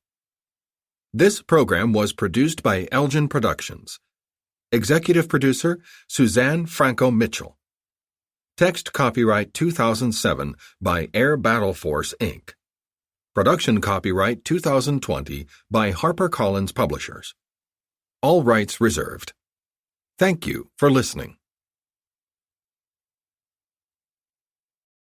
This program was produced by Elgin Productions. Executive producer Suzanne Franco Mitchell. Text copyright 2007 by Air Battle Force, Inc. Production copyright 2020 by HarperCollins Publishers. All rights reserved. Thank you for listening.